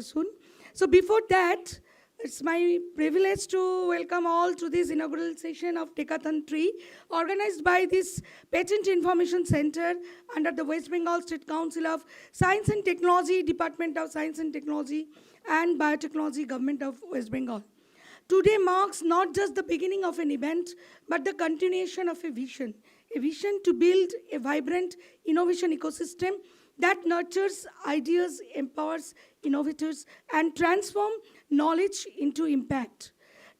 soon. So before that, it's my privilege to welcome all to this inaugural session of TECHATHON 3, organized by this Patent Information Center under the West Bengal State Council of Science and Technology, Department of Science and Technology, and Biotechnology, Government of West Bengal. Today marks not just the beginning of an event, but the continuation of a vision to build a vibrant innovation ecosystem that nurtures ideas, empowers innovators, and transform knowledge into impact.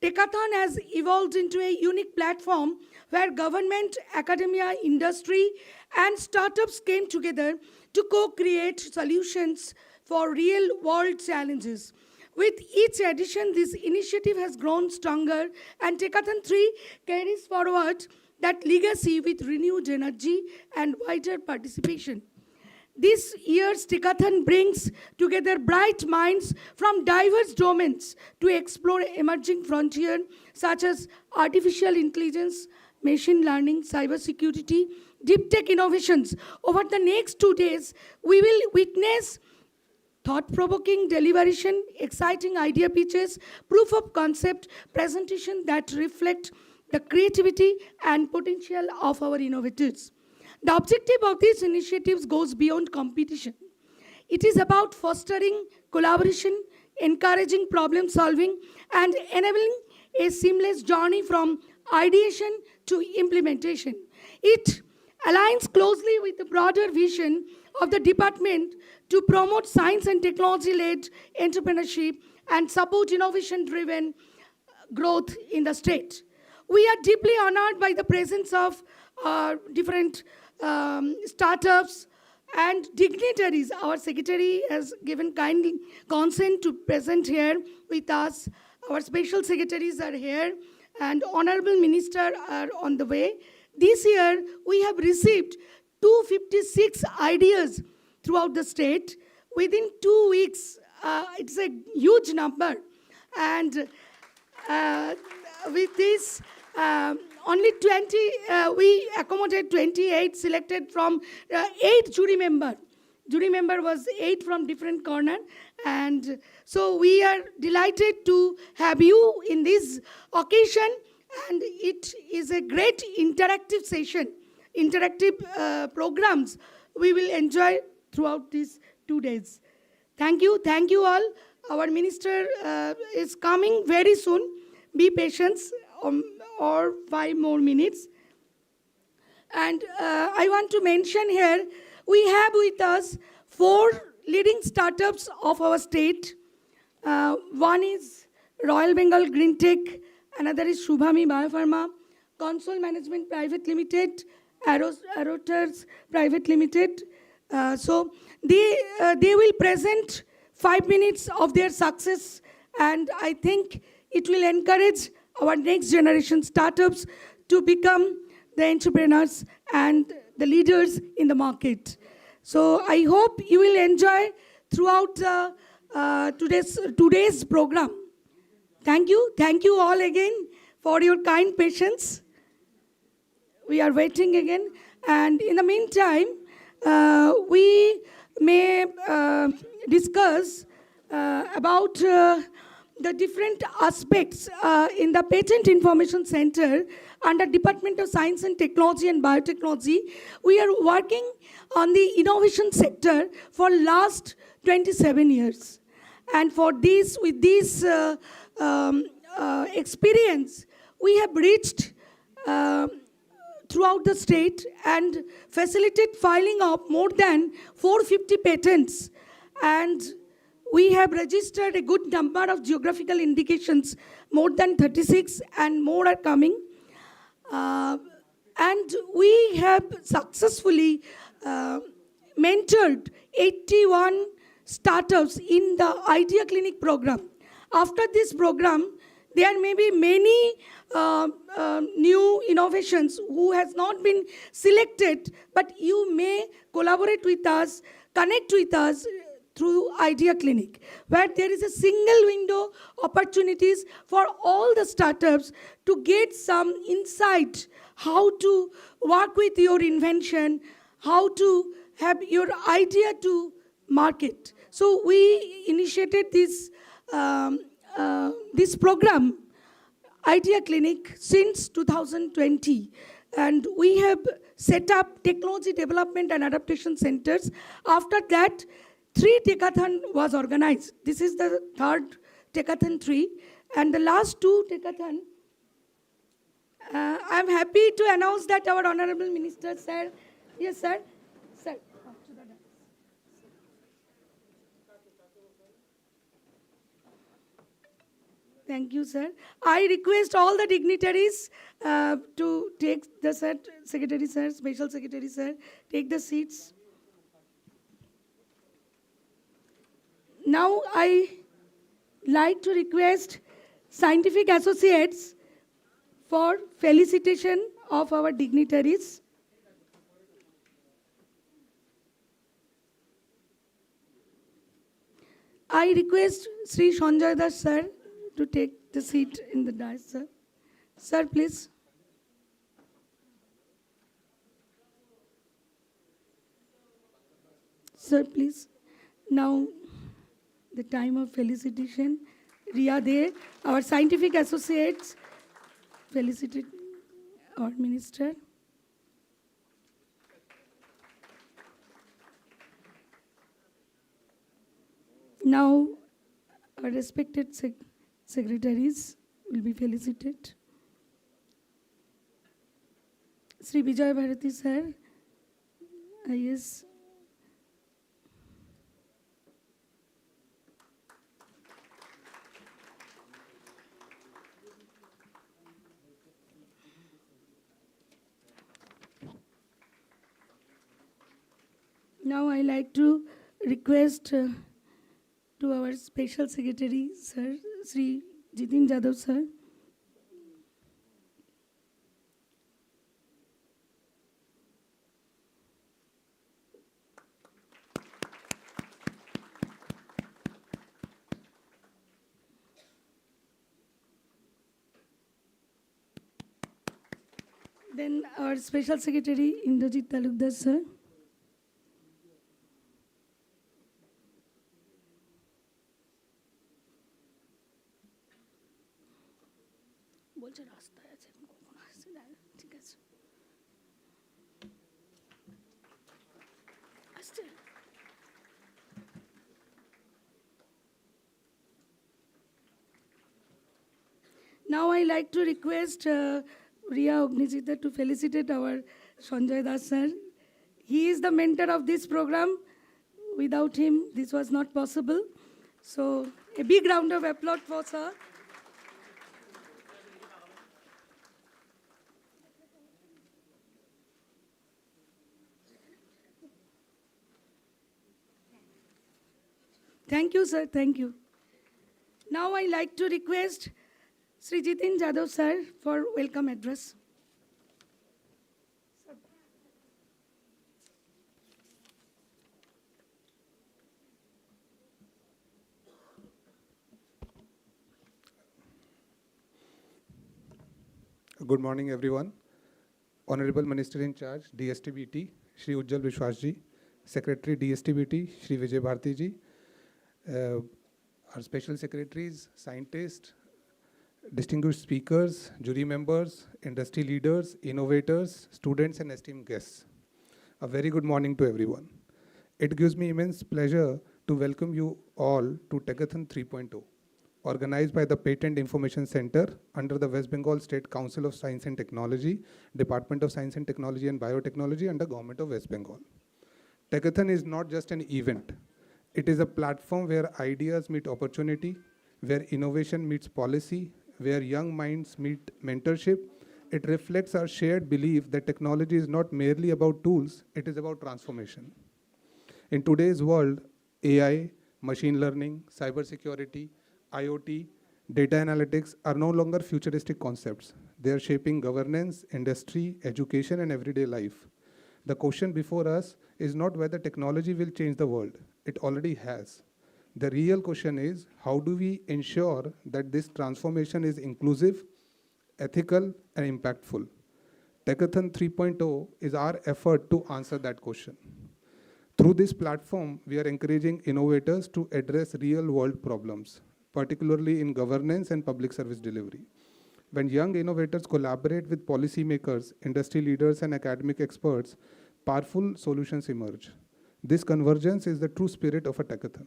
TECHATHON has evolved into a unique platform where government, academia, industry, and startups came together to co-create solutions for real-world challenges. With each edition, this initiative has grown stronger, and TECHATHON 3 carries forward that legacy with renewed energy and wider participation. This year's TECHATHON brings together bright minds from diverse domains to explore emerging frontiers such as artificial intelligence, machine learning, cybersecurity, deep tech innovations. Over the next 2 days, we will witness thought-provoking deliberation, exciting idea pitches, proof of concept presentation that reflect the creativity and potential of our innovators. The objective of these initiatives goes beyond competition. It is about fostering collaboration, encouraging problem solving, and enabling a seamless journey from ideation to implementation. It aligns closely with the broader vision of the department to promote science and technology-led entrepreneurship and support innovation-driven growth in the state. We are deeply honored by the presence of different startups and dignitaries. Our secretary has given kind consent to present here with us. Our special secretaries are here, and honorable minister are on the way. This year, we have received 256 ideas throughout the state. Within 2 weeks, it's a huge number. And with this, only 20, we accommodate 28 selected from 8 jury member. Jury member was 8 from different corner. And so we are delighted to have you in this occasion. And it is a great interactive session, interactive programs we will enjoy throughout these 2 days. Thank you all. Our minister is coming very soon. Be patient or 5 more minutes. And I want to mention here, we have with us 4 leading startups of our state. One is Royal Bengal Green Tech, another is Shubhami Biopharma, Console Management Private Limited, Arroters Private Limited. So they will present 5 minutes of their success, and I think it will encourage our next generation startups to become the entrepreneurs and the leaders in the market. So I hope you will enjoy throughout today's program. Thank you all again for your kind patience. We are waiting again, and in the meantime, we may discuss about the different aspects in the Patent Information Center under Department of Science and Technology and Biotechnology. We are working on the innovation sector for last 27 years. And for this, with this experience, we have reached throughout the state and facilitate filing of more than 450 patents, and we have registered a good number of geographical indications, more than 36, and more are coming. And we have successfully mentored 81 startups in the Idea Clinic program. After this program, there may be many new innovations who has not been selected, but you may collaborate with us, connect with us through Idea Clinic, where there is a single window opportunities for all the startups to get some insight how to work with your invention, how to have your idea to market. So we initiated this program, Idea Clinic, since 2020. And we have set up technology development and adaptation centers. After that, 3 TECHATHON was organized. This is the third TECHATHON 3. And the last 2 TECHATHON, I'm happy to announce that our Honorable Minister, sir, yes, sir, sir. Thank you, sir. I request all the dignitaries to take the secretary, sir, special secretary, sir, take the seats. Now I like to request scientific associates for felicitation of our dignitaries. I request Sri Sanjay Das, sir, to take the seat in the dais, sir. Sir, please. Sir, please. Now, the time of felicitation. Ria De, our scientific associates, felicitate our minister. Now, our respected secretaries will be felicitated. Sri Vijay Bharati, sir, IS. Now I like to request to our special secretary, sir, Sri Jitin Jadhav, sir. Then our special secretary, Indrajit Talukdar, sir. বলছে রাস্তায় আছে কখন আসছে না ঠিক আছে আসছে Now I like to request Ria Ognijita to felicitate our Sanjay Das sir. He is the mentor of this program. Without him, this was not possible. So a big round of applause for sir. Thank you, sir. Thank you. Now I like to request Sri Jitin Jadhav, sir, for welcome address. Good morning, everyone. Honorable Minister in charge, DSTBT, Shri Ujjal Vishwasji, Secretary DSTBT, Shri Vijay Bharti ji, our special secretaries, scientists, distinguished speakers, jury members, industry leaders, innovators, students, and esteemed guests. A very good morning to everyone. It gives me immense pleasure to welcome you all to TECHATHON 3.0, organized by the Patent Information Center under the West Bengal State Council of Science and Technology, Department of Science and Technology and Biotechnology under Government of West Bengal. TECHATHON is not just an event. It is a platform where ideas meet opportunity, where innovation meets policy, where young minds meet mentorship. It reflects our shared belief that technology is not merely about tools, it is about transformation. In today's world, AI, machine learning, cybersecurity, IoT, data analytics are no longer futuristic concepts. They are shaping governance, industry, education, and everyday life. The question before us is not whether technology will change the world. It already has. The real question is, how do we ensure that this transformation is inclusive, ethical, and impactful? TECHATHON 3.0 is our effort to answer that question. Through this platform, we are encouraging innovators to address real-world problems, particularly in governance and public service delivery. When young innovators collaborate with policymakers, industry leaders, and academic experts, powerful solutions emerge. This convergence is the true spirit of a TECHATHON.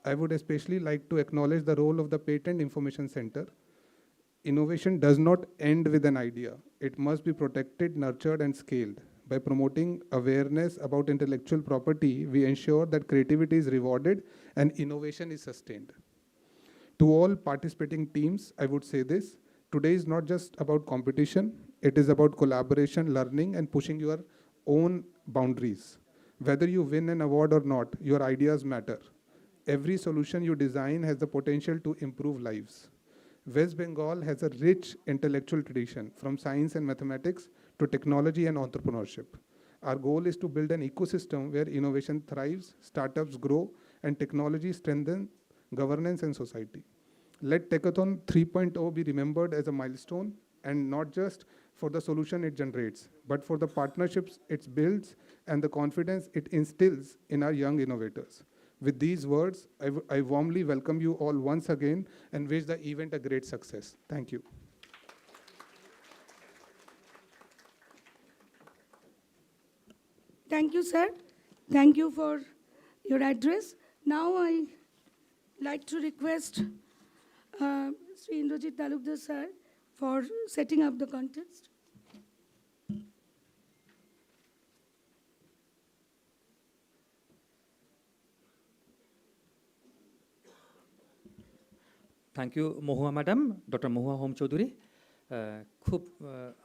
I would especially like to acknowledge the role of the Patent Information Center. Innovation does not end with an idea. It must be protected, nurtured, and scaled. By promoting awareness about intellectual property, we ensure that creativity is rewarded and innovation is sustained. To all participating teams, I would say this: today is not just about competition, it is about collaboration, learning, and pushing your own boundaries. Whether you win an award or not, your ideas matter. Every solution you design has the potential to improve lives. West Bengal has a rich intellectual tradition, from science and mathematics to technology and entrepreneurship. Our goal is to build an ecosystem where innovation thrives, startups grow, and technology strengthens governance and society. Let TECHATHON 3.0 be remembered as a milestone, and not just for the solution it generates, but for the partnerships it builds and the confidence it instills in our young innovators. With these words, I warmly welcome you all once again and wish the event a great success. Thank you. Thank you, sir. Thank you for your address. Now I like to request Sri Indrajit Talukdar sir for setting up the contest. Thank you Mahua madam, doctor Mahua Home Chowdhury. খুব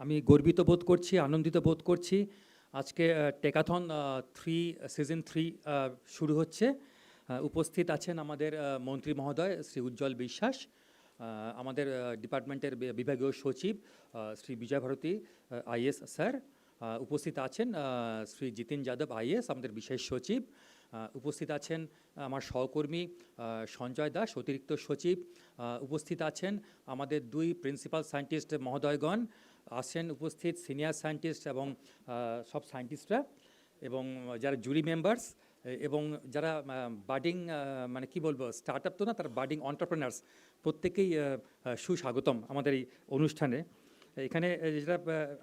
আমি গর্বিত বোধ করছি, আনন্দিত বোধ করছি। আজকে টেকাথন 3 season 3 শুরু হচ্ছে। উপস্থিত আছেন আমাদের মন্ত্রী মহোদয় শ্রী উজ্জ্বল বিশ্বাস, আমাদের ডিপার্টমেন্টের বিভাগীয় সচিব শ্রী বিজয় ভারতী আইএস স্যার, উপস্থিত আছেন শ্রী জিতিন যাদব আইএস আমাদের বিশেষ সচিব, উপস্থিত আছেন আমার সহকর্মী সঞ্জয় দাস অতিরিক্ত সচিব, উপস্থিত আছেন আমাদের 2 প্রিন্সিপাল সায়েন্টিস্ট মহোদয়গণ, আছেন উপস্থিত সিনিয়র সায়েন্টিস্ট এবং সব সায়েন্টিস্টরা, এবং যারা জুরি মেম্বার্স এবং যারা বাডিং মানে কি বলবো স্টার্টআপ তো না, তারা বাডিং অন্টারপ্রেনার্স, প্রত্যেকেই সুস্বাগতম আমাদের এই অনুষ্ঠানে। এখানে যেটা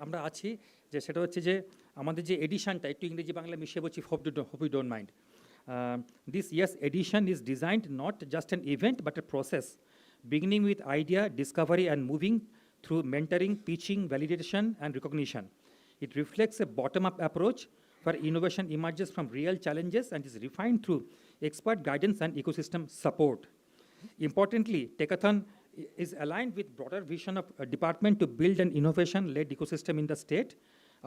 আমরা আছি যে সেটা হচ্ছে যে আমাদের যে এডিশনটা, একটু ইংরেজি বাংলা মিশিয়ে বলছি, hope you don't mind. This year's edition is designed not just an event but a process, beginning with idea discovery and moving through mentoring, pitching, validation, and recognition. It reflects a bottom-up approach where innovation emerges from real challenges and is refined through expert guidance and ecosystem support. Importantly, TECHATHON is aligned with broader vision of a department to build an innovation-led ecosystem in the state.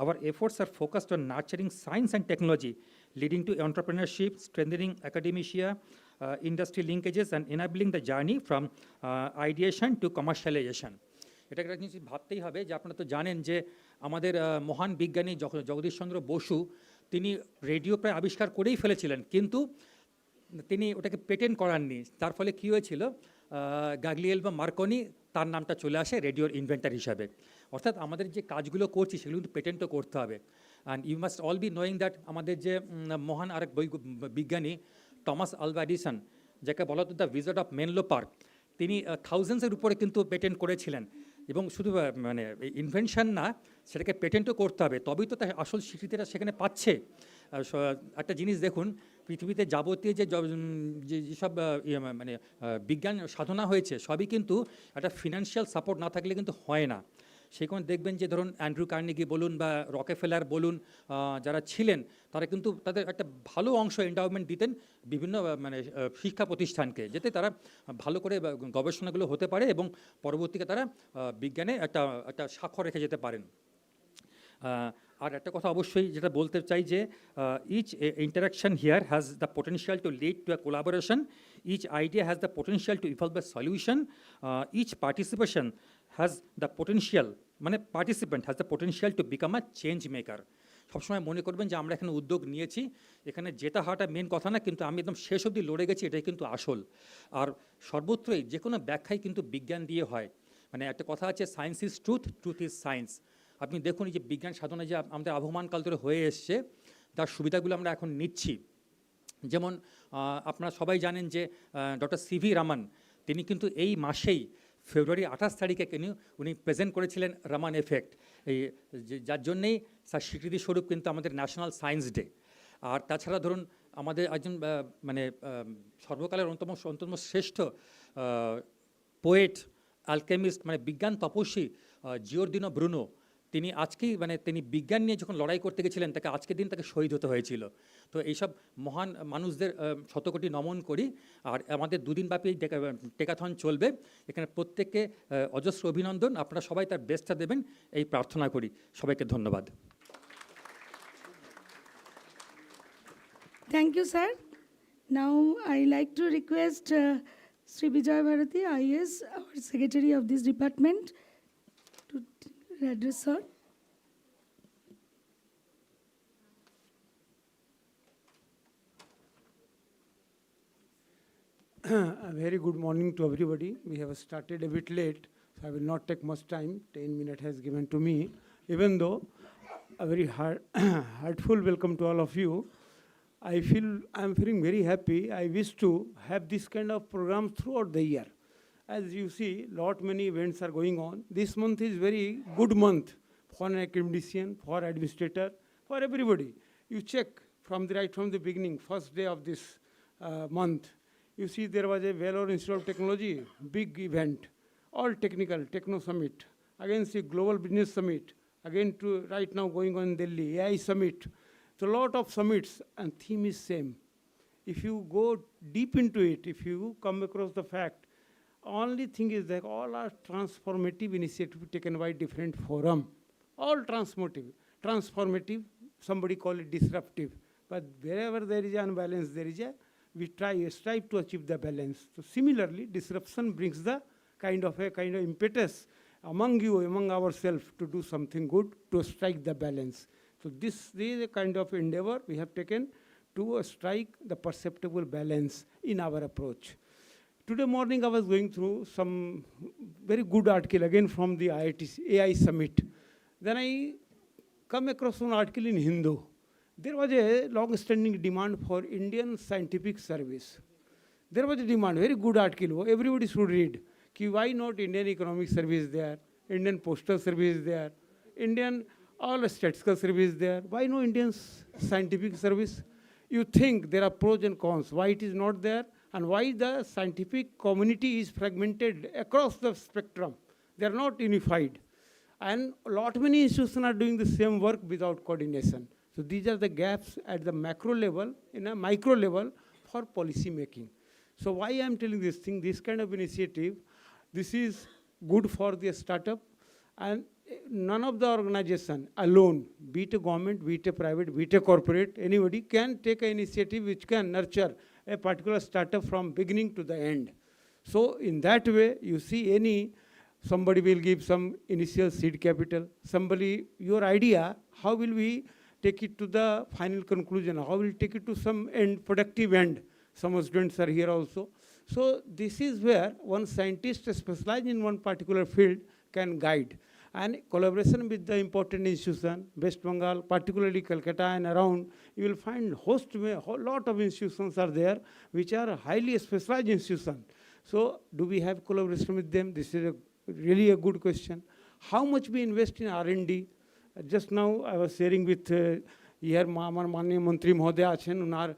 Our efforts are focused on nurturing science and technology, leading to entrepreneurship, strengthening academia, industry linkages, and enabling the journey from ideation to commercialization. এটা একটা জিনিস ভাবতেই হবে যে আপনারা তো জানেন যে আমাদের মহান বিজ্ঞানী জগদীশচন্দ্র বসু তিনি রেডিও প্রায় আবিষ্কার করেই ফেলেছিলেন, কিন্তু তিনি ওটাকে পেটেন্ট করাননি। তার ফলে কী হয়েছিল, গাগলিয়েলভো মার্কনি তার নামটা চলে আসে রেডিওর ইনভেন্টার হিসাবে। অর্থাৎ আমাদের যে কাজগুলো করছি সেগুলো কিন্তু পেটেন্টও করতে হবে। And you must all be knowing that আমাদের যে মহান আরেক বিজ্ঞানী টমাস আলভা এডিসন, যাকে বলা হতো the wizard of Menlo park, তিনি থাউজেন্ডসের উপরে কিন্তু পেটেন্ট করেছিলেন। এবং শুধু মানে ইনভেনশন না, সেটাকে পেটেন্টও করতে হবে, তবেই তো তার আসল স্বীকৃতিটা সেখানে পাচ্ছে। একটা জিনিস দেখুন, পৃথিবীতে যাবতীয় যেসব মানে বিজ্ঞান সাধনা হয়েছে সবই কিন্তু একটা ফিনান্সিয়াল সাপোর্ট না থাকলে কিন্তু হয় না। সেখানে দেখবেন যে ধরুন অ্যান্ড্রু কার্নেগি বলুন বা রকেফেলার বলুন, যারা ছিলেন তারা কিন্তু তাদের একটা ভালো অংশ এন্ডাওমেন্ট দিতেন বিভিন্ন মানে শিক্ষা প্রতিষ্ঠানকে, যাতে তারা ভালো করে গবেষণাগুলো হতে পারে এবং পরবর্তীতে তারা বিজ্ঞানে একটা স্বাক্ষর রেখে যেতে পারেন। আর একটা কথা অবশ্যই যেটা বলতে চাই যে each interaction here has the potential to lead to a collaboration, each idea has the potential to evolve the solution, each participation has the potential, মানে participant has the potential to become a change maker. সবসময় মনে করবেন যে আমরা এখানে উদ্যোগ নিয়েছি, এখানে জেতা হওয়াটা মেন কথা না, কিন্তু আমি একদম শেষ অবধি লড়ে গেছি, এটাই কিন্তু আসল। আর সর্বত্রই যে কোনো ব্যাখ্যাই কিন্তু বিজ্ঞান দিয়ে হয়। মানে একটা কথা আছে, science is truth, truth is science. আপনি দেখুন এই যে বিজ্ঞান সাধনা যে আমাদের আবহমান কাল ধরে হয়ে এসছে, যার সুবিধাগুলো আমরা এখন নিচ্ছি। যেমন আপনারা সবাই জানেন যে ডক্টর সিভি রামান তিনি কিন্তু এই মাসেই ফেব্রুয়ারি 28 তারিখে উনি প্রেজেন্ট করেছিলেন রামান এফেক্ট, এই যার জন্যেই তার স্বীকৃতি স্বরূপ কিন্তু আমাদের ন্যাশনাল সায়েন্স ডে। আর তাছাড়া ধরুন আমাদের একজন মানে সর্বকালের অন্যতম শ্রেষ্ঠ পোয়েট, অ্যালকেমিস্ট, মানে বিজ্ঞান তপস্বী জিওর্দিনো ব্রুনো, তিনি আজকেই মানে তিনি বিজ্ঞান নিয়ে যখন লড়াই করতে গেছিলেন তাকে আজকের দিন তাকে শহীদ হতে হয়েছিল। তো এইসব মহান মানুষদের শতকোটি নমন করি। আর আমাদের দুদিনব্যাপী টেকাথন চলবে, এখানে প্রত্যেককে অজস্র অভিনন্দন, আপনারা সবাই তার বেস্টটা দেবেন এই প্রার্থনা করি। সবাইকে ধন্যবাদ। Thank you, sir. Now, I like to request Sri Vijay Bharati, IAS, our Secretary of this department, to address her. A very good morning to everybody. We have started a bit late, so I will not take much time. 10 minutes has given to me. Even though a very heartful welcome to all of you. I'm feeling very happy. I wish to have this kind of program throughout the year. As you see, many events are going on. This month is very good month for an academician, for administrator, for everybody. You check right from the beginning, first day of this month. You see there was a Vellore Institute of Technology, big event, all technical, Techno Summit. Again see Global Business Summit, again to right now going on in Delhi, AI Summit. So a lot of summits and theme is same. If you go deep into it, if you come across the fact, only thing is that all are transformative initiatives taken by different forum. All transformative, somebody call it disruptive. But wherever there is an unbalance, we strive to achieve the balance. So similarly, disruption brings the kind of impetus among ourselves to do something good, to strike the balance. So this is a kind of endeavor we have taken to strike the perceptible balance in our approach. Today morning I was going through some very good article again from the AI Summit. Then I come across an article in Hindu. There was a long-standing demand for Indian scientific service. There was a demand, very good article, everybody should read. Why not Indian economic service there, Indian postal service there, Indian all statistical service there, why no Indian scientific service? You think there are pros and cons, why it is not there, and why the scientific community is fragmented across the spectrum. They are not unified. And many institutions are doing the same work without coordination. So these are the gaps at the macro level, in a micro level for policy making. So why I am telling this thing, this kind of initiative, this is good for the startup, and none of the organization alone, be it a government, be it a private, be it a corporate, anybody can take an initiative which can nurture a particular startup from beginning to the end. So in that way, you see somebody will give some initial seed capital, your idea, how will we take it to the final conclusion, how will take it to some end, productive end. Some students are here also. So this is where one scientist specialized in one particular field can guide. And collaboration with the important institution, West Bengal, particularly Calcutta and around, you will find a lot of institutions are there, which are highly specialized institutions. So do we have collaboration with them? This is really a good question. How much we invest in R&D? Just now I was sharing with here আমার মাননীয় মন্ত্রী মহোদয় আছেন, ওনার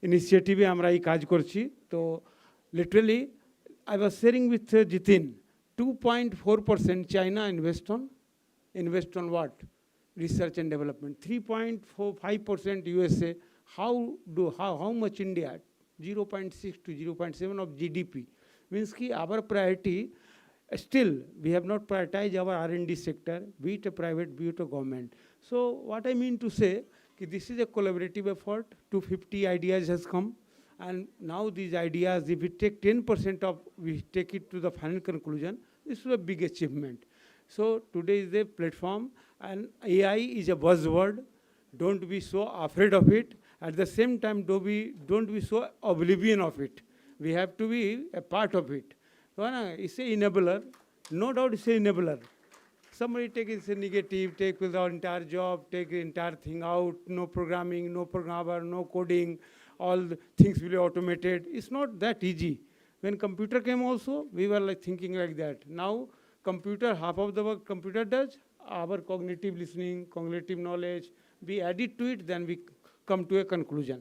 ইনিশিয়েটিভে আমরা এই কাজ করছি। তো literally I was sharing with Jitin, 2.4% China invest on what? Research and development. 3.45% USA. How much India? 0.6 to 0.7 of GDP. Means ki our priority, still we have not prioritized our R&D sector, be it a private, be it a government. So what I mean to say, this is a collaborative effort. 250 ideas has come. And now these ideas, if we take 10% we take it to the final conclusion, this is a big achievement. So today is a platform, and AI is a buzzword. Don't be so afraid of it. At the same time, don't be so oblivion of it. We have to be a part of it. So it's an enabler. No doubt it's an enabler. somebody take it as a negative, take the entire job, take the entire thing out, no programming, no programmer, no coding, all the things will be automated. It's not that easy. When computer came also, we were like thinking like that. Now, computer, half of the work computer does, our cognitive listening, cognitive knowledge, we add it to it, then we come to a conclusion.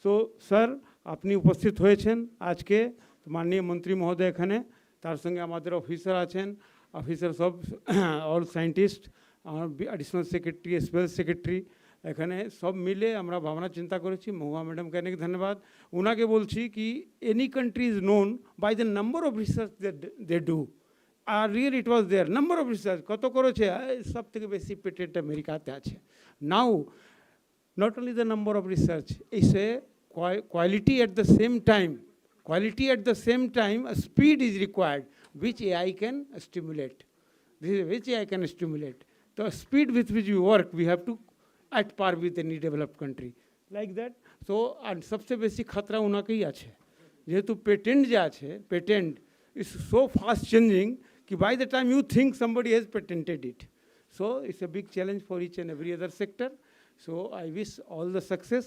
So, sir, আপনি উপস্থিত হয়েছেন আজকে মাননীয় মন্ত্রী মহোদয় এখানে তার সঙ্গে আমাদের অফিসার আছেন অফিসার সব অল সায়েন্টিস্ট আমার অ্যাডিশনাল সেক্রেটারি স্পেশাল সেক্রেটারি এখানে সব মিলে আমরা ভাবনা চিন্তা করেছি মহুয়া ম্যাডামকে অনেক ধন্যবাদ ওনাকে বলছি কি any country is known by the number of research they do or real it was their number of research কত করেছে সব থেকে বেশি পেটেন্ট আমেরিকাতে আছে নাও not only the number of research, it's a quality at the same time. Quality at the same time, a speed is required, which AI can stimulate. This is which AI can stimulate. The speed with which we work, we have to at par with any developed country. Like that. So, and सबसे बेसी खतरा उना के ही आछे. जेहेतु patent जे आछे, patent is so fast changing कि by the time you think somebody has patented it. So, it's a big challenge for each and every other sector. So I wish all the success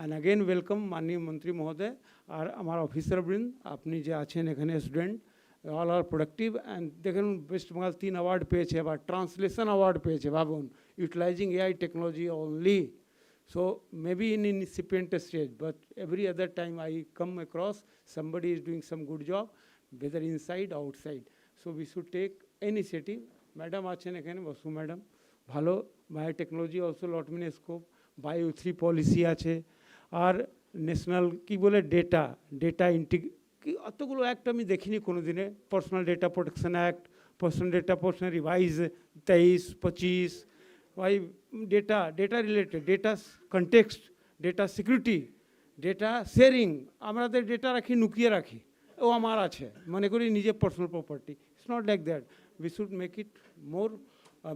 and again welcome মাননীয় মন্ত্রী মহোদয় আর আমার officer বৃন্দ আপনি যে আছেন এখানে student all are productive and দেখুন ওয়েস্ট বেঙ্গল 3 অ্যাওয়ার্ড পেয়েছে আবার ট্রান্সলেশন অ্যাওয়ার্ড পেয়েছে ভাবুন utilising AI technology only so maybe in incipient stage but every other time I come across somebody is doing some good job whether inside outside so we should take initiative madam আছেন এখানে Basu madam ভালো biotechnology also লট মিনে scope bio 3 policy আছে আর national কী বলে data অতগুলো act আমি দেখিনি কোনো দিনে personal data protection act personal data protection revise 23-25 why data related data context data security data sharing আমাদের ডেটা রাখি লুকিয়ে রাখি ও আমার আছে মনে করি নিজের personal property it's not like that we should make it more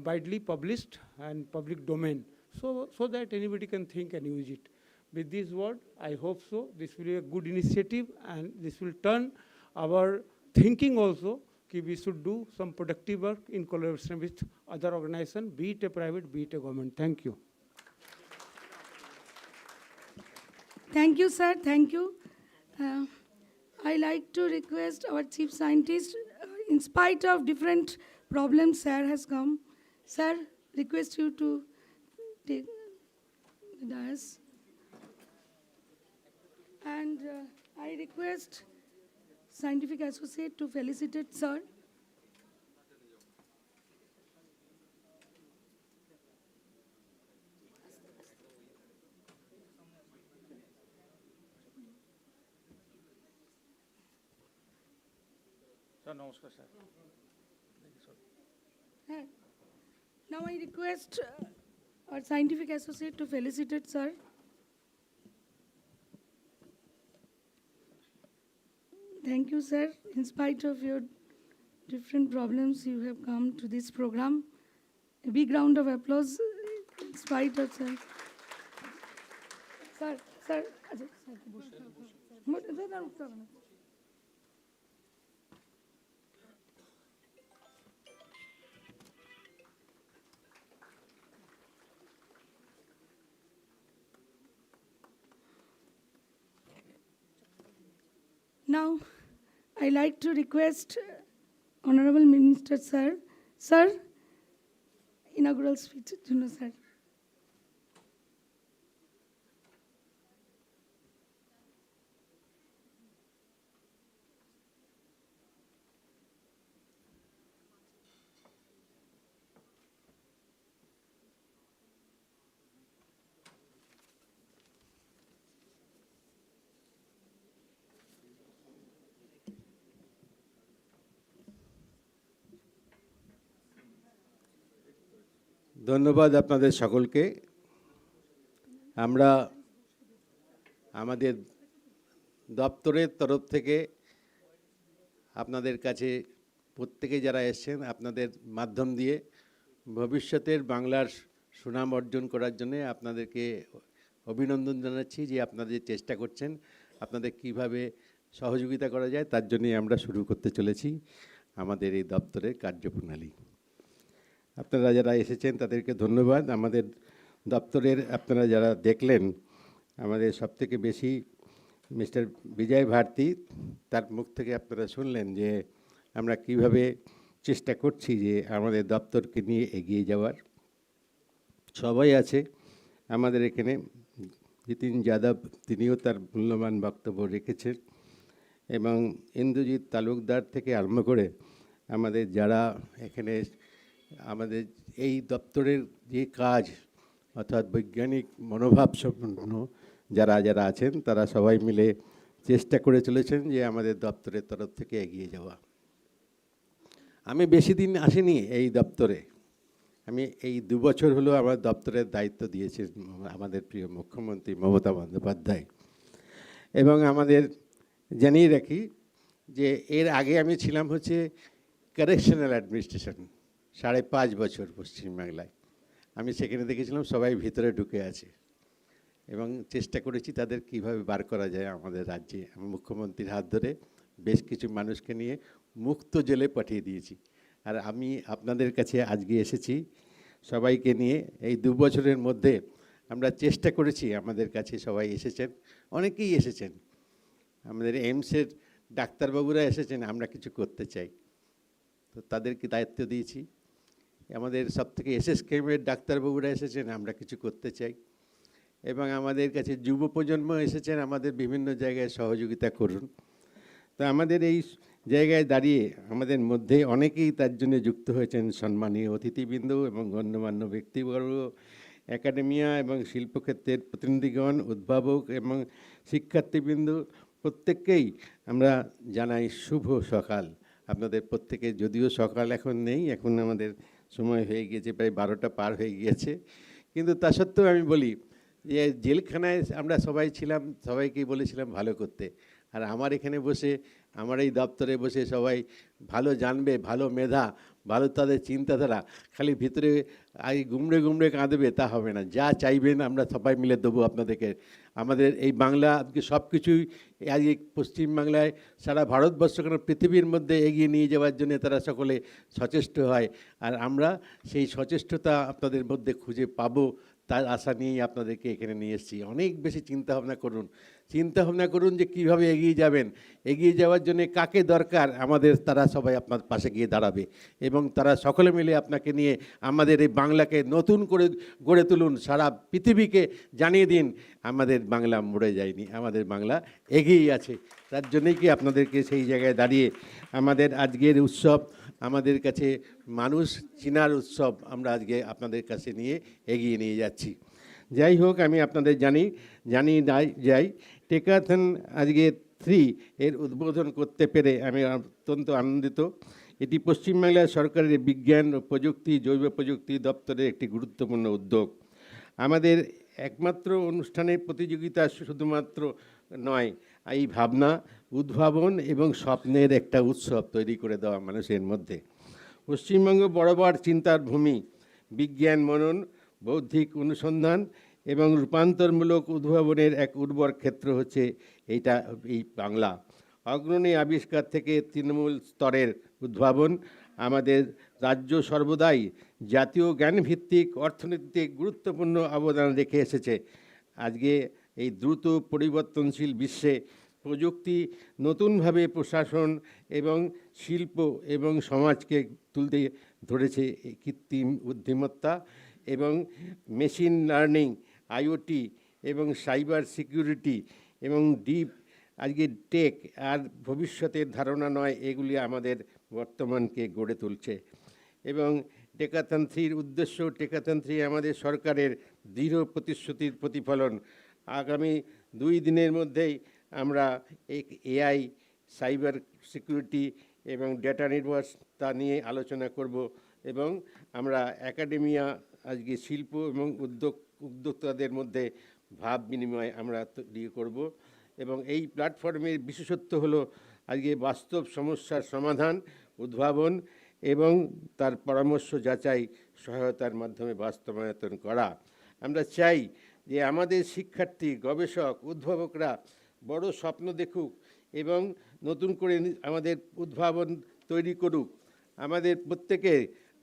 widely published and public domain so that anybody can think and use it. With this word, I hope so. This will be a good initiative and this will turn our thinking also that we should do some productive work in collaboration with other organizations, be it a private, be it a government. Thank you. Thank you, sir. Thank you. I like to request our chief scientist, in spite of different problems, sir has come. Sir, request you to take the dais. And I request scientific associate to felicitate sir. Sir, namaskar, sir. Now I request our scientific associate to felicitate sir. Thank you, sir. In spite of your different problems, you have come to this program. A big round of applause in spite of sir. Sir. Now, I like to request Honorable Minister, sir, inaugural speech, sir. ধন্যবাদ আপনাদের সকলকে আমরা আমাদের দপ্তরের তরফ থেকে আপনাদের কাছে প্রত্যেকে যারা এসেছেন আপনাদের মাধ্যম দিয়ে ভবিষ্যতের বাংলার সুনাম অর্জন করার জন্য আপনাদেরকে অভিনন্দন জানাচ্ছি যে আপনাদের চেষ্টা করছেন আপনাদের কিভাবে সহযোগিতা করা যায় তার জন্যই আমরা শুরু করতে চলেছি আমাদের এই দপ্তরের কার্যপ্রণালী আপনারা যারা এসেছেন তাদেরকে ধন্যবাদ। আমাদের দপ্তরের আপনারা যারা দেখলেন, আমাদের সবথেকে বেশি মিস্টার বিজয় ভারতী, তার মুখ থেকে আপনারা শুনলেন যে আমরা কিভাবে চেষ্টা করছি যে আমাদের দপ্তরকে নিয়ে এগিয়ে যাওয়ার। সবাই আছে আমাদের এখানে। জিতিন যাদব, তিনিও তার মূল্যবান বক্তব্য রেখেছেন, এবং ইন্দ্রজিৎ তালুকদার থেকে আরম্ভ করে আমাদের যারা এখানে আমাদের এই দপ্তরের যে কাজ, অর্থাৎ বৈজ্ঞানিক মনোভাব সম্পন্ন যারা যারা আছেন, তারা সবাই মিলে চেষ্টা করে চলেছেন যে আমাদের দপ্তরের তরফ থেকে এগিয়ে যাওয়া। আমি বেশি দিন আসিনি এই দপ্তরে, আমি এই 2 বছর হলো আমার দপ্তরের দায়িত্ব দিয়েছেন আমাদের প্রিয় মুখ্যমন্ত্রী মমতা বন্দ্যোপাধ্যায়। এবং আমাদের জানিয়ে রাখি যে এর আগে আমি ছিলাম হচ্ছে কারেকশনাল অ্যাডমিনিস্ট্রেশন 5.5 বছর পশ্চিমবাংলায়। আমি সেখানে দেখেছিলাম সবাই ভিতরে ঢুকে আছে, এবং চেষ্টা করেছি তাদের কিভাবে বার করা যায় আমাদের রাজ্যে। আমি মুখ্যমন্ত্রীর হাত ধরে বেশ কিছু মানুষকে নিয়ে মুক্ত জেলে পাঠিয়ে দিয়েছি। আর আমি আপনাদের কাছে আজকে এসেছি সবাইকে নিয়ে। এই 2 বছরের মধ্যে আমরা চেষ্টা করেছি, আমাদের কাছে সবাই এসেছেন, অনেকেই এসেছেন, আমাদের এইমসের ডাক্তারবাবুরা এসেছেন, আমরা কিছু করতে চাই, তো তাদেরকে দায়িত্ব দিয়েছি। আমাদের সবথেকে এসএসকেএমের ডাক্তারবাবুরা এসেছেন, আমরা কিছু করতে চাই। এবং আমাদের কাছে যুব প্রজন্ম এসেছেন, আমাদের বিভিন্ন জায়গায় সহযোগিতা করুন। তো আমাদের এই জায়গায় দাঁড়িয়ে আমাদের মধ্যে অনেকেই তার জন্য যুক্ত হয়েছেন, সম্মানীয় অতিথিবৃন্দ এবং গণ্যমান্য ব্যক্তিবর্গ, একাডেমিয়া এবং শিল্পক্ষেত্রের প্রতিনিধিগণ, উদ্ভাবক এবং শিক্ষার্থীবৃন্দ, প্রত্যেককেই আমরা জানাই শুভ সকাল। আপনাদের প্রত্যেকে, যদিও সকাল এখন নেই, এখন আমাদের সময় হয়ে গিয়েছে, প্রায় 12টা পার হয়ে গিয়েছে, কিন্তু তা সত্ত্বেও আমি বলি যে জেলখানায় আমরা সবাই ছিলাম, সবাইকেই বলেছিলাম ভালো করতে। আর আমার এখানে বসে, আমার এই দপ্তরে বসে সবাই ভালো জানবে, ভালো মেধা, ভালো তাদের চিন্তাধারা, খালি ভিতরে গুমড়ে গুমড়ে কাঁদবে তা হবে না। যা চাইবেন আমরা সবাই মিলে দেবো আপনাদেরকে। আমাদের এই বাংলা আজকে সব কিছুই আজকে পশ্চিমবাংলায় সারা ভারতবর্ষ কেন পৃথিবীর মধ্যে এগিয়ে নিয়ে যাওয়ার জন্য তারা সকলে সচেষ্ট হয়। আর আমরা সেই সচেষ্টতা আপনাদের মধ্যে খুঁজে পাবো, তার আশা নিয়েই আপনাদেরকে এখানে নিয়ে এসেছি। অনেক বেশি চিন্তাভাবনা করুন যে কীভাবে এগিয়ে যাবেন। এগিয়ে যাওয়ার জন্য কাকে দরকার, আমাদের তারা সবাই আপনার পাশে গিয়ে দাঁড়াবে, এবং তারা সকলে মিলে আপনাকে নিয়ে আমাদের এই বাংলাকে নতুন করে গড়ে তুলুন। সারা পৃথিবীকে জানিয়ে দিন আমাদের বাংলা মরে যায়নি, আমাদের বাংলা এগিয়েই আছে। তার জন্যই কি আপনাদেরকে সেই জায়গায় দাঁড়িয়ে আমাদের আজকের উৎসব, আমাদের কাছে মানুষ চিনার উৎসব, আমরা আজকে আপনাদের কাছে নিয়ে এগিয়ে নিয়ে যাচ্ছি। যাই হোক, আমি আপনাদের যাই টেকাথন আজকে 3 এর উদ্বোধন করতে পেরে আমি অত্যন্ত আনন্দিত। এটি পশ্চিমবাংলা সরকারের বিজ্ঞান ও প্রযুক্তি, জৈব প্রযুক্তি দপ্তরের একটি গুরুত্বপূর্ণ উদ্যোগ। আমাদের একমাত্র অনুষ্ঠানের প্রতিযোগিতা শুধুমাত্র নয়, এই ভাবনা, উদ্ভাবন এবং স্বপ্নের একটা উৎসব তৈরি করে দেওয়া মানুষের মধ্যে। পশ্চিমবঙ্গ বরাবর চিন্তার ভূমি, বিজ্ঞান মনন, বৌদ্ধিক অনুসন্ধান এবং রূপান্তরমূলক উদ্ভাবনের এক উর্বর ক্ষেত্র হচ্ছে এই বাংলা। অগ্রণী আবিষ্কার থেকে তৃণমূল স্তরের উদ্ভাবন, আমাদের রাজ্য সর্বদাই জাতীয় জ্ঞানভিত্তিক অর্থনীতিতে গুরুত্বপূর্ণ অবদান রেখে এসেছে। আজকে এই দ্রুত পরিবর্তনশীল বিশ্বে প্রযুক্তি নতুনভাবে প্রশাসন এবং শিল্প এবং সমাজকে তুলতে ধরেছে। কৃত্রিম বুদ্ধিমত্তা এবং মেশিন লার্নিং, আইওটি এবং সাইবার সিকিউরিটি এবং ডিপ আজকে টেক আর ভবিষ্যতের ধারণা নয়, এগুলি আমাদের বর্তমানকে গড়ে তুলছে। এবং টেকাথন 3 উদ্দেশ্য, টেকাথন 3 আমাদের সরকারের দৃঢ় প্রতিশ্রুতির প্রতিফলন। আগামী 2 দিনের মধ্যেই আমরা এআই, সাইবার সিকিউরিটি এবং ডেটা নির্ভরতা নিয়ে আলোচনা করব, এবং আমরা একাডেমিয়া, আজকে শিল্প এবং উদ্যোক্তাদের মধ্যে ভাব বিনিময় আমরা তৈরি করব। এবং এই প্ল্যাটফর্মের বিশেষত্ব হলো আজকে বাস্তব সমস্যার সমাধান, উদ্ভাবন এবং তার পরামর্শ যাচাই সহায়তার মাধ্যমে বাস্তবায়ন করা। আমরা চাই যে আমাদের শিক্ষার্থী, গবেষক, উদ্ভাবকরা বড় স্বপ্ন দেখুক এবং নতুন করে আমাদের উদ্ভাবন তৈরি করুক। আমাদের প্রত্যেকে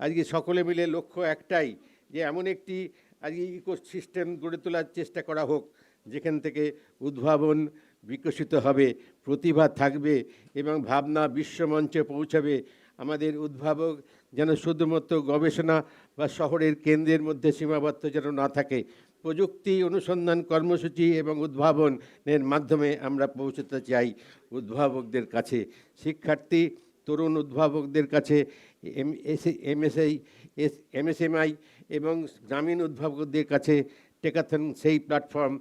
আজকে সকলে মিলে লক্ষ্য একটাই, যে এমন একটি আজকে ইকোসিস্টেম গড়ে তোলার চেষ্টা করা হোক যেখান থেকে উদ্ভাবন বিকশিত হবে, প্রতিভা থাকবে এবং ভাবনা বিশ্বমঞ্চে পৌঁছাবে। আমাদের উদ্ভাবক যেন শুধুমাত্র গবেষণা বা শহরের কেন্দ্রের মধ্যে সীমাবদ্ধ যেন না থাকে। প্রযুক্তি, অনুসন্ধান কর্মসূচি এবং উদ্ভাবনের মাধ্যমে আমরা পৌঁছতে চাই উদ্ভাবকদের কাছে, শিক্ষার্থী তরুণ উদ্ভাবকদের কাছে, এমএসএমআই এবং গ্রামীণ উদ্ভাবকদের কাছে টেকাথন সেই প্ল্যাটফর্ম,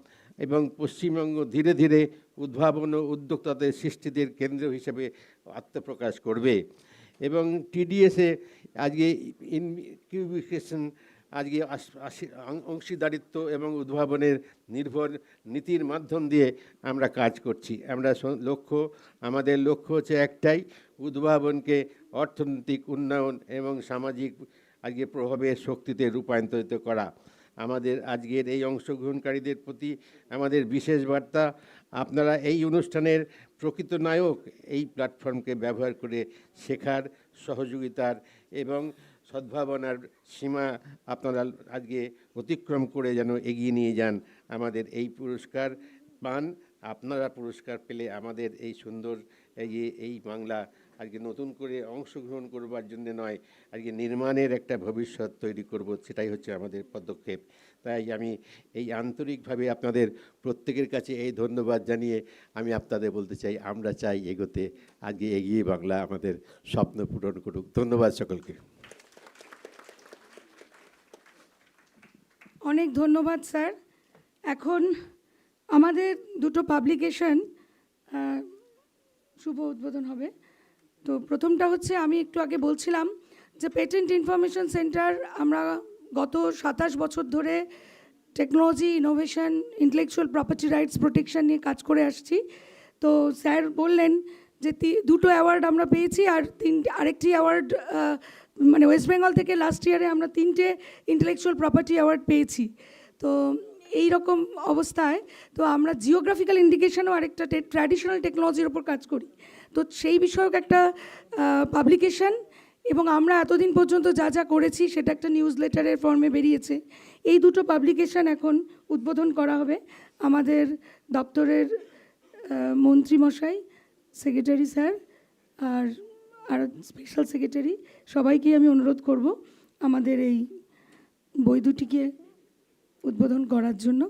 এবং পশ্চিমবঙ্গ ধীরে ধীরে উদ্ভাবন ও উদ্যোক্তাদের সৃষ্টিদের কেন্দ্র হিসেবে আত্মপ্রকাশ করবে। এবং টিডিএসে আজকে ইনকিউবেশন, আজকে অংশীদারিত্ব এবং উদ্ভাবনের নির্ভর নীতির মাধ্যম দিয়ে আমরা কাজ করছি। আমাদের লক্ষ্য হচ্ছে একটাই, উদ্ভাবনকে অর্থনৈতিক উন্নয়ন এবং সামাজিক আজকে প্রভাবের শক্তিতে রূপান্তরিত করা। আমাদের আজকের এই অংশগ্রহণকারীদের প্রতি আমাদের বিশেষ বার্তা, আপনারা এই অনুষ্ঠানের প্রকৃত নায়ক। এই প্ল্যাটফর্মকে ব্যবহার করে শেখার, সহযোগিতার এবং সদ্ভাবনার সীমা আপনারা আজকে অতিক্রম করে যেন এগিয়ে নিয়ে যান। আমাদের এই পুরস্কার পান, আপনারা পুরস্কার পেলে আমাদের এই সুন্দর এই বাংলা আজকে নতুন করে অংশগ্রহণ করবার জন্য নয়, আজকে নির্মাণের একটা ভবিষ্যৎ তৈরি করব, সেটাই হচ্ছে আমাদের পদক্ষেপ। তাই আমি এই আন্তরিকভাবে আপনাদের প্রত্যেকের কাছে এই ধন্যবাদ জানিয়ে আমি আপনাদের বলতে চাই, আমরা চাই এগোতে, আজকে এগিয়ে বাংলা আমাদের স্বপ্ন পূরণ করুক। ধন্যবাদ সকলকে। অনেক ধন্যবাদ স্যার। এখন আমাদের দুটো পাবলিকেশন শুভ উদ্বোধন হবে। তো প্রথমটা হচ্ছে, আমি একটু আগে বলছিলাম যে পেটেন্ট ইনফরমেশন সেন্টার আমরা গত 27 বছর ধরে technology, innovation, intellectual property rights protection নিয়ে কাজ করে আসছি। তো স্যার বললেন যে দুটো অ্যাওয়ার্ড আমরা পেয়েছি, আর আরেকটি অ্যাওয়ার্ড মানে ওয়েস্ট বেঙ্গল থেকে লাস্ট ইয়ারে আমরা 3টে ইন্টেলেকচুয়াল প্রপার্টি অ্যাওয়ার্ড পেয়েছি। তো এই রকম অবস্থায় তো আমরা জিওগ্রাফিক্যাল ইন্ডিকেশনও আরেকটা ট্র্যাডিশনাল টেকনোলজির ওপর কাজ করি। তো সেই বিষয়ক একটা পাবলিকেশন, এবং আমরা এতদিন পর্যন্ত যা যা করেছি সেটা একটা নিউজ লেটারের ফর্মে বেরিয়েছে। এই দুটো পাবলিকেশন এখন উদ্বোধন করা হবে। আমাদের দপ্তরের মন্ত্রীমশাই, সেক্রেটারি স্যার আর স্পেশাল সেক্রেটারি, সবাইকেই আমি অনুরোধ করব আমাদের এই বই দুটিকে উদ্বোধন করার জন্য।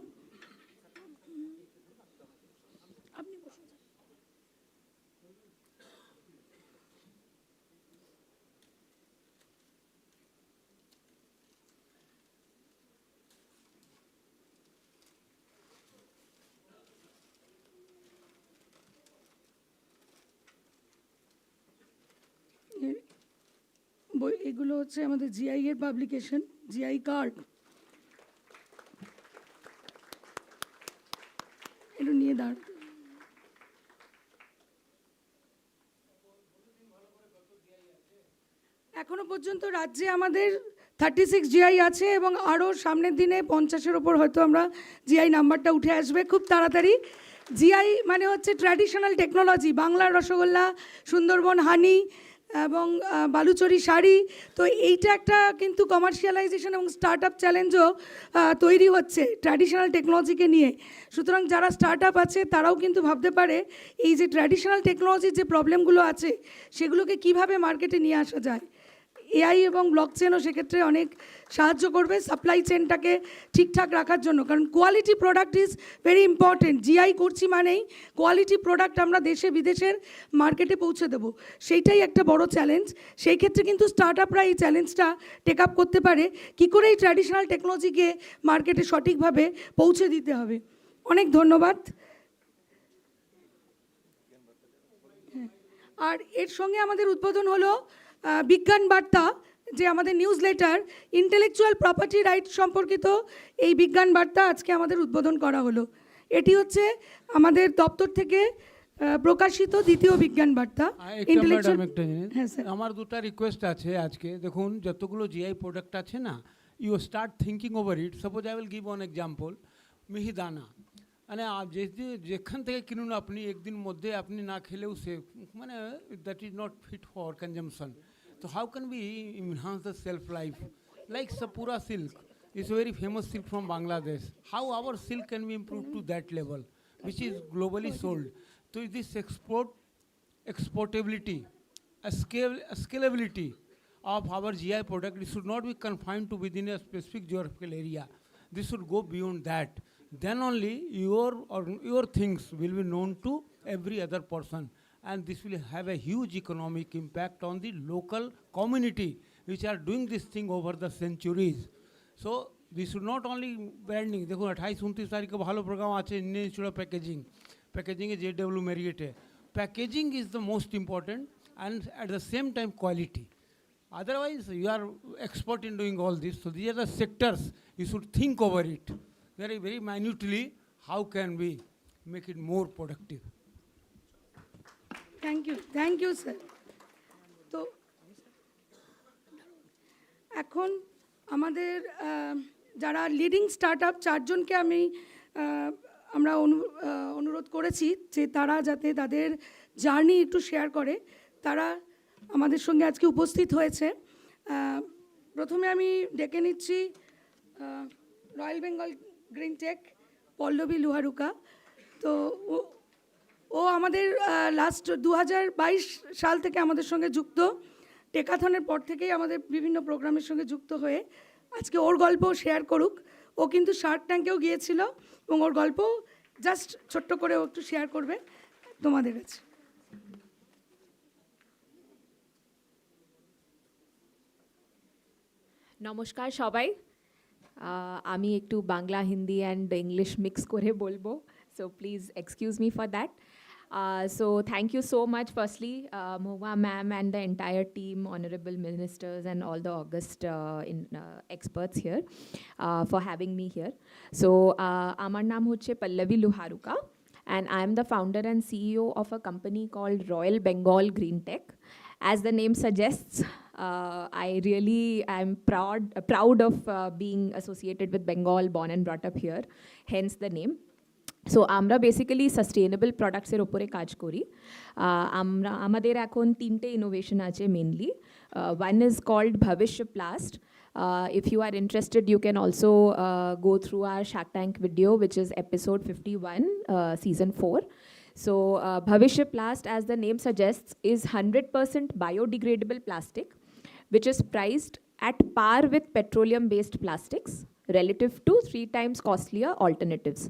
এগুলো হচ্ছে আমাদের জিআই এর পাবলিকেশন, জিআই কার্ড। একটু নিয়ে দাঁড়। এখনো পর্যন্ত রাজ্যে আমাদের 36 জিআই আছে, এবং আরও সামনের দিনে 50-এর ওপর হয়তো আমরা জিআই নাম্বারটা উঠে আসবে খুব তাড়াতাড়ি। জিআই মানে হচ্ছে ট্র্যাডিশনাল টেকনোলজি, বাংলার রসগোল্লা, সুন্দরবন হানি এবং বালুচরি শাড়ি। তো এইটা একটা কিন্তু কমার্শিয়ালাইজেশন এবং স্টার্ট আপ চ্যালেঞ্জও তৈরি হচ্ছে ট্র্যাডিশনাল টেকনোলজিকে নিয়ে। সুতরাং যারা স্টার্ট আপ আছে তারাও কিন্তু ভাবতে পারে এই যে ট্র্যাডিশনাল টেকনোলজির যে প্রবলেমগুলো আছে সেগুলোকে কিভাবে মার্কেটে নিয়ে আসা যায়। এআই এবং ব্লকচেনও সেক্ষেত্রে অনেক সাহায্য করবে সাপ্লাই চেনটাকে ঠিকঠাক রাখার জন্য, কারণ quality product is very important. GI করছি মানেই কোয়ালিটি প্রোডাক্ট আমরা দেশে বিদেশের মার্কেটে পৌঁছে দেবো, সেইটাই একটা বড় চ্যালেঞ্জ। সেই ক্ষেত্রে কিন্তু স্টার্ট আপরা এই চ্যালেঞ্জটা টেক আপ করতে পারে, কী করে এই ট্র্যাডিশনাল টেকনোলজিকে মার্কেটে সঠিকভাবে পৌঁছে দিতে হবে। অনেক ধন্যবাদ। আর এর সঙ্গে আমাদের উদ্বোধন হলো বিজ্ঞান বার্তা, যে আমাদের news letter intellectual property right সম্পর্কিত এই বিজ্ঞান বার্তা আজকে আমাদের উদ্বোধন করা হলো। এটি হচ্ছে আমাদের দপ্তর থেকে প্রকাশিত দ্বিতীয় বিজ্ঞান বার্তা। হ্যাঁ স্যার, আমার দুটো রিকোয়েস্ট আছে আজকে। দেখুন, যতগুলো জিআই প্রোডাক্ট আছে না, you start thinking over it. Suppose I will give one example, Mihidana. মানে যেখান থেকে কিনুন আপনি, একদিন মধ্যে আপনি না খেলেও সে মানে that is not fit for consumption. So how can we enhance the shelf life? Like Sapura silk is a very famous silk from Bangladesh. How our silk can be improved to that level, which is globally sold. So this exportability, a scalability of our GI product, it should not be confined to within a specific geographical area. This should go beyond that. Then only your things will be known to every other person, and this will have a huge economic impact on the local community which are doing this thing over the centuries. So we should not only branding. देखो 28-29 तारीख को भालो programme आचे Indian institute of packaging is JW Marriott है. Packaging is the most important, and at the same time quality. Otherwise, you are expert in doing all this. So these are the sectors you should think over it very, very minutely. How can we make it more productive? Thank you sir. তো এখন আমাদের যারা leading start up চারজনকে আমরা অনুরোধ করেছি যে তারা যাতে তাদের জার্নি একটু শেয়ার করে, তারা আমাদের সঙ্গে আজকে উপস্থিত হয়েছে। প্রথমে আমি ডেকে নিচ্ছি royal Bengal green tech Pallavi Luharuka. তো ও আমাদের লাস্ট 2022 সাল থেকে আমাদের সঙ্গে যুক্ত। টেকাথনের পর থেকেই আমাদের বিভিন্ন প্রোগ্রামের সঙ্গে যুক্ত হয়ে আজকে ওর গল্প শেয়ার করুক। ও কিন্তু শার্ক ট্যাঙ্কেও গিয়েছিল এবং ওর গল্প জাস্ট ছোট্ট করে ও একটু শেয়ার করবে তোমাদের কাছে। নমস্কার সবাই। আমি একটু Bangla Hindi and English mix করে বলবো, so please excuse me for that. So thank you so much firstly, Mohua ma'am and the entire team, honorable ministers and all the august experts here for having me here. So আমার নাম হচ্ছে Pallavi লুহারুকা and I am the founder and CEO of a company called Royal Bengal Green Tech. As the name suggests, I'm proud of being associated with Bengal, born and brought up here, hence the name. So আমরা basically sustainable প্রোডাক্টসের ওপরে কাজ করি। আমাদের এখন 3টে innovation আছে mainly. One is called Bhavishya plast. If you are interested, you can also go through our Shark Tank video, which is episode 51, season 4. So Bhavishya Plast, as the name suggests, is 100% biodegradable plastic, which is priced at par with petroleum-based plastics, relative to 3 times costlier alternatives.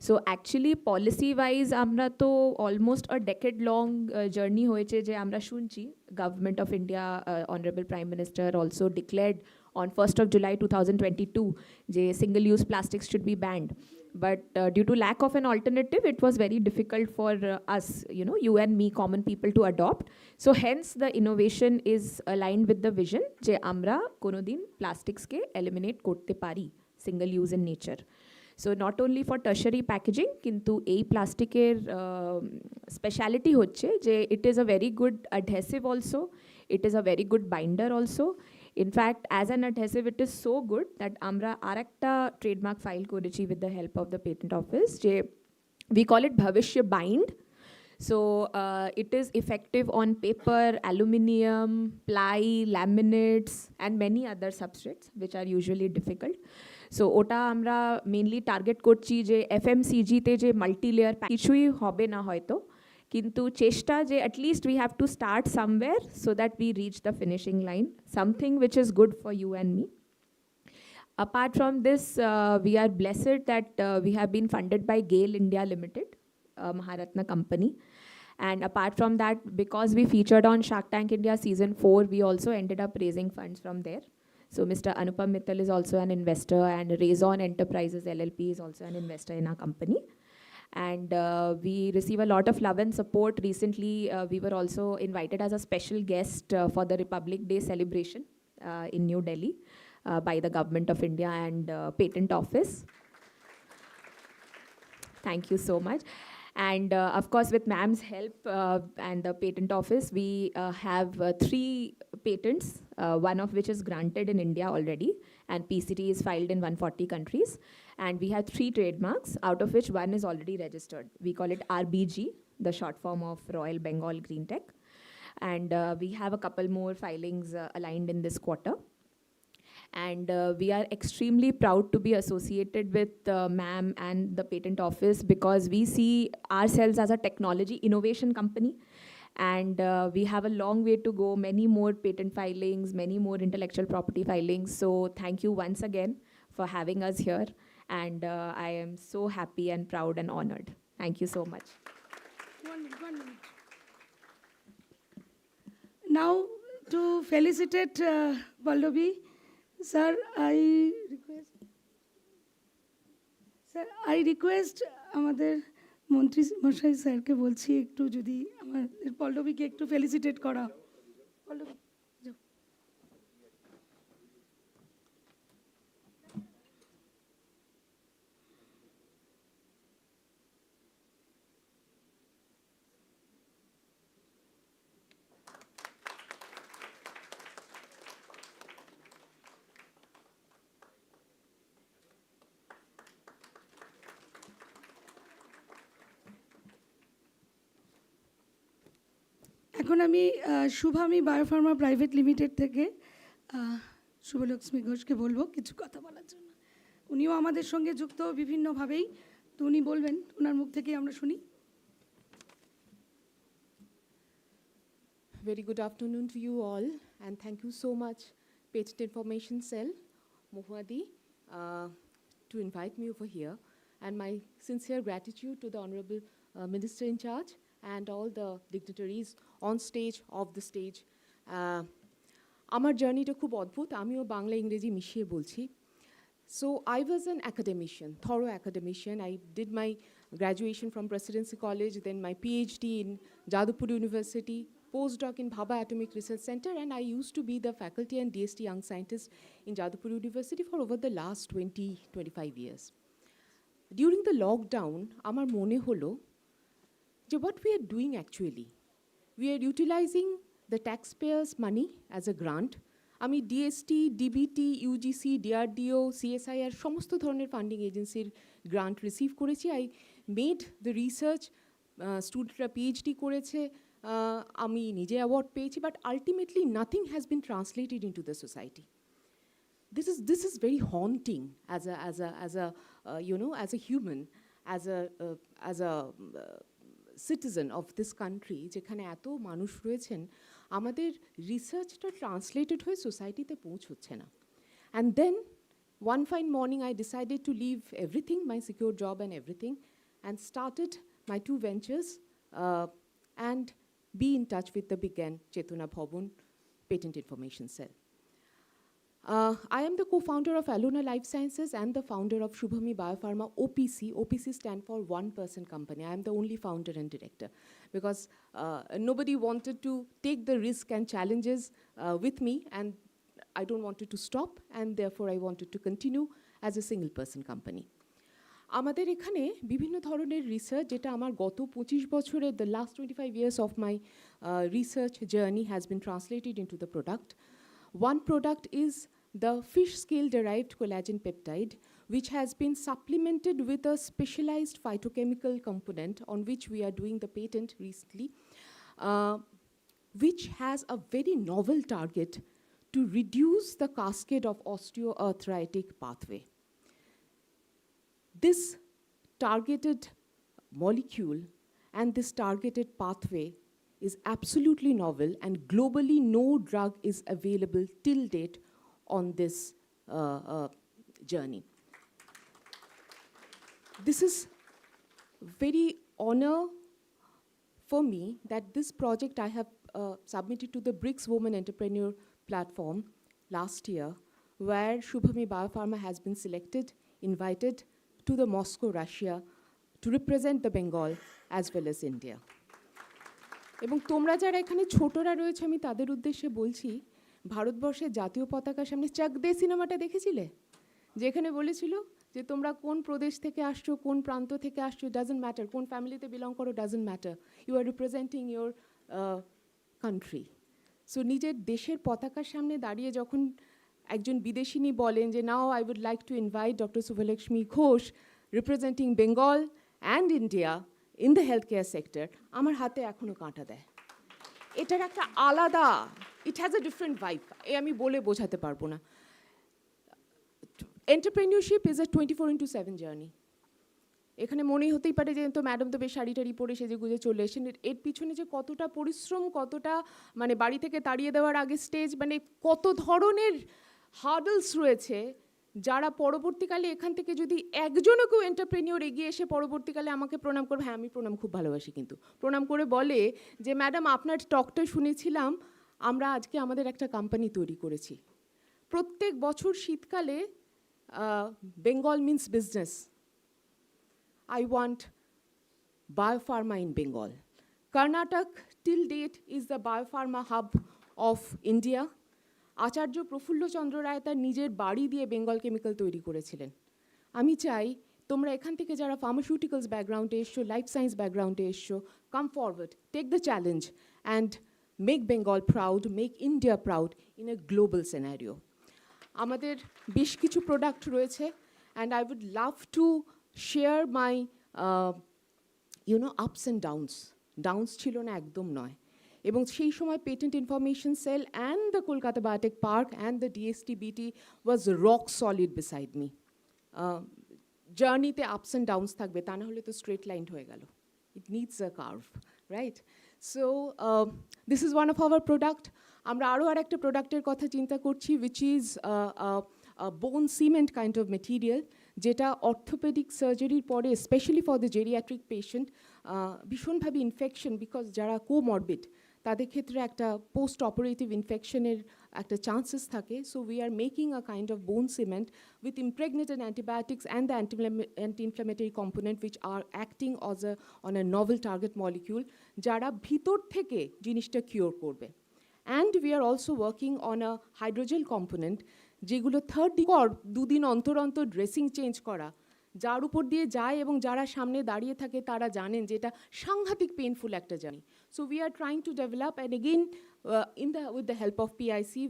So actually policy-wise, আমরা তো almost a decade-long journey হয়েছে যে আমরা শুনছি Government of India, Honorable Prime Minister also declared on 1st of July 2022 যে single-use plastics should be banned. But due to lack of an alternative, it was very difficult for us, you and me, common people, to adopt. So hence the innovation is aligned with the vision যে আমরা কোনোদিন plastics-কে eliminate করতে পারি, single use in nature. So not only for tertiary packaging, কিন্তু এই প্লাস্টিকের speciality হচ্ছে যে it is a very good adhesive also, it is a very good binder also. In fact, as an adhesive, it is so good that আমরা আরেকটা trademark file করেছি with the help of the patent office যে we call it Bhavishya Bind. So it is effective on paper, aluminium, ply, laminates and many other substrates which are usually difficult. So ওটা আমরা mainly target করছি যে FMCG তে যে multi-layer কিছুই হবে না হয়তো, কিন্তু চেষ্টা যে at least we have to start somewhere so that we reach the finishing line, something which is good for you and me. Apart from this, we are blessed that we have been funded by GAIL India Limited, Maharatna company. And apart from that, because we featured on Shark Tank India season 4, we also ended up raising funds from there. So Mr. Anupam Mittal is also an investor, and Raison Enterprises LLP is also an investor in our company. And we receive a lot of love and support. Recently, we were also invited as a special guest for the Republic Day celebration in New Delhi by the Government of India and Patent Office. Thank you so much. And of course, with ma'am's help and the Patent Office, we have 3 patents, one of which is granted in India already, and PCT is filed in 140 countries. And we have 3 trademarks, out of which one is already registered. We call it RBG, the short form of Royal Bengal Green Tech. And we have a couple more filings aligned in this quarter. And we are extremely proud to be associated with MAM and the patent office, because we see ourselves as a technology innovation company. And we have a long way to go, many more patent filings, many more intellectual property filings. So thank you once again for having us here. And I am so happy and proud and honored. Thank you so much. 1 minute, 1 minute. Now, to felicitate Pallavi, sir, I request আমাদের মন্ত্রী মশাই স্যারকে বলছি একটু যদি আমাদের পল্লবীকে একটু felicitate করা। পল্লবী, যাও। এখন আমি শুভামি বায়োফার্মা প্রাইভেট লিমিটেড থেকে শুভলক্ষ্মী ঘোষকে বলবো কিছু কথা বলার জন্য। উনিও আমাদের সঙ্গে যুক্ত বিভিন্নভাবেই, তো উনি বলবেন, ওনার মুখ থেকেই আমরা শুনি। Very good afternoon to you all, and thank you so much, Patent Information Cell, Mohuadi, to invite me over here. And my sincere gratitude to the Honorable Minister in charge and all the dignitaries on stage, off the stage. আমার জার্নিটা খুব অদ্ভুত, আমিও বাংলা ইংরেজি মিশিয়ে বলছি। So I was an academician, thorough academician. I did my graduation from Presidency College, then my PhD in Jadavpur University, postdoc in Bhabha Atomic Research Center, and I used to be the faculty and DST young scientist in Jadavpur University for over the last 20-25 years. During the lockdown, আমার মনে হলো যে what we are doing actually, we are utilizing the taxpayers' money as a grant. আমি DST, DBT, UGC, DRDO, CSIR সমস্ত ধরনের funding এজেন্সির grant receive করেছি। I made the research, স্টুডেন্টরা পিএইচডি করেছে, আমি নিজে অ্যাওয়ার্ড পেয়েছি, but ultimately nothing has been translated into the society. This is very haunting as a human, as a citizen of this country, যেখানে এত মানুষ রয়েছেন, আমাদের রিসার্চটা ট্রান্সলেটেড হয়ে সোসাইটিতে পৌঁছচ্ছে না। And then one fine morning I decided to leave everything, my secure job and everything, and started my two ventures and be in touch with the Big N Chetona Bhavan Patent Information Cell. I am the co-founder of Alona Life Sciences and the founder of Shubhami Biopharma OPC. OPC stands for one-person company. I am the only founder and director, because nobody wanted to take the risk and challenges with me, and I don't want it to stop, and therefore I wanted to continue as a single-person company. আমাদের এখানে বিভিন্ন ধরনের research, যেটা আমার গত 25 বছরের, the last 25 years of my research journey has been translated into the product. One product is the fish scale derived collagen peptide, which has been supplemented with a specialized phytochemical component on which we are doing the patent recently, which has a very novel target to reduce the cascade of osteoarthritic pathway. This targeted molecule and this targeted pathway is absolutely novel, and globally no drug is available till date on this journey. This is very honor for me that this project I have submitted to the BRICS Women Entrepreneur Platform last year, where Shubhami Biopharma has been selected, invited to the Moscow, Russia, to represent the Bengal as well as India. এবং তোমরা যারা এখানে ছোটরা রয়েছে, আমি তাদের উদ্দেশ্যে বলছি, ভারতবর্ষের জাতীয় পতাকার সামনে চাক দে সিনেমাটা দেখেছিলে, যেখানে বলেছিল যে তোমরা কোন প্রদেশ থেকে আসছো, কোন প্রান্ত থেকে আসছো, ডাজন্ট ম্যাটার, কোন ফ্যামিলিতে বিলং করো, doesn't matter, you are representing your country. So নিজের দেশের পতাকার সামনে দাঁড়িয়ে যখন একজন বিদেশিনী বলেন যে now I would like to invite doctor Subhalakshmi Ghosh representing Bengal and India in the healthcare sector, আমার হাতে এখনো কাঁটা দেয়। এটার একটা আলাদা, it has a different vibe, এ আমি বলে বোঝাতে পারবো না। Entrepreneurship is a 24/7 journey. এখানে মনেই হতেই পারে যে তো ম্যাডাম তো বেশ শাড়ি টাড়ি পরে সেজে গুজে চলে এসেছেন, এর পিছনে যে কতটা পরিশ্রম, কতটা মানে বাড়ি থেকে তাড়িয়ে দেওয়ার আগে স্টেজ, মানে কত ধরনের হার্ডলস রয়েছে, যারা পরবর্তীকালে এখান থেকে যদি একজনও কেউ এন্টারপ্রেনিওর এগিয়ে এসে পরবর্তীকালে আমাকে প্রণাম করবে, হ্যাঁ আমি প্রণাম খুব ভালোবাসি, কিন্তু প্রণাম করে বলে যে ম্যাডাম আপনার টকটা শুনেছিলাম, আমরা আজকে আমাদের একটা কোম্পানি তৈরি করেছি। প্রত্যেক বছর শীতকালে Bengal means business, I want biopharma in Bengal. Karnataka till date is the biopharma hub of India. আচার্য প্রফুল্ল চন্দ্র রায় তার নিজের বাড়ি দিয়ে বেঙ্গল কেমিক্যাল তৈরি করেছিলেন। আমি চাই তোমরা এখান থেকে যারা ফার্মাসিউটিক্যালস ব্যাকগ্রাউন্ডে এসছো, লাইফ সায়েন্স ব্যাকগ্রাউন্ডে এসছো, come forward, take the challenge and make Bengal proud, make India proud in a global scenario. আমাদের বেশ কিছু প্রোডাক্ট রয়েছে, and I would love to share my ups and downs. Downs ছিল না, একদম নয়। এবং সেই সময় patent information cell and the Kolkata biotech park and the DSTBT was rock solid beside me. জার্নিতে আপস অ্যান্ড ডাউনস থাকবে, তা না হলে তো স্ট্রেট লাইন হয়ে গেল। It needs a curve, right? So this is one of our product. আমরা আরও আর একটা প্রোডাক্টের কথা চিন্তা করছি, which is bone cement kind of material, যেটা অর্থোপেডিক সার্জারির পরে specially for the geriatric patient ভীষণভাবে ইনফেকশন, বিকজ যারা কোমরবিড তাদের ক্ষেত্রে একটা পোস্ট অপারেটিভ ইনফেকশনের একটা চান্সেস থাকে। So we are making a kind of bone cement with impregnated antibiotics and the anti-inflammatory component which are acting on a novel target molecule, যারা ভিতর থেকে জিনিসটা কিওর করবে। And we are also working on a hydrogel component, যেগুলো 30 পর 2 দিন অন্তর অন্তর ড্রেসিং চেঞ্জ করা, যার উপর দিয়ে যায় এবং যারা সামনে দাঁড়িয়ে থাকে তারা জানেন যে এটা সাংঘাতিক পেইনফুল একটা journey. So we are trying to develop, and again with the help of PIC,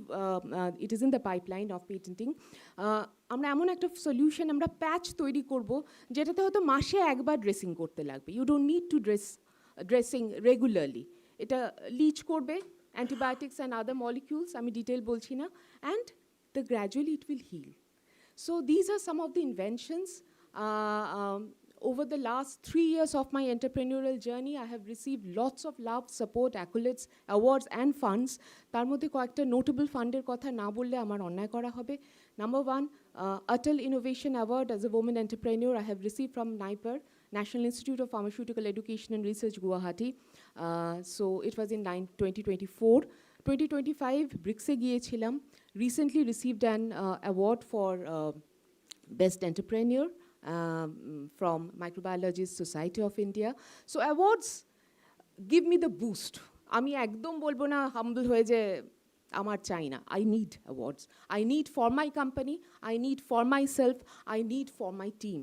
it is in the pipeline of patenting. আমরা এমন একটা সলিউশন, আমরা প্যাচ তৈরি করব যেটাতে হয়তো মাসে একবার ড্রেসিং করতে লাগবে। You don't need to dressing regularly. এটা লিচ করবে অ্যান্টিবায়োটিক্স অ্যান্ড আদার মলিকিউলস, আমি ডিটেল বলছি না, and gradually it will heal. So these are some of the inventions. Over the last 3 years of my entrepreneurial journey, I have received lots of love, support, accolades, awards and funds. তার মধ্যে কয়েকটা notable ফান্ডের কথা না বললে আমার অন্যায় করা হবে। Number 1, Atal Innovation Award as a woman entrepreneur I have received from NIPER, National Institute of Pharmaceutical Education and Research, Guwahati. So it was in 2024. 2025 ব্রিক্সে গিয়েছিলাম, recently received an award for Best Entrepreneur from Microbiologist Society of India. So awards give me the boost. আমি একদম বলবো না হাম্বল হয়ে যে আমার চাই না। I need awards. I need for my company, I need for myself, I need for my team,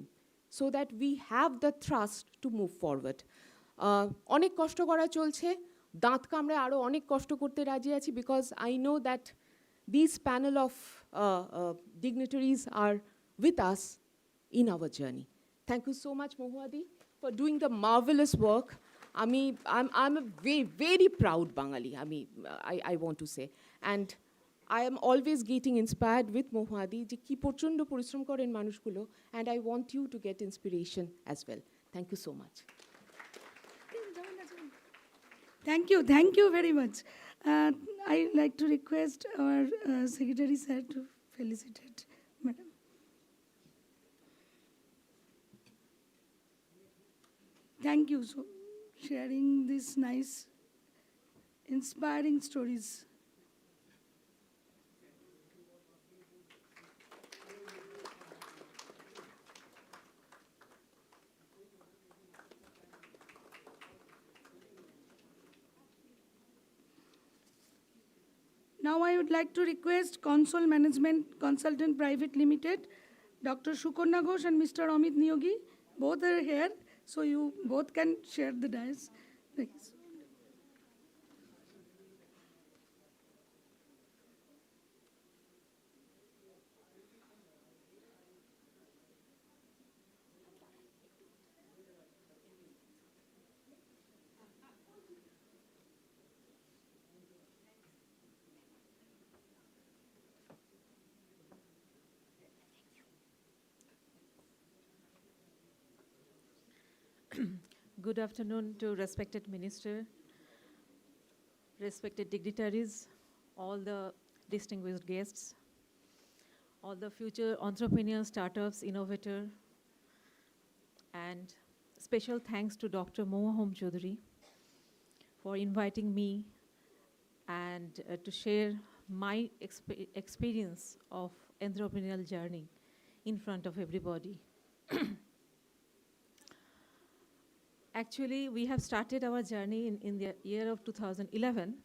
so that we have the trust to move forward. অনেক কষ্ট করা চলছে, দাঁত কামড়ে আরও অনেক কষ্ট করতে রাজি আছি, because I know that this panel of dignitaries are with us in our journey. Thank you so much, Mohuadi, for doing the marvelous work. I'm a very proud Bangali, I want to say. And I am always getting inspired with Mohuadi, যে কি প্রচণ্ড পরিশ্রম করেন মানুষগুলো, and I want you to get inspiration as well. Thank you so much. Thank you very much. I like to request our Secretary Sir to felicitate Madam. Thank you for sharing these nice, inspiring stories. Now I would like to request Console Management Consultant Private Limited, Dr. Sukarna Ghosh and Mr. Amit Niyogi. Both are here, so you both can share the dais. Thanks. Good afternoon to respected minister, respected dignitaries, all the distinguished guests, all the future entrepreneurs, startups, innovator, and special thanks to Dr. Moha Homchodhuri for inviting me and to share my experience of entrepreneurial journey in front of everybody. Actually, we have started our journey in the year of 2011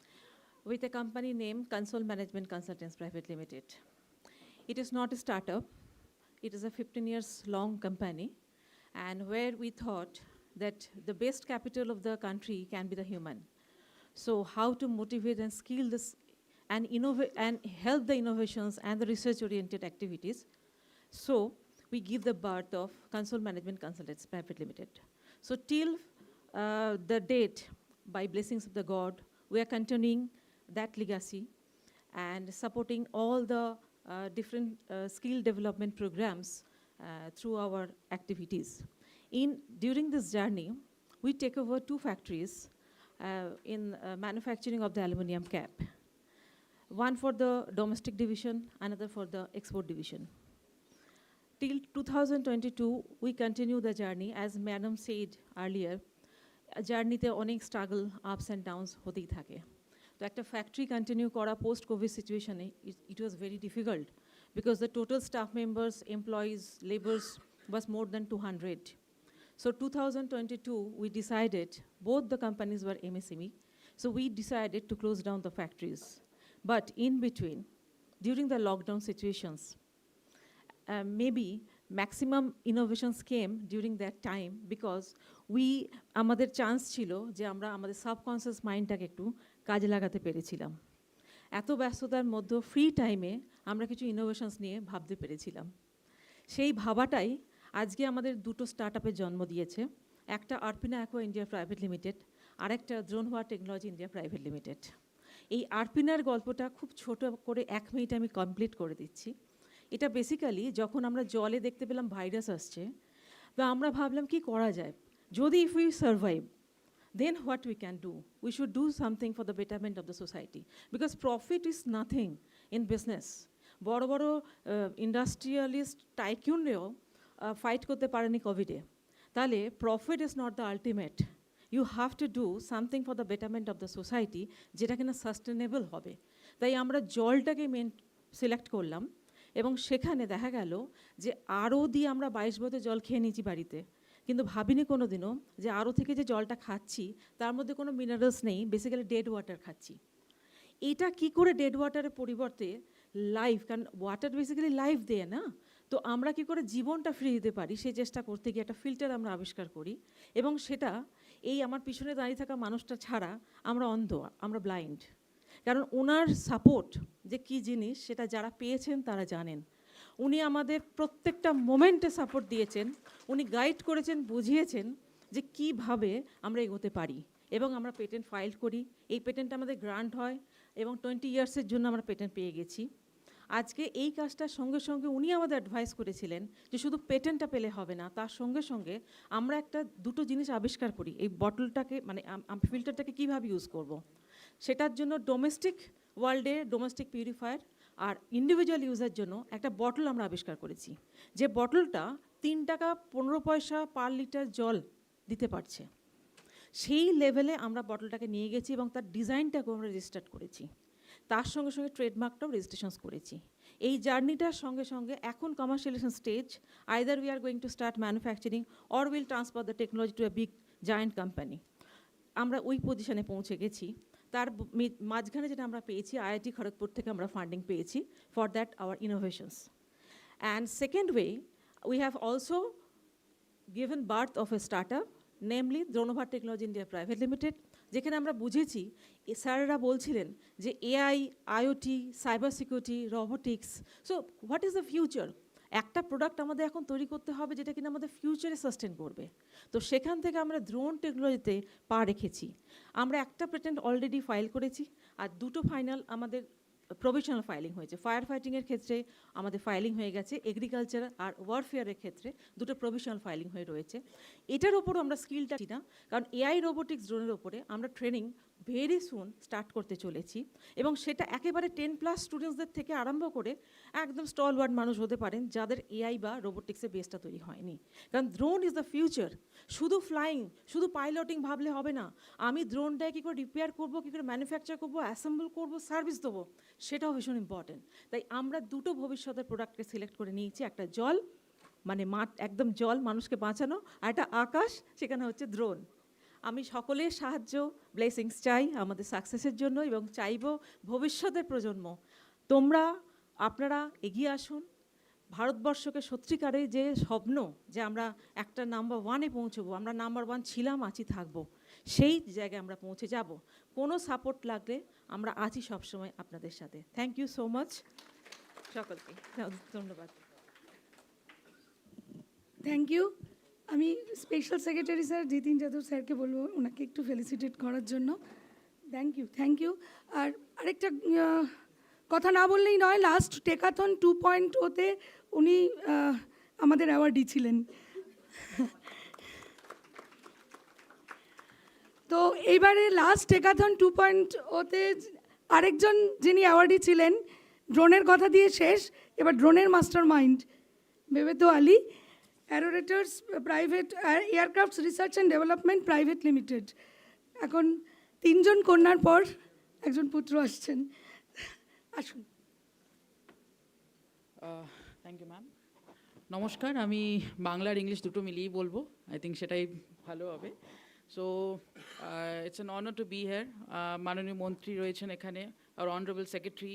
with a company named Console Management Consultants Private Limited. It is not a startup. It is a 15 years long company, and where we thought that the best capital of the country can be the human. So how to motivate and skill this and innovate and help the innovations and the research-oriented activities. So we give the birth of Console Management Consultants Private Limited. So till the date, by blessings of the God, we are continuing that legacy and supporting all the different skill development programs through our activities. During this journey, we take over 2 factories in manufacturing of the aluminum cap. One for the domestic division, another for the export division. Till 2022, we continue the journey. As Madam said earlier, journey te onek struggle, ups and downs hotei thake. To ekta factory continue kora post-COVID situation, it was very difficult because the total staff members, employees, laborers was more than 200. So 2022, we decided, both the companies were MSME, so we decided to close down the factories. But in between, during the lockdown situations, maybe maximum innovations came during that time because আমাদের chance ছিল যে আমরা আমাদের subconscious মাইন্ডটাকে একটু কাজে লাগাতে পেরেছিলাম। এত ব্যস্ততার মধ্যে ফ্রি টাইমে আমরা কিছু ইনোভেশনস নিয়ে ভাবতে পেরেছিলাম। সেই ভাবাটাই আজকে আমাদের 2টো স্টার্টআপের জন্ম দিয়েছে। একটা আরপিনা অ্যাকোয়া ইন্ডিয়া প্রাইভেট লিমিটেড, আরেকটা দ্রোনহোয়া টেকনোলজি ইন্ডিয়া প্রাইভেট লিমিটেড। এই আরপিনার গল্পটা খুব ছোট করে 1 মিনিটে আমি কমপ্লিট করে দিচ্ছি। এটা বেসিক্যালি যখন আমরা জলে দেখতে পেলাম ভাইরাস আসছে, তো আমরা ভাবলাম কি করা যায়, যদি if we survive then what we can do? We should do something for the betterment of the society because profit is nothing in business. বড় বড় ইন্ডাস্ট্রিয়ালিস্ট টাইকুনরেও ফাইট করতে পারেনি কোভিডে। তাহলে profit is not the ultimate, you have to do something for the betterment of the society, যেটা কিনা sustainable হবে। তাই আমরা জলটাকে মেন সিলেক্ট করলাম এবং সেখানে দেখা গেল যে আরও দিয়ে আমরা 22 বোতল জল খেয়ে নিয়েছি বাড়িতে, কিন্তু ভাবিনি কোনো দিনও যে আরও থেকে যে জলটা খাচ্ছি তার মধ্যে কোনো মিনারেলস নেই, বেসিক্যালি ডেড ওয়াটার খাচ্ছি। এটা কি করে ডেড ওয়াটারের পরিবর্তে লাইফ, কারণ ওয়াটার বেসিক্যালি লাইফ দেয় না, তো আমরা কি করে জীবনটা ফিরিয়ে দিতে পারি সেই চেষ্টা করতে গিয়ে একটা ফিল্টার আমরা আবিষ্কার করি এবং সেটা এই আমার পিছনে দাঁড়িয়ে থাকা মানুষটা ছাড়া আমরা অন্ধ, আমরা ব্লাইন্ড। কারণ ওনার সাপোর্ট যে কী জিনিস সেটা যারা পেয়েছেন তারা জানেন। উনি আমাদের প্রত্যেকটা মোমেন্টে সাপোর্ট দিয়েছেন, উনি গাইড করেছেন, বুঝিয়েছেন যে কীভাবে আমরা এগোতে পারি এবং আমরা পেটেন্ট ফাইল করি। এই পেটেন্ট আমাদের গ্রান্ট হয় এবং 20 ইয়ার্সের জন্য আমরা পেটেন্ট পেয়ে গেছি। আজকে এই কাজটার সঙ্গে সঙ্গে উনি আমাদের অ্যাডভাইস করেছিলেন যে শুধু পেটেন্টটা পেলে হবে না, তার সঙ্গে সঙ্গে আমরা একটা 2টো জিনিস আবিষ্কার করি, এই বটলটাকে মানে ফিল্টারটাকে কীভাবে ইউজ করব। সেটার জন্য ডোমেস্টিক ওয়ার্ল্ডে ডোমেস্টিক পিউরিফায়ার আর ইন্ডিভিজুয়াল ইউজের জন্য একটা বটল আমরা আবিষ্কার করেছি, যে বটলটা 3 টাকা 15 পয়সা পার লিটার জল দিতে পারছে। সেই লেভেলে আমরা বটলটাকে নিয়ে গেছি এবং তার ডিজাইনটাকেও আমরা রেজিস্টার করেছি, তার সঙ্গে সঙ্গে ট্রেডমার্কটাও রেজিস্ট্রেশন করেছি। এই জার্নিটার সঙ্গে সঙ্গে এখন commercialisation stage, either we are going to start manufacturing or will transfer the technology to a big giant company. আমরা ওই পজিশনে পৌঁছে গেছি। তার মাঝখানে যেটা আমরা পেয়েছি, আইআইটি খড়গপুর থেকে আমরা ফান্ডিং পেয়েছি for that our innovations. And second way, we have also given birth of a startup namely দ্রোণভার টেকনোলজি ইন্ডিয়া প্রাইভেট লিমিটেড, যেখানে আমরা বুঝেছি স্যারেরা বলছিলেন যে AI, IOT, cyber security, robotics, so what is the future. একটা product আমাদের এখন তৈরি করতে হবে যেটা কিনা আমাদের ফিউচারে সাস্টেন করবে। তো সেখান থেকে আমরা ড্রোন টেকনোলজিতে পা রেখেছি। আমরা একটা পেটেন্ট অলরেডি ফাইল করেছি আর 2টো ফাইনাল আমাদের প্রভিশনাল ফাইলিং হয়েছে। ফায়ার ফাইটিংয়ের ক্ষেত্রে আমাদের ফাইলিং হয়ে গেছে, এগ্রিকালচার আর ওয়ারফেয়ারের ক্ষেত্রে দুটো প্রভিশনাল ফাইলিং হয়ে রয়েছে। এটার ওপরও আমরা স্কিলটা না, কারণ এআই রোবোটিক্স ড্রোনের ওপরে আমরা ট্রেনিং ভেরি সুন স্টার্ট করতে চলেছি, এবং সেটা একেবারে 10+ স্টুডেন্টসদের থেকে আরম্ভ করে একদম স্টলওয়ার্ড মানুষ হতে পারেন যাদের এআই বা রোবোটিক্সের বেসটা তৈরি হয়নি। কারণ ড্রোন ইজ দ্য ফিউচার। শুধু ফ্লাইং, শুধু পাইলটিং ভাবলে হবে না। আমি ড্রোনটাকে কী করে রিপেয়ার করবো, কী করে ম্যানুফ্যাকচার করবো, অ্যাসেম্বল করবো, সার্ভিস দেবো, সেটাও ভীষণ ইম্পর্টেন্ট। তাই আমরা দুটো ভবিষ্যতের প্রোডাক্টকে সিলেক্ট করে নিয়েছি, একটা জল, মানে মাঠ একদম জল মানুষকে বাঁচানো, আর একটা আকাশ, সেখানে হচ্ছে ড্রোন। আমি সকলের সাহায্য, ব্লেসিংস চাই আমাদের সাকসেসের জন্য, এবং চাইবো ভবিষ্যতের প্রজন্ম আপনারা এগিয়ে আসুন। ভারতবর্ষকে সত্যিকারে যে স্বপ্ন যে আমরা একটা নাম্বার 1-এ পৌঁছবো, আমরা নাম্বার 1 ছিলাম, আছি, থাকবো, সেই জায়গায় আমরা পৌঁছে যাব। কোনো সাপোর্ট লাগলে আমরা আছি সবসময় আপনাদের সাথে। থ্যাংক ইউ সো মাচ সকলকে, ধন্যবাদ। Thank you. আমি special secretary sir Jitin Yadav স্যারকে বলবো ওনাকে একটু ফেলিসিটেট করার জন্য। Thank you. আর আরেকটা কথা না বললেই নয়, লাস্ট টেকাথন 2.0-তে উনি আমাদের অ্যাওয়ার্ডই ছিলেন। তো এইবারে লাস্ট টেকাথন 2.0-তে আরেকজন যিনি অ্যাওয়ার্ডই ছিলেন, ড্রোনের কথা দিয়ে শেষ, এবার ড্রোনের মাস্টার মাইন্ড বেবেতো আলী, অ্যারোরেটার্স private aircrafts research and development private limited. এখন 3জন কন্যার পর একজন পুত্র আসছেন, আসুন। Thank you ma'am. নমস্কার, আমি বাংলা আর ইংলিশ দুটো মিলিয়েই বলবো, আই থিঙ্ক সেটাই ভালো হবে। So it's an honour to be here. মাননীয় মন্ত্রী রয়েছেন এখানে, আর honourable secretary,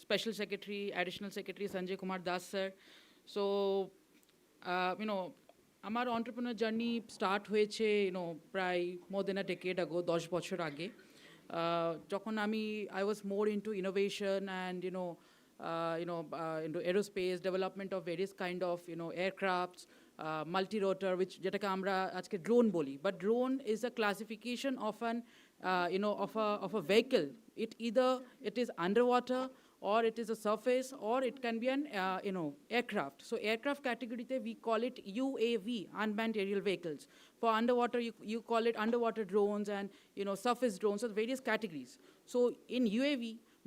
special secretary, additional secretary Sanjay Kumar Das sir. So আমার অন্টারপ্রেনার জার্নি স্টার্ট হয়েছে প্রায় মোর দেন আ ডেকেড আগো, 10 বছর আগে, যখন I was more into innovation and into aerospace development of various kind of aircrafts, multi-rotor, which যেটাকে আমরা আজকে drone বলি, but drone is a classification of an of a vehicle. It is underwater, or it is a surface, or it can be an aircraft. So aircraft category we call it UAV, unmanned aerial vehicles. For underwater you call it underwater drones, and surface drones, so various categories. So in UAV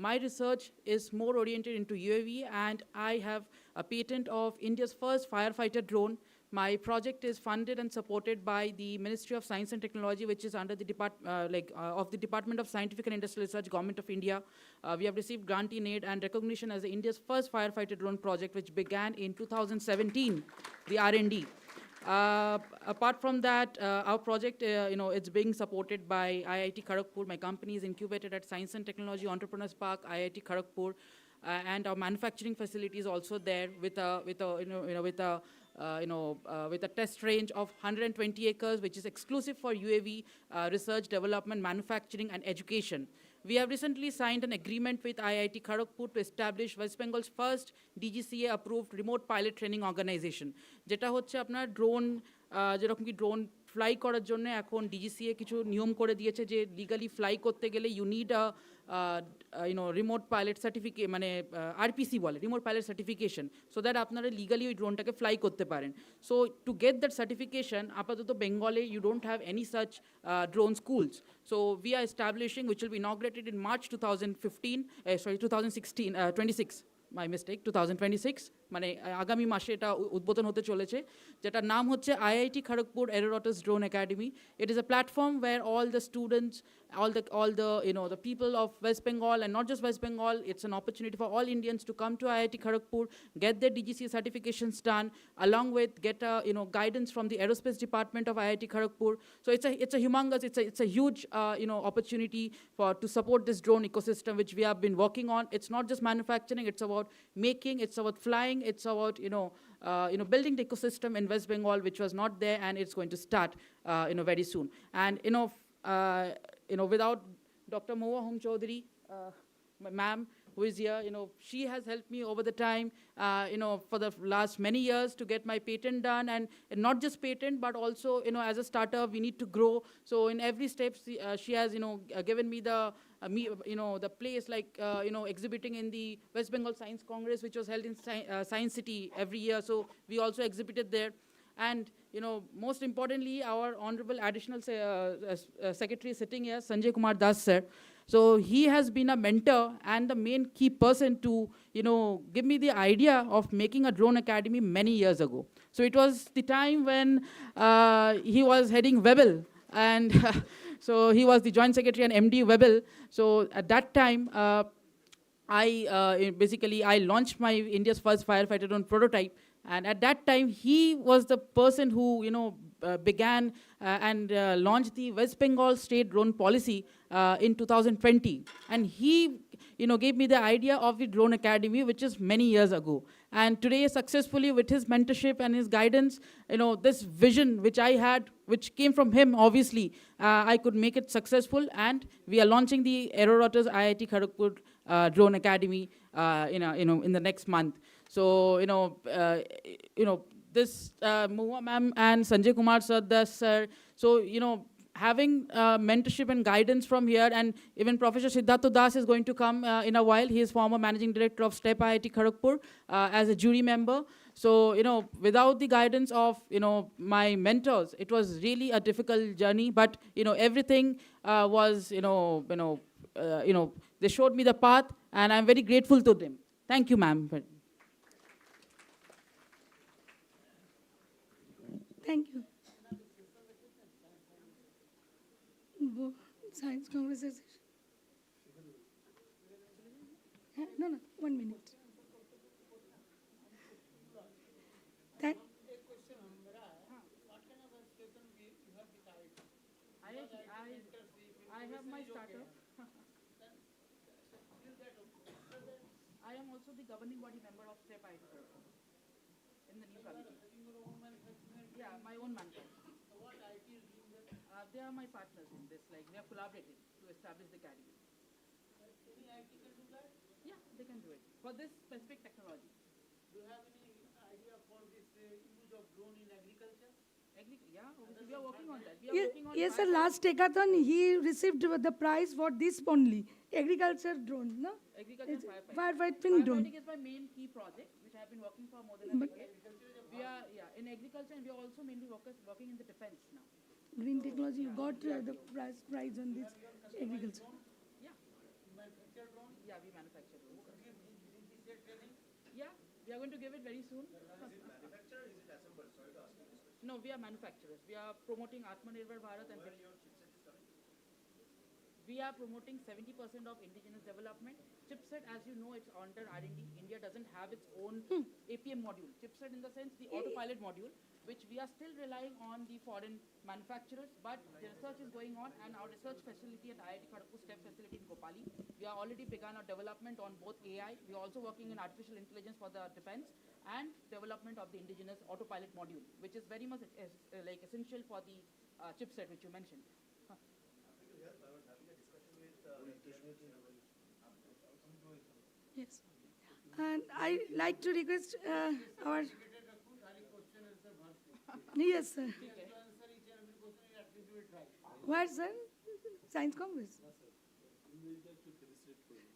my research is more oriented into UAV, and I have a patent of India's first firefighter drone. My project is funded and supported by the Ministry of Science and Technology, which is under the of the Department of Scientific and Industrial Research, Government of India. We have received grant in aid and recognition as India's first firefighter drone project, which began in 2017, the R&D. Apart from that, our project, it's being supported by IIT Kharagpur. My company is incubated at Science and Technology Entrepreneurs Park, IIT Kharagpur, and our manufacturing facility is also there with a test range of 120 acres, which is exclusive for UAV research, development, manufacturing, and education. We have recently signed an agreement with IIT Kharagpur to establish West Bengal's first DGCA-approved remote pilot training organization. যেটা হচ্ছে আপনার drone, যেরকম কি drone fly করার জন্য এখন DGCA কিছু নিয়ম করে দিয়েছে যে লিগালি ফ্লাই করতে গেলে you need remote pilot certificate, মানে আরপিসি বলে, remote pilot certification, so that আপনারা লিগালি ওই ড্রোনটাকে ফ্লাই করতে পারেন। So to get that certification, আপাতত বেঙ্গলে you don't have any such drone schools. So we are establishing, which will be inaugurated in March 2026, my mistake, 2026, মানে আগামী মাসে এটা উদ্বোধন হতে চলেছে, যেটার নাম হচ্ছে IIT Kharagpur Aeronautics Drone Academy. It is a platform where all the students, all the the people of West Bengal, and not just West Bengal, it's an opportunity for all Indians to come to IIT Kharagpur, get their DGCA certifications done, along with get guidance from the aerospace department of IIT Kharagpur. So it's a humongous, it's a huge opportunity to support this drone ecosystem which we have been working on. It's not just manufacturing, it's about making, it's about flying, it's about building the ecosystem in West Bengal, which was not there, and it's going to start very soon. And without Dr. Mohua Hom Chaudhary, ma'am, who is here. She has helped me over the time, for the last many years to get my patent done, and not just patent, but also, as a startup, we need to grow. So in every step, she has, given me the place, like, exhibiting in the West Bengal Science Congress, which was held in Science City every year. So we also exhibited there. And, most importantly, our Honorable Additional Secretary sitting here, Sanjay Kumar Das, sir. So he has been a mentor and the main key person to, give me the idea of making a drone academy many years ago. So it was the time when he was heading Webel, and so he was the Joint Secretary and MD Webel. So at that time, I launched my India's first firefighter drone prototype, and at that time he was the person who began and launched the West Bengal state drone policy in 2020, and he gave me the idea of the drone academy, which is many years ago. And today, successfully, with his mentorship and his guidance, this vision which I had, which came from him, obviously, I could make it successful. And we are launching the Aeronautics IIT Kharagpur Drone Academy, in the next month. So, this Mohua ma'am and Sanjay Kumar sir, sir. So, having mentorship and guidance from here, and even Professor Siddhartha Das is going to come in a while. He is former managing director of STEP IIT Kharagpur as a jury member. So, without the guidance of, my mentors, it was really a difficult journey. But, everything was, they showed me the path, and I'm very grateful to them. Thank you, ma'am. Thank you. Science Congress. No, 1 minute. Thank. I have my startup. I am also the governing body member of STEP IIT in the new committee. Yeah, my own manufacturer. They are my partners in this. Like, we have collaborated to establish the academy. Any IT can do that? Yeah, they can do it for this specific technology. Do you have any idea for this use of drone in agriculture? Yeah, obviously we are working on that. Yes, sir. Last Techathon, he received the prize for this only agriculture drone, no? Agriculture It's firefighting drone. is my main key project, which I have been working for more than a decade. We are in agriculture, and we are also mainly working in the defense now. Green technology, you got the prize on this agriculture. Yeah. Manufacture drone? Yeah, we manufacture drones. Yeah, we are going to give it very soon. Is it manufacturer or is it assembled? Sorry to ask you this question. No, we are manufacturers. We are promoting Atmanirbhar Bharat, and where your chipset is coming? We are promoting 70% of indigenous development. Chipset, as you know, it's under R&D. India doesn't have its own APM module. Chipset in the sense, the autopilot module, which we are still relying on the foreign manufacturers, but the research is going on, and our research facility at IIT Kharagpur STEP facility in Kopali, we have already begun our development on both AI. We are also working in artificial intelligence for the defense and development of the indigenous autopilot module, which is very much essential for the chipset which you mentioned. Yes. And I like to request our... Yes, sir. Where, sir? Science Congress.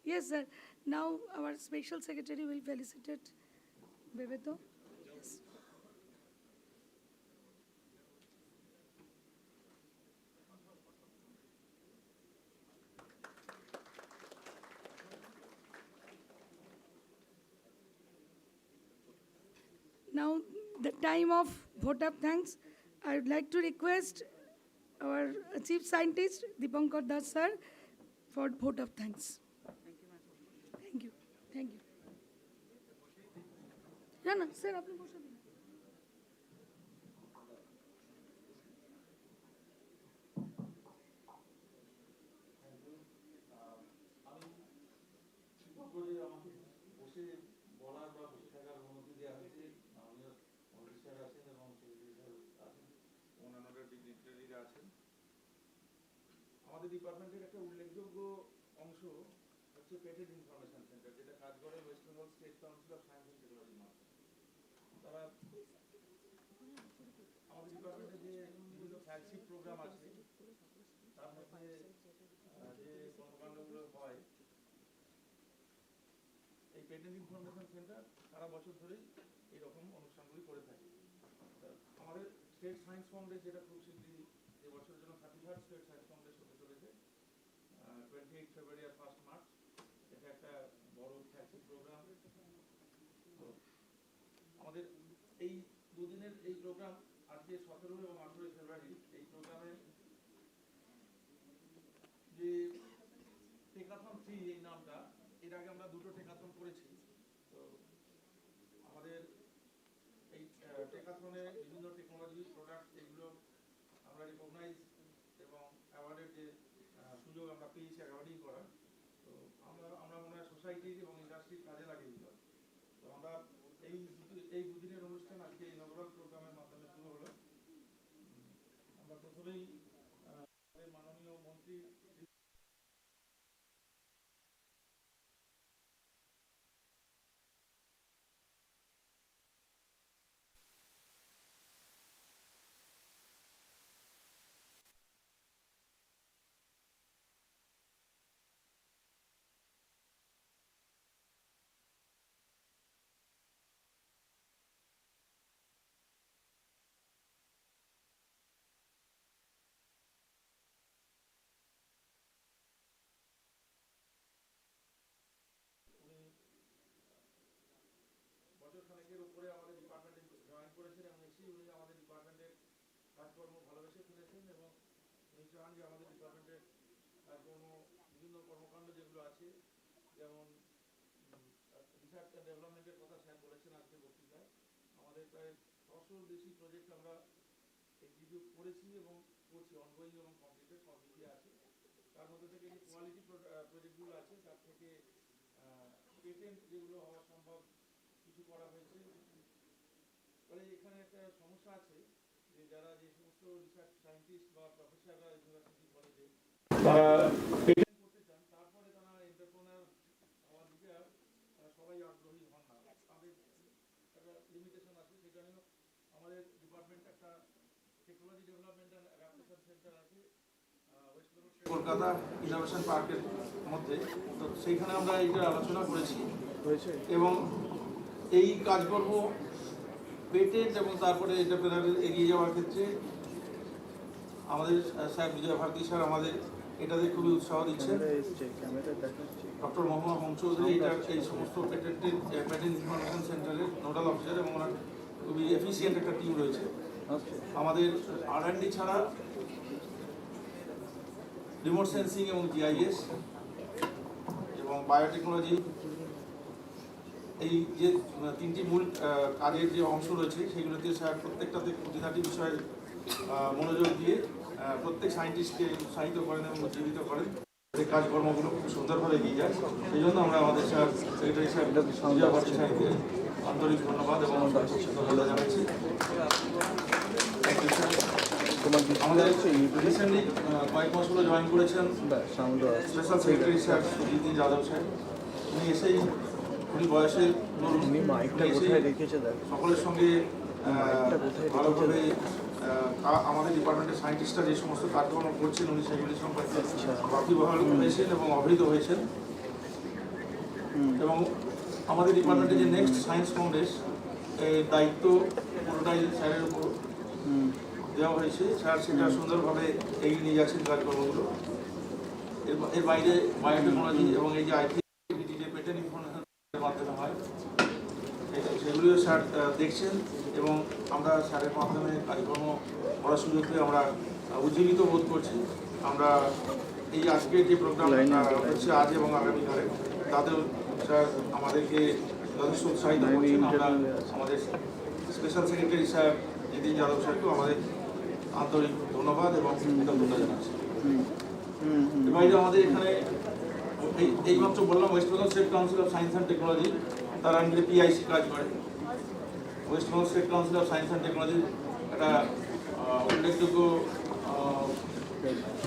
Yes, sir. Now our special secretary will felicitate Bebeto. Yes. Now, the time of vote of thanks, I would like to request our chief scientist, Dipankar Das sir, for vote of thanks. Thank you. Thank you. No, sir, apni boshe din. আমাদের ডিপার্টমেন্টের একটা উল্লেখযোগ্য অংশ হচ্ছে patent information centre, যেটা কাজ করে West Bengal state council of science and টেকনোলজির মাধ্যমে। তারা আমাদের ডিপার্টমেন্টে যে বিভিন্ন ফ্ল্যাগশিপ প্রোগ্রাম আছে তার মধ্যে যে কর্মকাণ্ডগুলো হয়, এই পেটেন্ট ইনফরমেশন সেন্টার সারা বছর ধরেই এইরকম অনুষ্ঠানগুলি করে থাকে। আমাদের স্টেট সায়েন্স কংগ্রেস, যেটা খুব শীঘ্রই এবছরের জন্য 33rd স্টেট সায়েন্স কংগ্রেস হতে চলেছে, 28 ফেব্রুয়ারি আর 1 মার্চ, এটা একটা বড় ফ্ল্যাগশিপ প্রোগ্রাম। তো আমাদের এই দুদিনের এই প্রোগ্রাম আজকে 17 এবং 18 ফেব্রুয়ারি, এই প্রোগ্রামে যে টেকাথন 3 এই নামটা, এর আগে আমরা দুটো টেকাথন করেছি। তো আমাদের এই টেকাথনে বিভিন্ন টেকনোলজি প্রোডাক্ট এগুলো আমরা রিকগনাইজ এবং অ্যাওয়ার্ডের যে সুযোগ আমরা পেয়েছি অ্যাওয়ার্ডিং করার, তো আমরা মনে হয় সোসাইটির এবং ইন্ডাস্ট্রির কাজে লাগিয়ে দিলাম। তো আমরা এই দুদিনের অনুষ্ঠান আজকে ইনঅগ্রাল প্রোগ্রামের মাধ্যমে শুরু হলো। আমরা প্রথমেই মাননীয় মন্ত্রী বছর খানেকের উপরে আমাদের ডিপার্টমেন্টে জয়েন করেছেন এবং এসেই উনি আমাদের ডিপার্টমেন্টের কাজকর্ম ভালোবেসে ফেলেছেন এবং উনি চান যে আমাদের ডিপার্টমেন্টের কাজকর্ম, বিভিন্ন কর্মকাণ্ড যেগুলো আছে, যেমন রিসার্চ অ্যান্ড ডেভেলপমেন্টের কথা স্যার বলেছেন আজকে বক্তৃতায়। আমাদের প্রায় 600-র বেশি প্রজেক্ট আমরা এক্সিকিউট করেছি এবং করছি, অনগোয়িং এবং কমপ্লিটেড সব দিকে আছে। তার মধ্যে থেকে যে কোয়ালিটি প্রজেক্টগুলো আছে, তার থেকে পেটেন্ট যেগুলো হওয়া সম্ভব কিছু করা হয়েছে। ফলে এখানে একটা সমস্যা আছে যে যারা যে সমস্ত রিসার্চ সায়েন্টিস্ট বা প্রফেসররা ইউনিভার্সিটি কলেজে তারা পেটেন্ট করতে চান, তারপরে তারা এন্টারপ্রেনার হওয়ার দিকে সবাই আগ্রহী হন না, তাদের একটা লিমিটেশন আছে। সেটা নিয়েও আমাদের ডিপার্টমেন্ট একটা technology development and adaptation centre আছে ওয়েস্ট বেঙ্গল কলকাতা ইনোভেশন পার্কের মধ্যে। তো সেইখানে আমরা এইটা আলোচনা করেছি এবং এই কাজকর্ম পেটেন্ট এবং তারপরে এন্টারপ্রেনারের এগিয়ে যাওয়ার ক্ষেত্রে আমাদের স্যার বিজয় ভারতী স্যার আমাদের এটাতে খুবই উৎসাহ দিচ্ছেন। ডক্টর মোহাম্মদ হোম চৌধুরী এই সমস্ত পেটেন্ট ইনফরমেশন সেন্টারের নোডাল অফিসার এবং ওনার খুবই এফিসিয়েন্ট একটা টিম রয়েছে। আমাদের R&D ছাড়া রিমোট সেন্সিং এবং GIS এবং বায়োটেকনোলজি, এই যে তিনটি মূল কাজের যে অংশ রয়েছে সেগুলোতে স্যার প্রত্যেকটাতে প্রতিটি বিষয়ে মনোযোগ দিয়ে প্রত্যেক সায়েন্টিস্টকে উৎসাহিত করেন এবং উজ্জীবিত করেন, কাজকর্মগুলো খুব সুন্দরভাবে এগিয়ে যায়। সেই জন্য আমরা আমাদের স্যার সেক্রেটারি স্যার বিজয় ভারতী স্যারকে আন্তরিক ধন্যবাদ এবং কৃতজ্ঞতা জানাচ্ছি। আমাদের রিসেন্টলি কয়েক মাস হলো জয়েন করেছেন special secretary sir Sujit Yadav sir. উনি এসেই উনি বয়সে সকলের সঙ্গে ভালোভাবে আমাদের ডিপার্টমেন্টের সায়েন্টিস্টরা যে সমস্ত কাজকর্ম করছেন উনি সেগুলি সম্পর্কে ওয়াকিবহাল হয়েছেন এবং অবহিত হয়েছেন। এবং আমাদের ডিপার্টমেন্টে যে নেক্সট সায়েন্স কংগ্রেস দায়িত্ব পুরোটাই স্যারের উপর দেওয়া হয়েছে। স্যার সেটা সুন্দরভাবে এগিয়ে নিয়ে যাচ্ছেন কাজকর্মগুলো। এর বাইরে বায়োটেকনোলজি এবং এই যে আইটি যে পেটেন্ট ইনফরমেশনের মাধ্যমে হয় সেগুলিও স্যার দেখছেন এবং আমরা স্যারের মাধ্যমে কাজকর্ম করার সুযোগ পেয়ে আমরা উজ্জীবিত বোধ করছি। আমরা এই আজকের যে প্রোগ্রাম হচ্ছে আজ এবং আগামীকালে, তাতেও স্যার আমাদেরকে যথেষ্ট উৎসাহিত করছেন। আমরা আমাদের special secretary sir Nitin Yadav স্যারকেও আমাদের আন্তরিক ধন্যবাদ এবং কৃতজ্ঞতা জানাচ্ছি। এর বাইরে আমাদের এখানে এইমাত্র বললাম West Bengal state council of science and technology, তার আন্ডারে PIC কাজ করে। West Bengal state council of science and technology একটা উল্লেখযোগ্য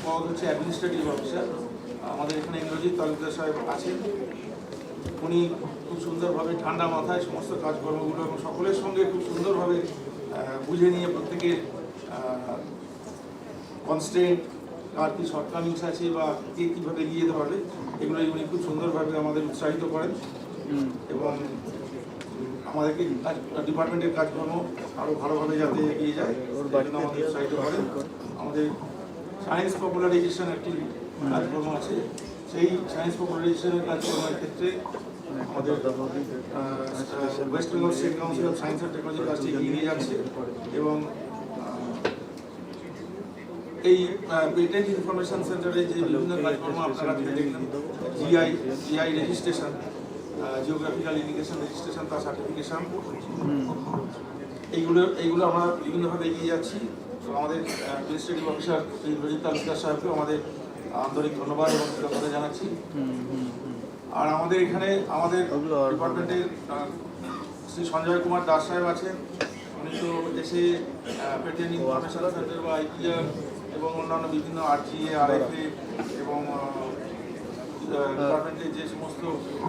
পদ হচ্ছে অ্যাডমিনিস্ট্রেটিভ অফিসার। আমাদের এখানে ইন্দ্রজিৎ তালুকদার সাহেব আছেন। উনি খুব সুন্দরভাবে ঠান্ডা মাথায় সমস্ত কাজকর্মগুলো এবং সকলের সঙ্গে খুব সুন্দরভাবে বুঝে নিয়ে প্রত্যেকের কনস্ট্রেন্ট, কার কী শর্টকামিংস আছে বা কে কীভাবে এগিয়ে যেতে পারবে, এগুলো উনি খুব সুন্দরভাবে আমাদের উৎসাহিত করেন এবং আমাদেরকে ডিপার্টমেন্টের কাজকর্ম আরও ভালোভাবে যাতে এগিয়ে যায় জন্য আমাদের উৎসাহিত করেন। আমাদের সায়েন্স পপুলারাইজেশন একটি কাজকর্ম আছে, সেই সায়েন্স পপুলারাইজেশনের কাজকর্মের ক্ষেত্রে আমাদের West Bengal state council of science and technology কাজটি এগিয়ে নিয়ে যাচ্ছে এবং এই পেটেন্ট ইনফরমেশন সেন্টারে যে বিভিন্ন কাজকর্ম আপনারা দেখলেন, GI registration, geographical indication registration, তার সার্টিফিকেশন, এইগুলো আমরা বিভিন্নভাবে এগিয়ে যাচ্ছি। তো আমাদের অ্যাডমিনিস্ট্রেটিভ অফিসার শ্রী ইন্দ্রজিৎ তালুকদার সাহেবকেও আমাদের আন্তরিক ধন্যবাদ এবং কৃতজ্ঞতা জানাচ্ছি। আর আমাদের এখানে আমাদের ডিপার্টমেন্টের শ্রী সঞ্জয় কুমার দাস সাহেব আছেন। উনি তো এসে পেটেন্ট ইনফরমেশন সেন্টার বা আইপিআর এবং অন্যান্য বিভিন্ন আরজিএ, আরএফএ এবং ডিপার্টমেন্টের যে সমস্ত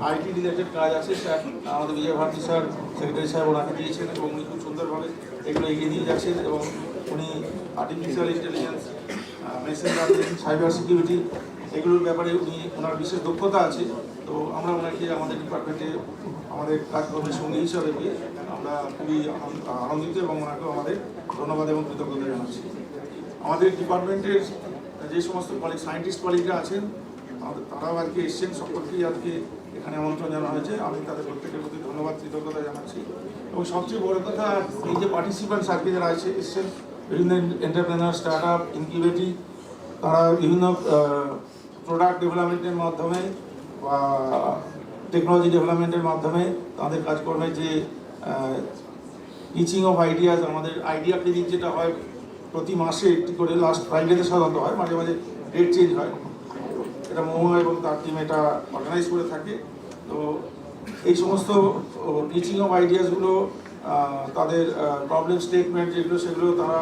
আইটি রিলেটেড কাজ আছে স্যার আমাদের বিজয় ভারতী স্যার সেক্রেটারি সাহেব ওনাকে দিয়েছেন এবং উনি খুব সুন্দরভাবে এগুলো এগিয়ে নিয়ে যাচ্ছেন এবং উনি artificial intelligence, machine learning, cyber security এগুলোর ব্যাপারে ওনার বিশেষ দক্ষতা আছে। তো আমরা ওনাকে আমাদের ডিপার্টমেন্টে আমাদের কাজকর্মের সঙ্গী হিসাবে পেয়ে আমরা খুবই আনন্দিত এবং ওনাকেও আমাদের ধন্যবাদ এবং কৃতজ্ঞতা জানাচ্ছি। আমাদের ডিপার্টমেন্টের যে সমস্ত সায়েন্টিস্ট কলিগরা আছেন তারাও আজকে এসছেন, সকলকেই আজকে এখানে আমন্ত্রণ জানানো হয়েছে। আমি তাদের প্রত্যেকের প্রতি ধন্যবাদ কৃতজ্ঞতা জানাচ্ছি এবং সবচেয়ে বড় কথা এই যে পার্টিসিপেন্টস আজকে যারা এসছেন বিভিন্ন এন্টারপ্রেনার, স্টার্ট আপ, ইনকিউবেটিভ, তারা বিভিন্ন প্রোডাক্ট ডেভেলপমেন্টের মাধ্যমে বা টেকনোলজি ডেভেলপমেন্টের মাধ্যমে তাদের কাজকর্মের যে টিচিং অফ আইডিয়াস, আমাদের আইডিয়া ক্লিনিক যেটা হয় প্রতি মাসে একটি করে, লাস্ট ফ্রাইডেতে সাধারণত হয়, মাঝে মাঝে ডেট চেঞ্জ হয়, এটা মহুয়া এবং তার টিম এটা অর্গানাইজ করে থাকে। তো এই সমস্ত টিচিং অফ আইডিয়াসগুলো তাদের প্রবলেম স্টেটমেন্ট যেগুলো সেগুলো তারা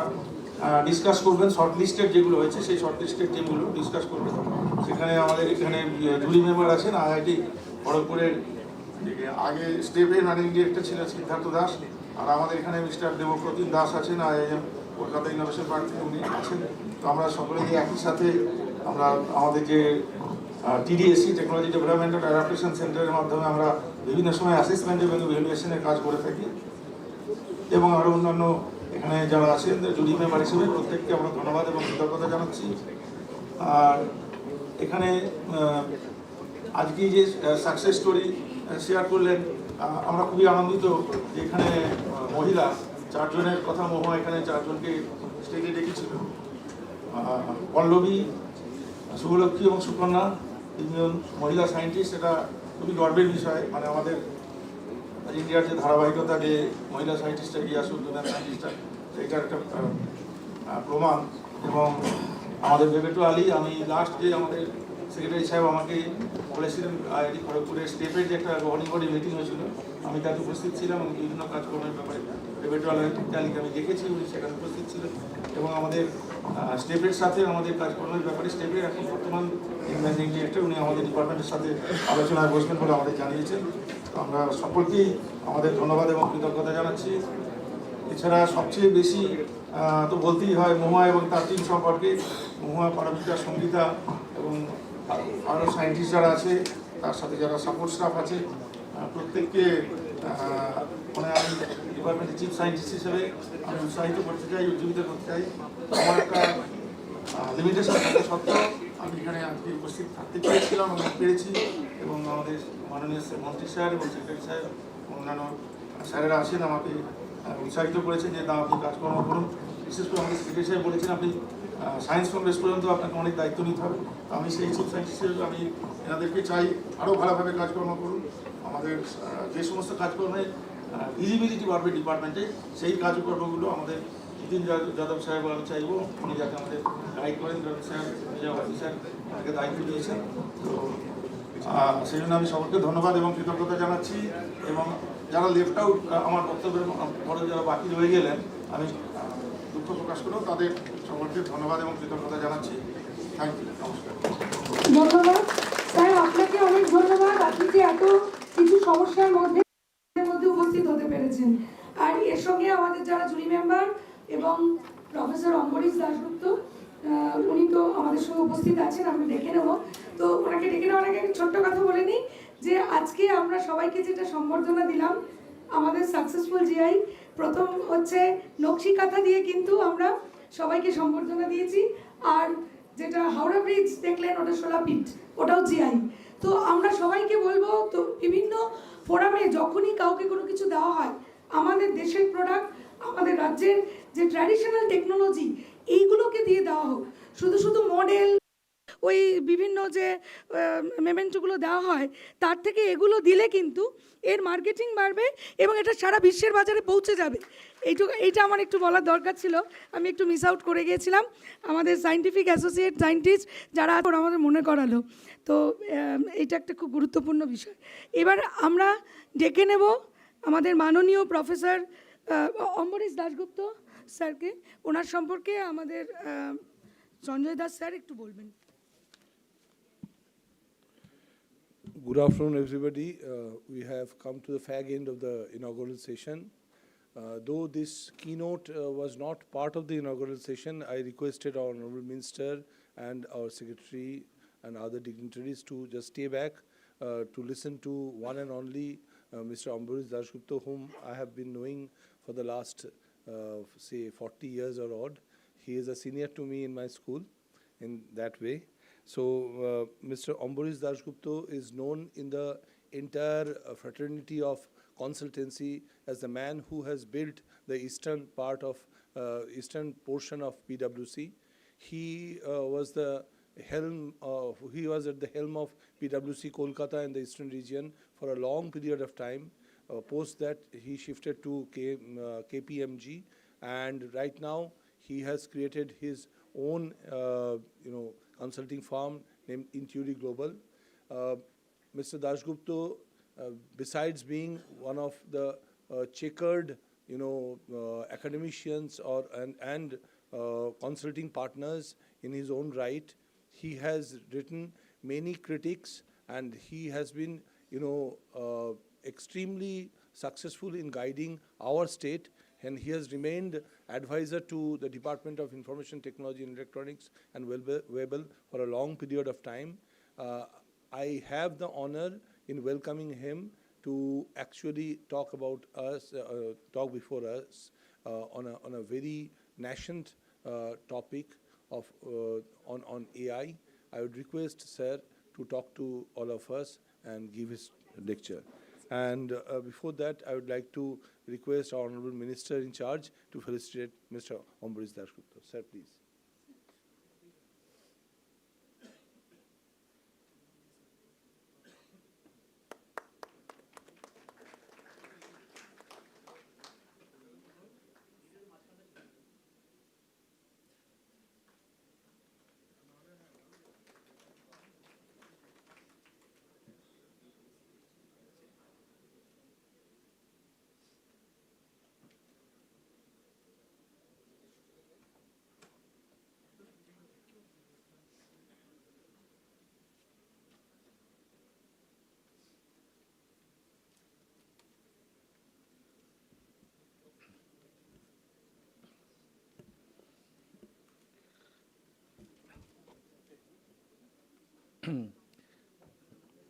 ডিসকাস করবেন। শর্ট লিস্টেড যেগুলো হয়েছে সেই শর্ট লিস্টেড টিমগুলো ডিসকাস করবেন। সেখানে আমাদের এখানে জুরি মেম্বার আছেন আইআইটি খড়গপুরের আগে স্টেপের ম্যানেজিং ডিরেক্টর ছিলেন সিদ্ধার্থ দাস, আর আমাদের এখানে মিস্টার দেবপ্রতিম দাস আছেন আইআইএম কলকাতা ইনোভেশন পার্ক থেকে উনি আছেন। তো আমরা সকলে একই সাথে আমরা আমাদের যে TDSC technology development and adaptation সেন্টারের মাধ্যমে আমরা বিভিন্ন সময় অ্যাসেসমেন্ট এবং ইভ্যালুয়েশনের কাজ করে থাকি এবং আরও অন্যান্য এখানে যারা আছেন জুরি মেম্বার হিসেবে প্রত্যেককে আমরা ধন্যবাদ এবং কৃতজ্ঞতা জানাচ্ছি। আর এখানে আজকে যে সাকসেস স্টোরি শেয়ার করলেন, আমরা খুবই আনন্দিত যে এখানে মহিলা 4 জনের কথা মহুয়া এখানে 4 জনকে স্টেজে ডেকেছিল। পল্লবী, শুভলক্ষ্মী এবং সুকন্যা 3 জন মহিলা সায়েন্টিস্ট, এটা খুবই গর্বের বিষয়। মানে আমাদের ইন্ডিয়ার যে ধারাবাহিকতা যে মহিলা সায়েন্টিস্টরা এগিয়ে আসুন, জুনিয়র সায়েন্টিস্টরা, এটার একটা প্রমাণ। এবং আমাদের বেবেটু আলী, আমি লাস্ট যে আমাদের সেক্রেটারি সাহেব আমাকে বলেছিলেন আইআইটি খড়গপুরের স্টেপের যে একটা গভর্নিং বডি মিটিং হয়েছিল, আমি তাতে উপস্থিত ছিলাম এবং বিভিন্ন কাজকর্মের ব্যাপারে বেবেটু আলীকে আমি দেখেছি, উনি সেখানে উপস্থিত ছিলেন এবং আমাদের স্টেপের সাথে আমাদের কাজকর্মের ব্যাপারে স্টেপের এখন বর্তমান ম্যানেজিং ডিরেক্টর উনি আমাদের ডিপার্টমেন্টের সাথে আলোচনায় বসবেন বলে আমাদের জানিয়েছেন। তো আমরা সকলকেই আমাদের ধন্যবাদ এবং কৃতজ্ঞতা জানাচ্ছি। এছাড়া সবচেয়ে বেশি তো বলতেই হয় মহুয়া এবং তার টিম সম্পর্কে। মহুয়া, পারমিতা, সঙ্গীতা এবং আরও সায়েন্টিস্ট যারা আছে, তার সাথে যারা সাপোর্ট স্টাফ আছে, প্রত্যেককে মানে আমি ডিপার্টমেন্টের চিফ সায়েন্টিস্ট হিসেবে আমি উৎসাহিত করতে চাই, উজ্জীবিত করতে চাই। আমার একটা লিমিটেশন থাকা সত্ত্বেও আমি এখানে আজকে উপস্থিত থাকতে পেরেছিলাম এবং পেরেছি এবং আমাদের মাননীয় মন্ত্রী স্যার এবং সেক্রেটারি সাহেব অন্যান্য স্যারেরা আছেন আমাকে উৎসাহিত করেছেন যে না আপনি কাজকর্ম করুন। বিশেষ করে আমাদের সেক্রেটারি সাহেব বলেছেন আপনি সায়েন্স ফ্রম বেস পর্যন্ত আপনাকে অনেক দায়িত্ব নিতে হবে। তো আমি সেই চিফ সায়েন্টিস্ট হিসেবে আমি এনাদেরকে চাই আরও ভালোভাবে কাজকর্ম করুন। আমাদের যে সমস্ত কাজকর্মে ভিজিবিলিটি বাড়বে ডিপার্টমেন্টে, সেই কাজকর্মগুলো আমাদের নীতিন যাদব সাহেব আমি চাইবো উনি যাতে আমাদের গাইড করেন, কারণ স্যার বিজয় ভারতী স্যার আমাকে দায়িত্ব দিয়েছেন। তো সেই জন্য আমি সকলকে ধন্যবাদ এবং কৃতজ্ঞতা জানাচ্ছি। এবং যারা লেফট আউট আমার বক্তব্যের পরে যারা বাকি রয়ে গেলেন, আমি দুঃখ প্রকাশ করেও তাদের সকলকে ধন্যবাদ এবং কৃতজ্ঞতা জানাচ্ছি। থ্যাংক ইউ, নমস্কার। ধন্যবাদ স্যার, আপনাকে অনেক ধন্যবাদ। আপনি যে এত কিছু সমস্যার মধ্যে উপস্থিত হতে পেরেছেন। আর এর সঙ্গে আমাদের যারা জুরি মেম্বার এবং প্রফেসর অম্বরীশ দাশগুপ্ত, উনি তো আমাদের সঙ্গে উপস্থিত আছেন, আমি ডেকে নেব। তো ওনাকে ডেকে নেওয়ার আগে আমি ছোট্ট কথা বলে নিই যে আজকে আমরা সবাইকে যেটা সম্বর্ধনা দিলাম, আমাদের সাকসেসফুল জিআই প্রথম হচ্ছে নকশি কাঁথা দিয়ে কিন্তু আমরা সবাইকে সম্বর্ধনা দিয়েছি। আর যেটা হাওড়া ব্রিজ দেখলেন ওটা সোলাপিট, ওটাও জিআই। তো আমরা সবাইকে বলবো, তো বিভিন্ন ফোরামে যখনই কাউকে কোনো কিছু দেওয়া হয়, আমাদের দেশের প্রোডাক্ট, আমাদের রাজ্যের যে ট্র্যাডিশনাল টেকনোলজি, এইগুলোকে দিয়ে দেওয়া হোক। শুধু শুধু মডেল, ওই বিভিন্ন যে মেমেন্টোগুলো দেওয়া হয়, তার থেকে এগুলো দিলে কিন্তু এর মার্কেটিং বাড়বে এবং এটা সারা বিশ্বের বাজারে পৌঁছে যাবে। এইটা আমার একটু বলার দরকার ছিল, আমি একটু মিস আউট করে গিয়েছিলাম। আমাদের সায়েন্টিফিক অ্যাসোসিয়েট সায়েন্টিস্ট যারা আমাদের মনে করালো, তো এটা একটা খুব গুরুত্বপূর্ণ বিষয়। এবার আমরা ডেকে নেব আমাদের মাননীয় প্রফেসর অম্বরীশ দাশগুপ্ত স্যারকে। ওনার সম্পর্কে আমাদের সঞ্জয় দাস স্যার একটু বলবেন। Good afternoon, everybody. We have come to the fag end of the inaugural session. Though this keynote was not part of the inaugural session, I requested our Honorable Minister and our Secretary and other dignitaries to just stay back to listen to one and only Mr. Ambarish Dasgupta, whom I have been knowing for the last, say, 40 years or odd. He is a senior to me in my school in that way. So Mr. Ambarish Dasgupta is known in the entire fraternity of consultancy as the man who has built the eastern part of eastern portion of PwC. He was at the helm of PwC Kolkata in the eastern region for a long period of time. Post that he shifted to KPMG, and right now he has created his own consulting firm named Intuity Global. Mr. Dasgupta, besides being one of the checkered, academicians and consulting partners in his own right, he has written many critics, and he has been, extremely successful in guiding our state. And he has remained advisor to the Department of Information Technology and Electronics and Webel for a long period of time. I have the honor in welcoming him to actually talk before us on a very nascent topic of on AI. I would request Sir to talk to all of us and give his lecture. And before that, I would like to request our Honorable Minister in charge to felicitate Mr. Ambarish Dasgupta. Sir, please.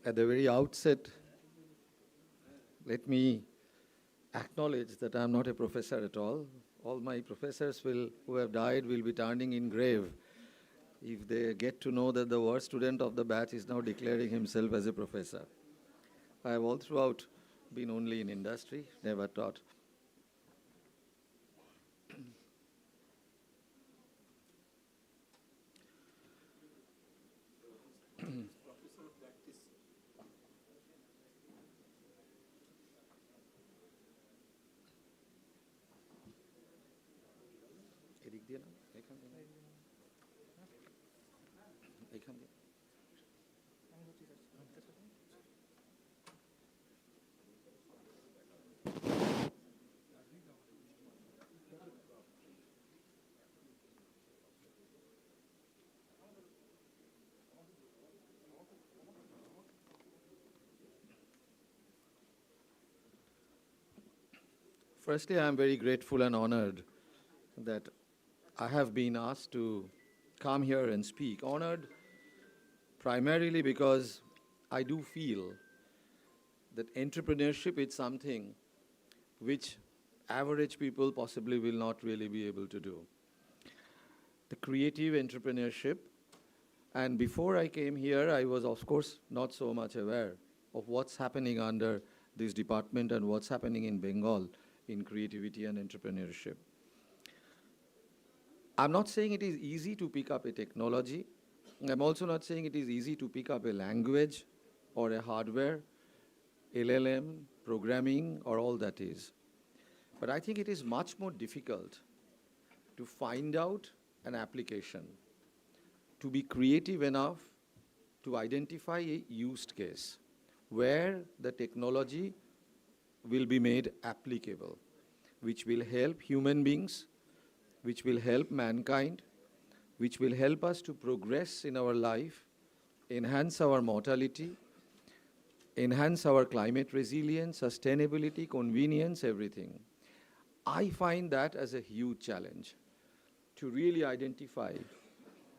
At the very outset, let me acknowledge that I am not a professor at all. All my professors who have died will be turning in grave if they get to know that the worst student of the batch is now declaring himself as a professor. I have all throughout been only in industry, never taught. এদিক দিয়ে না, এখান দিয়ে না। এখান দিয়ে। Firstly, I am very grateful and honored that I have been asked to come here and speak. Honored primarily because I do feel that entrepreneurship is something which average people possibly will not really be able to do. The creative entrepreneurship, and before I came here, I was of course not so much aware of what's happening under this department and what's happening in Bengal in creativity and entrepreneurship. I'm not saying it is easy to pick up a technology. I'm also not saying it is easy to pick up a language or a hardware, LLM, programming, or all that is. But I think it is much more difficult to find out an application, to be creative enough to identify a use case where the technology will be made applicable, which will help human beings, which will help mankind, which will help us to progress in our life, enhance our mortality, enhance our climate resilience, sustainability, convenience, everything. I find that as a huge challenge to really identify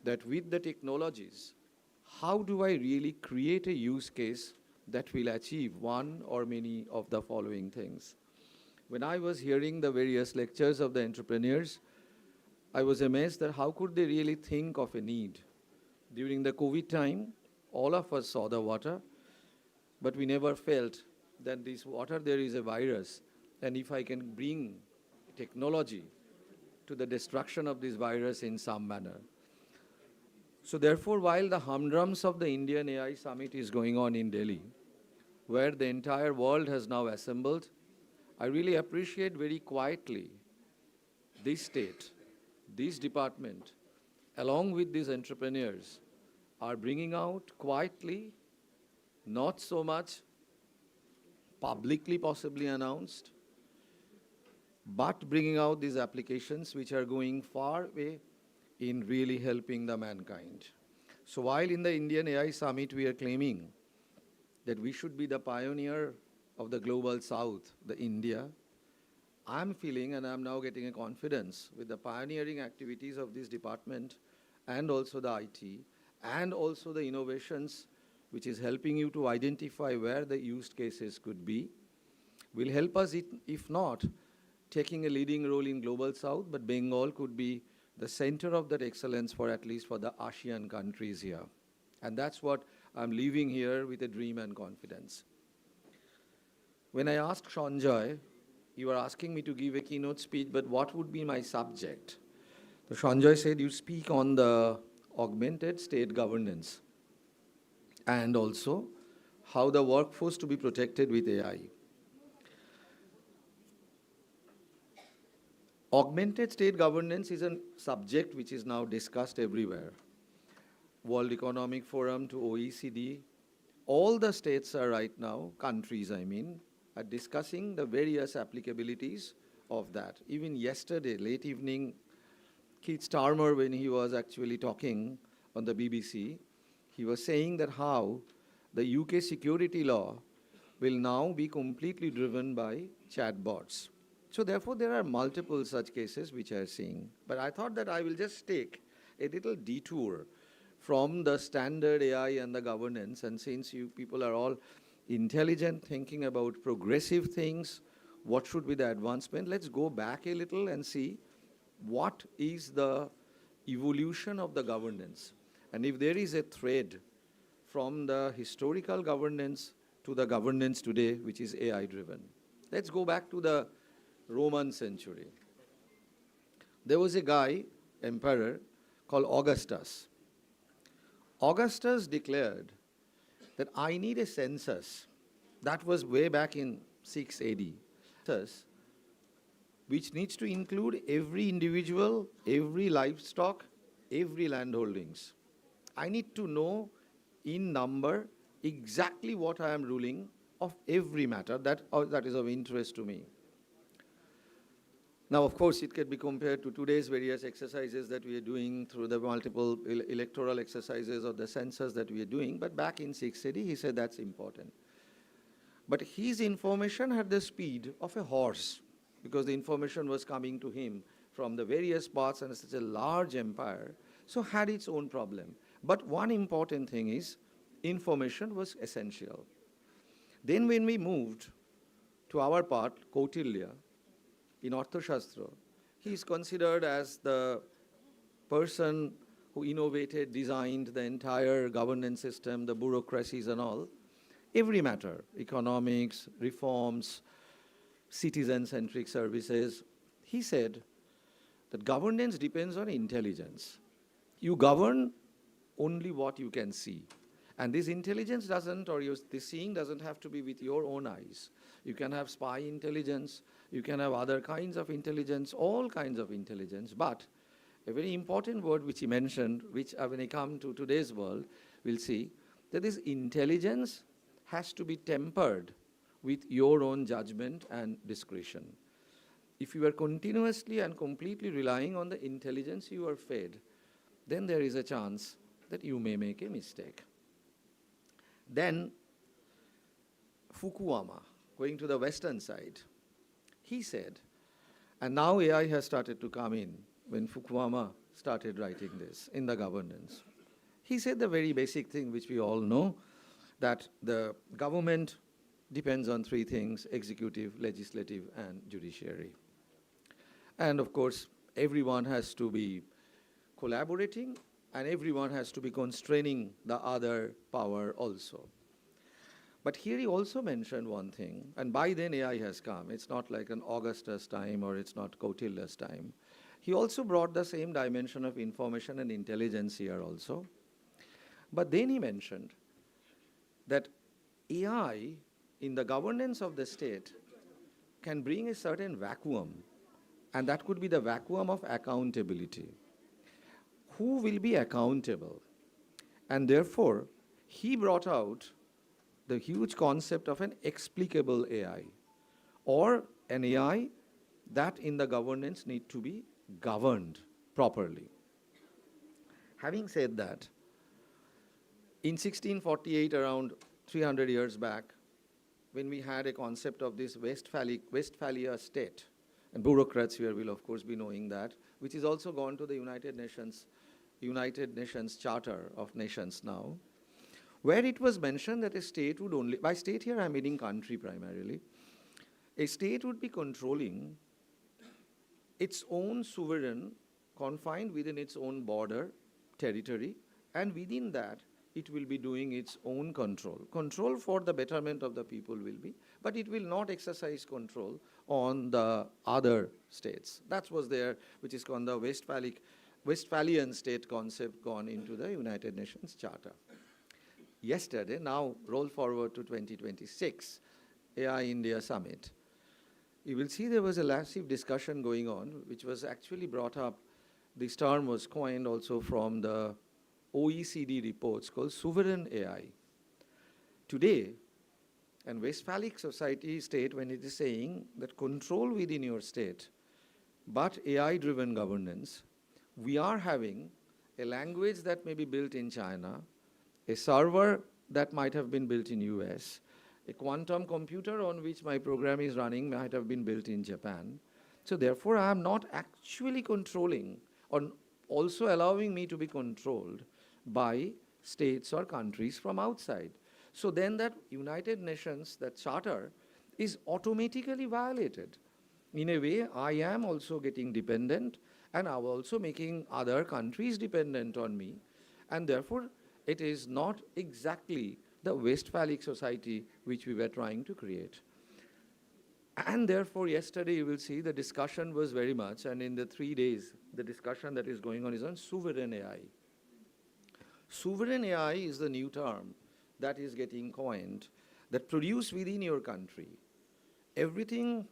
that with the technologies, how do I really create a use case that will achieve one or many of the following things? When I was hearing the various lectures of the entrepreneurs, I was amazed that how could they really think of a need? During the COVID time, all of us saw the water, but we never felt that this water, there is a virus, and if I can bring technology to the destruction of this virus in some manner. So therefore, while the humdrums of the Indian AI Summit is going on in Delhi, where the entire world has now assembled, I really appreciate very quietly this state, this department, along with these entrepreneurs, are bringing out quietly, not so much publicly possibly announced, but bringing out these applications which are going far away in really helping the mankind. So while in the Indian AI Summit we are claiming that we should be the pioneer of the global south, the India, I'm feeling, and I'm now getting a confidence with the pioneering activities of this department and also the IT and also the innovations which is helping you to identify where the use cases could be, will help us, if not taking a leading role in global south, but Bengal could be the center of that excellence for at least for the ASEAN countries here. And that's what I'm leaving here with a dream and confidence. When I asked Sanjay, you were asking me to give a keynote speech, but what would be my subject? So Sanjay said you speak on the augmented state governance and also how the workforce to be protected with AI. Augmented state governance is a subject which is now discussed everywhere. World Economic Forum to OECD, all the states are right now, countries I mean, are discussing the various applicabilities of that. Even yesterday, late evening, Keith Starmer, when he was actually talking on the BBC, he was saying that how the UK security law will now be completely driven by chatbots. So therefore, there are multiple such cases which I am seeing. But I thought that I will just take a little detour from the standard AI and the governance, and since you people are all intelligent, thinking about progressive things, what should be the advancement, let's go back a little and see what is the evolution of the governance. And if there is a thread from the historical governance to the governance today, which is AI-driven. Let's go back to the Roman century. There was a guy, emperor, called Augustus. Augustus declared that I need a census. That was way back in 6 AD. Which needs to include every individual, every livestock, every landholdings. I need to know in number exactly what I am ruling of every matter that is of interest to me. Now, of course, it can be compared to today's various exercises that we are doing through the multiple electoral exercises or the census that we are doing, but back in 6 AD, he said that's important. But his information had the speed of a horse. because the information was coming to him from the various parts, and such a large empire, so had its own problem. But one important thing is information was essential. Then when we moved to our part, Kautilya, in Arthashastra, he is considered as the person who innovated, designed the entire governance system, the bureaucracies and all, every matter, economics, reforms, citizen-centric services. He said that governance depends on intelligence. You govern only what you can see. And this intelligence doesn't, or this seeing doesn't have to be with your own eyes. You can have spy intelligence, you can have other kinds of intelligence, all kinds of intelligence. But a very important word which he mentioned, which when I come to today's world, we'll see that this intelligence has to be tempered with your own judgment and discretion. If you are continuously and completely relying on the intelligence you are fed, then there is a chance that you may make a mistake. Then Fukuyama, going to the western side, he said, and now AI has started to come in when Fukuyama started writing this in the governance. He said the very basic thing which we all know, that the government depends on three things: executive, legislative, and judiciary. And of course, everyone has to be collaborating, and everyone has to be constraining the other power also. But here he also mentioned one thing, and by then AI has come. It's not like an Augustus time, or it's not Kautilya's time. He also brought the same dimension of information and intelligence here also. But then he mentioned that AI in the governance of the state can bring a certain vacuum, and that could be the vacuum of accountability. Who will be accountable? And therefore, he brought out the huge concept of an explicable AI, or an AI that in the governance need to be governed properly. Having said that, in 1648, around 300 years back, when we had a concept of this Westphalia state, and bureaucrats here will of course be knowing that, which is also gone to the United Nations Charter of Nations now, where it was mentioned that a state would only, by state here I'm meaning country primarily, a state would be controlling its own sovereign, confined within its own border, territory, and within that it will be doing its own control. Control for the betterment of the people will be, but it will not exercise control on the other states. That was there, which is called the Westphalian state concept gone into the United Nations Charter. Yesterday, now roll forward to 2026, AI India Summit, you will see there was a massive discussion going on, which was actually brought up. This term was coined also from the OECD reports called sovereign AI. Today, and Westphalic society state, when it is saying that control within your state, but AI-driven governance, we are having a language that may be built in China, a server that might have been built in US, a quantum computer on which my program is running might have been built in Japan. So therefore, I am not actually controlling, or also allowing me to be controlled by states or countries from outside. So then that United Nations, that charter, is automatically violated. In a way, I am also getting dependent, and I'm also making other countries dependent on me. And therefore, it is not exactly the Westphalic society which we were trying to create. And therefore, yesterday you will see the discussion was very much, and in the 3 days, the discussion that is going on is on sovereign AI. Sovereign AI is the new term that is getting coined, that produce within your country. Everything,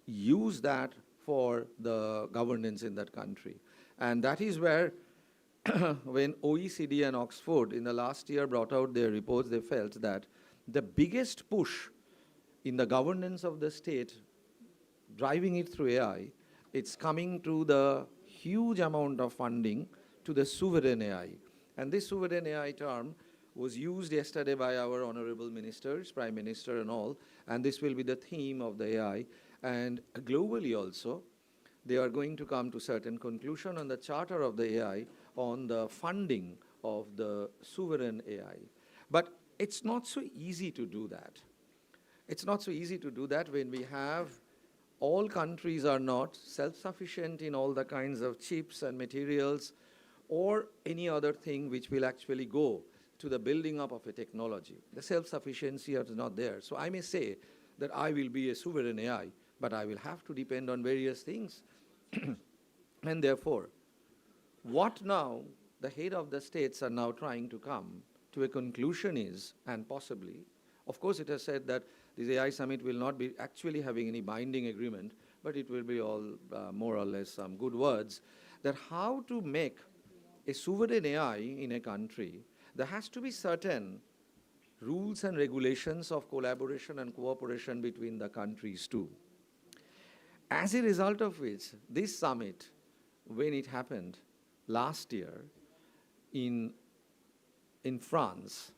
use that for the governance in that country. And that is where when OECD and Oxford in the last year brought out their reports, they felt that the biggest push in the governance of the state, driving it through AI, it's coming to the huge amount of funding to the sovereign AI. And this sovereign AI term was used yesterday by our honorable ministers, Prime Minister and all, and this will be the theme of the AI. and globally also, they are going to come to certain conclusion on the charter of the AI on the funding of the sovereign AI. But it's not so easy to do that. It's not so easy to do that when we have all countries are not self-sufficient in all the kinds of chips and materials or any other thing which will actually go to the building up of a technology. The self-sufficiency is not there. So I may say that I will be a sovereign AI, but I will have to depend on various things. And therefore, what now the head of the states are now trying to come to a conclusion is, and possibly, of course it has said that this AI summit will not be actually having any binding agreement, but it will be all more or less some good words, that how to make a sovereign AI in a country, there has to be certain rules and regulations of collaboration and cooperation between the countries too. As a result of which, this summit, when it happened last year in France,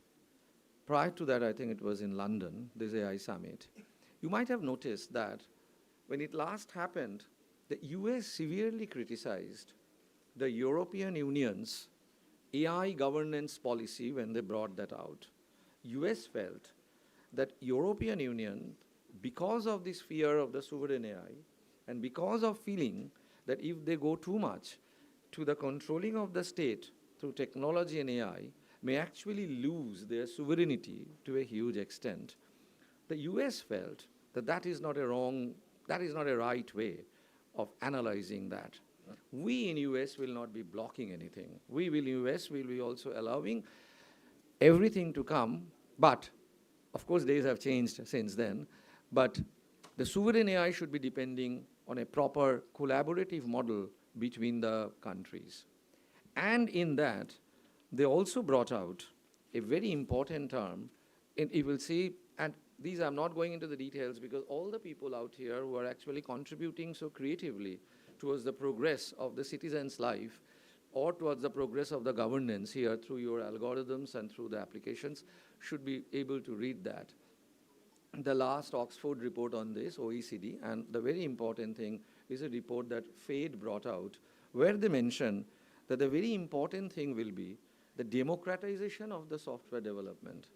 prior to that, I think it was in London, this AI summit, you might have noticed that when it last happened, the US severely criticized the European Union's AI governance policy when they brought that out. US felt that European Union, because of this fear of the sovereign AI, and because of feeling that if they go too much to the controlling of the state through technology and AI, may actually lose their sovereignty to a huge extent. The US felt that that is not a right way of analyzing that. We in US will not be blocking anything. We will in US will be also allowing everything to come, but of course days have changed since then, but the sovereign AI should be depending on a proper collaborative model between the countries. And in that, they also brought out a very important term, and you will see, and these I'm not going into the details because all the people out here who are actually contributing so creatively towards the progress of the citizen's life or towards the progress of the governance here through your algorithms and through the applications should be able to read that. The last Oxford report on this, OECD, and the very important thing is a report that FADE brought out, where they mention that the very important thing will be the democratization of the software development.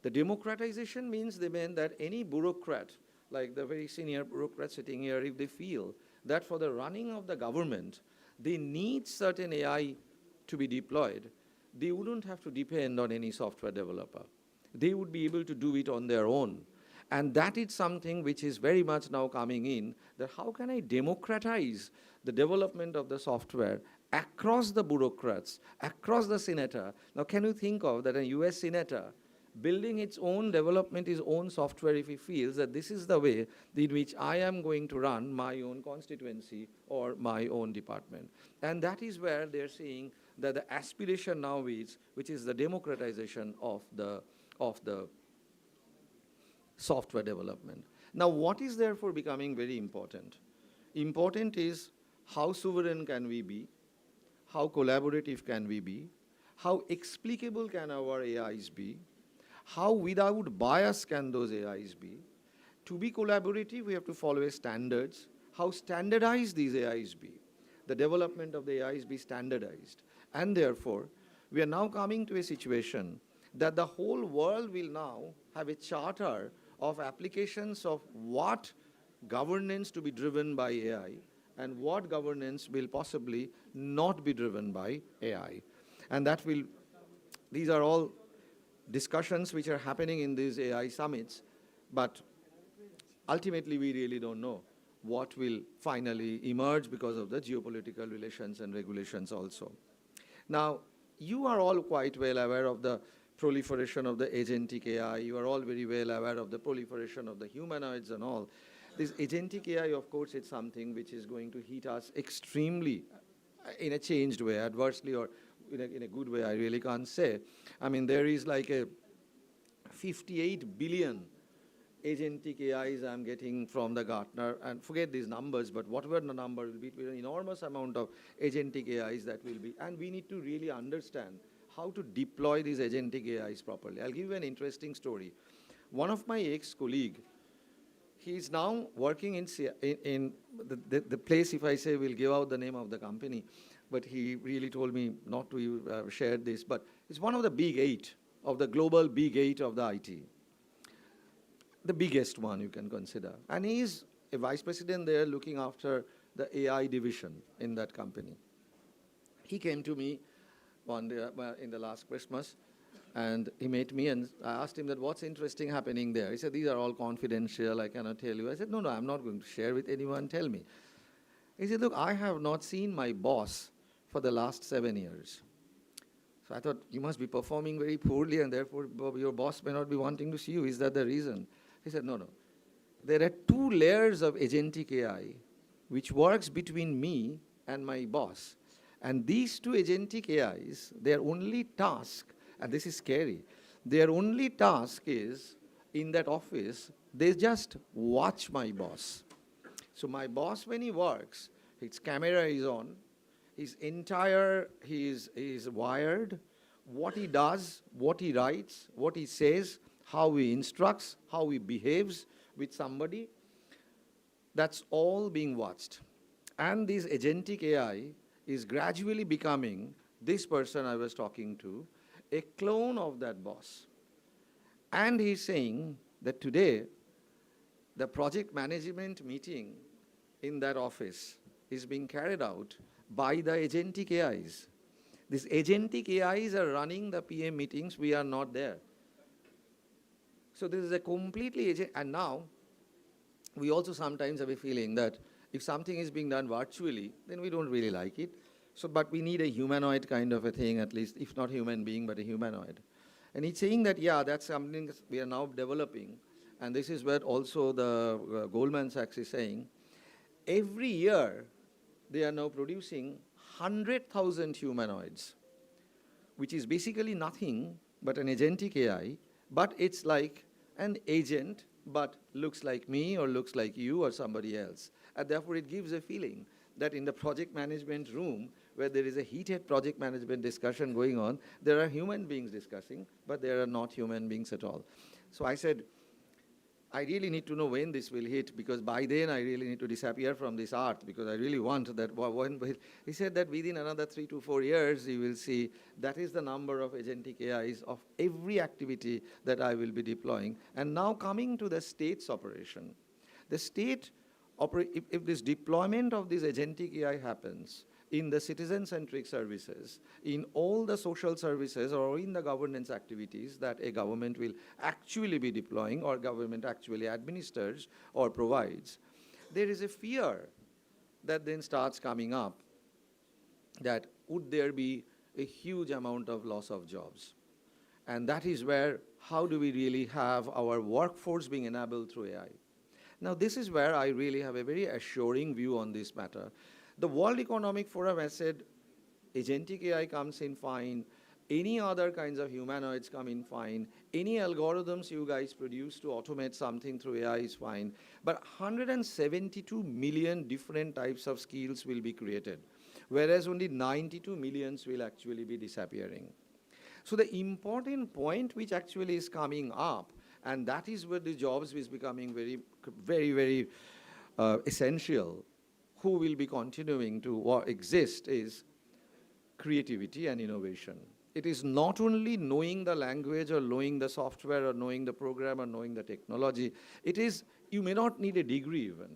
The democratization means they mean that any bureaucrat, like the very senior bureaucrat sitting here, if they feel that for the running of the government, they need certain AI to be deployed, they wouldn't have to depend on any software developer. They would be able to do it on their own. And that is something which is very much now coming in, that how can I democratize the development of the software across the bureaucrats, across the senator. Now can you think of that a US senator building its own development, his own software, if he feels that this is the way in which I am going to run my own constituency or my own department. And that is where they're seeing that the aspiration now is, which is the democratization of the software development. Now what is therefore becoming very important? Important is how sovereign can we be? How collaborative can we be? How explicable can our AIs be? How without bias can those AIs be? To be collaborative, we have to follow standards. How standardized these AIs be? The development of the AIs be standardized. And therefore, we are now coming to a situation that the whole world will now have a charter of applications of what governance to be driven by AI and what governance will possibly not be driven by AI. And that will, these are all discussions which are happening in these AI summits, but ultimately we really don't know what will finally emerge because of the geopolitical relations and regulations also. Now, you are all quite well aware of the proliferation of the agentic AI. You are all very well aware of the proliferation of the humanoids and all. This agentic AI, of course, it's something which is going to hit us extremely in a changed way, adversely or in a good way, I really can't say. I mean, there is like a 58 billion agentic AIs I'm getting from the Gartner, and forget these numbers, but whatever the number will be an enormous amount of agentic AIs that will be, and we need to really understand how to deploy these agentic AIs properly. I'll give you an interesting story. One of my ex-colleagues, he's now working in the place, if I say, will give out the name of the company, but he really told me not to share this, but it's one of the big 8 of the global big 8 of the IT. The biggest one you can consider. And he's a vice president there looking after the AI division in that company. He came to me one day in the last Christmas, and he met me, and I asked him that what's interesting happening there. He said, these are all confidential, I cannot tell you. I said, no, I'm not going to share with anyone, tell me. He said, look, I have not seen my boss for the last 7 years. So I thought, you must be performing very poorly, and therefore your boss may not be wanting to see you. Is that the reason? He said, no. There are 2 layers of agentic AI which works between me and my boss. And these 2 agentic AIs, their only task, and this is scary, their only task is, in that office, they just watch my boss. So my boss, when he works, his camera is on, he is wired, what he does, what he writes, what he says, how he instructs, how he behaves with somebody, that's all being watched. And this agentic AI is gradually becoming, this person I was talking to, a clone of that boss. And he's saying that today, the project management meeting in that office is being carried out by the agentic AIs. These agentic AIs are running the PM meetings, we are not there. So this is a completely, and now, we also sometimes have a feeling that if something is being done virtually, then we don't really like it. So, but we need a humanoid kind of a thing, at least, if not human being, but a humanoid. And he's saying that, yeah, that's something we are now developing. And this is where also the Goldman Sachs is saying, every year, they are now producing 100,000 humanoids, which is basically nothing but an agentic AI, but it's like an agent, but looks like me or looks like you or somebody else. And therefore, it gives a feeling that in the project management room, where there is a heated project management discussion going on, there are human beings discussing, but there are not human beings at all. So I said, I really need to know when this will hit, because by then I really need to disappear from this art, because I really want that one. He said that within another 3 to 4 years, you will see that is the number of agentic AIs of every activity that I will be deploying. And now coming to the state's operation. The state, if this deployment of this agentic AI happens, in the citizen-centric services, in all the social services or in the governance activities that a government will actually be deploying or government actually administers or provides, there is a fear that then starts coming up that would there be a huge amount of loss of jobs? And that is where, how do we really have our workforce being enabled through AI? Now, this is where I really have a very assuring view on this matter. The World Economic Forum has said agentic AI comes in fine, any other kinds of humanoids come in fine, any algorithms you guys produce to automate something through AI is fine, but 172 million different types of skills will be created, whereas only 92 millions will actually be disappearing. So the important point which actually is coming up, and that is where the jobs is becoming very, very, very essential, who will be continuing to exist, is creativity and innovation. It is not only knowing the language or knowing the software or knowing the program or knowing the technology. It is, you may not need a degree even.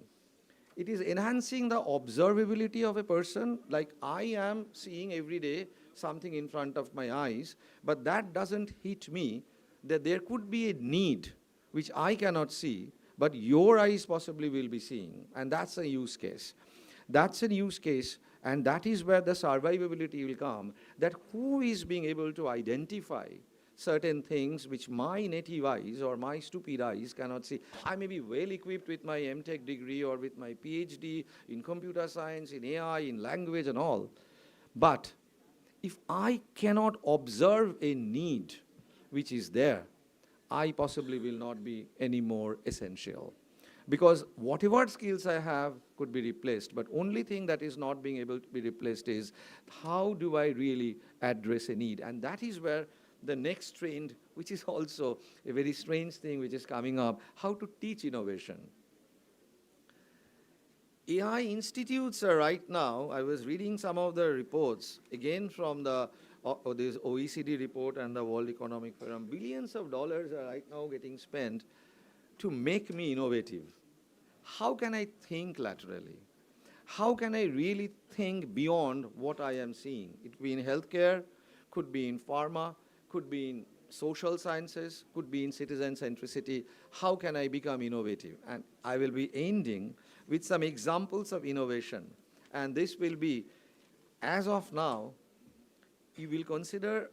It is enhancing the observability of a person, like I am seeing every day something in front of my eyes, but that doesn't hit me that there could be a need which I cannot see, but your eyes possibly will be seeing, and that's a use case. That's a use case, and that is where the survivability will come, that who is being able to identify certain things which my native eyes or my stupid eyes cannot see. I may be well equipped with my MTech degree or with my PhD in computer science, in AI, in language and all, but if I cannot observe a need which is there, I possibly will not be any more essential. Because whatever skills I have could be replaced, but only thing that is not being able to be replaced is how do I really address a need? And that is where the next trend, which is also a very strange thing which is coming up, how to teach innovation. AI institutes are right now, I was reading some of the reports, again from the this OECD report and the World Economic Forum, billions of dollars are right now getting spent to make me innovative. How can I think laterally? How can I really think beyond what I am seeing? It could be in healthcare, could be in pharma, could be in social sciences, could be in citizen centricity. How can I become innovative? And I will be ending with some examples of innovation. And this will be, as of now, you will consider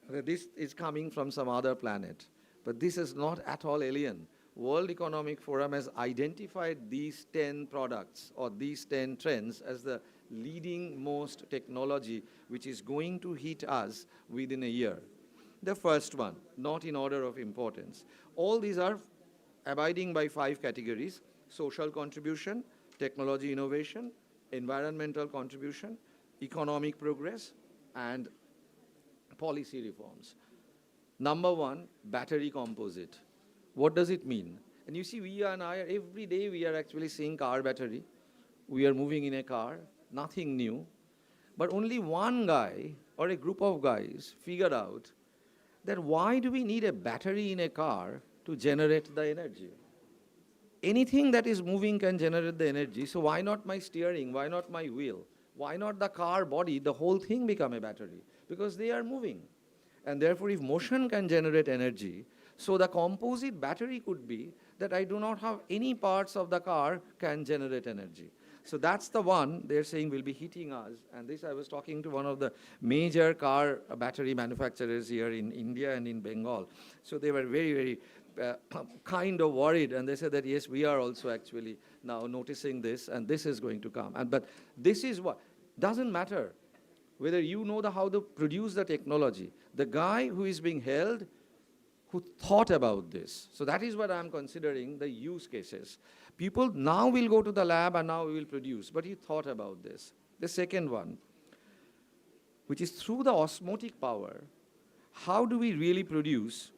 that this is coming from some other planet. But this is not at all alien. World Economic Forum has identified these 10 products or these 10 trends as the leading most technology which is going to hit us within a year. The first one, not in order of importance. All these are abiding by 5 categories: social contribution, technology innovation, environmental contribution, economic progress, and policy reforms. Number 1, battery composite. What does it mean? And you see, we and I, every day we are actually seeing car battery. We are moving in a car, nothing new. But only one guy or a group of guys figured out that why do we need a battery in a car to generate the energy? Anything that is moving can generate the energy, so why not my steering, why not my wheel? Why not the car body, the whole thing become a battery? Because they are moving. And therefore, if motion can generate energy, so the composite battery could be that I do not have any parts of the car can generate energy. So that's the one they're saying will be hitting us. And this, I was talking to one of the major car battery manufacturers here in India and in Bengal. So they were very, very kind of worried. And they said that, yes, we are also actually now noticing this, and this is going to come. But this is what, doesn't matter whether you know how to produce the technology. The guy who is being held, who thought about this. So that is what I'm considering the use cases. People now will go to the lab and now we will produce, but he thought about this. The second one, which is through the osmotic power, how do we really produce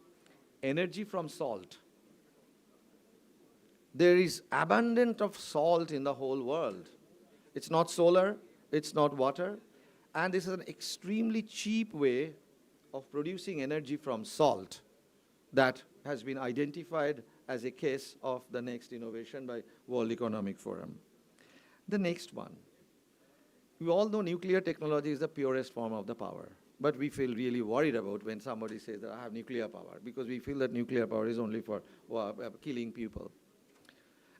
energy from salt? There is abundance of salt in the whole world. It's not solar, it's not water, and this is an extremely cheap way of producing energy from salt that has been identified as a case of the next innovation by World Economic Forum. The next one. We all know nuclear technology is the purest form of the power, but we feel really worried about when somebody says that I have nuclear power, because we feel that nuclear power is only for killing people.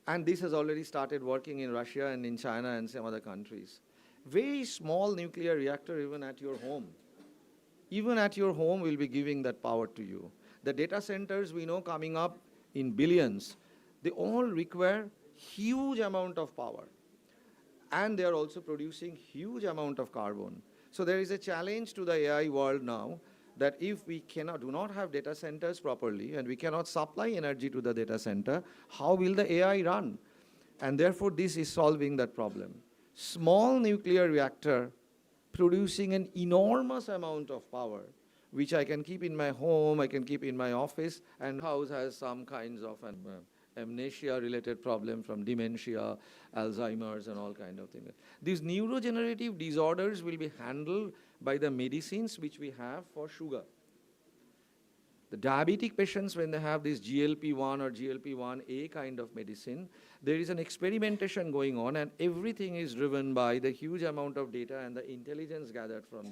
And this has already started working in Russia and in China and some other countries. Very small nuclear reactor even at your home. Even at your home will be giving that power to you. The data centers we know coming up in billions, they all require huge amount of power. And they are also producing huge amount of carbon. So there is a challenge to the AI world now that if we do not have data centers properly and we cannot supply energy to the data center, how will the AI run? And therefore this is solving that problem. Small nuclear reactor producing an enormous amount of power, which I can keep in my home, I can keep in my office, and house has some kinds of an amnesia-related problem from dementia, Alzheimer's, and all kind of things. These neurodegenerative disorders will be handled by the medicines which we have for sugar. The diabetic patients, when they have this GLP-1 or GLP-1A kind of medicine, there is an experimentation going on, and everything is driven by the huge amount of data and the intelligence gathered from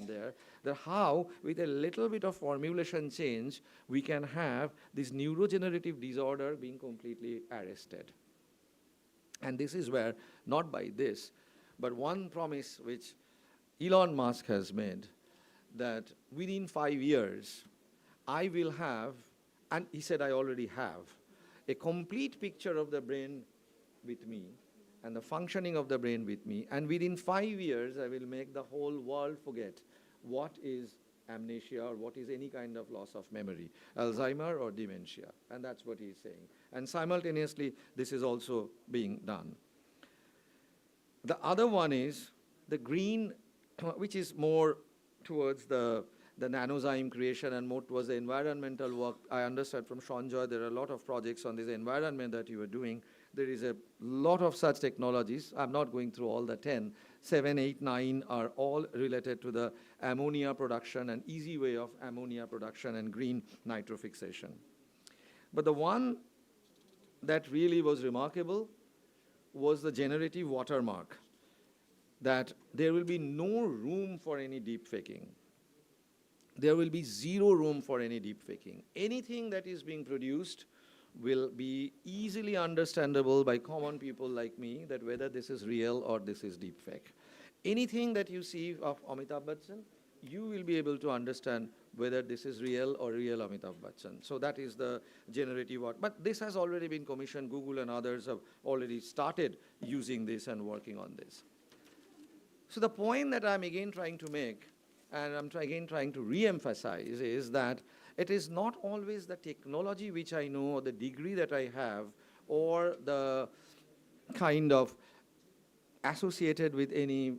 there, that how, with a little bit of formulation change, we can have this neurodegenerative disorder being completely arrested. And this is where, not by this, but one promise which Elon Musk has made, that within 5 years, I will have, and he said I already have, a complete picture of the brain with me and the functioning of the brain with me, and within 5 years I will make the whole world forget what is amnesia or what is any kind of loss of memory, Alzheimer or dementia, and that's what he's saying. And simultaneously this is also being done. The other one is the green, which is more towards the the nanozyme creation and more towards the environmental work. I understand from Sanjoy there are a lot of projects on this environment that you are doing. There is a lot of such technologies. I'm not going through all the 10. 7, 8, 9 are all related to the ammonia production, an easy way of ammonia production and green nitrofixation. But the one that really was remarkable was the generative watermark, that there will be no room for any deep faking. There will be zero room for any deep faking. Anything that is being produced will be easily understandable by common people like me, that whether this is real or this is deep fake. Anything that you see of Amitabh Bachchan, you will be able to understand whether this is real or real Amitabh Bachchan. So that is the generative art. But this has already been commissioned. Google and others have already started using this and working on this. So the point that I'm again trying to make, and I'm again trying to re-emphasize, is that it is not always the technology which I know, or the degree that I have, or the kind of associated with any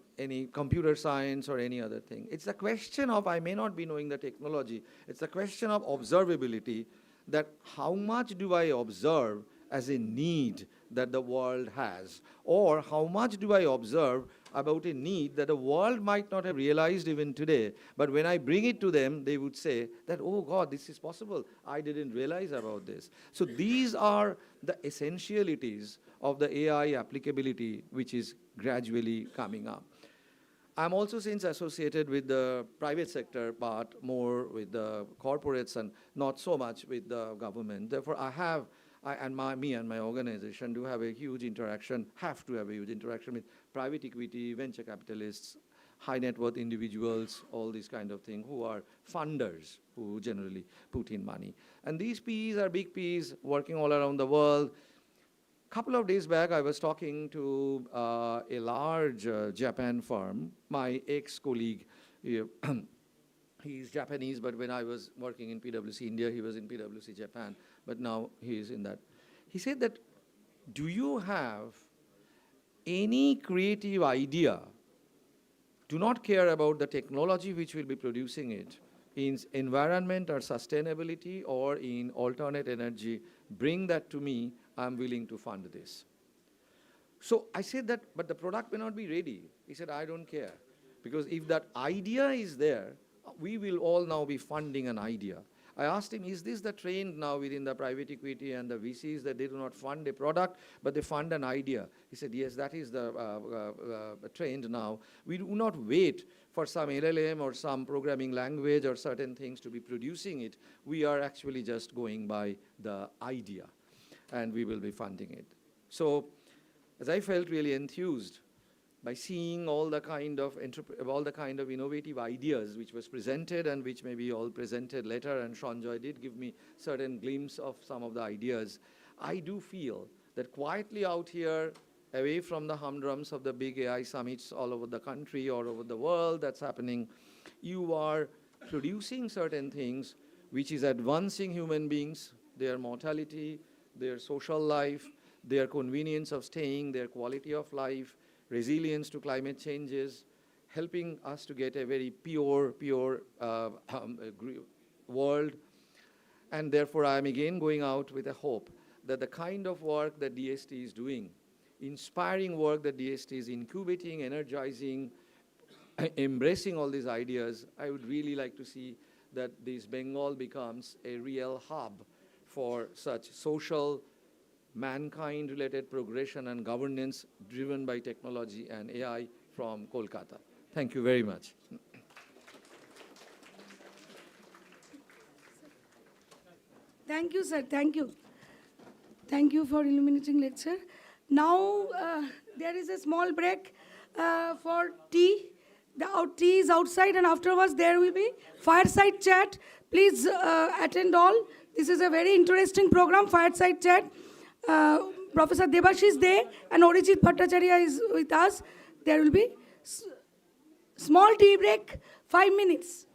computer science or any other thing. It's a question of, I may not be knowing the technology, it's a question of observability, that how much do I observe as a need that the world has, or how much do I observe about a need that the world might not have realized even today, but when I bring it to them, they would say that, oh God, this is possible, I didn't realize about this. So these are the essentialities of the AI applicability which is gradually coming up. I'm also since associated with the private sector, but more with the corporates and not so much with the government. Therefore, me and my organization do have a huge interaction, have to have a huge interaction with private equity, venture capitalists, high net worth individuals, all these kind of things, who are funders, who generally put in money. And these Ps are big Ps working all around the world. Couple of days back, I was talking to a large Japan firm. My ex-colleague, he's Japanese, but when I was working in PwC India, he was in PwC Japan, but now he is in that. He said that, do you have any creative idea? Do not care about the technology which will be producing it, in environment or sustainability or in alternate energy, bring that to me, I'm willing to fund this. So I said that, but the product may not be ready. He said, I don't care. Because if that idea is there, we will all now be funding an idea. I asked him, is this the trend now within the private equity and the VCs, that they do not fund a product, but they fund an idea? He said, yes, that is the trend now. We do not wait for some LLM or some programming language or certain things to be producing it. We are actually just going by the idea, and we will be funding it. So as I felt really enthused by seeing all the kind of innovative ideas which was presented and which may be all presented later, and Sanjoy did give me certain glimpse of some of the ideas, I do feel that quietly out here, away from the humdrums of the big AI summits all over the country or over the world that's happening, you are producing certain things which is advancing human beings, their mortality, their social life, their convenience of staying, their quality of life, resilience to climate changes, helping us to get a very pure world. And therefore, I am again going out with a hope that the kind of work that DST is doing, inspiring work that DST is incubating, energizing, embracing all these ideas, I would really like to see that this Bengal becomes a real hub for such social, mankind-related progression and governance driven by technology and AI from Kolkata. Thank you very much. Thank you, sir. Thank you. Thank you for illuminating lecture. Now, there is a small break for tea. The tea is outside, and afterwards there will be fireside chat. Please attend all. This is a very interesting program, fireside chat. Professor Debashish De and Orijit Bhattacharya is with us. There will be small tea break, 5 minutes.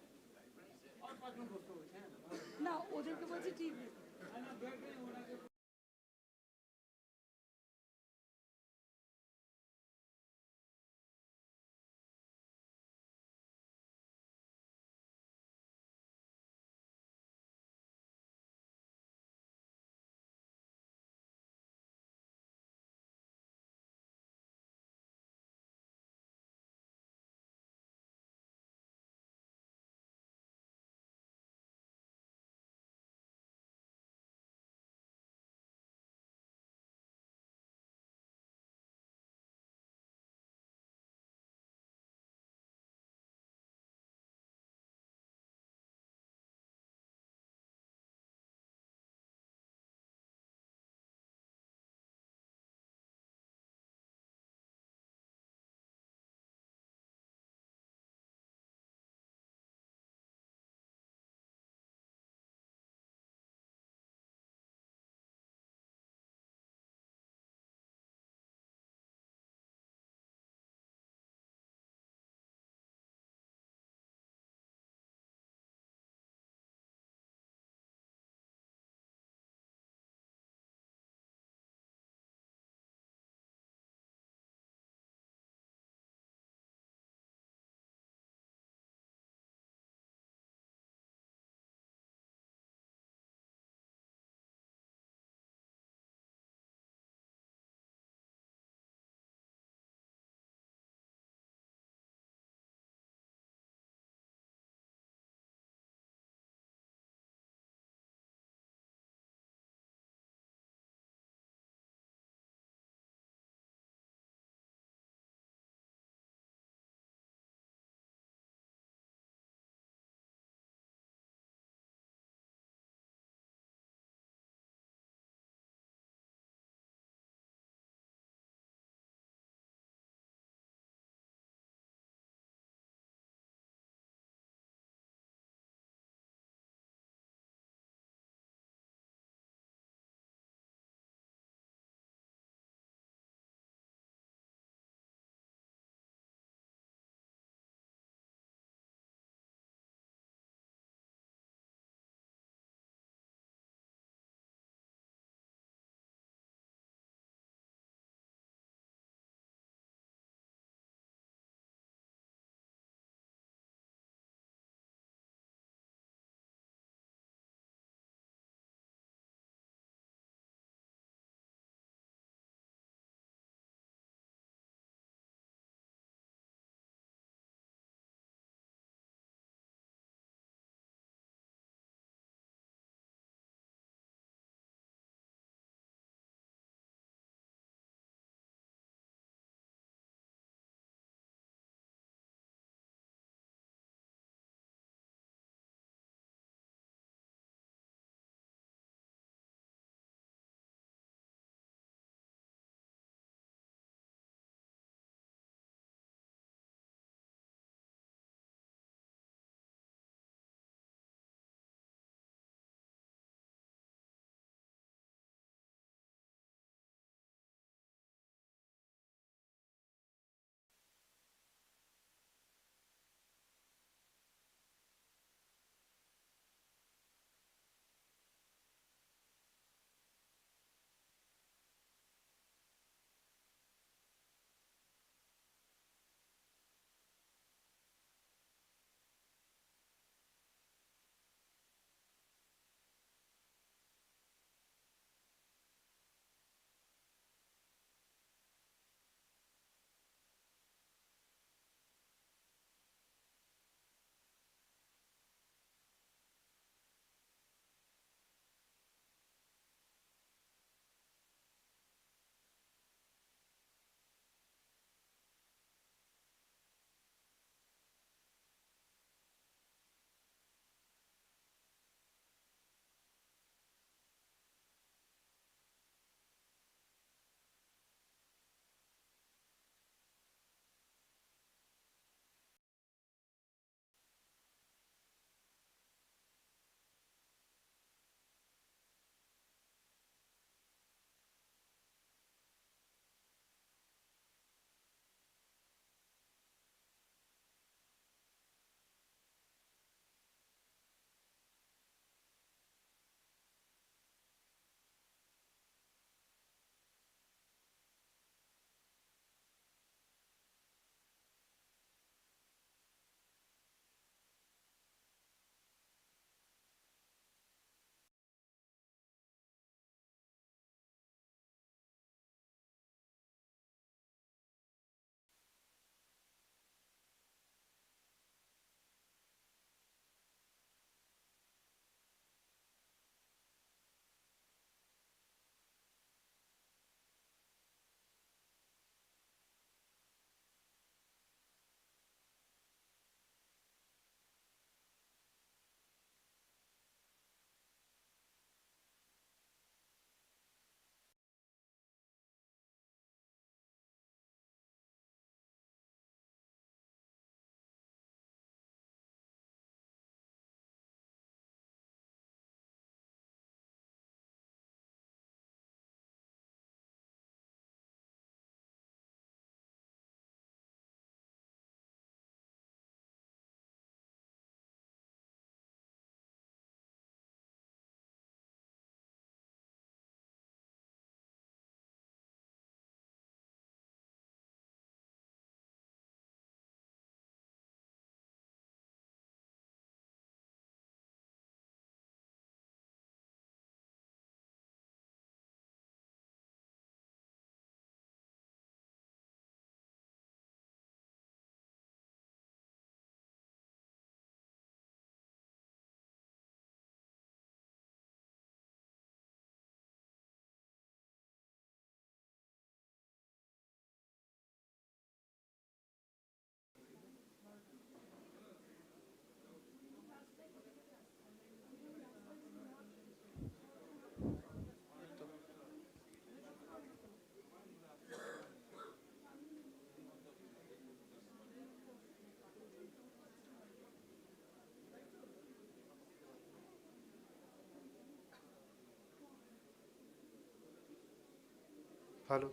ভালো।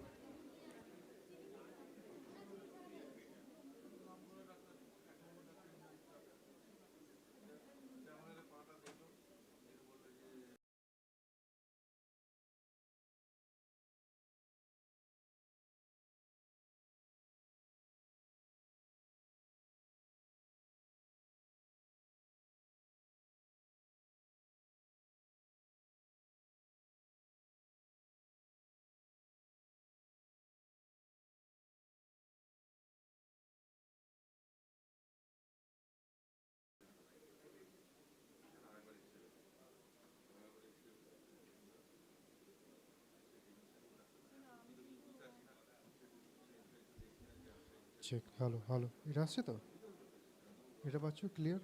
Check, ভালো ভালো। এটা আসছে তো? এটা পাচ্ছ clear?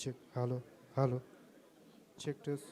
Check, ভালো ভালো। Check test.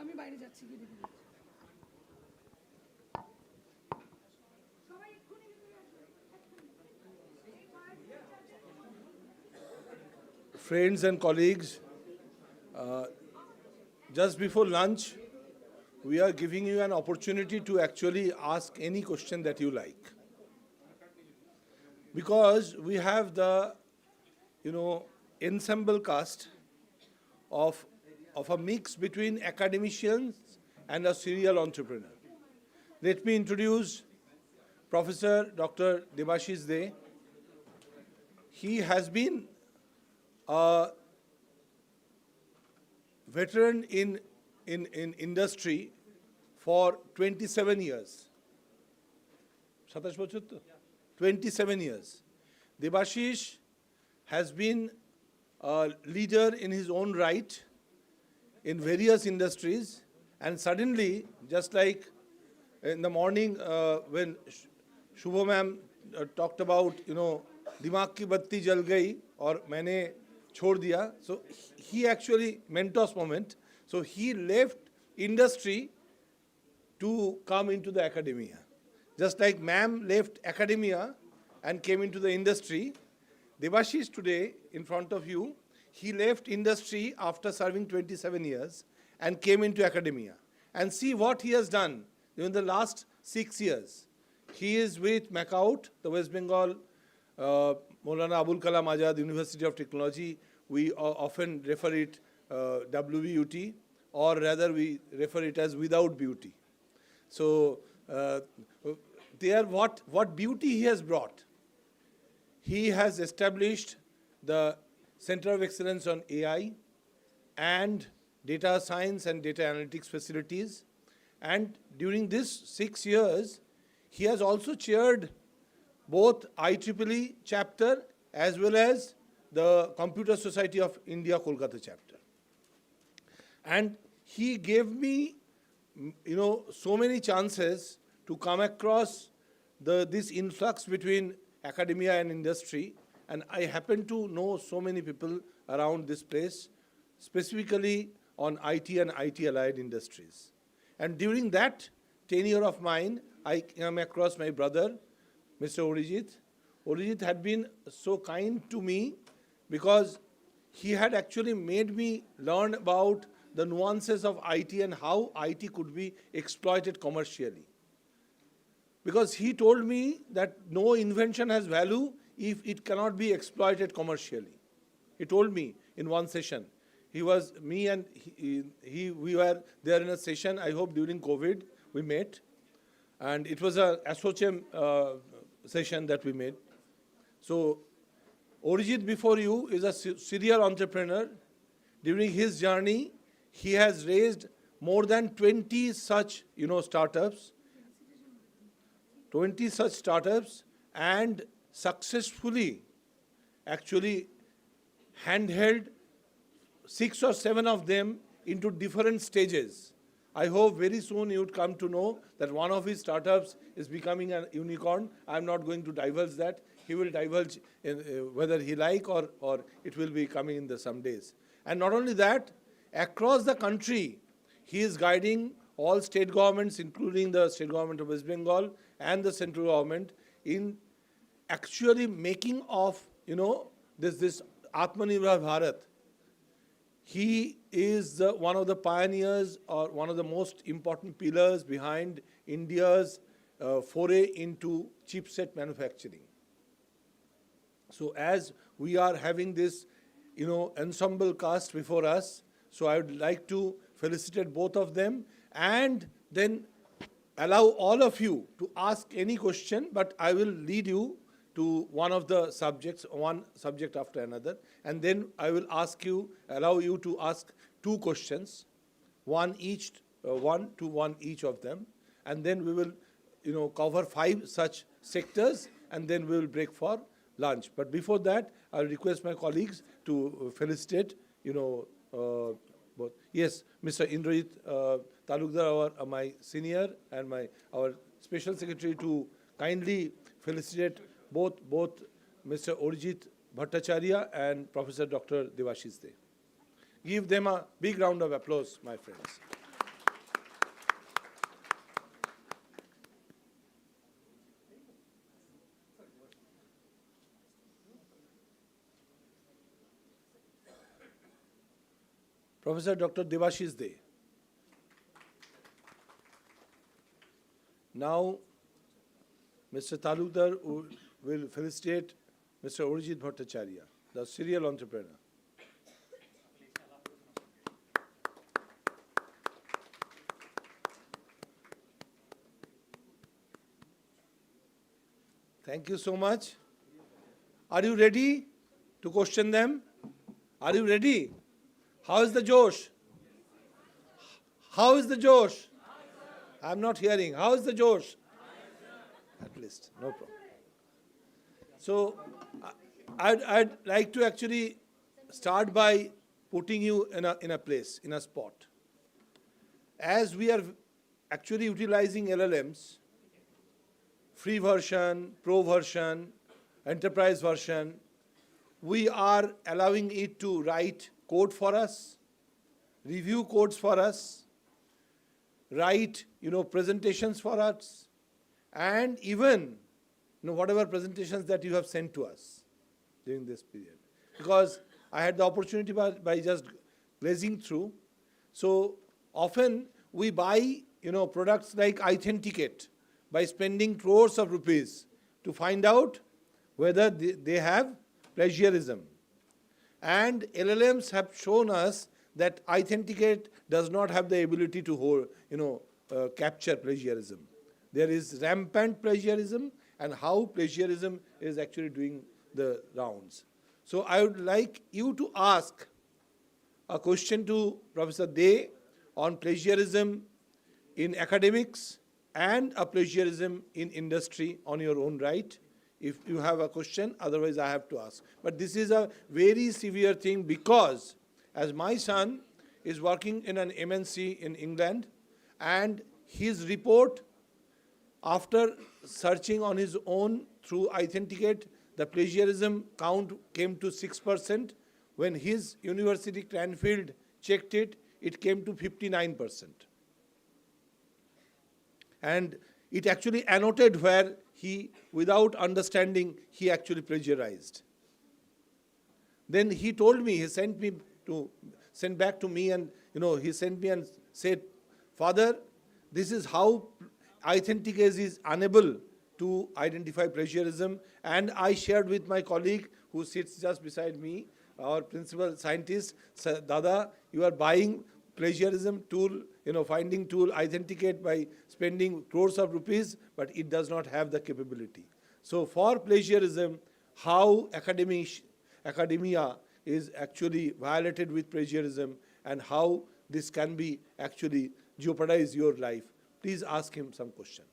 আমি বাইরে যাচ্ছি গিয়ে দেখে নিচ্ছি। সবাই এক্ষুনি ভিতরে আসো, Friends and colleagues, just before lunch, we are giving you an opportunity to actually ask any question that you like. Because we have the, ensemble cast of a mix between academicians and a serial entrepreneur. Let me introduce Professor Dr. Debashish De. He has been a veteran in industry for 27 years. 27 বছর তো? 27 years. Debashish has been a leader in his own right in various industries, and suddenly, just like in the morning when Shubho ma'am talked about, दिमाग की बत्ती जल गई और मैंने छोड़ दिया. So he actually Mentos moment. So he left industry to come into the academia. Just like ma'am left academia and came into the industry, Debashish today in front of you, he left industry after serving 27 years and came into academia. And see what he has done in the last 6 years. He is with MACAUT, the West Bengal Maulana Abul Kalam Azad University of Technology. We often refer it WBUT, or rather we refer it as without beauty. So there, what beauty he has brought. He has established the Center of Excellence on AI and data science and data analytics facilities. And during this 6 years, he has also chaired both IEEE chapter as well as the Computer Society of India Kolkata chapter. And he gave me, so many chances to come across this influx between academia and industry. And I happen to know so many people around this place, specifically on IT and IT-allied industries. And during that tenure of mine, I came across my brother, Mr. Orijit. Orijit had been so kind to me because he had actually made me learn about the nuances of IT and how IT could be exploited commercially. Because he told me that no invention has value if it cannot be exploited commercially. He told me in one session. Me and we were there in a session, I hope during COVID, we met. And it was a ASSOCHAM session that we made. So Orijit before you is a serial entrepreneur. During his journey, he has raised more than 20 such, startups. 20 such startups, and successfully actually handheld 6 or 7 of them into different stages. I hope very soon you would come to know that one of his startups is becoming a unicorn. I'm not going to divulge that. He will divulge whether he like or it will be coming in some days. And not only that, across the country, he is guiding all state governments, including the state government of West Bengal and the central government, in actually making of, this Atmanirbhar Bharat. He is one of the pioneers or one of the most important pillars behind India's foray into chipset manufacturing. So as we are having this, ensemble cast before us, so I would like to felicitate both of them and then allow all of you to ask any question, but I will lead you to one of the subjects, one subject after another, and then I will allow you to ask 2 questions, one to one each of them, and then we will, cover 5 such sectors, and then we will break for lunch. But before that, I'll request my colleagues to felicitate, both. Yes, Mr. Indrajit Talukdar, my senior, and our special secretary, to kindly felicitate both Mr. Orijit Bhattacharya and Professor Dr. Debashish De. Give them a big round of applause, my friends. Professor Dr. Debashish De. Now, Mr. Talukdar will felicitate Mr. Orijit Bhattacharya, the serial entrepreneur. Thank you so much. Are you ready to question them? Are you ready? How is the Josh? How is the Josh? I'm not hearing. How is the Josh? At least, no problem. So, I'd like to actually start by putting you in a place, in a spot. As we are actually utilizing LLMs, free version, pro version, enterprise version, we are allowing it to write code for us, review codes for us, write, presentations for us, and even, whatever presentations that you have sent to us during this period. Because I had the opportunity by just glazing through. So often we buy, products like Authenticate by spending crores of rupees to find out whether they have plagiarism. And LLMs have shown us that Authenticate does not have the ability to hold, capture plagiarism. There is rampant plagiarism, and how plagiarism is actually doing the rounds. So I would like you to ask a question to Professor De on plagiarism in academics and a plagiarism in industry on your own right. If you have a question, otherwise I have to ask. But this is a very severe thing because as my son is working in an MNC in England, and his report, after searching on his own through Authenticate, the plagiarism count came to 6%. When his university, Cranfield, checked it, it came to 59%. And it actually annotated where he, without understanding, he actually plagiarized. Then he told me, he sent back to me, and he sent me and said, Father, this is how Authenticate is unable to identify plagiarism. And I shared with my colleague who sits just beside me, our principal scientist, said, Dada, you are buying plagiarism tool, finding tool, Authenticate by spending crores of rupees, but it does not have the capability. So for plagiarism, how academia is actually violated with plagiarism, and how this can be actually jeopardize your life. Please ask him some question.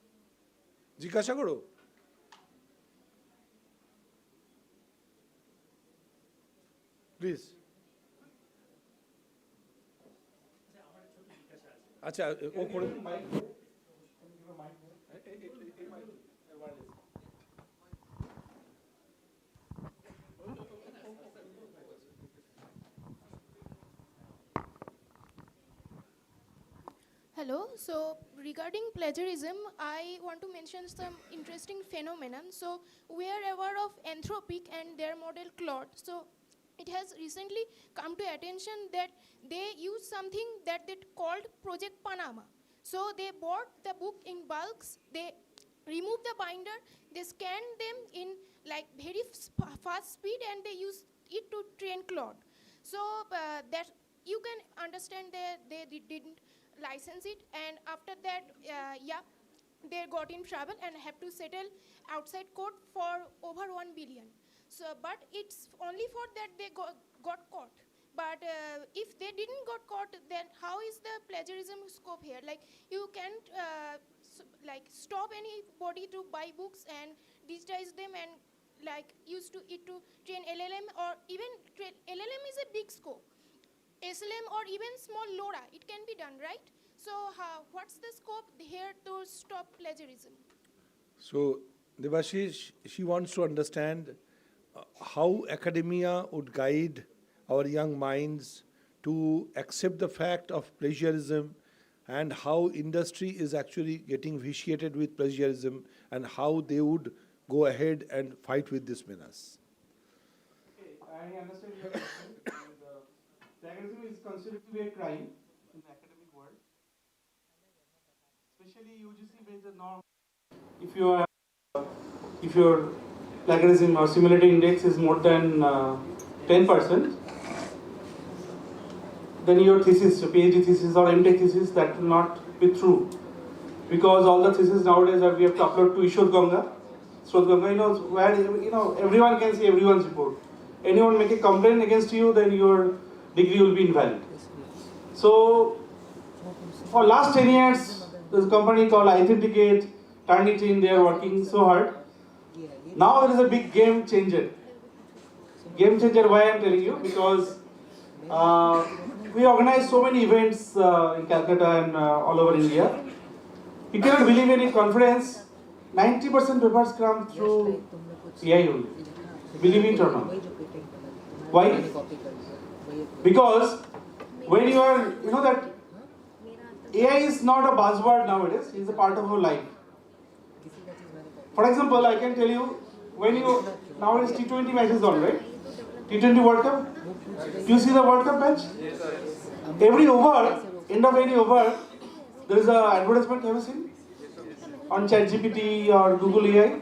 জিজ্ঞাসা করো। Please. আচ্ছা ও করে Hello, so regarding plagiarism, I want to mention some interesting phenomenon. So we are aware of Anthropic and their model Claude. So it has recently come to attention that they use something that they called Project Panama. So they bought the book in bulks, they remove the binder, they scan them in like very fast speed, and they use it to train Claude. So that you can understand that they didn't license it, and after that, they got in trouble and have to settle outside court for over 1 billion. So, but it's only for that they got caught. But if they didn't got caught, then how is the plagiarism scope here? Like you can't stop anybody to buy books and digitize them and use it to train LLM, or even LLM is a big scope. SLM or even small LoRa, it can be done, right? So what's the scope here to stop plagiarism? So Debashish, she wants to understand how academia would guide our young minds to accept the fact of plagiarism, and how industry is actually getting vitiated with plagiarism, and how they would go ahead and fight with this menace. Okay, I understand your question. And, plagiarism is considered to be a crime in the academic world. Especially UGC based on norm. If your plagiarism or similarity index is more than 10%, then your thesis, your PhD thesis or MTech thesis, that will not be true. Because all the theses nowadays we have to upload to Ishod Ganga. Ishod Ganga, where everyone can see everyone's report. Anyone make a complaint against you, then your degree will be invalid. So, for last 10 years, there's a company called Authenticate, turned it in, they are working so hard. Now there is a big game changer. Game changer, why I'm telling you? Because we organize so many events in Calcutta and all over India. You cannot believe in a conference, 90% papers come through AI only. Believe it or not. Why? Because when you are, that AI is not a buzzword nowadays, it's a part of our life. For example, I can tell you, nowadays T20 matches on, right? T20 World Cup. Do you see the World Cup match? Every over, end of any over, there is an advertisement, have you seen? On ChatGPT or Google AI.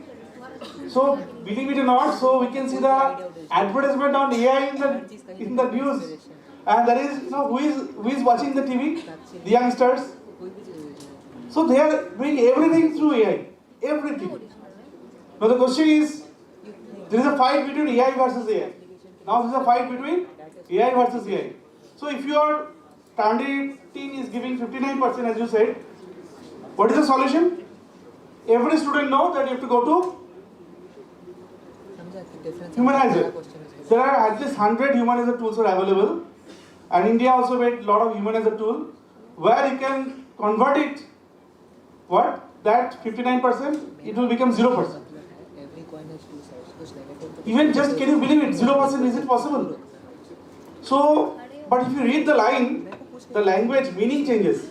So, believe it or not, so we can see the advertisement on AI in the news. And that is, who is watching the TV? The youngsters. So they are doing everything through AI. Everything. Now the question is, there is a fight between AI versus AI. Now there is a fight between AI versus AI. So if your standard is giving 59%, as you said, what is the solution? Every student knows that you have to go to humanizer. There are at least 100 humanizer tools are available. And India also made a lot of humanizer tool where you can convert it. What? That 59%, it will become 0%. Even just, can you believe it? 0%, is it possible? So, but if you read the line, the language meaning changes.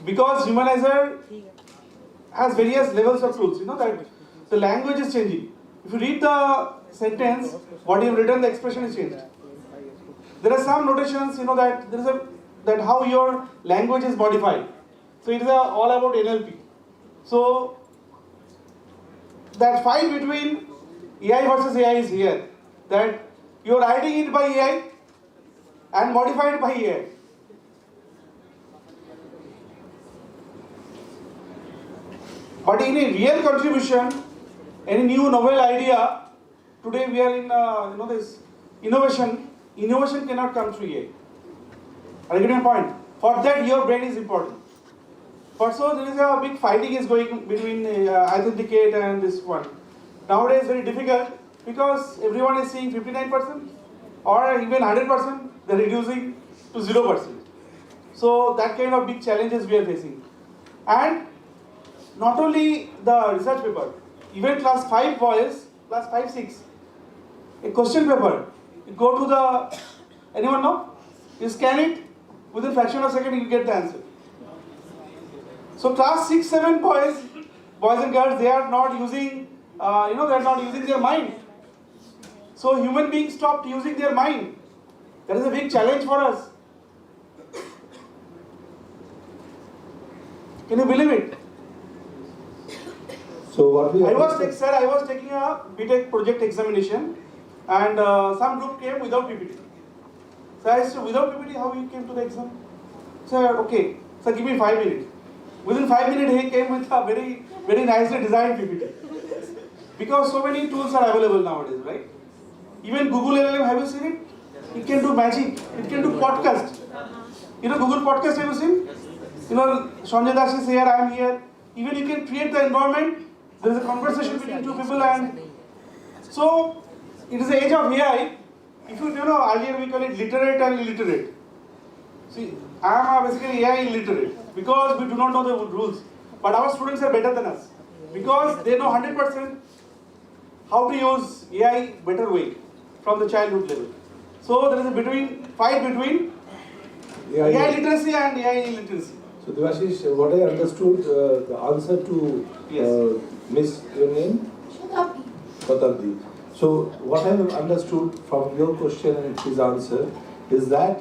Because humanizer has various levels of tools, that the language is changing. If you read the sentence, what you have written, the expression is changed. There are some notations, that there is that how your language is modified. So it is all about NLP. So that fight between AI versus AI is here. That you are writing it by AI and modified by AI. But in a real contribution, any new novel idea, today we are in this innovation. Innovation cannot come through AI. Are you getting my point? For that, your brain is important. For so there is a big fighting is going between Authenticate and this one. Nowadays, very difficult because everyone is seeing 59% or even 100%. They're reducing to 0%. So that kind of big challenges we are facing. And not only the research paper, even class 5 boys, class 5, 6, a question paper. You go to the, anyone know? You scan it, within a fraction of a second you get the answer. So class 6, 7 boys and girls, they are not using, they are not using their mind. So human beings stopped using their mind. That is a big challenge for us. Can you believe it? So what we I was taking a BTech project examination and some group came without PPT. So I said, without PPT, how you came to the exam? So okay, so give me 5 minutes. Within 5 minutes, he came with a very, very nicely designed PPT. Because so many tools are available nowadays, right? Even Google LLM, have you seen it? It can do magic. It can do podcast. Google podcast, have you seen? Sanjay Das is here, I am here. Even you can create the environment. There is a conversation between two people, and so it is the age of AI. If you know, earlier we call it literate and illiterate. See, I am basically AI illiterate because we do not know the rules. But our students are better than us because they know 100% how to use AI better way from the childhood level. So there is a fight between AI literacy and AI illiteracy. So Devashish, what I understood, the answer to Miss, your name? Shatabdi. So what I have understood from your question and his answer is that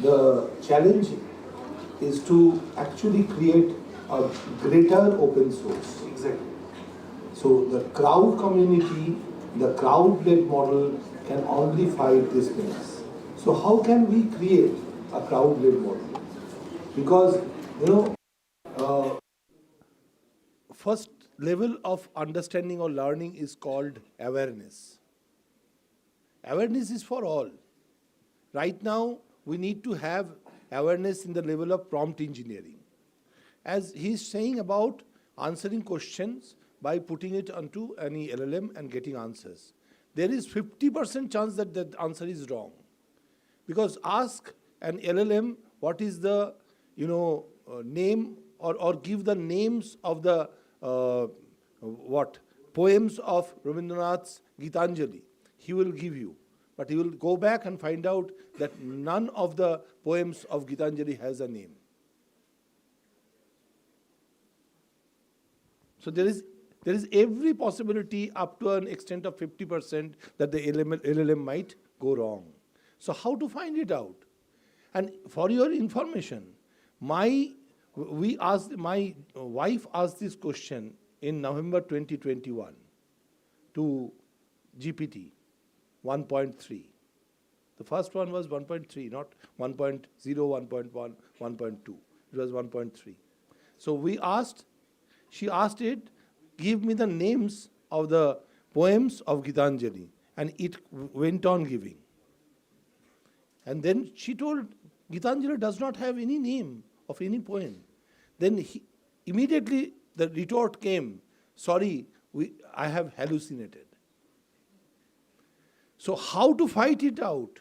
The challenge is to actually create a greater open source. Exactly. So the crowd community, the crowd-led model can only fight these things. So how can we create a crowd-led model? Because, first level of understanding or learning is called awareness. Awareness is for all. Right now, we need to have awareness in the level of prompt engineering. As he's saying about answering questions by putting it onto any LLM and getting answers. There is 50% chance that the answer is wrong. Because ask an LLM what is the name or give the names of the poems of Rabindranath's Gitanjali. He will give you. But he will go back and find out that none of the poems of Gitanjali has a name. So there is every possibility up to an extent of 50% that the LLM might go wrong. So how to find it out? And for your information, my wife asked this question in November 2021 to GPT 1.3. The first one was 1.3, not 1.0, 1.1, 1.2. It was 1.3. So she asked it, give me the names of the poems of Gitanjali. And it went on giving. And then she told, Gitanjali does not have any name of any poem. Then immediately the retort came, sorry, I have hallucinated. So how to fight it out?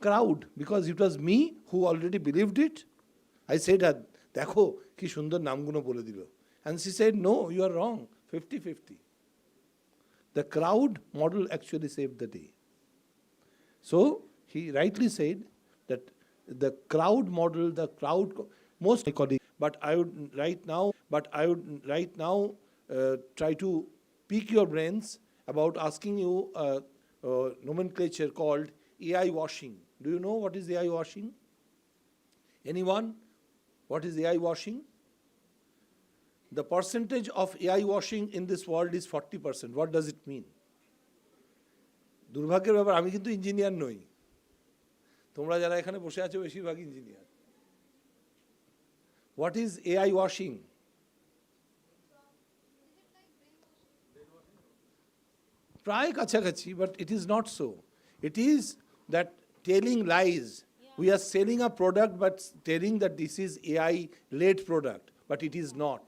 Crowd, because it was me who already believed it. I said, দেখো কি সুন্দর নামগুলো বলে দিল. And she said, no, you are wrong, 50-50. The crowd model actually saved the day. So he rightly said that the crowd model, most colleagues, but I would right now try to pick your brains about asking you a nomenclature called AI washing. Do you know what is AI washing? Anyone? What is AI washing? The percentage of AI washing in this world is 40%. What does it mean? দুর্ভাগ্যের ব্যাপার আমি কিন্তু engineer নই তোমরা যারা এখানে বসে আছো বেশিরভাগ engineer What is AI washing? প্রায় কাছাকাছি, but it is not so. It is that telling lies. We are selling a product but telling that this is AI-led product, but it is not.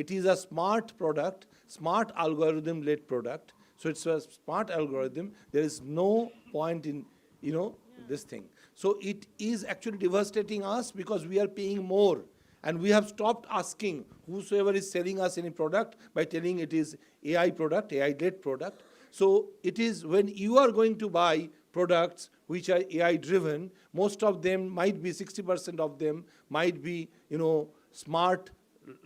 It is a smart product, smart algorithm-led product. So it's a smart algorithm. There is no point in, this thing. So it is actually devastating us because we are paying more. And we have stopped asking whosoever is selling us any product by telling it is AI product, AI-led product. So it is when you are going to buy products which are AI-driven, most of them might be, 60% of them might be, smart,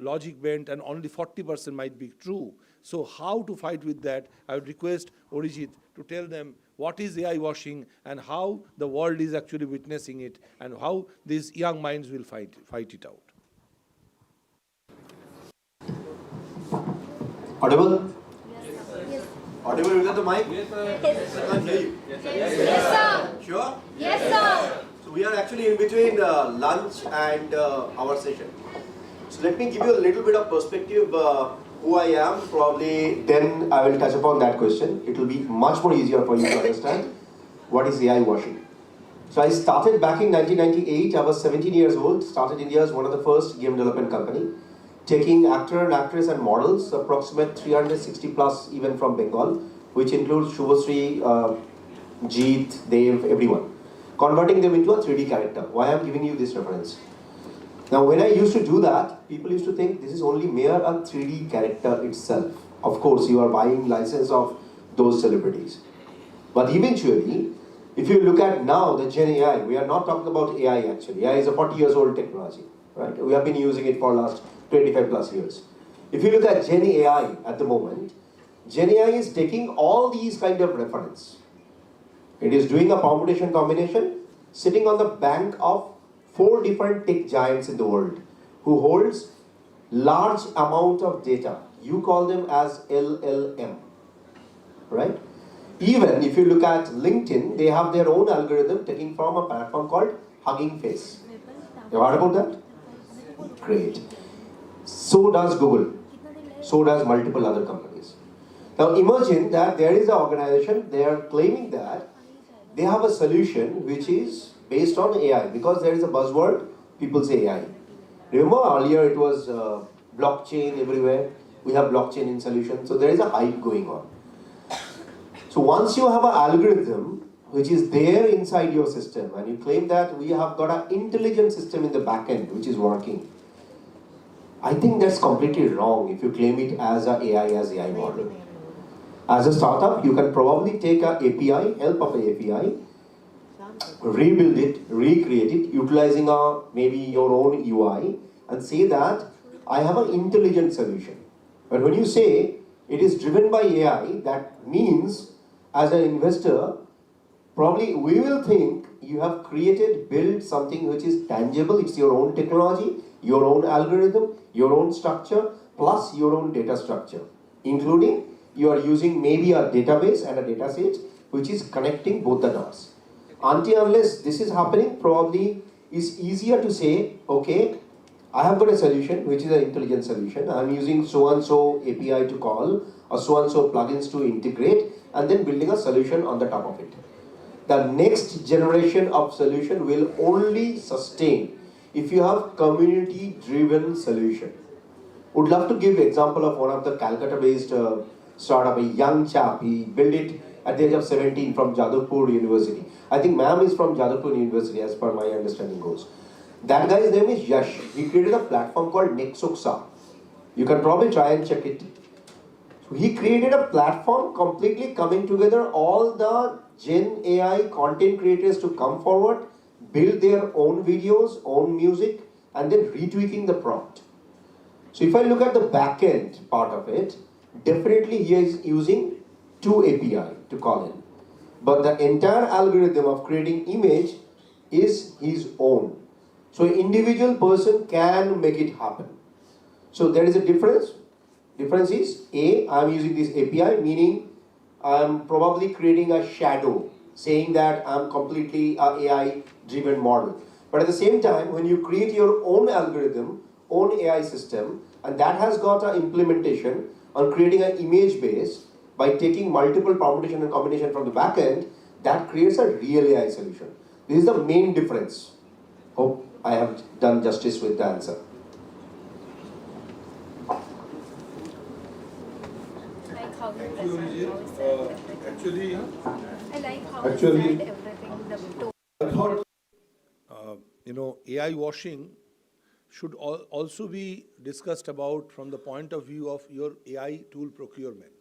logic bent, and only 40% might be true. So how to fight with that? I would request Orijit to tell them what is AI washing and how the world is actually witnessing it and how these young minds will fight it out. Audible? Yes. Audible with the mic? Yes, sir. I can't hear you. Yes, sir. Sure? Yes, sir. So we are actually in between lunch and our session. So let me give you a little bit of perspective who I am. Probably then I will touch upon that question. It will be much more easier for you to understand what is AI washing. So I started back in 1998. I was 17 years old. Started India's one of the first game development company, taking actor and actress and models, approximate 360 plus even from Bengal, which includes Shubhasri, Jeet, Dev, everyone. Converting them into a 3D character. Why I'm giving you this reference? Now when I used to do that, people used to think this is only mere a 3D character itself. Of course, you are buying license of those celebrities. But eventually, if you look at now the Gen AI, we are not talking about AI actually. AI is a 40 years old technology, right? We have been using it for last 25 plus years. If you look at Gen AI at the moment, Gen AI is taking all these kind of reference. It is doing a permutation combination, sitting on the bank of 4 different tech giants in the world who holds large amount of data. You call them as LLM, right? Even if you look at LinkedIn, they have their own algorithm taking from a platform called Hugging Face. You heard about that? Great. So does Google. So does multiple other companies. Now imagine that there is an organization, they are claiming that they have a solution which is based on AI, because there is a buzzword, people say AI. Remember earlier it was blockchain everywhere. We have blockchain in solution, so there is a hype going on. So once you have an algorithm which is there inside your system and you claim that we have got an intelligent system in the back end which is working, I think that's completely wrong if you claim it as an AI, as AI model. As a startup, you can probably take an API, help of an API, rebuild it, recreate it, utilizing maybe your own UI, and say that I have an intelligent solution. But when you say it is driven by AI, that means as an investor, probably we will think you have built something which is tangible. It's your own technology, your own algorithm, your own structure, plus your own data structure, including you are using maybe a database and a data set which is connecting both the dots. Until unless this is happening, probably it's easier to say, okay, I have got a solution which is an intelligent solution. I'm using so-and-so API to call or so-and-so plugins to integrate, and then building a solution on the top of it. The next generation of solution will only sustain if you have community-driven solution. Would love to give example of one of the Calcutta-based startup, a young chap. He built it at the age of 17 from Jadavpur University. I think ma'am is from Jadavpur University as per my understanding goes. That guy's name is Yash. He created a platform called Nexoxa. You can probably try and check it. So he created a platform completely coming together all the Gen AI content creators to come forward, build their own videos, own music, and then retweaking the prompt. So if I look at the back-end part of it, definitely he is using 2 API to call in. But the entire algorithm of creating image is his own. So an individual person can make it happen. So there is a difference. Difference is, A, I am using this API, meaning I am probably creating a shadow, saying that I am completely a AI driven model. But at the same time, when you create your own algorithm, own AI system, and that has got an implementation on creating an image base by taking multiple permutation and combination from the back end, that creates a real AI solution. This is the main difference. Hope I have done justice with the answer. Actually, I like how you said everything. I thought, AI washing should also be discussed about from the point of view of your AI tool procurement.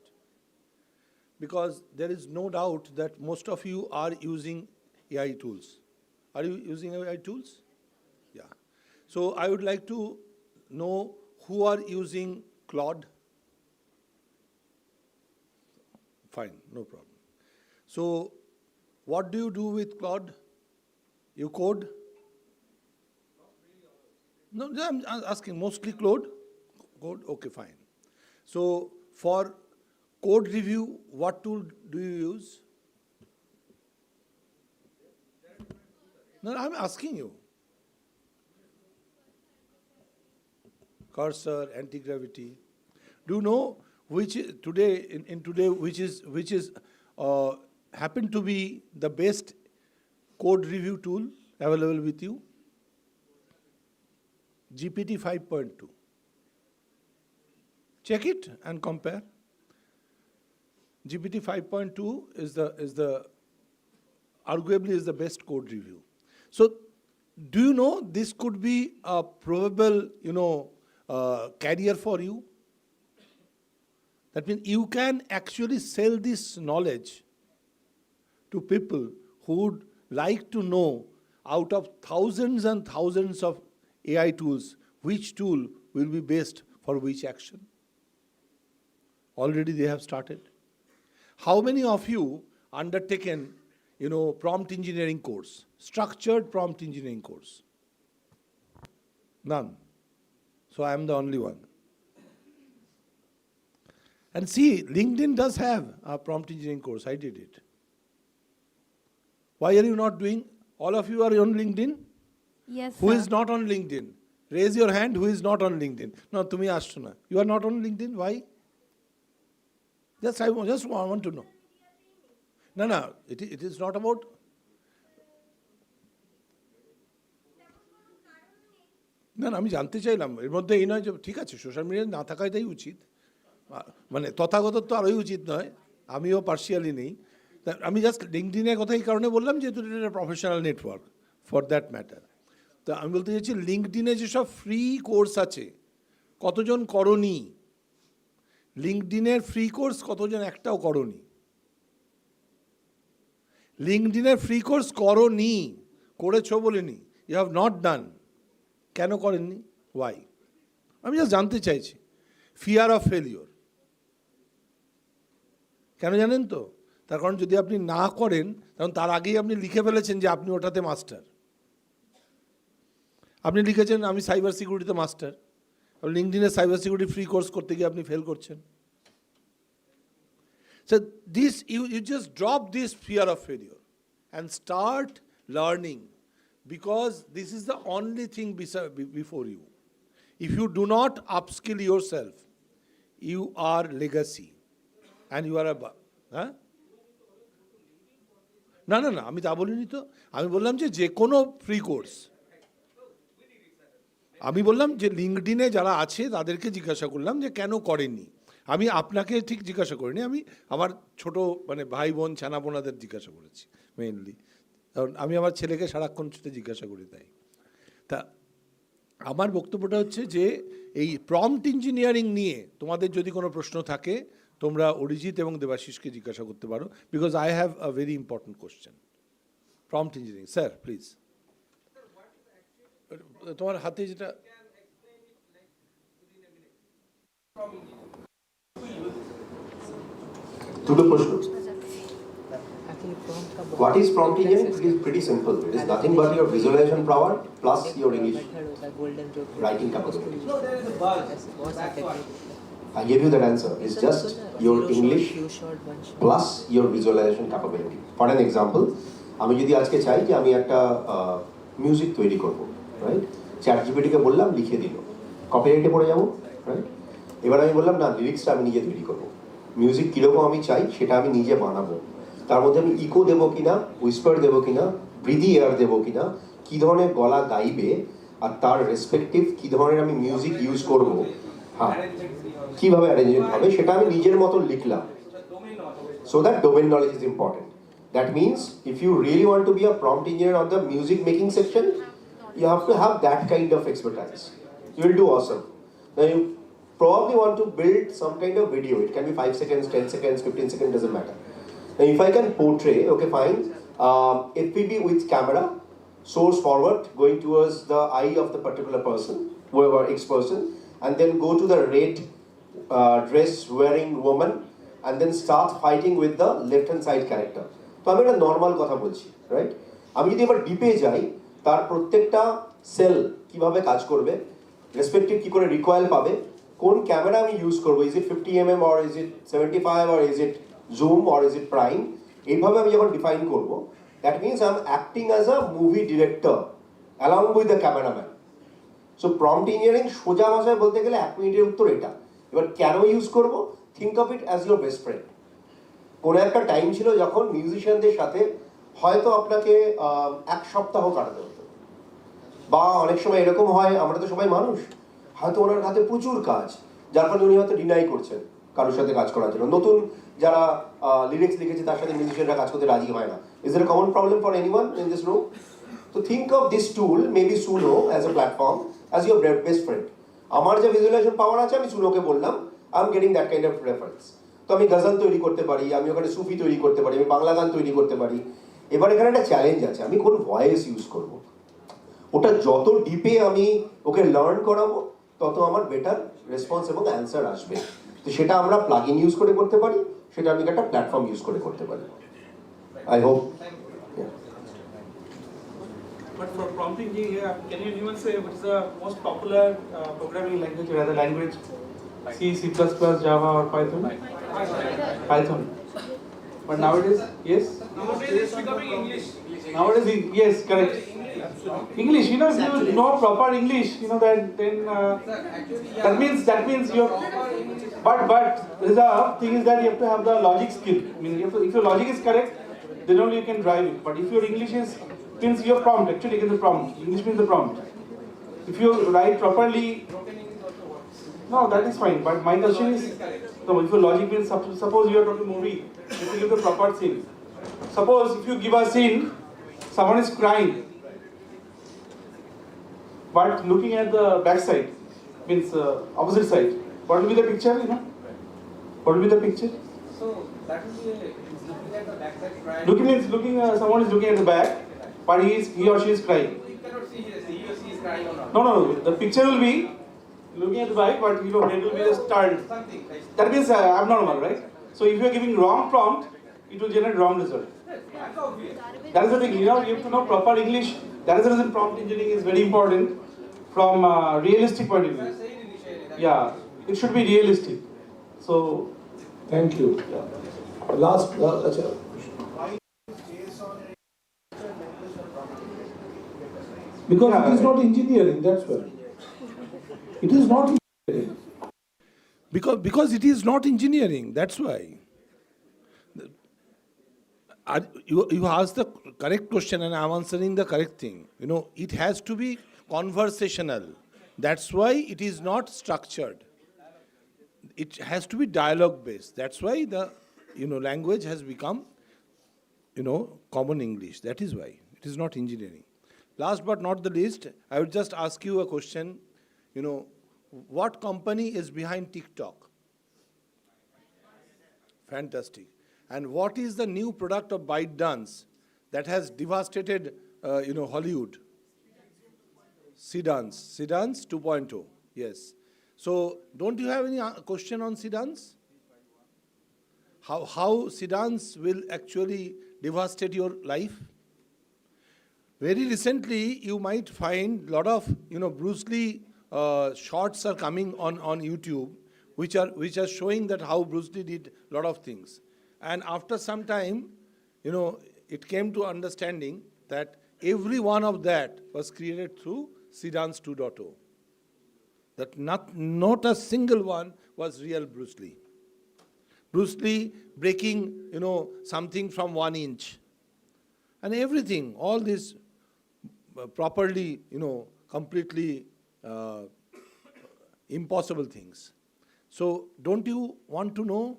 Because there is no doubt that most of you are using AI tools. Are you using AI tools? Yeah. So I would like to know who are using Claude. Fine, no problem. So what do you do with Claude? You code? No, I'm asking, mostly Code? Okay, fine. So for code review, what tool do you use? No, I'm asking you. Cursor, anti-gravity. Do you know which today which is happen to be the best code review tool available with you? GPT 5.2. Check it and compare. GPT 5.2 is the arguably is the best code review. So, do you know this could be a probable career for you? That means you can actually sell this knowledge to people who would like to know out of thousands and thousands of AI tools, which tool will be best for which action. Already they have started. How many of you undertaken prompt engineering course, structured prompt engineering course? None. So I am the only one. And see, LinkedIn does have a prompt engineering course. I did it. Why are you not doing? All of you are on LinkedIn? Yes, Who sir. is not on LinkedIn? Raise your hand who is not on LinkedIn. No, tumi ashto na. You are not on LinkedIn? Why? I just want to know. No, it is not about... না আমি জানতে চাইলাম এর মধ্যে এই নয় যে ঠিক আছে সোশ্যাল মিডিয়ায় না থাকাটাই উচিত, মানে তথাগত তো আরোই উচিত নয়, আমিও পার্শিয়ালি নেই। আমি জাস্ট লিঙ্কডিনের কথা এই কারণে বললাম যেহেতু এটা professional network for that matter. তো আমি বলতে চাইছি লিঙ্কডিনে যেসব ফ্রি কোর্স আছে কতজন করনি? লিঙ্কডিনের ফ্রি কোর্স কতজন একটাও করনি? লিঙ্কডিনের ফ্রি কোর্স করনি, করেছো বলিনি, ইউ হ্যাভ নট ডান। কেন করেননি? ওয়াই? আমি জাস্ট জানতে চাইছি। Fear of failure. কেন জানেন তো? তার কারণ যদি আপনি না করেন তখন তার আগেই আপনি লিখে ফেলেছেন যে আপনি ওটাতে মাস্টার। আপনি লিখেছেন আমি সাইবার সিকিউরিটিতে মাস্টার, লিঙ্কডিনে সাইবার সিকিউরিটি ফ্রি কোর্স করতে গিয়ে আপনি ফেল করছেন। So you just drop this fear of failure and start learning, because this is the only thing before you. If you do not upskill yourself, you are legacy and you are a না আমি তা বলিনি তো। আমি বললাম যে কোনো free course, আমি বললাম যে লিঙ্কডিনে যারা আছে তাদেরকে জিজ্ঞাসা করলাম যে কেন করেননি। আমি আপনাকে ঠিক জিজ্ঞাসা করিনি, আমি আমার ছোট মানে ভাই বোন ছানাপোনাদের জিজ্ঞাসা করেছি মেইনলি, কারণ আমি আমার ছেলেকে সারাক্ষণ সেটা জিজ্ঞাসা করি। তাই তা আমার বক্তব্যটা হচ্ছে যে এই প্রম্পট ইঞ্জিনিয়ারিং নিয়ে তোমাদের যদি কোনো প্রশ্ন থাকে তোমরা অরিজিৎ এবং দেবাশিসকে জিজ্ঞাসা করতে পারো, because I have a very important question. Prompt engineering, sir please. তোমার হাতে যেটা দুটো প্রশ্ন। What is prompt engineering? It is pretty simple. It is nothing but your visualization power plus your English writing capability. I gave you that answer. It's just your English plus your visualization capability. For an example, আমি যদি আজকে চাই যে আমি একটা music তৈরি করব, right? Chat জিপিটিকে বললাম লিখে দিল, কপিরাইটে পড়ে যাবো, রাইট? এবার আমি বললাম না, লিরিক্সটা আমি নিজে তৈরি করবো, মিউজিক কীরকম আমি চাই সেটা আমি নিজে বানাবো, তার মধ্যে আমি ইকো দেবো কিনা, উইসপার দেবো কিনা, ব্রিদি এয়ার দেবো কিনা, কী ধরনের গলা গাইবে, আর তার রেসপেক্টিভ কী ধরনের আমি মিউজিক ইউজ করবো, হ্যাঁ কীভাবে অ্যারেঞ্জমেন্ট হবে সেটা আমি নিজের মতন লিখলাম। So that domain knowledge is important. That means if you really want to be a prompt engineer on the music making section, you have to have that kind of expertise. You will do awesome. Now you probably want to build some kind of video. It can be 5 seconds, 10 seconds, 15 seconds, doesn't matter. Now if I can portray, okay fine, FPV with camera, source forward, going towards the eye of the particular person, whoever X person, and then go to the red dress wearing woman, and then start fighting with the left hand side character. তো আমি একটা normal কথা বলছি, right? আমি যদি এবার ডিপে যাই, তার প্রত্যেকটা সেল কিভাবে কাজ করবে, রেসপেক্টিভ কী করে রিকয়েল পাবে, কোন ক্যামেরা আমি ইউজ করবো, is it 50mm or is it 75 or is it zoom or is it prime, এইভাবে আমি যখন ডিফাইন করবো, that means I am acting as a movie director along with the cameraman. So prompt engineering সোজা ভাষায় বলতে গেলে 1 মিনিটের উত্তর এটা। এবার কেন ইউজ করবো, think of it as your best friend. কোনো একটা টাইম ছিল যখন মিউজিশিয়ানদের সাথে হয়তো আপনাকে 1 সপ্তাহ কাটাতে হতো, বা অনেক সময় এরকম হয়, আমরা তো সবাই মানুষ, হয়তো ওনার হাতে প্রচুর কাজ, যার ফলে উনি হয়তো ডিনাই করছেন কারোর সাথে কাজ করার জন্য। নতুন যারা লিরিক্স লিখেছে তার সাথে মিউজিশিয়ানরা কাজ করতে রাজি হয় না। Is that a common problem for anyone in this room? তো think of this tool, maybe Suno as a platform, as your best friend. আমার যে ভিজুয়ালাইজেশন পাওয়ার আছে আমি সুনোকে বললাম, I am getting that kind of reference. তো আমি গজল তৈরি করতে পারি, আমি ওখানে সুফি তৈরি করতে পারি, আমি বাংলা গান তৈরি করতে পারি। এবার এখানে একটা চ্যালেঞ্জ আছে, আমি কোন ভয়েস ইউজ করব। ওটা যত ডিপে আমি ওকে লার্ন করাবো তত আমার বেটার রেসপন্স এবং অ্যান্সার আসবে। তো সেটা আমরা প্লাগ ইন ইউজ করে করতে পারি, সেটা আমি একটা প্ল্যাটফর্ম ইউজ করে করতে পারি। I hope thinking here, can you even say what is the most popular programming language or rather language? C, C++, Java or Python? Python. But nowadays, yes? Nowadays it's becoming English. Nowadays, yes, correct. English, you know, if you know proper English, you know that then that means you're. But the thing is that you have to have the logic skill. I mean, if your logic is correct, then only you can drive it. But if your English means your prompt, actually get the prompt. English means the prompt. If you write properly, no, that is fine. But my question is, no, if your logic means suppose you are talking movie, you have to give the proper scene. Suppose if you give a scene, someone is crying, but looking at the back side, means opposite side. What will be the picture, you know? What will be the picture? So that will be looking at the back side crying. Someone is looking at the back, but he or she is crying. You cannot see he or she is crying or not. No. The picture will be looking at the back, but you know, it will be a start. That means abnormal, right? So if you are giving wrong prompt, it will generate wrong result. That is the thing, you know, you have to know proper English. That is the reason prompt engineering is very important from a realistic point of view. Yeah, it should be realistic. So, thank you. Yeah. Last, because it is not engineering, that's why. It is not engineering. Because it is not engineering, that's why. You asked the correct question and I'm answering the correct thing. You know, it has to be conversational. That's why it is not structured. It has to be dialogue based. That's why the language has become common English. That is why it is not engineering. Last but not the least, I would just ask you a question. What company is behind TikTok? Fantastic. And what is the new product of ByteDance that has devastated Hollywood? Sedans 2.0. Yes. So don't you have any question on sedans? How sedans will actually devastate your life? Very recently, you might find a lot of Bruce Lee shorts are coming on YouTube, which are showing that how Bruce Lee did a lot of things. And after some time, it came to understanding that every one of that was created through Sedans 2.0. That not a single one was real Bruce Lee. Bruce Lee breaking, something from 1 inch. And everything, all this properly, completely impossible things. So don't you want to know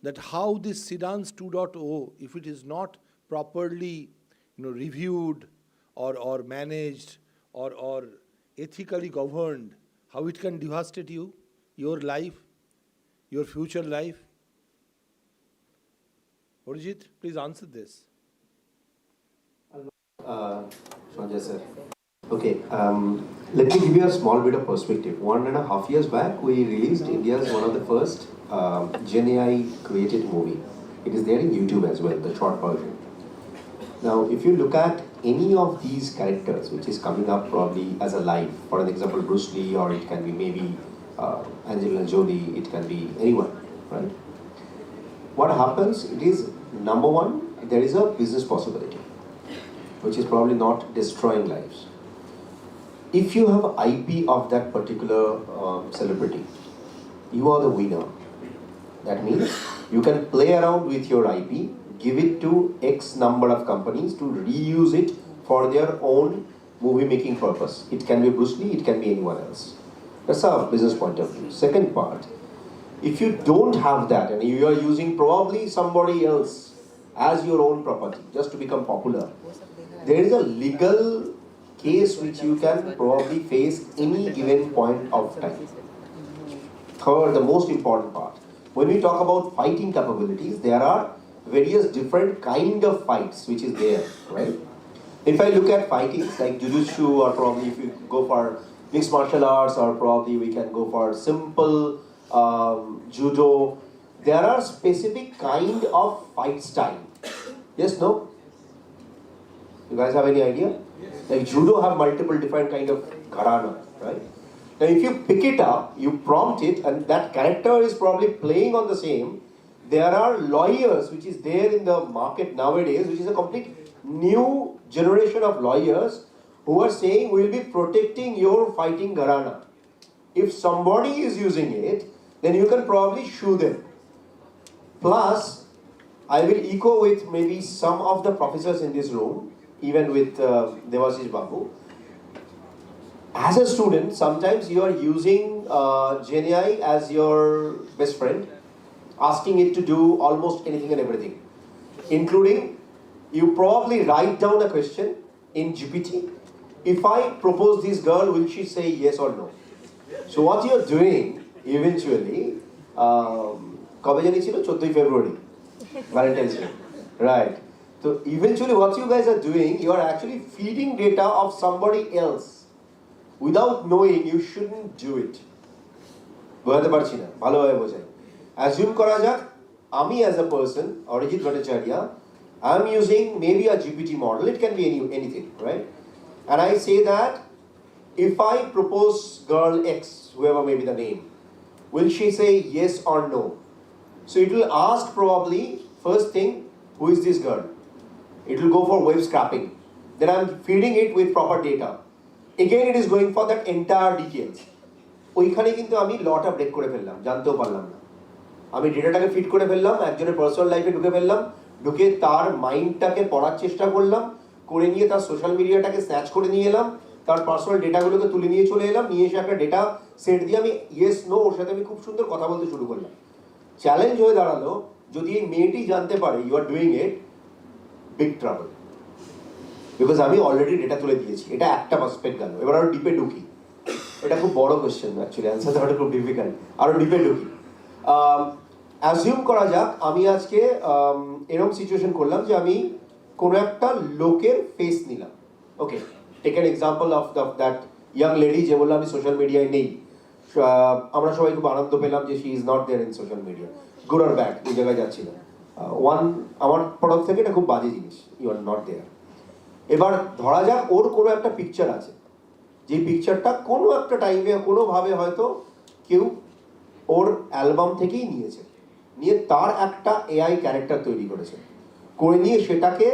that how this Sedans 2.0, if it is not properly reviewed or managed or ethically governed, how it can devastate you, your life, your future life? Arijit, please answer this. Sanjay sir. Okay, let me give you a small bit of perspective. 1.5 years back, we released India's one of the first Gen AI created movie. It is there in YouTube as well, the short version. Now, if you look at any of these characters, which is coming up probably as a live, for an example, Bruce Lee, or it can be maybe Angelina Jolie, it can be anyone, right? What happens, it is, number one, there is a business possibility, which is probably not destroying lives. If you have IP of that particular celebrity, you are the winner. That means you can play around with your IP, give it to X number of companies to reuse it for their own movie making purpose. It can be Bruce Lee, it can be anyone else. That's a business point of view. Second part, if you don't have that and you are using probably somebody else as your own property just to become popular, there is a legal case which you can probably face any given point of time. Third, the most important part, when we talk about fighting capabilities, there are various different kind of fights which is there, right? If I look at fightings like Jiu-Jitsu, or probably if you go for mixed martial arts, or probably we can go for simple judo, there are specific kind of fight style. Yes, no? You guys have any idea? Yes. Like judo have multiple different kind of gharana, right? Now if you pick it up, you prompt it, and that character is probably playing on the same. There are lawyers which is there in the market nowadays, which is a complete new generation of lawyers who are saying we'll be protecting your fighting gharana. If somebody is using it, then you can probably sue them. Plus, I will echo with maybe some of the professors in this room, even with Devasish Babu. As a student, sometimes you are using GenAI as your best friend, asking it to do almost anything and everything, including you probably write down a question in GPT. If I propose this girl, will she say yes or no? So what you're doing eventually, কবে জানি ছিল 14th February, Valentine's Day, right? So eventually what you guys are doing, you are actually feeding data of somebody else. Without knowing, you shouldn't do it. বোঝাতে পারছি না, ভালোভাবে বোঝাই। Assume করা যাক, আমি as a person, Arijit Bhattacharya, I'm using maybe a GPT model, it can be anything, right? And I say that, if I propose girl X, whoever may be the name, will she say yes or no? So it will ask probably, first thing, who is this girl? It will go for web scraping. Then I'm feeding it with proper data. Again, it is going for that entire details. ওইখানে কিন্তু আমি লটা break করে ফেললাম, জানতেও পারলাম না। আমি ডেটাটাকে ফিট করে ফেললাম, একজনের পার্সোনাল লাইফে ঢুকে ফেললাম, ঢুকে তার মাইন্ডটাকে পড়ার চেষ্টা করলাম, করে নিয়ে তার সোশ্যাল মিডিয়াটাকে স্ন্যাচ করে নিয়ে এলাম, তার পার্সোনাল ডেটাগুলোকে তুলে নিয়ে চলে এলাম, নিয়ে এসে একটা ডেটা সেট দিয়ে আমি ইয়েস নো ওর সাথে আমি খুব সুন্দর কথা বলতে শুরু করলাম। চ্যালেঞ্জ হয়ে দাঁড়ালো, যদি এই মেয়েটি জানতে পারে you are doing it, big trouble, because আমি অলরেডি ডেটা তুলে দিয়েছি। এটা একটা পার্সপেক্ট গেল। এবার আরো ডিপে ঢুকি, এটা খুব বড় কোয়েশ্চেন অ্যাকচুয়ালি, অ্যান্সার দেওয়াটা খুব ডিফিকাল্ট। আরো ডিপে ঢুকি, অ্যাজিউম করা যাক আমি আজকে এরকম সিচুয়েশন করলাম যে আমি কোনো একটা লোকের ফেস নিলাম। Okay, take an example of that young lady যে বললাম আমি সোশ্যাল মিডিয়ায় নেই। আমরা সবাই খুব আনন্দ পেলাম যে she is not there in social media, good আর ব্যাড, ওই জায়গায় যাচ্ছি না। আমার তরফ থেকে এটা খুব বাজে জিনিস, ইউ আর নট দেয়ার। এবার ধরা যাক ওর কোনো একটা পিকচার আছে, যে পিকচারটা কোনো একটা টাইমে কোনোভাবে হয়তো কেউ ওর অ্যালবাম থেকেই নিয়েছে, নিয়ে তার একটা এআই ক্যারেক্টার তৈরি করেছে, করে নিয়ে সেটাকে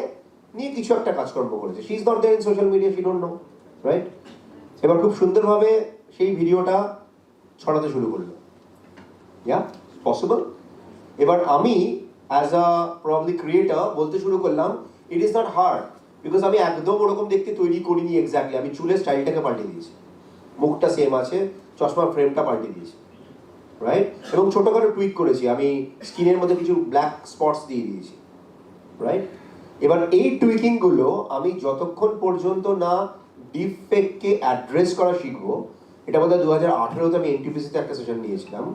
নিয়ে কিছু একটা কাজকর্ম করেছে। She is not there in social media, she don't know, right? এবার খুব সুন্দরভাবে সেই ভিডিওটা ছড়াতে শুরু করলো। Yeah possible. এবার আমি অ্যাজ আ প্রবলি ক্রিয়েটার বলতে শুরু করলাম, it is not hard, because আমি একদম ওরকম দেখতে তৈরি করিনি এক্স্যাক্টলি। আমি চুলের স্টাইলটাকে পাল্টে দিয়েছি, মুখটা সেম আছে, চশমার ফ্রেমটা পাল্টে দিয়েছি, রাইট? এবং ছোটোখাটো টুইক করেছি, আমি স্কিনের মধ্যে কিছু ব্ল্যাক স্পটস দিয়ে দিয়েছি, রাইট? এবার এই টুইকিংগুলো আমি যতক্ষণ পর্যন্ত না ডিপ ফেককে অ্যাড্রেস করা শিখবো, এটা বোধহয় 2018-তে আমি এনটিপিসিতে একটা সেশন নিয়েছিলাম,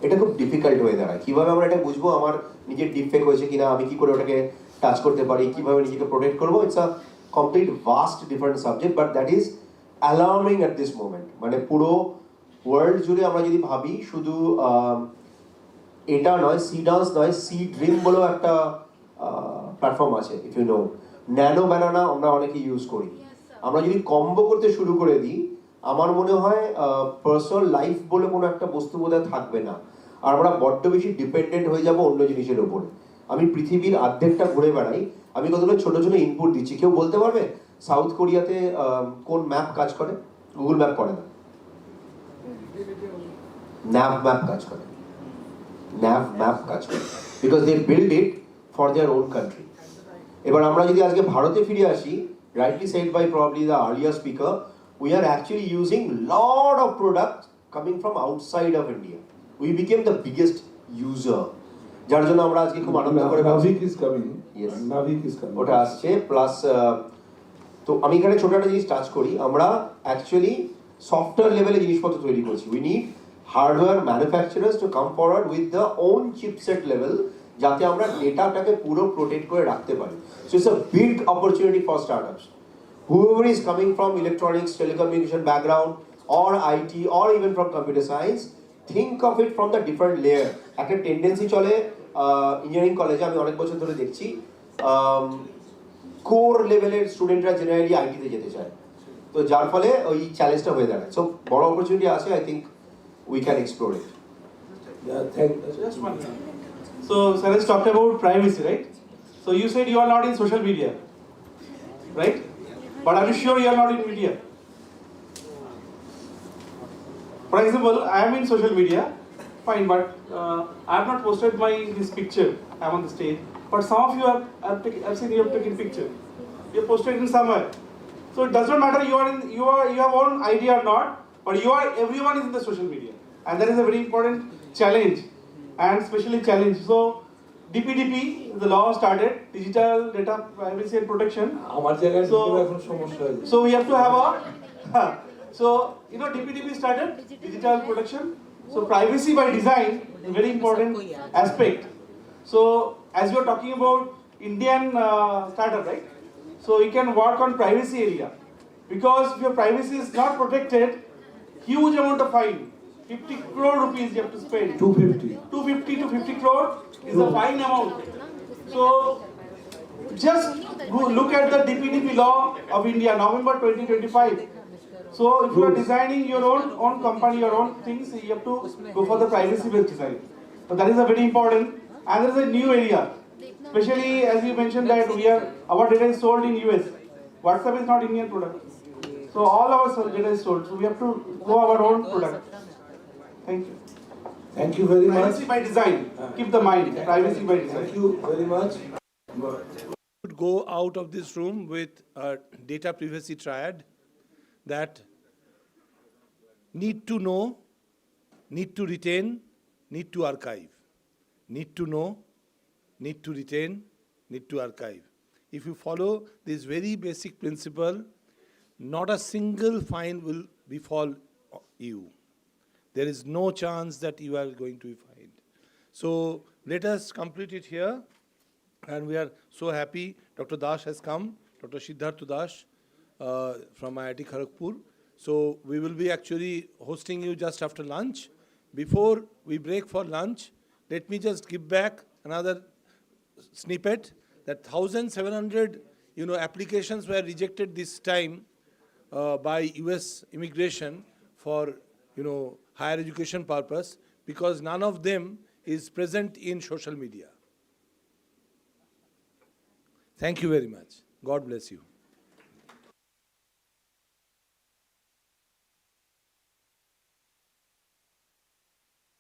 এটা খুব ডিফিকাল্ট হয়ে দাঁড়ায়। কীভাবে আমরা এটা বুঝবো আমার নিজের ডিপ ফেক হয়েছে কিনা, আমি কী করে ওটাকে টাচ করতে পারি, কীভাবে নিজেকে প্রোটেক্ট করবো, it's a complete vast different subject, but that is alarming at this moment. মানে পুরো ওয়ার্ল্ড জুড়ে আমরা যদি ভাবি, শুধু এটা নয়, সি ডান্স নয়, সি ড্রিম বলেও একটা প্ল্যাটফর্ম আছে, if you know. Nano banana আমরা অনেকে ইউজ করি। আমরা যদি কম্বো করতে শুরু করে দিই, আমার মনে হয় পার্সোনাল লাইফ বলে কোনো একটা বস্তু বোধহয় থাকবে না, আর আমরা বড্ড বেশি ডিপেন্ডেন্ট হয়ে যাব অন্য জিনিসের ওপরে। আমি পৃথিবীর অর্ধেকটা ঘুরে বেড়াই, আমি কতগুলো ছোটো ছোটো ইনপুট দিচ্ছি। কেউ বলতে পারবে সাউথ কোরিয়াতে কোন ম্যাপ কাজ করে? গুগল ম্যাপ করে না, ন্যাভ ম্যাপ কাজ করে। ন্যাভ ম্যাপ কাজ করে, because they build it for their own country. এবার আমরা যদি আজকে ভারতে ফিরে আসি, rightly said by probably the earlier speaker, we are actually using lot of products coming from outside of India. We became the biggest user, যার জন্য আমরা আজকে খুব আনন্দ করে Navik is coming. Yes, Navik is coming. ওটা আসছে plus. তো আমি এখানে ছোট একটা জিনিস টাচ করি, আমরা অ্যাকচুয়ালি সফটওয়্যার লেভেলে জিনিসপত্র তৈরি করছি। We need hardware manufacturers to come forward with the own chipset level, যাতে আমরা ডেটাটাকে পুরো প্রোটেক্ট করে রাখতে পারি। So it's a big opportunity for startups. Whoever is coming from electronics, telecommunication background, or IT, or even from computer science, think of it from the different layer. একটা tendency চলে engineering কলেজে, আমি অনেক বছর ধরে দেখছি, কোর লেভেলের স্টুডেন্টরা জেনারেলি আইটিতে যেতে চায়, তো যার ফলে ওই চ্যালেঞ্জটা হয়ে দাঁড়ায়। সো বড় অপরচুনিটি আছে, I think we can explore it. Just one thing. So, Saraj talked about privacy, right? So, you said you are not in social media, right? But are you sure you are not in media? For example, I am in social media, fine, but I have not posted this picture. I am on the stage, but some of you have seen you have taken picture. You have posted it somewhere. So it does not matter you have own idea or not, but everyone is in the social media, and that is a very important challenge, and especially challenge. So DPDP, the law started, Digital Data Privacy and Protection. So we have to have a so DPDP started digital protection. So privacy by design is a very important aspect. So as you are talking about Indian startup, right? So you can work on privacy area, because if your privacy is not protected, huge amount of fine, 50 crore rupees you have to spend. 250 to 50 crore is a fine amount. So just look at the DPDP law of India, November 2025. So if you are designing your own company, your own things, you have to go for the privacy-based design. So that is a very important, and there is a new area, especially as you mentioned that our data is sold in US. WhatsApp is not Indian product, so all our data is sold. So we have to go our own product. Thank you. Thank you very much. Privacy by design. Keep the mind. Privacy by design. Thank you very much. Would go out of this room with a data privacy triad that need to know, need to retain, need to archive. Need to know, need to retain, need to archive. If you follow this very basic principle, not a single fine will befall you. There is no chance that you are going to be fined. So let us complete it here. And we are so happy Dr. Dash has come, Dr. Siddharth Dash from IIT Kharagpur. So we will be actually hosting you just after lunch. Before we break for lunch, let me just give back another snippet that 1,700 applications were rejected this time by US immigration for higher education purpose, because none of them is present in social media. Thank you very much. God bless you.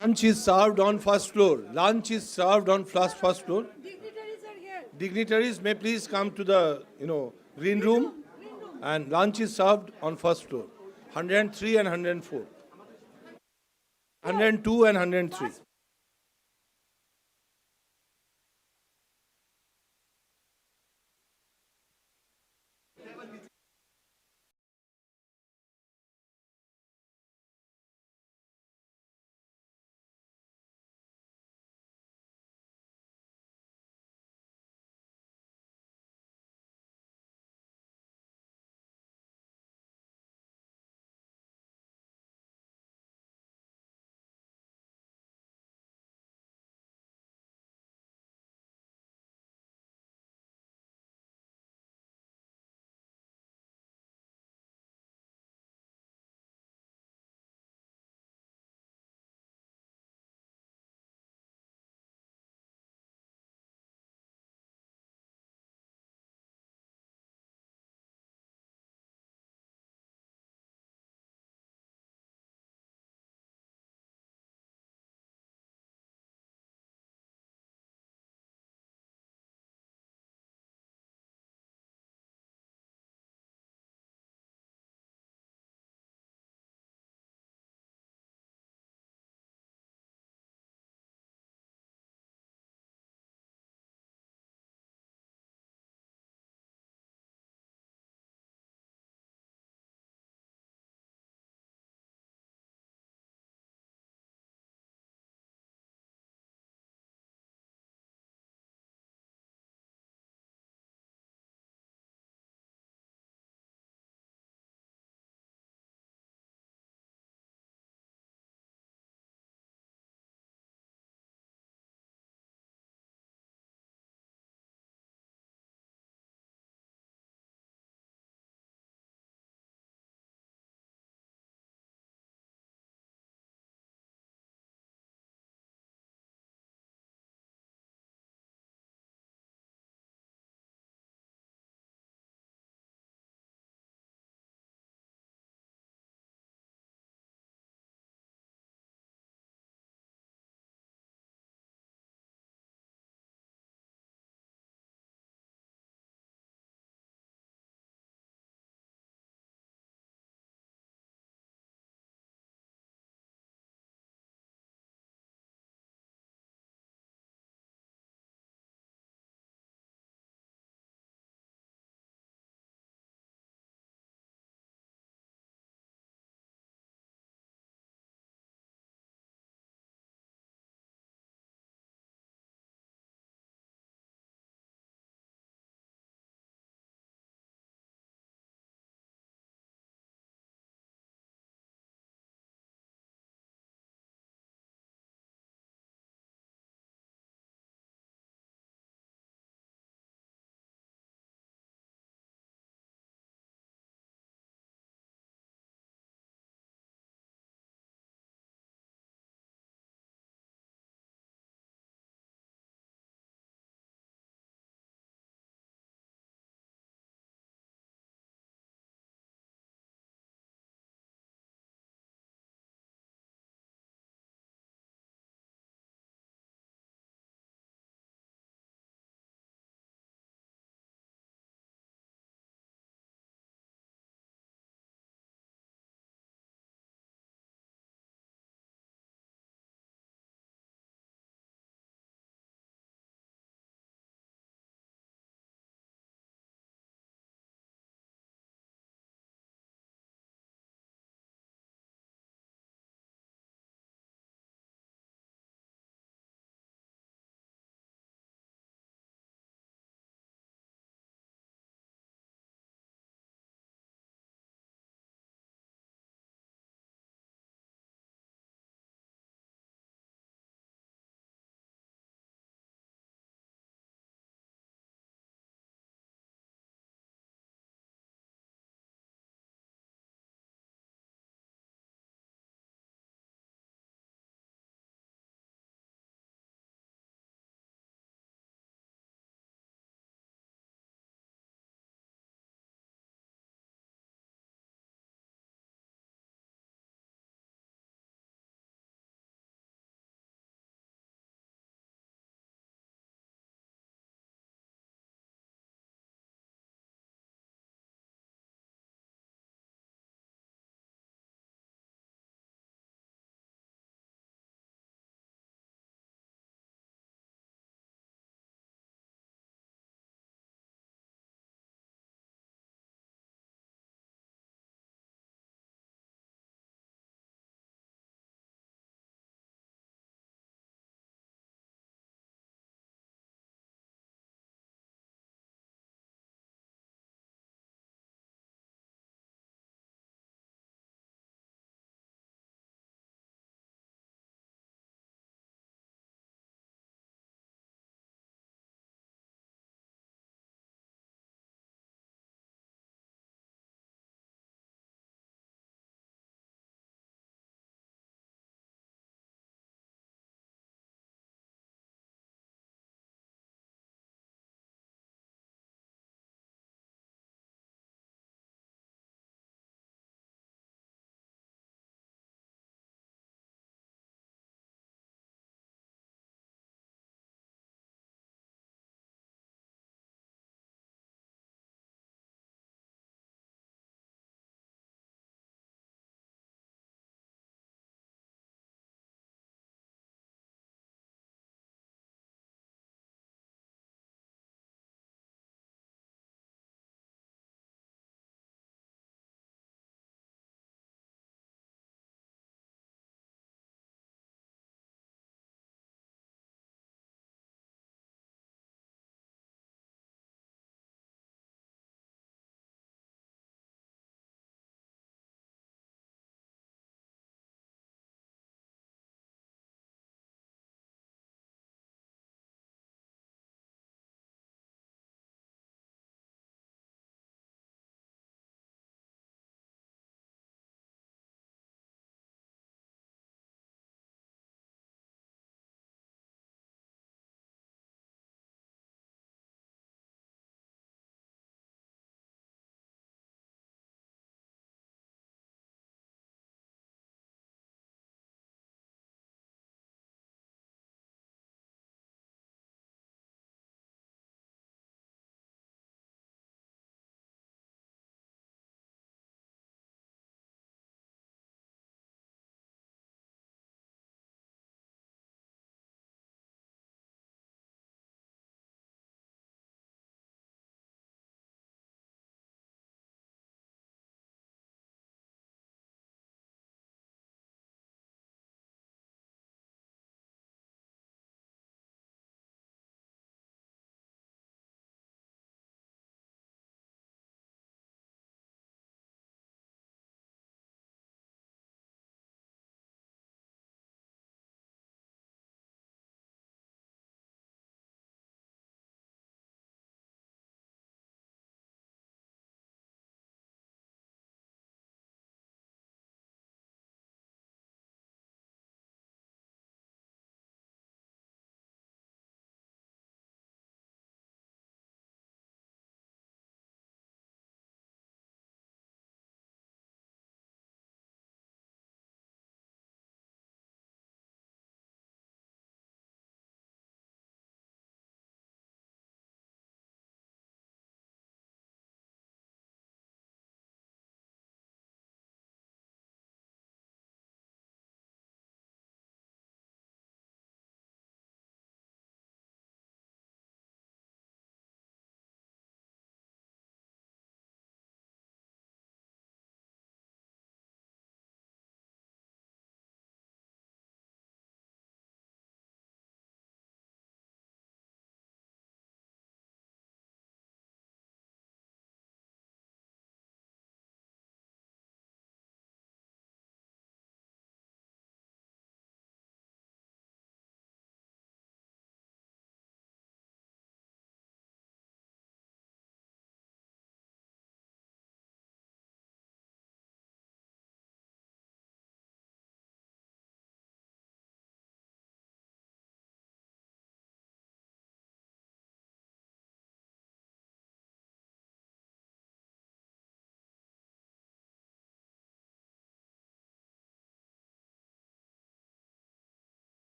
Lunch is served on first floor. Lunch is served on first floor. Dignitaries are here. Dignitaries may please come to the green room, and lunch is served on first floor. 103 and 104. 102 and 103.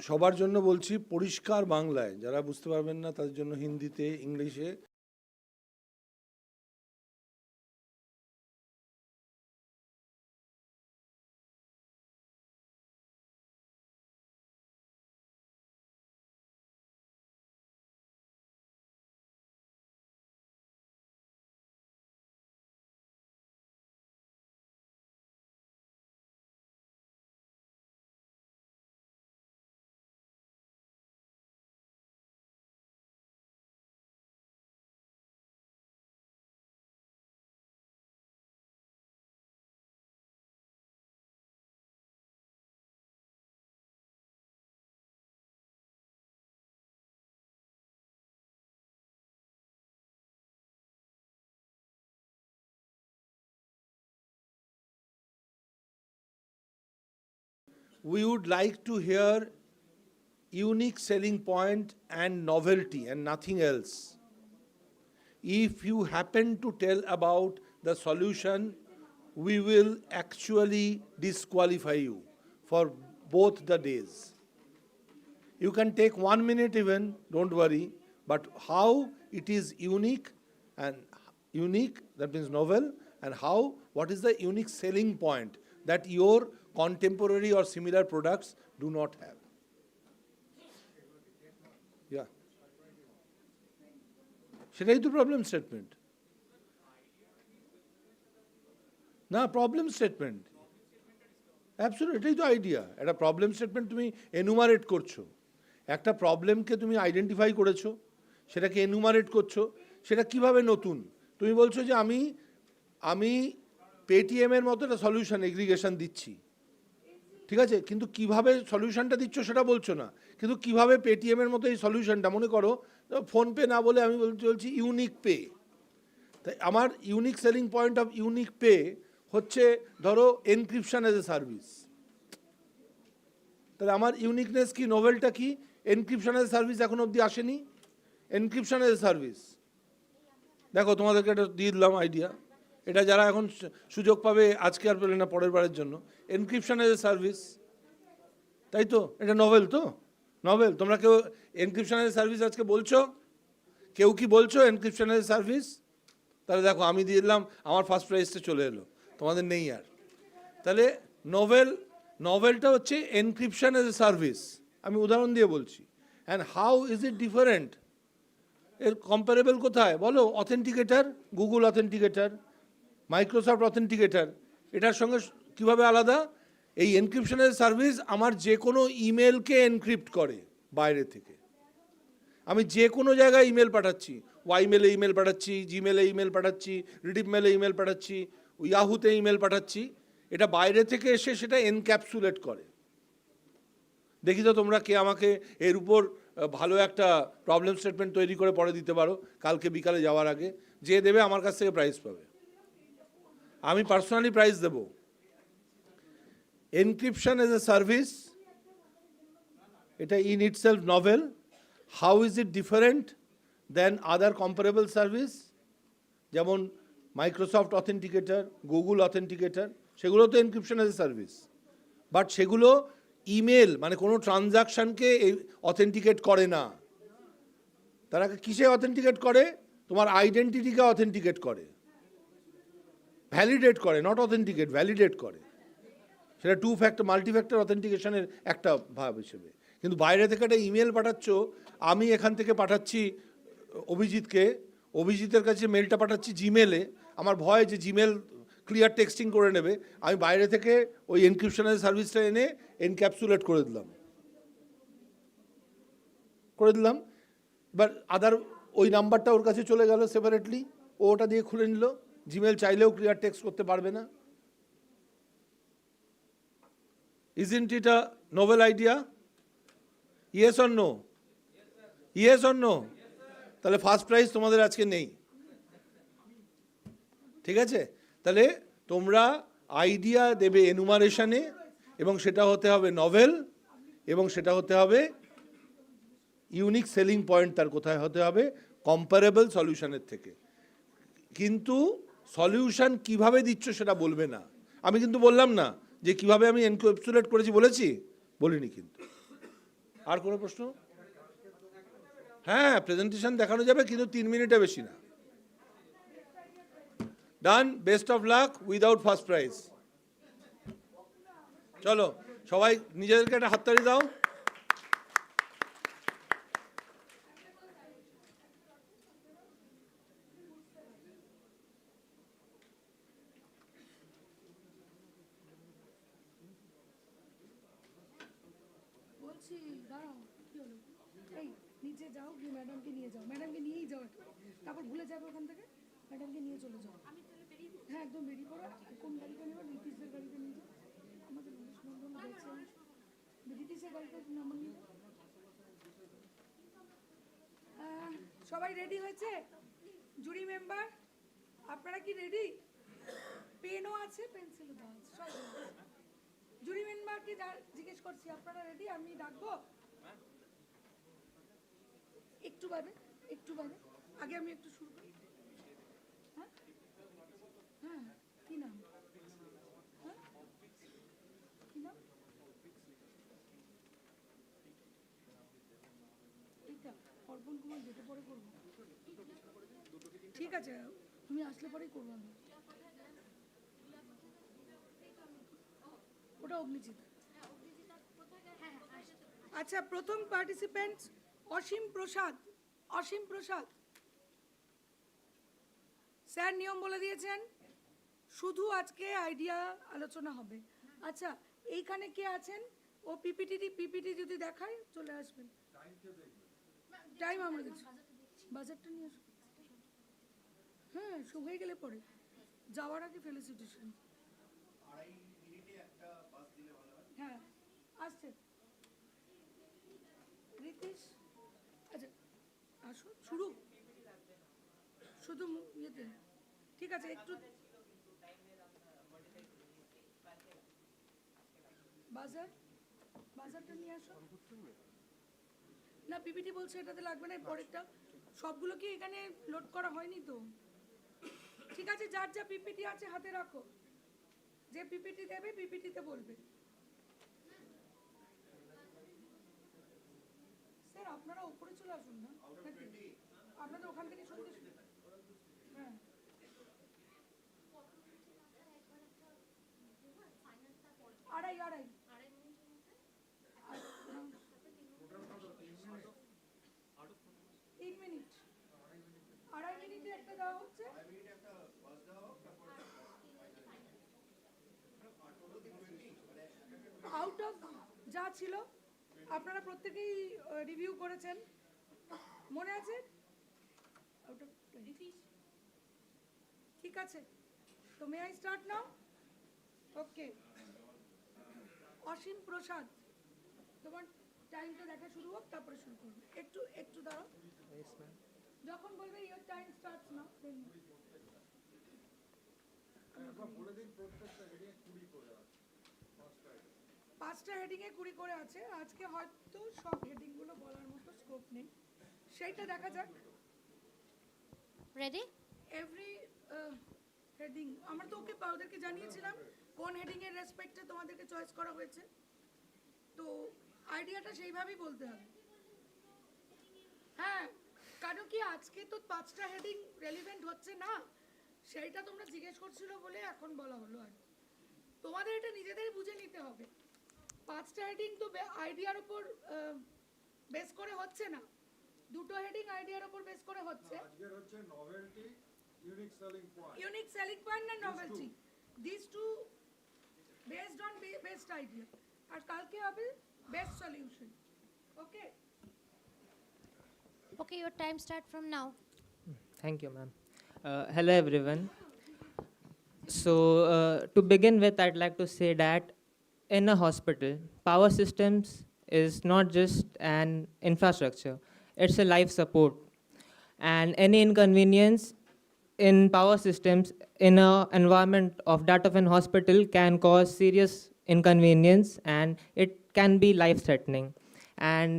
সবার জন্য বলছি পরিষ্কার বাংলায়, যারা বুঝতে পারবেন না তাদের জন্য হিন্দিতে, ইংলিশে। We would like to hear unique selling point and novelty and nothing else. If you happen to tell about the solution, we will actually disqualify you for both the days. You can take 1 minute even, don't worry, but how it is unique, and unique, that means novel, and how, what is the unique selling point that your contemporary or similar products do not have. Yeah. সেটাই তো problem statement না, problem statement absolute, এটাই তো idea. একটা problem statement তুমি এনুমারেট করছো, একটা প্রবলেমকে তুমি আইডেন্টিফাই করেছো, সেটাকে এনুমারেট করছো, সেটা কিভাবে নতুন। তুমি বলছো যে আমি পেটিএমের মতো একটা সলিউশন এগ্রিগেশন দিচ্ছি, ঠিক আছে, কিন্তু কিভাবে সলিউশনটা দিচ্ছ সেটা বলছো না, কিন্তু কিভাবে পেটিএমের মতো এই সলিউশনটা, মনে করো ফোনপে না বলে আমি বলছি ইউনিক পে। তাই আমার unique selling point of unique pay হচ্ছে ধরো এনক্রিপশন এজ এ সার্ভিস। তাহলে আমার ইউনিকনেস কি, নোভেলটা কি? এনক্রিপশন এজ এ সার্ভিস এখন অবধি আসেনি, এনক্রিপশন এজ এ সার্ভিস। দেখো তোমাদেরকে এটা দিয়ে দিলাম আইডিয়া, এটা যারা এখন সুযোগ পাবে আজকে আর পেলে না পরের বারের জন্য, এনক্রিপশন এজ এ সার্ভিস, তাই তো? এটা নভেল তো, নভেল। তোমরা কেউ এনক্রিপশন এজ এ সার্ভিস আজকে বলছো? কেউ কি বলছো এনক্রিপশন এজ এ সার্ভিস? তাহলে দেখো আমি দিয়ে দিলাম, আমার ফার্স্ট প্রাইজটা চলে এলো, তোমাদের নেই আর। তাহলে নভেলটা হচ্ছে এনক্রিপশন এজ এ সার্ভিস, আমি উদাহরণ দিয়ে বলছি। And how is it different, এর কম্পারেবল কোথায় বলো? Authenticator, Google authenticator, Microsoft authenticator, এটার সঙ্গে কিভাবে আলাদা? এই এনক্রিপশনের সার্ভিস আমার যে কোনো ইমেলকে এনক্রিপ্ট করে বাইরে থেকে। আমি যে কোনো জায়গায় ইমেল পাঠাচ্ছি, ওয়াইমেলে ইমেল পাঠাচ্ছি, জিমেলে ইমেল পাঠাচ্ছি, রিডিপ মেলে ইমেল পাঠাচ্ছি, ইয়াহুতে ইমেল পাঠাচ্ছি, এটা বাইরে থেকে এসে সেটা এনক্যাপসুলেট করে। দেখি তো তোমরা কে আমাকে এর উপর ভালো একটা প্রবলেম স্টেটমেন্ট তৈরি করে পরে দিতে পারো, কালকে বিকালে যাওয়ার আগে। যে দেবে আমার কাছ থেকে প্রাইজ পাবে, আমি পার্সোনালি প্রাইজ দেব। এনক্রিপশন এজ এ সার্ভিস, এটা in itself novel. How is it different then other comparable service, যেমন মাইক্রোসফট অথেন্টিকেটার, গুগল অথেন্টিকেটার, সেগুলো তো encryption as a service, but সেগুলো ইমেল মানে কোনো ট্রানজাকশানকে অথেন্টিকেট করে না। তারা কিসে অথেন্টিকেট করে? তোমার আইডেন্টিটিকে অথেন্টিকেট করে, ভ্যালিডেট করে, নট অথেন্টিকেট, ভ্যালিডেট করে। সেটা টু ফ্যাক্টর মাল্টিফ্যাক্টর অথেন্টিকেশনের একটা ভাব হিসেবে। কিন্তু বাইরে থেকে একটা ইমেল পাঠাচ্ছ, আমি এখান থেকে পাঠাচ্ছি অভিজিৎকে, অভিজিতের কাছে মেলটা পাঠাচ্ছি জিমেলে, আমার ভয় যে জিমেল ক্লিয়ার টেক্সটিং করে নেবে, আমি বাইরে থেকে ওই এনক্রিপশনের সার্ভিসটা এনে এনক্যাপসুলেট করে দিলাম, এবার আদার ওই নাম্বারটা ওর কাছে চলে গেল সেপারেটলি, ও ওটা দিয়ে খুলে নিল, জিমেল চাইলেও ক্লিয়ার টেক্সট করতে পারবে না। Isn't it a novel idea? Yes or no? Yes or no? তাহলে ফার্স্ট প্রাইজ তোমাদের আজকে নেই, ঠিক আছে? তাহলে তোমরা আইডিয়া দেবে এনুমারেশনে, এবং সেটা হতে হবে নভেল, এবং সেটা হতে হবে ইউনিক সেলিং পয়েন্ট, তার কোথায় হতে হবে? কম্পারেবল সলিউশনের থেকে। কিন্তু সলিউশন কিভাবে দিচ্ছ সেটা বলবে না। আমি কিন্তু বললাম না যে কিভাবে আমি এনক্যাপসুলেট করেছি, বলেছি? বলিনি কিন্তু। আর কোনো প্রশ্ন? হ্যাঁ, প্রেজেন্টেশন দেখানো যাবে, কিন্তু 3 মিনিটে বেশি না। Done, best of luck without first prize. চলো সবাই নিজেদেরকে একটা হাততালি দাও। বলছি দাঁড়াও, কি হলো? এই নিচে যাও, গিয়ে ম্যাডামকে নিয়ে যাও, ম্যাডামকে নিয়েই যাও একটু। তারপর ভুলে যাবে ওখান থেকে, ম্যাডামকে নিয়ে চলে যাও। হ্যাঁ, একদম বেরিয়ে পড়ো। কোন গাড়িতে নেবে? রিতিশের গাড়িতে নিয়ে যাও। আমাদের মানুষ বন্ধন রয়েছে, রিতিশের গাড়িতে নাম্বার নিয়ে যাও। সবাই রেডি হয়েছে? জুরি মেম্বার আপনারা কি রেডি? পেনও আছে, পেন্সিলও দেওয়া আছে, সব আছে। জুরি মেম্বারকে জিজ্ঞেস করছি, আপনারা রেডি? আমি ডাকবো একটু বাদে, একটু বাদে। আগে আমি একটু শুরু করি। হ্যাঁ হ্যাঁ, কি নাম? হ্যাঁ, কি নাম? এইটা অর্পণ কুমার, যেতে পরে করবো। ঠিক আছে, তুমি আসলে পরেই করবো আমি। ওটা অগ্নিজিৎ। আচ্ছা, প্রথম পার্টিসিপেন্ট অসীম প্রসাদ। অসীম প্রসাদ স্যার নিয়ম বলে দিয়েছেন, শুধু আজকে আইডিয়া আলোচনা হবে। আচ্ছা, এইখানে কে আছেন? ও পিপিটি যদি দেখায় চলে আসবেন। টাইম আমরা দিচ্ছি, বাজেটটা নিয়ে আসুন। হ্যাঁ, হয়ে গেলে পরে যাওয়ার আগে ফেলিসিটেশন। হ্যাঁ, আসছে রিতিশ। আচ্ছা আসুন, শুরু শুধু ইয়েতে। ঠিক আছে, একটু বাজারটা নিয়ে আসো না। পিপিটি বলছে এটাতে লাগবে না, পরেরটা। সবগুলো কি এখানে লোড করা হয়নি তো? ঠিক আছে, যার যা পিপিটি আছে হাতে রাখো। যে পিপিটি দেবে পিপিটিতে বলবে। স্যার আপনারা উপরে চলে আসুন না, আপনাদের ওখান থেকে শুনতে। হ্যাঁ, আড়াই 3 মিনিট। আড়াই মিনিটে একটা দেওয়া হচ্ছে। আউট অফ যা ছিল আপনারা প্রত্যেকেই রিভিউ করেছেন, মনে আছে? Out of 20। ঠিক আছে, তো মে আই স্টার্ট নাও? ওকে, অসীম প্রসাদ, তোমার টাইমটা দেখা শুরু হোক, তারপরে শুরু করবো। একটু দাঁড়াও, যখন বলবে ইয়োর টাইম স্টার্টস নাও। পাঁচটা হেডিংয়ে 20 করে আছে। আজকে হয়তো সব হেডিংগুলো বলার মতো স্কোপ নেই, সেইটা দেখা যাক। রেডি? এভরি হেডিং আমরা তো ওদেরকে জানিয়েছিলাম কোন হেডিংয়ের রেসপেক্টে তোমাদেরকে চয়েস করা হয়েছে, তো আইডিয়াটা সেইভাবেই বলতে হবে। হ্যাঁ, কারণ কি আজকে তো 5টা হেডিং রেলিভেন্ট হচ্ছে না, সেইটা তোমরা জিজ্ঞেস করছিল বলে এখন বলা হলো। আর তোমাদের এটা নিজেদের বুঝে নিতে হবে। 5টা হেডিং তো আইডিয়ার উপর বেস করে হচ্ছে না, 2টো হেডিং আইডিয়ার উপর বেস করে হচ্ছে। আজকের হচ্ছে নভেলটি, ইউনিক সেলিং পয়েন্ট না novelty, this too based on best idea. আর কালকে হবে best solution. Okay? Okay, your time start from now. Thank you, ma'am. Hello, everyone. So, to begin with, I'd like to say that in a hospital, power systems is not just an infrastructure, it's a life support. And any inconvenience in power systems in an environment of that of an hospital can cause serious inconvenience, and it can be life-threatening. And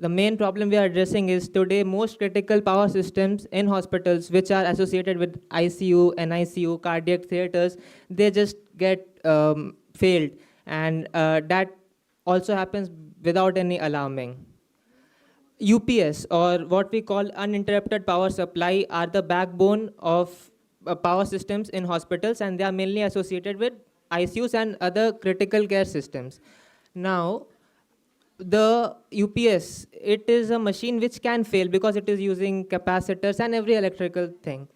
the main problem we are addressing is today most critical power systems in hospitals which are associated with ICU, NICU, cardiac theaters, they just get failed, and that also happens without any alarming. UPS, or what we call uninterrupted power supply, are the backbone of power systems in hospitals, and they are mainly associated with ICUs and other critical care systems. Now, the UPS, it is a machine which can fail because it is using capacitors and every electrical thing.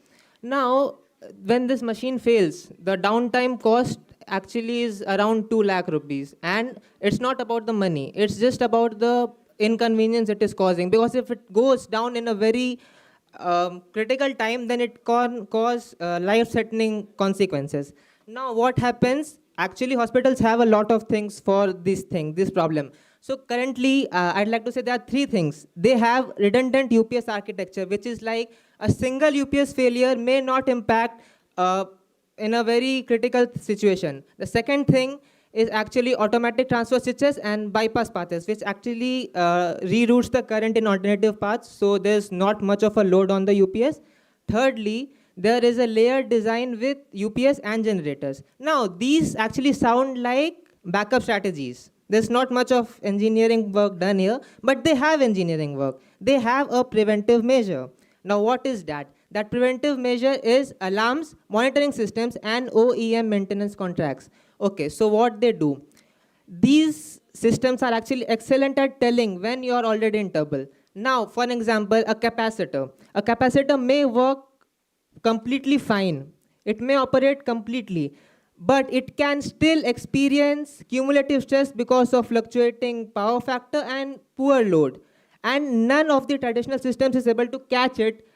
Now, when this machine fails, the downtime cost actually is around 2 lakh rupees. And it's not about the money, it's just about the inconvenience it is causing. Because if it goes down in a very critical time, then it can cause life-threatening consequences. Now, what happens? Actually, hospitals have a lot of things for this problem. So currently, I'd like to say there are 3 things. They have redundant UPS architecture, which is like a single UPS failure may not impact in a very critical situation. The second thing is actually automatic transfer switches and bypass paths, which actually reroutes the current in alternative paths, so there's not much of a load on the UPS. Thirdly, there is a layered design with UPS and generators. Now, these actually sound like backup strategies. There's not much of engineering work done here, but they have engineering work. They have a preventive measure. Now, what is that? That preventive measure is alarms, monitoring systems, and OEM maintenance contracts. Okay, so what they do? These systems are actually excellent at telling when you are already in trouble. Now, for example, a capacitor. A capacitor may work completely fine. It may operate completely, but it can still experience cumulative stress because of fluctuating power factor and poor load. And none of the traditional systems is able to catch it,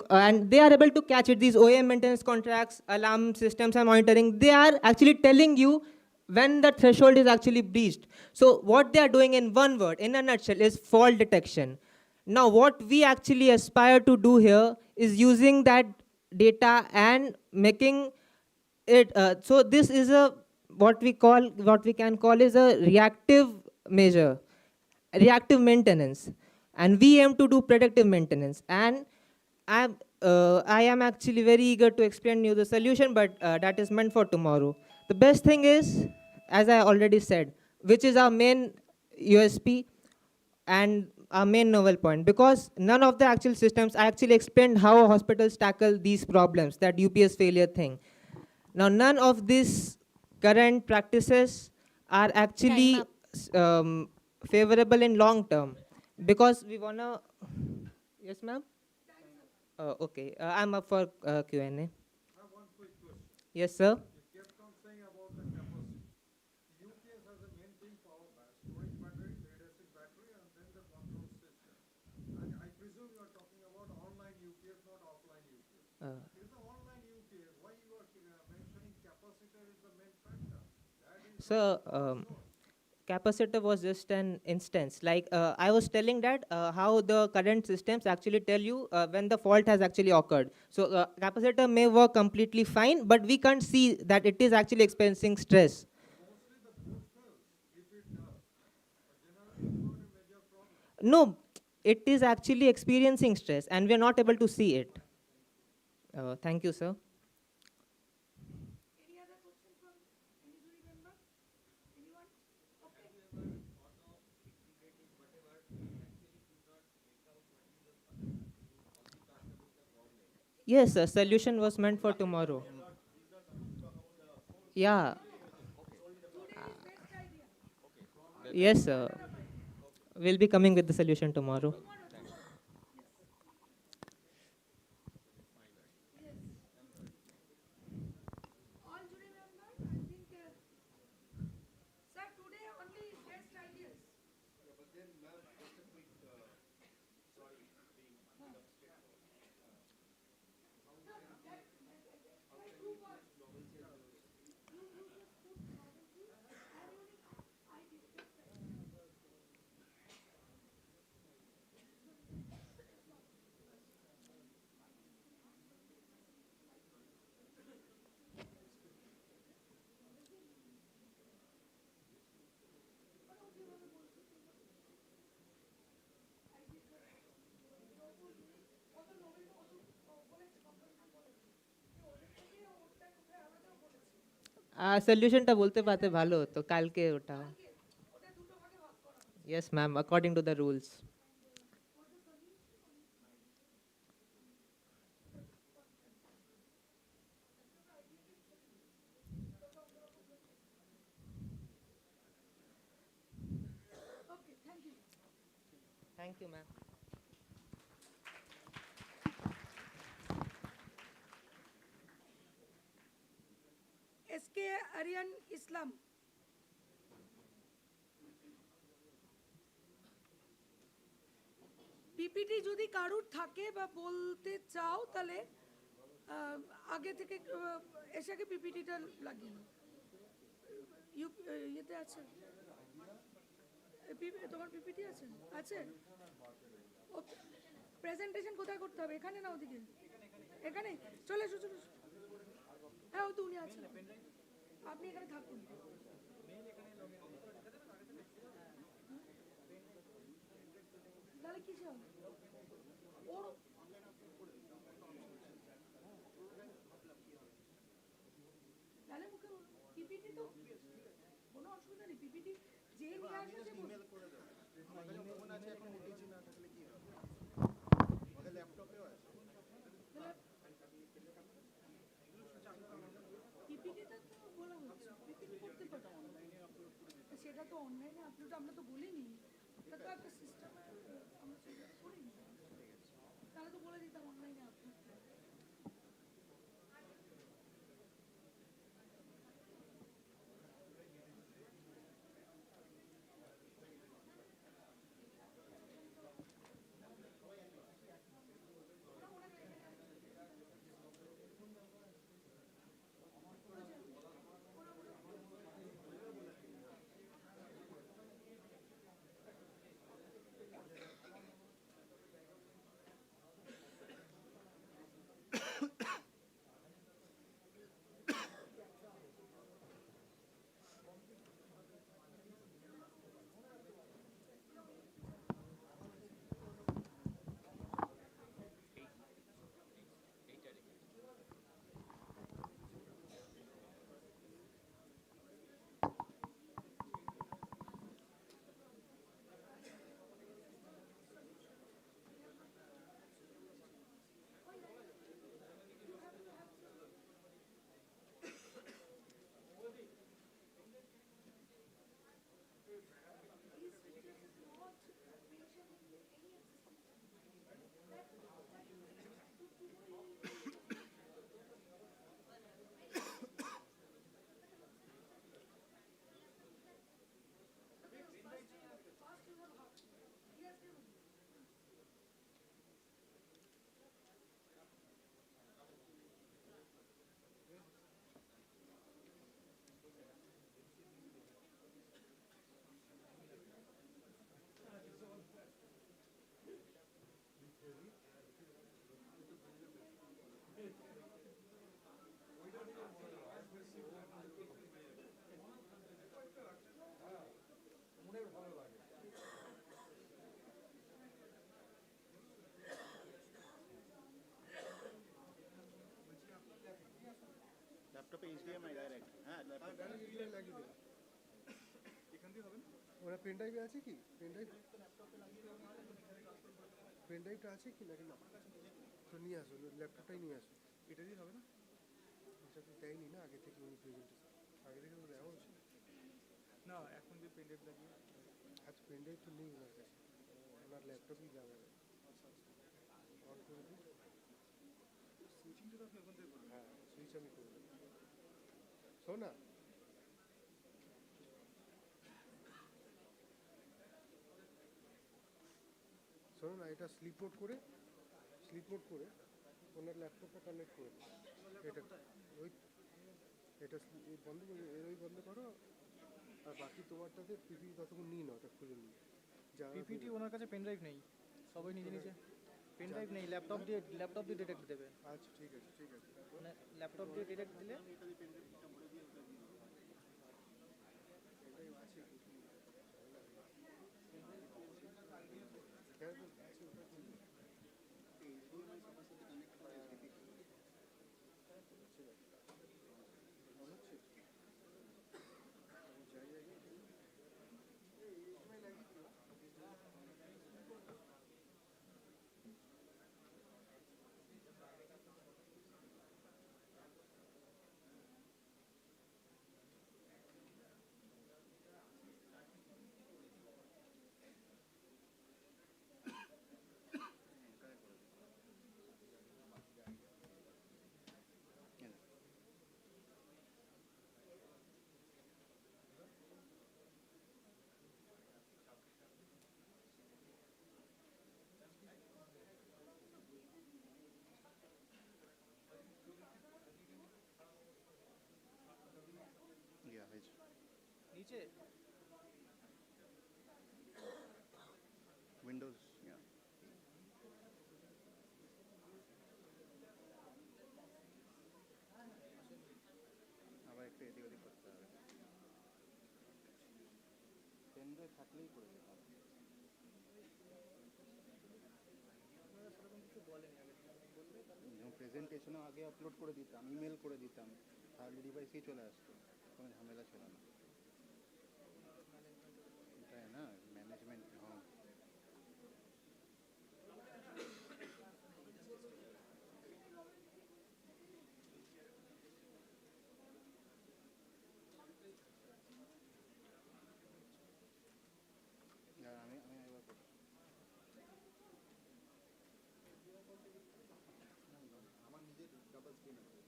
and they are able to catch it. These OEM maintenance contracts, alarm systems, and monitoring, they are actually telling you when the threshold is actually breached. So what they are doing, in one word, in a nutshell, is fault detection. Now, what we actually aspire to do here is using that data and making it, so this is a what we can call is a reactive measure, reactive maintenance, and we aim to do predictive maintenance. And I am actually very eager to explain you the solution, but that is meant for tomorrow. The best thing is, as I already said, which is our main USP and our main novel point, because none of the actual systems, I actually explained how hospitals tackle these problems, that UPS failure thing. Now, none of these current practices are actually favorable in long term, because we wanna, yes ma'am? Okay, I'm up for Q&A. I have one quick question. Yes, sir. You kept on saying about the capacity. UPS has a main thing, power storage battery, lead acid battery, and then the control system. And I presume you are talking about online UPS, not offline UPS. If the online UPS, why you are mentioning capacitor is the main factor? That is So, capacitor was just an instance. Like I was telling that how the current systems actually tell you when the fault has actually occurred. So capacitor may work completely fine, but we can't see that it is actually experiencing stress. mostly the board fails if it does. But generally it's not a major problem. No, it is actually experiencing stress, and we are not able to see it. Thank you, sir. Any other question from any jury member? Anyone? Okay. Yes, sir. Solution was meant for tomorrow. Yeah. Yes, sir. We'll be coming with the solution tomorrow. All jury members, I think, sir, today only best ideas. But then, ma'am, just a quick, sorry, being সলিউশনটা বলতে পারতে ভালো হতো কালকে ওটা। Yes, ma'am, according to the rules. Thank you, ma'am. SK Aryan Islam. PPT যদি কারুর থাকে বা বলতে চাও তাহলে আগে থেকে এসে আগে পিপিটিটা লাগিয়ে নাও। ইয়েতে আছে তোমার পিপিটি আছে আছে ও প্রেজেন্টেশন কোথায় করতে হবে এখানে না ওদিকে এখানে চলে এসো চলে এসো হ্যাঁ ওই তো উনি আছেন আপনি এখানে থাকুন তাহলে কিসে হবে ওর তাহলে মুখে পিপিটি তো কোনো অসুবিধা নেই পিপিটি যে নিয়ে আসে সে ইমেল করে দাও আমাদের ফোন আছে এখন ওটিজি না থাকলে কি হবে আমাদের ল্যাপটপেও আছে পিপিটিটা তো বলা হচ্ছে পিপিটি করতে পারো সেটা তো অনলাইনে আপলোড আমরা তো বলিনি এটা তো একটা সিস্টেম আমরা সেটা করিনি তাহলে তো বলে দিতাম অনলাইনে আপলোড ল্যাপটপে এইচডিএমআই ডাইরেক্ট হ্যাঁ ল্যাপটপে লাগিয়ে দেবে এখান দিয়ে হবে না ওরা পেন ড্রাইভে আছে কি পেন ড্রাইভটা আছে কি নাকি না তো নিয়ে আসো ল্যাপটপটাই নিয়ে আসো এটা দিয়ে হবে না এটা তো দেয়নি না আগে থেকে উনি প্রেজেন্টেশন আগে থেকে তো দেওয়া উচিত না এখন যে পেন ড্রাইভ লাগিয়ে আজ পেন ড্রাইভ তো নেই ওনার কাছে ওনার ল্যাপটপই লাগাবে অন করে দিই সুইচিংটা তো আপনি ওখান থেকে করবেন হ্যাঁ সুইচ আমি করে দেবো শোন না শোনো না এটা স্লিপ মোড করে ওনার ল্যাপটপটা কানেক্ট করে দিই এটা ওই এটা বন্ধ করে ওই বন্ধ করো আর বাকি তোমারটাতে পিপিটি ততক্ষণ নিয়ে নাও ওটা খুলে নিয়ে যা পিপিটি ওনার কাছে পেন ড্রাইভ নেই সবাই নিজে নিজে পেন ড্রাইভ নেই ল্যাপটপ দিয়ে ডিরেক্ট দেবে আচ্ছা ঠিক আছে মানে ল্যাপটপ দিয়ে ডিরেক্ট দিলে নিচে উইন্ডোজ আবার একটু এদিক ওদিক করতে হবে পেন ড্রাইভ থাকলেই করে দিতাম যেমন প্রেজেন্টেশনও আগে আপলোড করে দিতাম ইমেল করে দিতাম তাহলে ডিভাইসেই চলে আসতো কোনো ঝামেলা ছিল না এটাই না ম্যানেজমেন্ট হ্যাঁ আমি একবার করছি আমার নিজের ডাবল স্ক্রিন আছে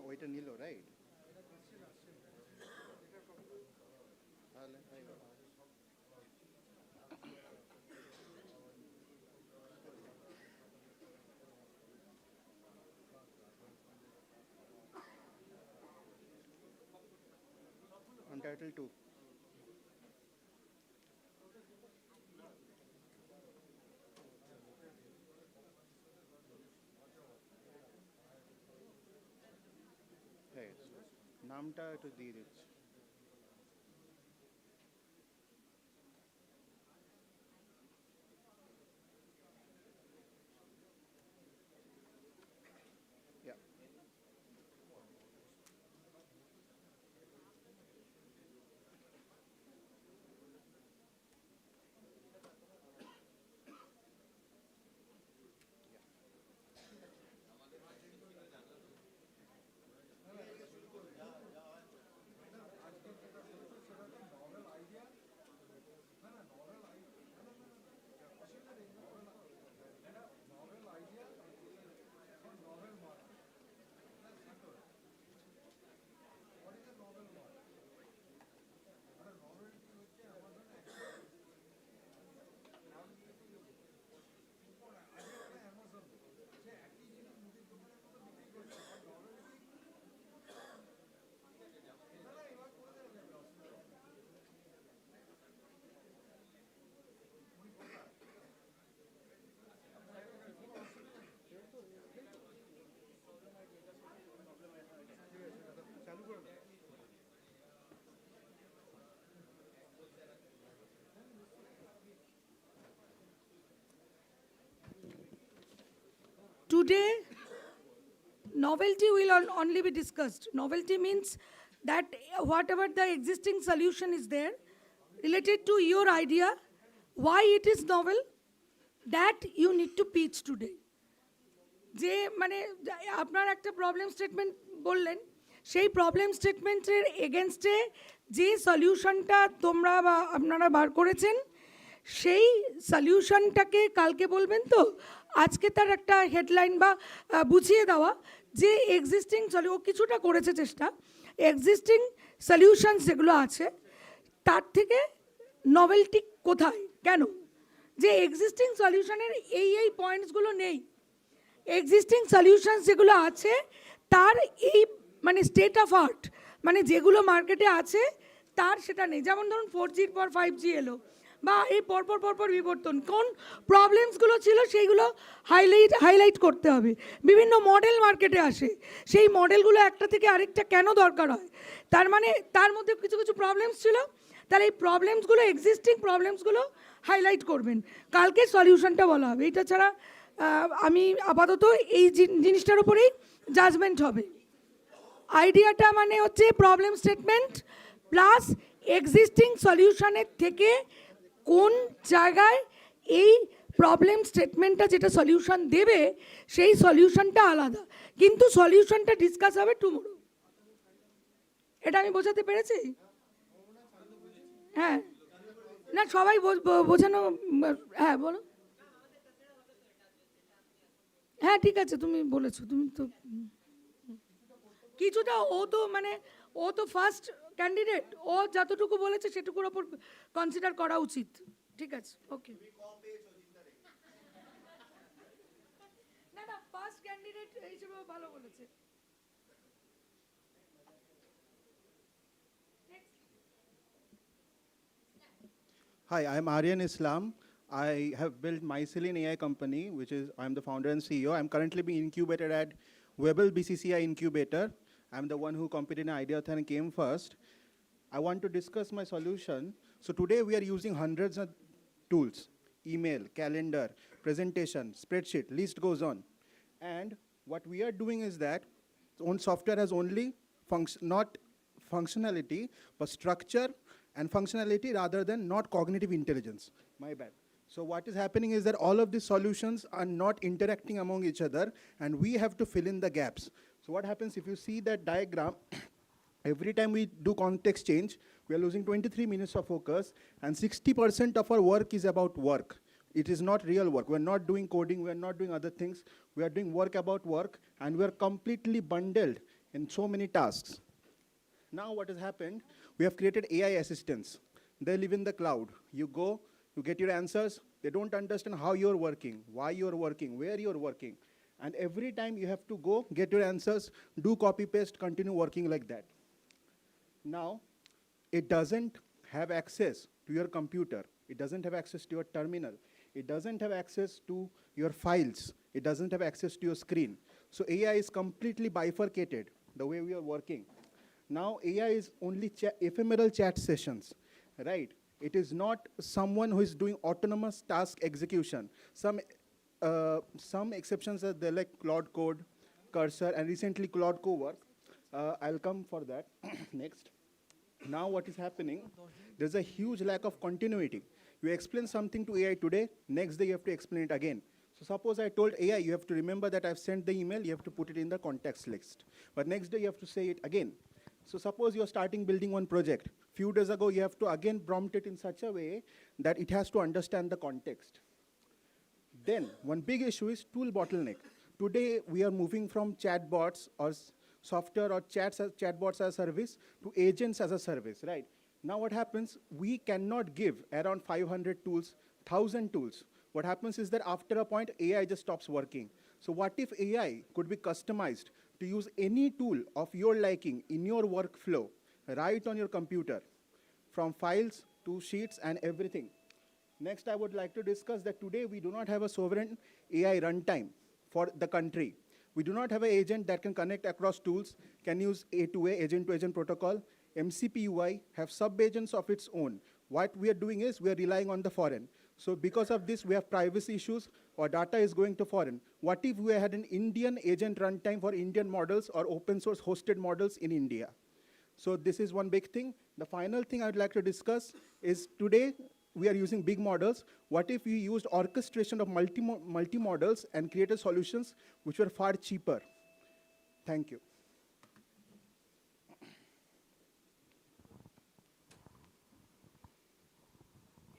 ওইটা নিল রাইট তাহলে Untitled 2. নামটা একটু দিয়ে দিচ্ছি Today, novelty will only be discussed. Novelty means that whatever the existing solution is there, related to your idea, why it is novel, that you need to pitch today. যে মানে আপনার একটা problem statement বললেন, সেই problem স্টেটমেন্টের এগেনস্টে যে সলিউশনটা তোমরা বা আপনারা বার করেছেন, সেই সলিউশনটাকে কালকে বলবেন তো আজকে তার একটা হেডলাইন বা বুঝিয়ে দেওয়া যে এক্সিস্টিং ও কিছুটা করেছে চেষ্টা, এক্সিস্টিং সলিউশনস যেগুলো আছে তার থেকে নভেলটি কোথায়, কেন, যে এক্সিস্টিং সলিউশনের এই পয়েন্টসগুলো নেই, এক্সিস্টিং সলিউশনস যেগুলো আছে তার এই মানে স্টেট অফ আর্ট, মানে যেগুলো মার্কেটে আছে তার সেটা নেই। যেমন ধরুন 4Gর পর 5G এলো, বা এই পরপর বিবর্তন, কোন প্রবলেমসগুলো ছিল সেইগুলো হাইলাইট করতে হবে। বিভিন্ন মডেল মার্কেটে আসে, সেই মডেলগুলো একটা থেকে আরেকটা কেন দরকার হয়, তার মানে তার মধ্যে কিছু প্রবলেমস ছিল, তাহলে এই প্রবলেমসগুলো এক্সিস্টিং প্রবলেমসগুলো হাইলাইট করবেন, কালকে সলিউশনটা বলা হবে। এটা ছাড়া আমি আপাতত এই জিনিসটার উপরেই জাজমেন্ট হবে। আইডিয়াটা মানে হচ্ছে প্রবলেম স্টেটমেন্ট প্লাস এক্সিস্টিং সলিউশনের থেকে কোন জায়গায় এই প্রবলেম স্টেটমেন্টটা যেটা সলিউশন দেবে সেই সলিউশনটা আলাদা, কিন্তু সলিউশনটা ডিসকাস হবে টুমোরো। এটা আমি বোঝাতে পেরেছি? হ্যাঁ, না সবাই বোঝানো, হ্যাঁ বলো। হ্যাঁ ঠিক আছে, তুমি বলেছো, তুমি তো কিছুটা, ও তো ফার্স্ট ক্যান্ডিডেট, ও যতটুকু বলেছে সেটুকুর ওপর কনসিডার করা উচিত। ঠিক আছে, ওকে। না ফার্স্ট ক্যান্ডিডেট ক্যান্ডিডেট হিসেবেও ভালো বলেছে। Hi, I'm Aryan Islam. I have built Mycelium AI company, which is I'm the founder and CEO. I'm currently being incubated at Webel BCCI Incubator. I'm the one who competed in Ideathon and came first. I want to discuss my solution. So today we are using hundreds of tools: email, calendar, presentation, spreadsheet, list goes on. And what we are doing is that own software has only not functionality, but structure and functionality rather than not cognitive intelligence. My bad. So what is happening is that all of these solutions are not interacting among each other, and we have to fill in the gaps. So what happens if you see that diagram, every time we do context change, we are losing 23 minutes of focus, and 60% of our work is about work. It is not real work. We're not doing coding, we're not doing other things. We are doing work about work, and we're completely bundled in so many tasks. Now what has happened, we have created AI assistants. They live in the cloud. You go, you get your answers. They don't understand how you're working, why you're working, where you're working. And every time you have to go, get your answers, do copy paste, continue working like that. Now, it doesn't have access to your computer. It doesn't have access to your terminal. It doesn't have access to your files. It doesn't have access to your screen. So AI is completely bifurcated, the way we are working. Now AI is only ephemeral chat sessions, right? It is not someone who is doing autonomous task execution. Some exceptions are there, like Claude Code, Cursor, and recently Claude Cowork. I'll come for that. Next. Now what is happening, there's a huge lack of continuity. You explain something to AI today, next day you have to explain it again. So suppose I told AI, you have to remember that I've sent the email, you have to put it in the context list. But next day you have to say it again. So suppose you're starting building one project. Few days ago, you have to again prompt it in such a way that it has to understand the context. Then, one big issue is tool bottleneck. Today, we are moving from chatbots or software or chatbots as a service to agents as a service, right? Now what happens, we cannot give around 500 tools, 1,000 tools. What happens is that after a point, AI just stops working. So what if AI could be customized to use any tool of your liking in your workflow right on your computer, from files to sheets and everything? Next, I would like to discuss that today we do not have a sovereign AI runtime for the country. We do not have an agent that can connect across tools, can use A2A, agent-to-agent protocol. MCP have sub-agents of its own. What we are doing is we are relying on the foreign. So because of this, we have privacy issues, or data is going to foreign. What if we had an Indian agent runtime for Indian models or open source hosted models in India? So this is one big thing. The final thing I'd like to discuss is today we are using big models. What if we used orchestration of multi-models and created solutions which were far cheaper? Thank you.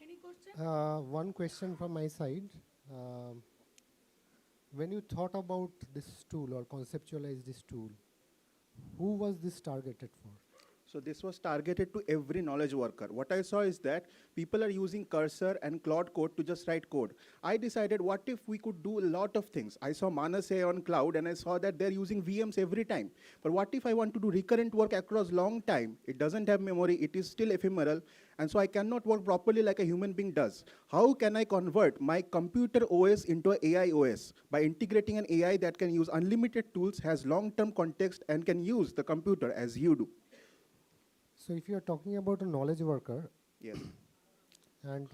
Any question? One question from my side. When you thought about this tool or conceptualized this tool, who was this targeted for? So this was targeted to every knowledge worker. What I saw is that people are using Cursor and Claude Code to just write code. I decided, what if we could do a lot of things? I saw Manas AI on cloud, and I saw that they're using VMs every time. But what if I want to do recurrent work across long time? It doesn't have memory, it is still ephemeral, and so I cannot work properly like a human being does. How can I convert my computer OS into an AI OS? By integrating an AI that can use unlimited tools, has long-term context, and can use the computer as you do. So if you are talking about a knowledge worker, yes, and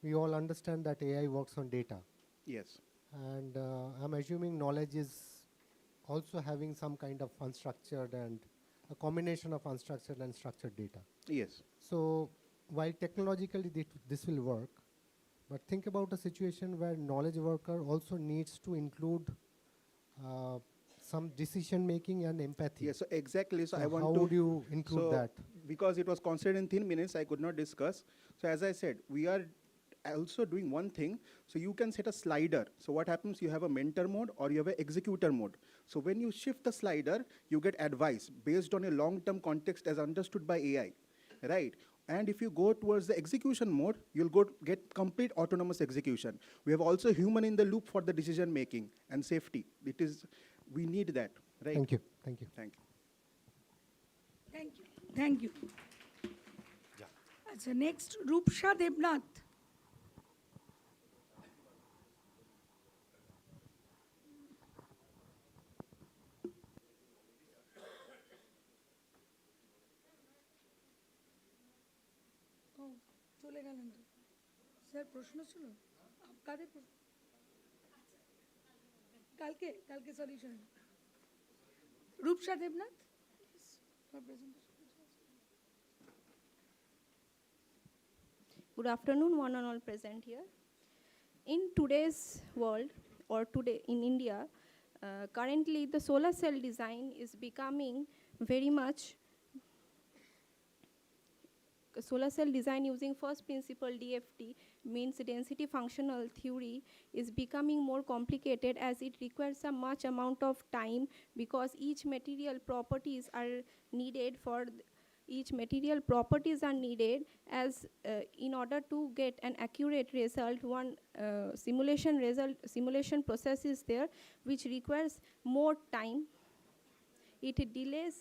we all understand that AI works on data. Yes. And I'm assuming knowledge is also having some kind of unstructured and a combination of unstructured and structured data. Yes. So while technologically this will work, but think about a situation where knowledge worker also needs to include some decision making and empathy. Yes, so exactly. So I how want to. would you include that? Because it was considered in 10 minutes, I could not discuss. So as I said, we are also doing one thing. So you can set a slider. So what happens? You have a mentor mode or you have an executor mode. So when you shift the slider, you get advice based on a long-term context as understood by AI, right? And if you go towards the execution mode, you'll get complete autonomous execution. We have also human in the loop for the decision making and safety. It is we need that, right? Thank you. Thank you. Thank you. Thank you. Thank you. আচ্ছা, next Rupsa Debnath. ও, চলে গেলেন তো। Sir প্রশ্ন ছিল কাদের প্রশ্ন? কালকে solution. Rupsa Debnath for presentation. Good afternoon, one and all present here. In today's world, or today in India, currently the solar cell design is becoming very much solar cell design using first principle DFT, means density functional theory, is becoming more complicated as it requires a much amount of time, because each material properties are needed as in order to get an accurate result, one simulation process is there which requires more time. It delays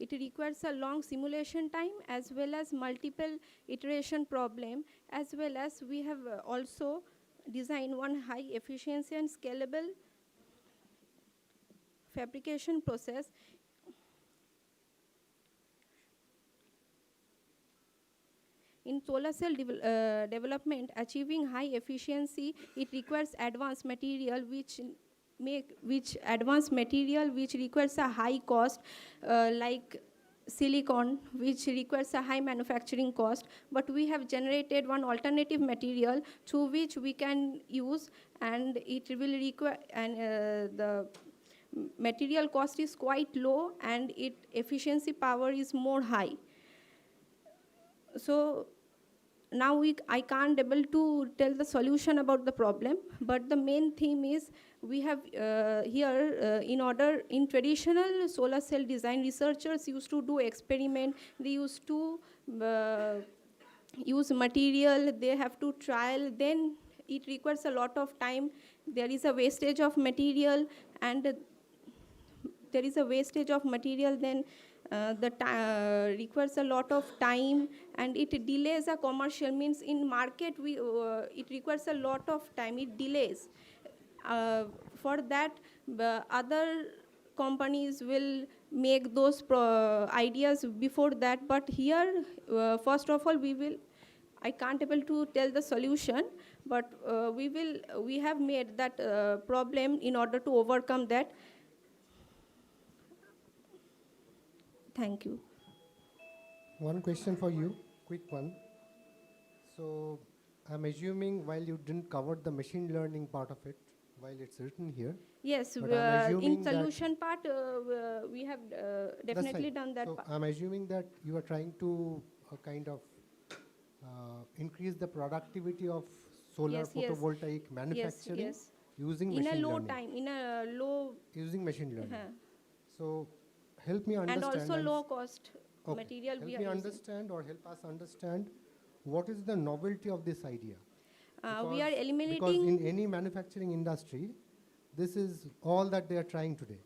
It requires a long simulation time as well as multiple iteration problem, as well as we have also designed one high efficiency and scalable fabrication process. In solar cell development, achieving high efficiency, it requires advanced material which requires a high cost, like silicon, which requires a high manufacturing cost. But we have generated one alternative material through which we can use, and it will require, and the material cost is quite low and its efficiency power is more high. So now I can't able to tell the solution about the problem, but the main theme is we have here in traditional solar cell design, researchers used to do experiment, they used to use material, they have to trial, then it requires a lot of time, there is a wastage of material, and then requires a lot of time, and it delays a commercial, means in market it requires a lot of time, it delays. For that, other companies will make those ideas before that, but here first of all I can't able to tell the solution, but we have made that problem in order to overcome that. Thank you. One question for you, quick one. So I'm assuming while you didn't cover the machine learning part of it, while it's written here. Yes, in solution part, we have definitely done that so part. I'm assuming that you are trying to kind of increase the productivity of solar photovoltaic manufacturing using machine learning. Using machine learning. So help me understand. And also low cost material we are understand or help us understand what is the novelty of this idea. We are eliminating. Because in any manufacturing industry, this is all that they are trying today.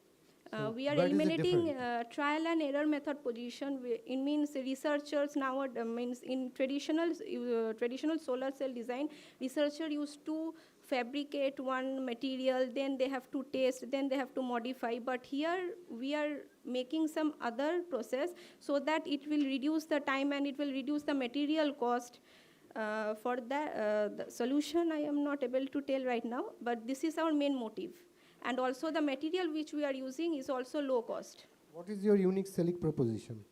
We are eliminating trial and error method position. It means researchers now means in traditional solar cell design, researcher used to fabricate one material, then they have to test, then they have to modify. But here we are making some other process so that it will reduce the time and it will reduce the material cost. For that, the solution I am not able to tell right now, but this is our main motive. And also the material which we are using is also low cost. What is your unique selling proposition?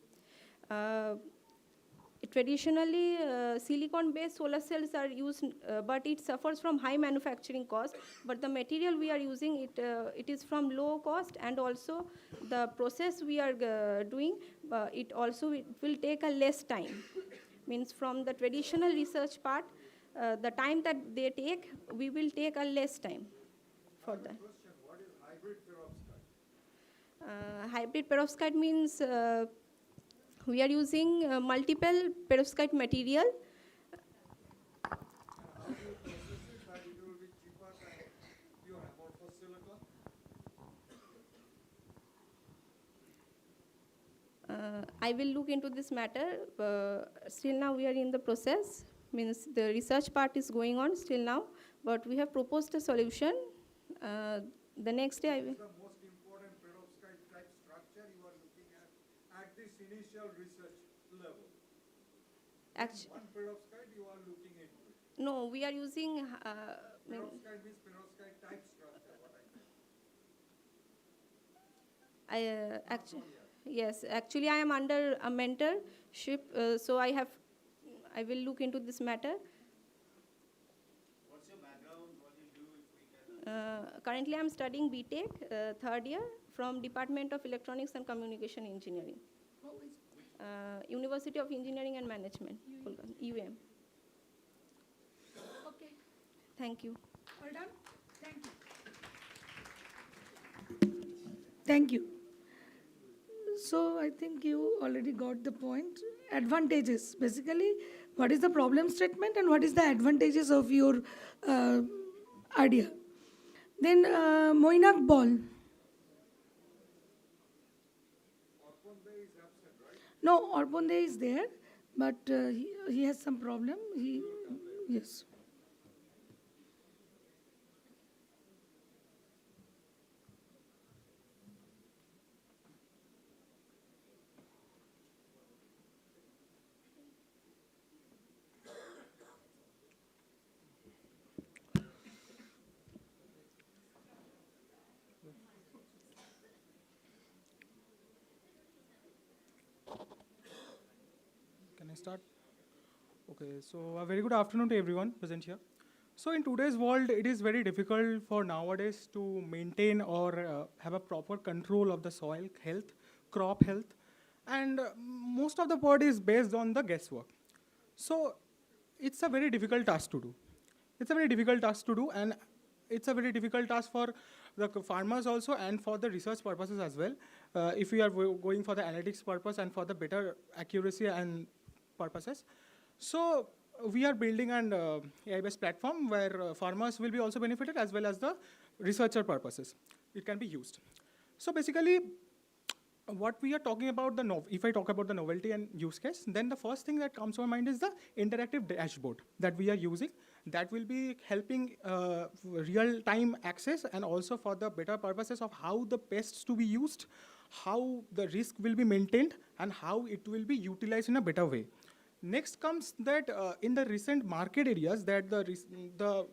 Traditionally, silicon-based solar cells are used, but it suffers from high manufacturing cost. But the material we are using, it is from low cost, and also the process we are doing, it will take a less time. Means from the traditional research part, the time that they take, we will take a less time for that. What is hybrid perovskite? Hybrid perovskite means We are using multiple perovskite material. I will look into this matter. Still now we are in the process. Means the research part is going on still now, but we have proposed a solution. The next day I will. The most important perovskite type structure you are looking at this initial research level. One perovskite you are looking into it. No, we are using. Perovskite means perovskite type structure. What Yes, actually I am under a mentorship, so I will look into this matter. What's your background? What do you do, if we can? Currently I am studying BTech, third year from Department of Electronics and Communication Engineering. University of Engineering and Management, UM. Okay. Thank you. All done? Thank you. Thank you. So I think you already got the point. Advantages. Basically, what is the problem statement and what is the advantages of your idea. Then Moinak Ball. No, Orponde is there, but he has some problem. Yes. Can I start? Okay, so a very good afternoon to everyone present here. So in today's world, it is very difficult for nowadays to maintain or have a proper control of the soil health, crop health, and most of the part is based on the guesswork. So it's a very difficult task to do. It's a very difficult task to do, and it's a very difficult task for the farmers also and for the research purposes as well. If we are going for the analytics purpose and for the better accuracy and purposes. So we are building an AI-based platform where farmers will be also benefited as well as the researcher purposes. It can be used. So basically, what we are talking about, if I talk about the novelty and use case, then the first thing that comes to my mind is the interactive dashboard that we are using. That will be helping real-time access and also for the better purposes of how the pests to be used, how the risk will be maintained, and how it will be utilized in a better way. Next comes that in the recent market areas, that the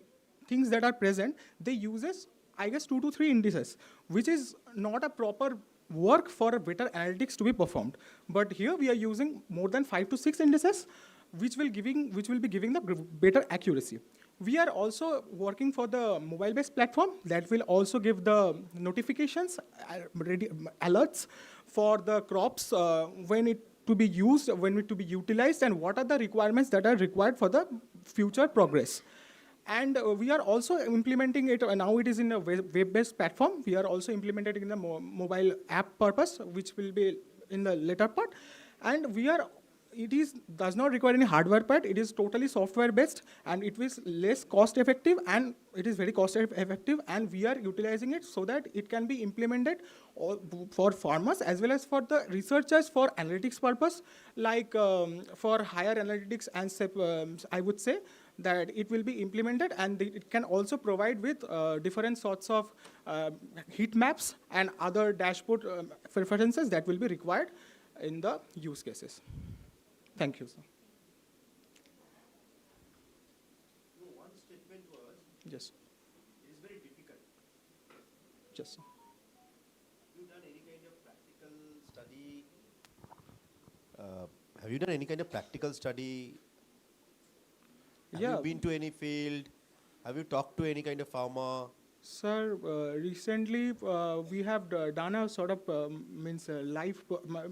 things that are present, they uses, I guess, 2 to 3 indices, which is not a proper work for a better analytics to be performed. But here we are using more than 5 to 6 indices, which will be giving the better accuracy. We are also working for the mobile-based platform that will also give the notifications, alerts for the crops when it to be used, when it to be utilized, and what are the requirements that are required for the future progress. And we are also implementing it, now it is in a web-based platform. We are also implementing it in the mobile app purpose, which will be in the later part. And does not require any hardware part. It is totally software-based, and it is less cost-effective, and it is very cost-effective, and we are utilizing it so that it can be implemented for farmers as well as for the researchers for analytics purpose, like for higher analytics, and I would say that it will be implemented, and it can also provide with different sorts of heat maps and other dashboard preferences that will be required in the use cases. Thank you, sir. One statement was, Yes. it is very difficult. Yes, sir. Have you done any kind of practical study? Have you done any kind of practical study? Have you been to any field? Have you talked to any kind of farmer? Sir, recently we have done a sort of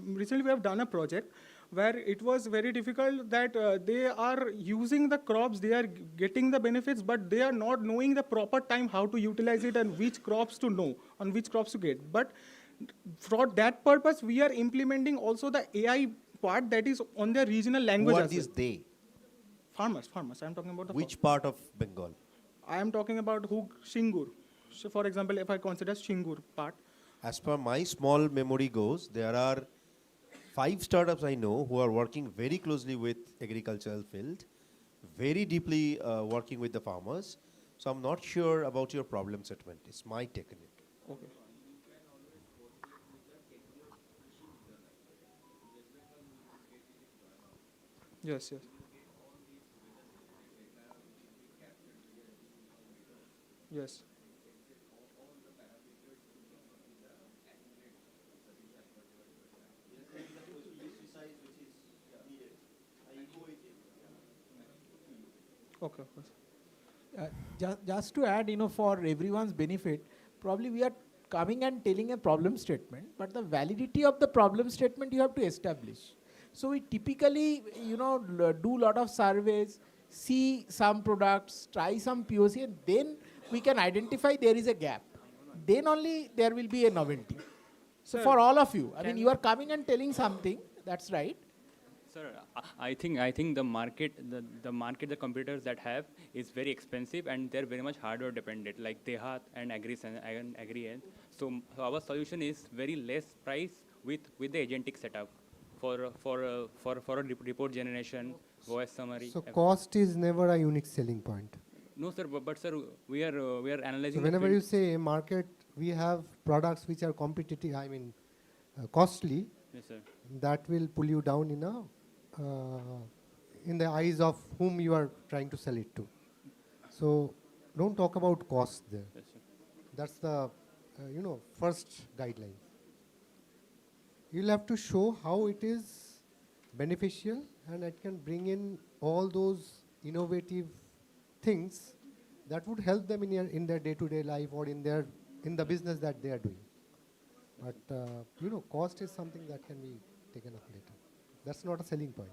recently we have done a project where it was very difficult that they are using the crops, they are getting the benefits, but they are not knowing the proper time how to utilize it and which crops to know, on which crops to get. But for that purpose, we are implementing also the AI part that is on their regional Who language are as these well. they? Farmers. I'm talking about the Which part of Bengal? I am talking about Shingur. So for example, if I consider Shingur part, As per my small memory goes, there are 5 startups I know who are working very closely with agricultural field, very deeply working with the farmers. So I'm not sure about your problem statement. It's my take on it. okay. Yes, yes. Yes. Okay, of course. Just to add, for everyone's benefit, probably we are coming and telling a problem statement, but the validity of the problem statement you have to establish. So we typically, do a lot of surveys, see some products, try some POC, and then we can identify there is a gap. Then only there will be a novelty. So Sir, for all of you, I mean, can- you are coming and telling something, that's right. Sir, I think the market, the competitors that have is very expensive and they're very much hardware dependent, like Tehat and Agri. So our solution is very less price with the agentic setup for a report generation, voice summary. So cost is never a unique selling point. No, sir, but sir, we are analyzing. So the whenever field. you say market, we have products which are competitive, costly, Yes, sir. that will pull you down in the eyes of whom you are trying to sell it to. So don't talk about cost there. Yes, sir. That's the first guideline. You'll have to show how it is beneficial and it can bring in all those innovative things that would help them in their day-to-day life or in the business that they are doing. But cost is something that can be taken up later. That's not a selling point.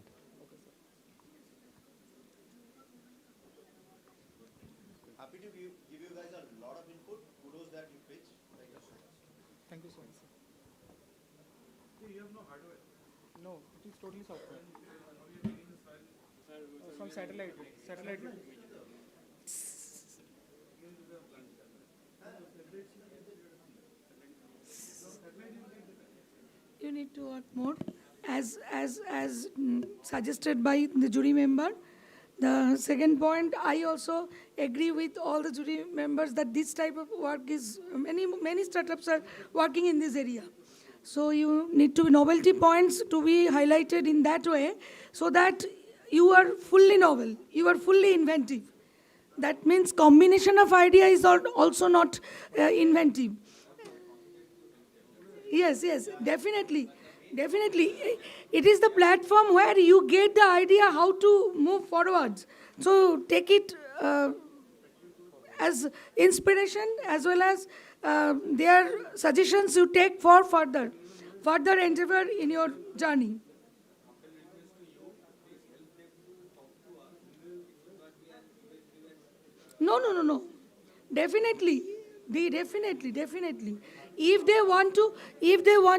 Happy to give you guys a lot of input. Kudos that you pitch. Thank you so much. Thank you so much, sir. You have no hardware. No, it is totally software. From satellite. You need to work more, as suggested by the jury member. The second point, I also agree with all the jury members that this type of work is, many startups are working in this area. So you need to be novelty points to be highlighted in that way, so that you are fully novel, you are fully inventive. That means combination of idea is also not inventive. Yes, definitely. It is the platform where you get the idea how to move forward. So take it as inspiration as well as their suggestions you take for further endeavor in your journey. No. Definitely. If they want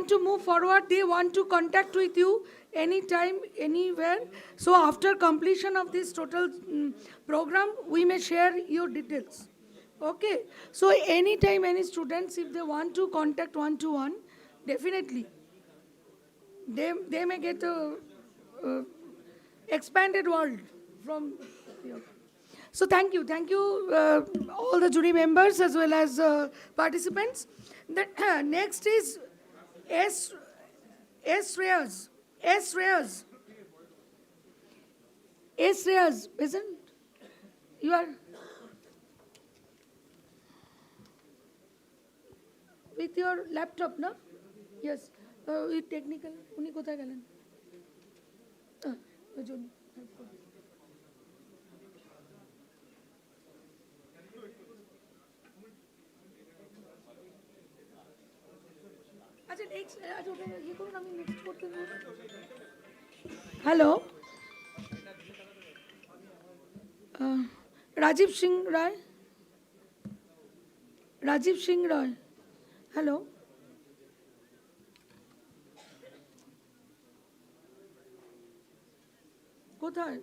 to move forward, they want to contact with you anytime, anywhere. So after completion of this total program, we may share your details. Okay. So anytime any students, if they want to contact one-to-one, definitely. They may get a expanded world from here. So thank you, all the jury members as well as participants. The next is S. Reyes, isn't you are with your laptop, no? Yes, with technical. Uni kothay gelen? ওই জন্য। আচ্ছা next ওটা ইয়ে করুন, আমি next করতে দেবো। Hello, Rajib Singh রায়, hello. কোথায়?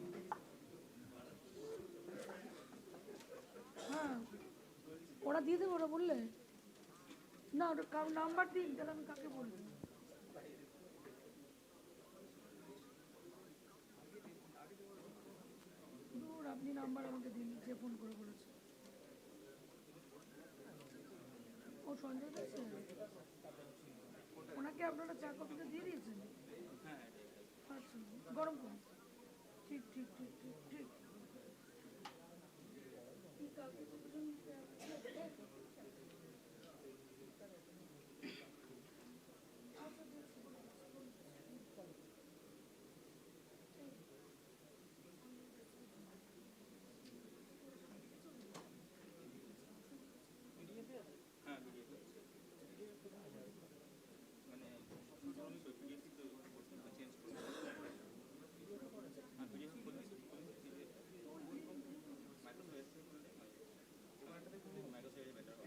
হ্যাঁ, ওরা দিয়ে দেবে, ওরা বললে না, ওটা নাম্বার দিন, তাহলে আমি কাকে বলবো? দূর, আপনি নাম্বার আমাকে দিন, যে ফোন করে বলেছে। ও সঞ্জয় দাস, ওনাকে আপনারা চা কফিটা দিয়ে দিয়েছেন? আচ্ছা, গরম করুন। ঠিক ঠিক ঠিক ঠিক ঠিক। কি কাউকে কতজন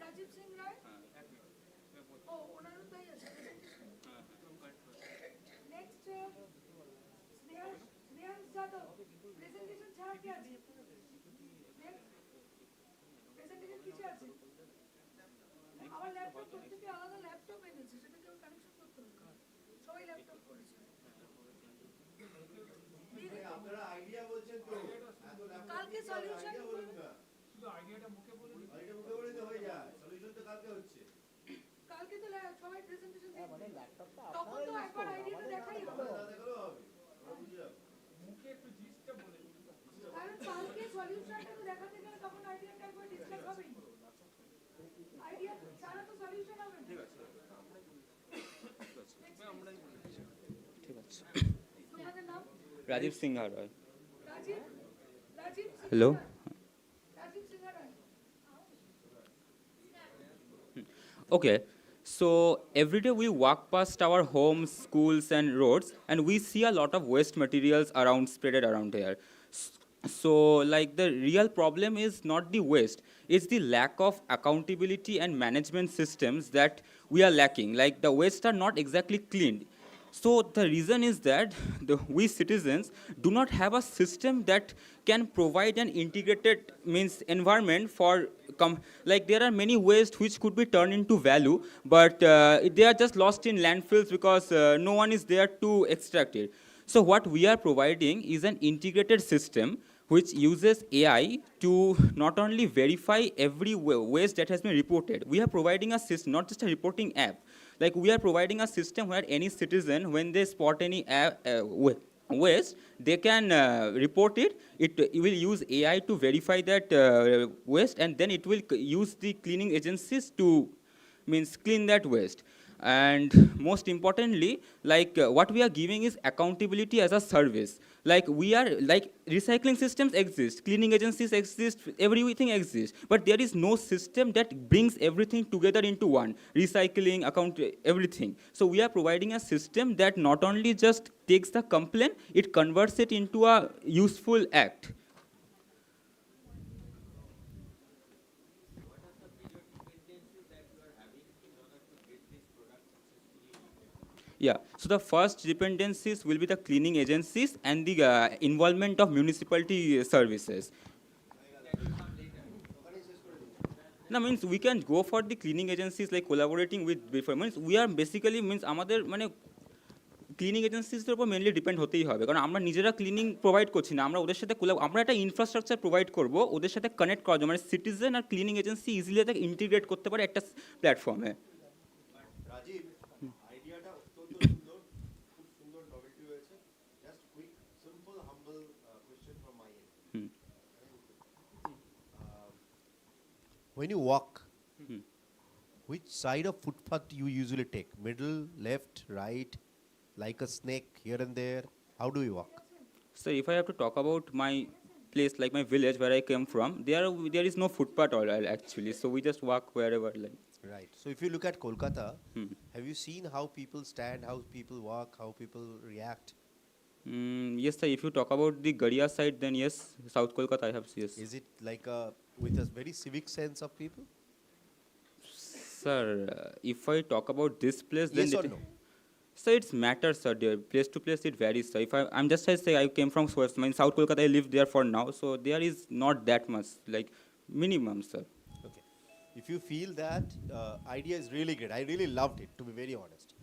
রাজীব সিং রায়? ও, ওনারও তাই আছে। নেক্সট স্নেহান যাদব, প্রেজেন্টেশন ছাড়া কি আছে? প্রেজেন্টেশন কিসে আছে? আমার ল্যাপটপ, প্রত্যেকে আলাদা ল্যাপটপ এনেছে, সেটাকে কানেকশন করতে হবে। সবাই ল্যাপটপ করেছে। আপনারা আইডিয়া বলছেন তো, কালকে সলিউশন শুধু আইডিয়াটা মুখে বলে দিন। আইডিয়া মুখে বলে তো হয়ে যায়, সলিউশন তো কালকে হচ্ছে। কালকে তো সবাই প্রেজেন্টেশন দিবে, মানে ল্যাপটপটা তখন তো একবার আইডিয়াটা দেখাই হবে। দেখালো হবে, বুঝে যাবে। মুখে একটু জিনিসটা বলে দিন। কারণ কালকে সলিউশনটা তো দেখাতে গেলে তখন আইডিয়াটা একবার ডিসকাস হবেই। আইডিয়া ছাড়া তো সলিউশন হবে না। ঠিক আছে, আমরাই বলে দিচ্ছি। ঠিক আছে। তোমাদের নাম? রাজীব সিংহা রয়। Rajib? Rajib? Hello? Rajib Sinha Roy. Okay, so every day we walk past our homes, schools, and roads, and we see a lot of waste materials around, spread around here. So, like, the real problem is not the waste, it's the lack of accountability and management systems that we are lacking. Like, the waste are not exactly cleaned. So the reason is that we citizens do not have a system that can provide an integrated environment for like there are many waste which could be turned into value, but they are just lost in landfills because no one is there to extract it. So what we are providing is an integrated system which uses AI to not only verify every waste that has been reported. We are providing a system, not just a reporting app. Like, we are providing a system where any citizen, when they spot any waste, they can report it. It will use AI to verify that waste, and then it will use the cleaning agencies to clean that waste. And most importantly, like, what we are giving is accountability as a service. Like, we are, like, recycling systems exist, cleaning agencies exist, everything exists, but there is no system that brings everything together into one: recycling, everything. So we are providing a system that not only just takes the complaint, it converts it into a useful act. Yeah, so the first dependencies will be the cleaning agencies and the involvement of municipality services. No, means we can go for the cleaning agencies, like collaborating with different, means we are basically, means আমাদের মানে cleaning এজেন্সিসের উপর mainly depend হতেই হবে, কারণ আমরা নিজেরা cleaning provide করছি না, আমরা ওদের সাথে আমরা একটা ইনফ্রাস্ট্রাকচার প্রোভাইড করব ওদের সাথে কানেক্ট করার জন্য, মানে সিটিজেন আর ক্লিনিং এজেন্সি ইজিলি তাকে ইন্টিগ্রেট করতে পারে একটা প্ল্যাটফর্মে। রাজীব, আইডিয়াটা অত্যন্ত সুন্দর, খুব সুন্দর নভেলটি হয়েছে। Just quick simple humble question from my and. When you walk, which side of footpath do you usually take? Middle, left, right, like a snake here and there? How do you walk? So if I have to talk about my place, like my village where I came from, there is no footpath all actually, so we just walk wherever, like. Right. So if you look at Kolkata, have you seen how people stand, how people walk, how people react? Yes, sir. If you talk about the Garia side, then yes, South Kolkata I have seen. Yes. Is it like with a very civic sense of people? Sir, if I talk about this place, then Yes or no? So it's matters, sir. Dear. Place to place, it varies, sir. If I'm just say I came from in South Kolkata, I live there for now, so there is not that much, like minimum, sir. Okay. If you feel that idea is really great, I really loved it, to be very honest.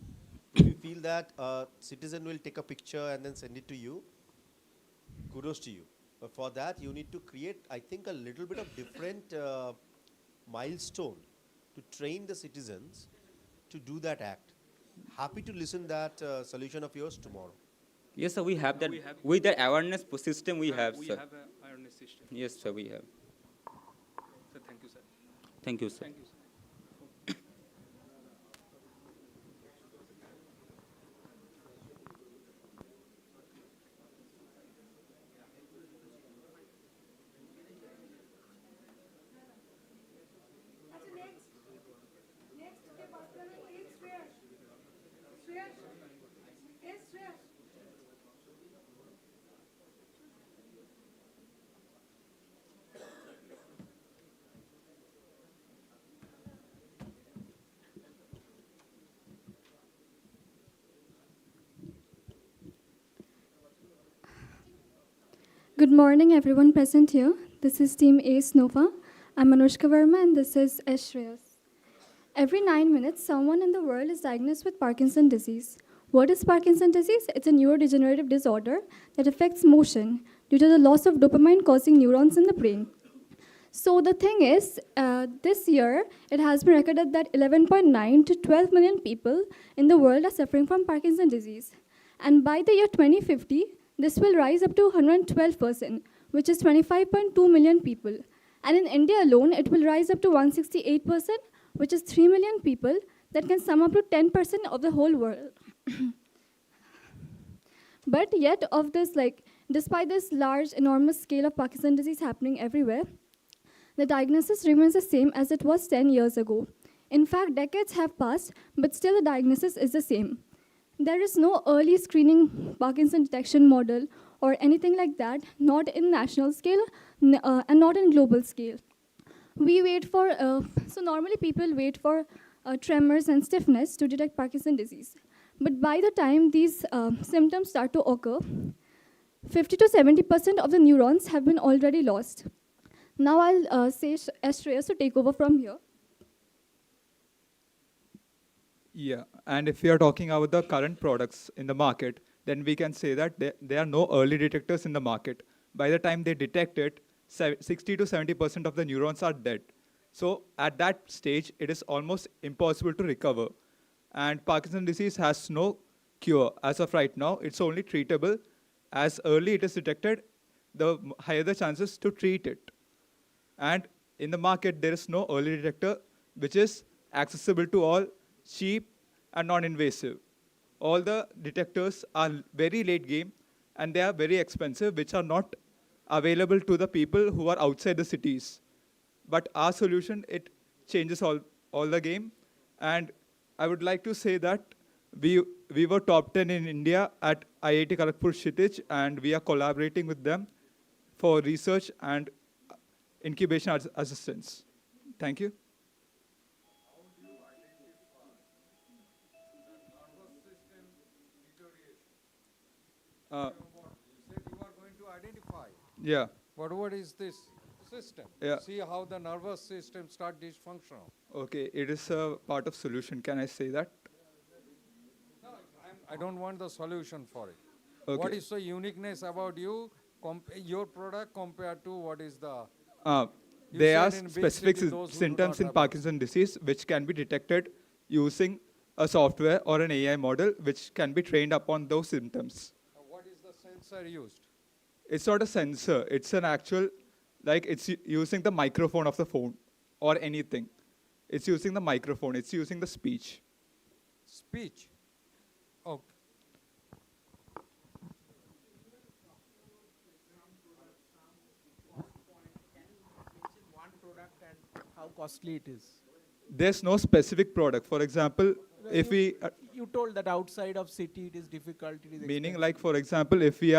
If you feel that a citizen will take a picture and then send it to you, kudos to you. But for that, you need to create, I think, a little bit of different milestone to train the citizens to do that act. Happy to listen that solution of yours tomorrow. Yes, sir. We have that. With the awareness system, we have, We sir. have an awareness system. Yes, sir. We have. So thank you, sir. Thank you, sir. Thank you, sir. Good morning, everyone present here. This is Team Ace Nova. I'm Anushka Verma, and this is Shreyas. Every 9 minutes, someone in the world is diagnosed with Parkinson's disease. What is Parkinson's disease? It's a neurodegenerative disorder that affects motion due to the loss of dopamine causing neurons in the brain. So the thing is, this year, it has been recorded that 11.9 to 12 million people in the world are suffering from Parkinson's disease. And by the year 2050, this will rise up to 112%, which is 25.2 million people. And in India alone, it will rise up to 168%, which is 3 million people that can sum up to 10% of the whole world. But yet, of this, despite this large, enormous scale of Parkinson's disease happening everywhere, the diagnosis remains the same as it was 10 years ago. In fact, decades have passed, but still the diagnosis is the same. There is no early screening Parkinson detection model or anything like that, not in national scale and not in global scale. We wait for, so normally people wait for tremors and stiffness to detect Parkinson's disease. But by the time these symptoms start to occur, 50 to 70% of the neurons have been already lost. Now I'll say Shreyas to take over from here. Yeah, and if we are talking about the current products in the market, then we can say that there are no early detectors in the market. By the time they detect it, 60 to 70% of the neurons are dead. So at that stage, it is almost impossible to recover. And Parkinson's disease has no cure as of right now. It's only treatable. As early it is detected, the higher the chances to treat it. And in the market, there is no early detector which is accessible to all, cheap and non-invasive. All the detectors are very late game and they are very expensive, which are not available to the people who are outside the cities. But our solution, it changes all the game. And I would like to say that we were top 10 in India at IIT Kharagpur Kshitij, and we are collaborating with them for research and incubation assistance. Thank you. You said you are going to identify. Yeah. But what is this system? Yeah. See how the nervous system start dysfunctional. Okay, it is a part of solution. Can I say that? No, I don't want the solution for it. Okay. What is the uniqueness about you, your product compared to what is the... There are said in big specific city, those who do symptoms not in have Parkinson's disease which can be detected using a software or an AI model which can be trained upon those symptoms. What is the sensor used? It's not a sensor. It's an actual, like it's using the microphone of the phone or anything. It's using the microphone. It's using the speech. Speech? Okay. One product and how costly it is. There's no specific product. For example, if you told that outside of city it is difficult. It is meaning expensive. like for example, if we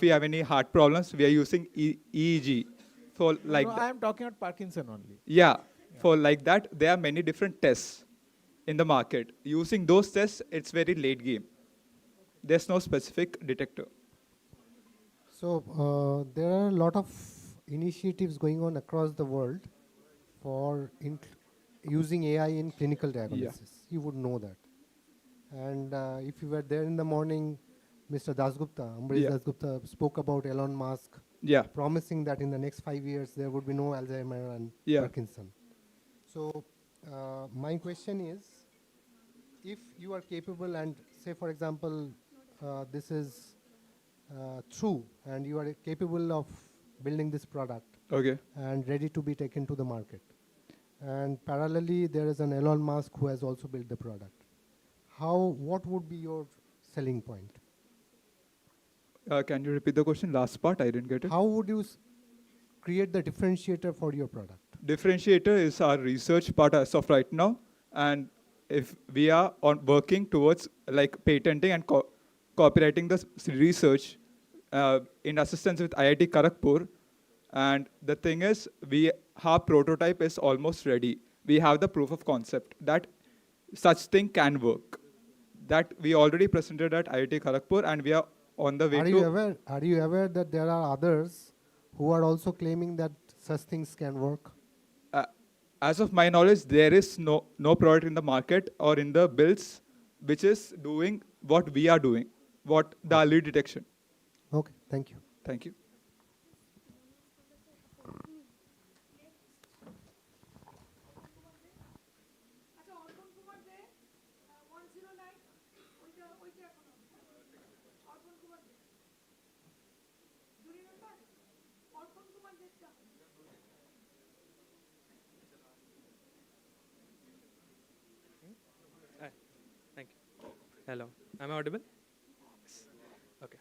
have any heart problems, we are using EEG. For like No, I am talking about Parkinson only. yeah, for like that, there are many different tests in the market. Using those tests, it's very late game. there's no specific detector. So there are a lot of initiatives going on across the world for using AI in clinical diagnosis. You would know that. And if you were there in the morning, Mr. Dasgupta, Ambrish Dasgupta spoke about Elon Musk promising that in the next 5 years there would be no Alzheimer and Parkinson. So my question is, if you are capable and say, for example, this is true and you are capable of building this product and ready to be taken to the market, and parallelly there is an Elon Musk who has also built the product, what would be your selling point? Can you repeat the question? Last part, I didn't get it. How would you create the differentiator for your product? Differentiator is our research part as of right now, and if we are working towards like patenting and copyrighting the research in assistance with IIT Kharagpur, and the thing is, our prototype is almost ready. We have the proof of concept that such thing can work. That we already presented at IIT Kharagpur, and we are on the way Are you aware that there are others who are also claiming that such things can work? As of my knowledge, there is no product in the market or in the builds which is doing what we are doing, what the early detection. Okay, thank you. Thank you. Thank you. Hello, am I audible? Yes. Okay.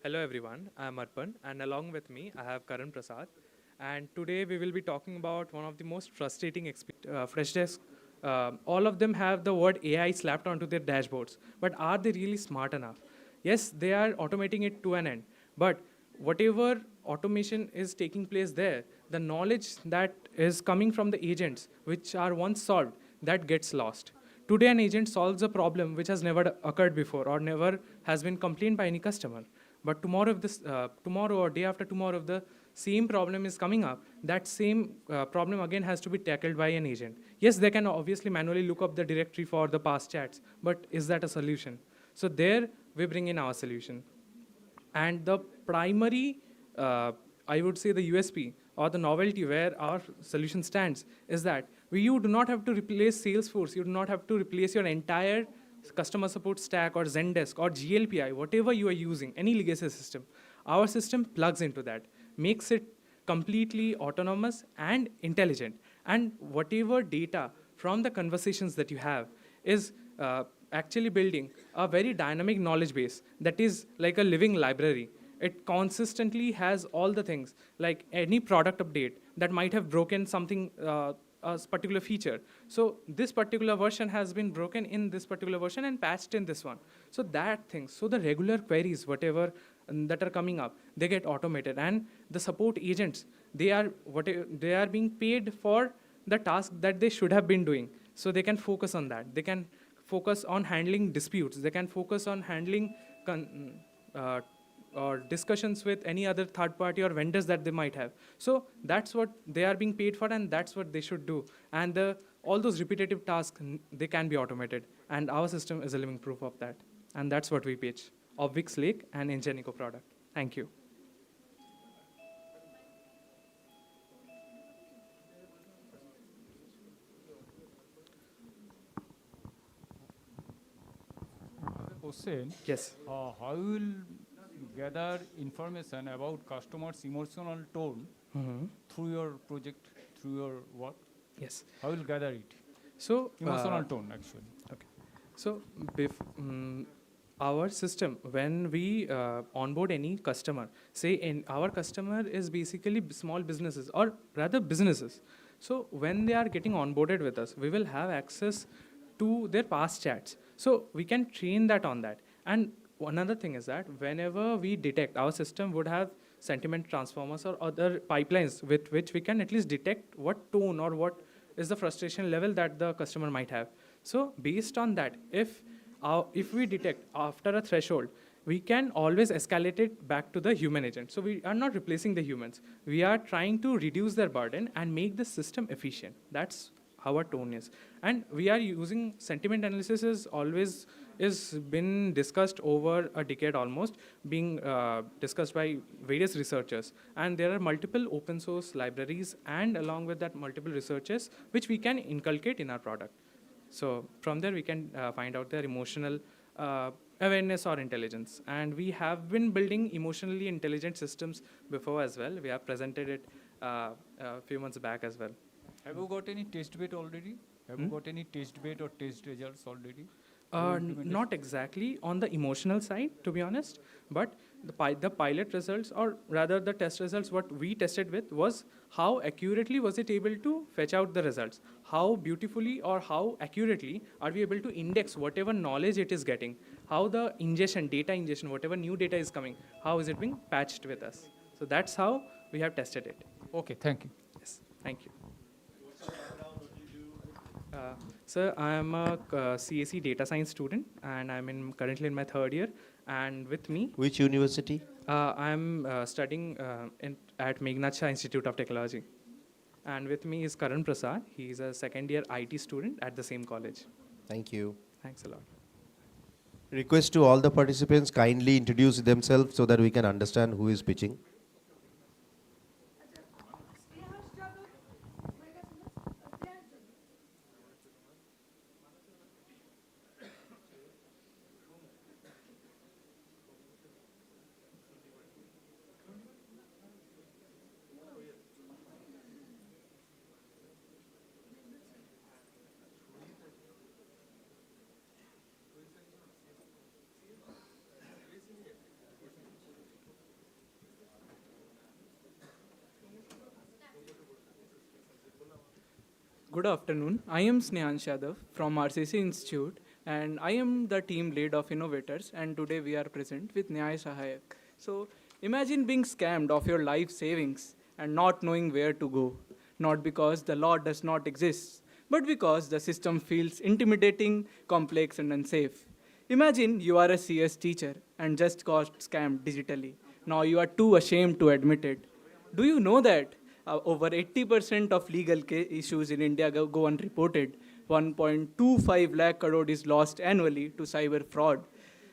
Hello everyone, I am Arpan, and along with me I have Karan Prasad. And today we will be talking about one of the most frustrating Freshdesk. All of them have the word AI slapped onto their dashboards, but are they really smart enough? Yes, they are automating it to an end, but whatever automation is taking place there, the knowledge that is coming from the agents, which are once solved, that gets lost. Today, an agent solves a problem which has never occurred before or never has been complained by any customer. But tomorrow, if this, tomorrow or day after tomorrow, if the same problem is coming up, that same problem again has to be tackled by an agent. Yes, they can obviously manually look up the directory for the past chats, but is that a solution? So there, we bring in our solution. And the primary, I would say the USP or the novelty where our solution stands is that you do not have to replace Salesforce, you do not have to replace your entire customer support stack or Zendesk or GLPI, whatever you are using, any legacy system. Our system plugs into that, makes it completely autonomous and intelligent. And whatever data from the conversations that you have is actually building a very dynamic knowledge base that is like a living library. It consistently has all the things, like any product update that might have broken something, a particular feature. So this particular version has been broken in this particular version and patched in this one. So that thing, so the regular queries, whatever that are coming up, they get automated. And the support agents, they are being paid for the task that they should have been doing. So they can focus on that. They can focus on handling disputes. They can focus on handling or discussions with any other third party or vendors that they might have. So that's what they are being paid for, and that's what they should do. And all those repetitive tasks, they can be automated. And our system is a living proof of that. And that's what we pitch, of Wix Lake and Ingenico product. Thank you. Question. Yes. How will gather information about customers' emotional tone through your project, through your work? Yes. How will gather it? So emotional tone, actually. Okay. So our system, when we onboard any customer, say our customer is basically small businesses or rather businesses. So when they are getting onboarded with us, we will have access to their past chats. So we can train that on that. And another thing is that whenever we detect, our system would have sentiment transformers or other pipelines with which we can at least detect what tone or what is the frustration level that the customer might have. So based on that, if if we detect after a threshold, we can always escalate it back to the human agent. So we are not replacing the humans. We are trying to reduce their burden and make the system efficient. That's how our tone is. And we are using sentiment analysis is been discussed over a decade almost, being discussed by various researchers. And there are multiple open source libraries and along with that multiple researchers which we can inculcate in our product. So from there we can find out their emotional awareness or intelligence. And we have been building emotionally intelligent systems before as well. We have presented it a few months back as well. Have you got any test bed already? Have you got any test bed or test results already? Not exactly on the emotional side, to be honest, but the pilot results, or rather the test results, what we tested with was how accurately was it able to fetch out the results, how beautifully or how accurately are we able to index whatever knowledge it is getting, how the data ingestion, whatever new data is coming, how is it being patched with us. So that's how we have tested it. Okay, thank you. Yes, thank you. Sir, I am a CAC data science student, and I'm currently in my third year. And with me, Which university? I'm studying at Meghnad Shah Institute of Technology. And with me is Karan Prasad. He's a second year IT student at the same college. Thank you. Thanks a lot. Request to all the participants kindly introduce themselves so that we can understand who is pitching. Good afternoon. I am Snehan Yadav from RCC Institute, and I am the team lead of Innovators, and today we are present with Nyay Sahayak. So imagine being scammed of your life savings and not knowing where to go, not because the law does not exist, but because the system feels intimidating, complex, and unsafe. Imagine you are a CS teacher and just got scammed digitally. Now you are too ashamed to admit it. Do you know that over 80% of legal issues in India go unreported? 1.25 lakh crore is lost annually to cyber fraud.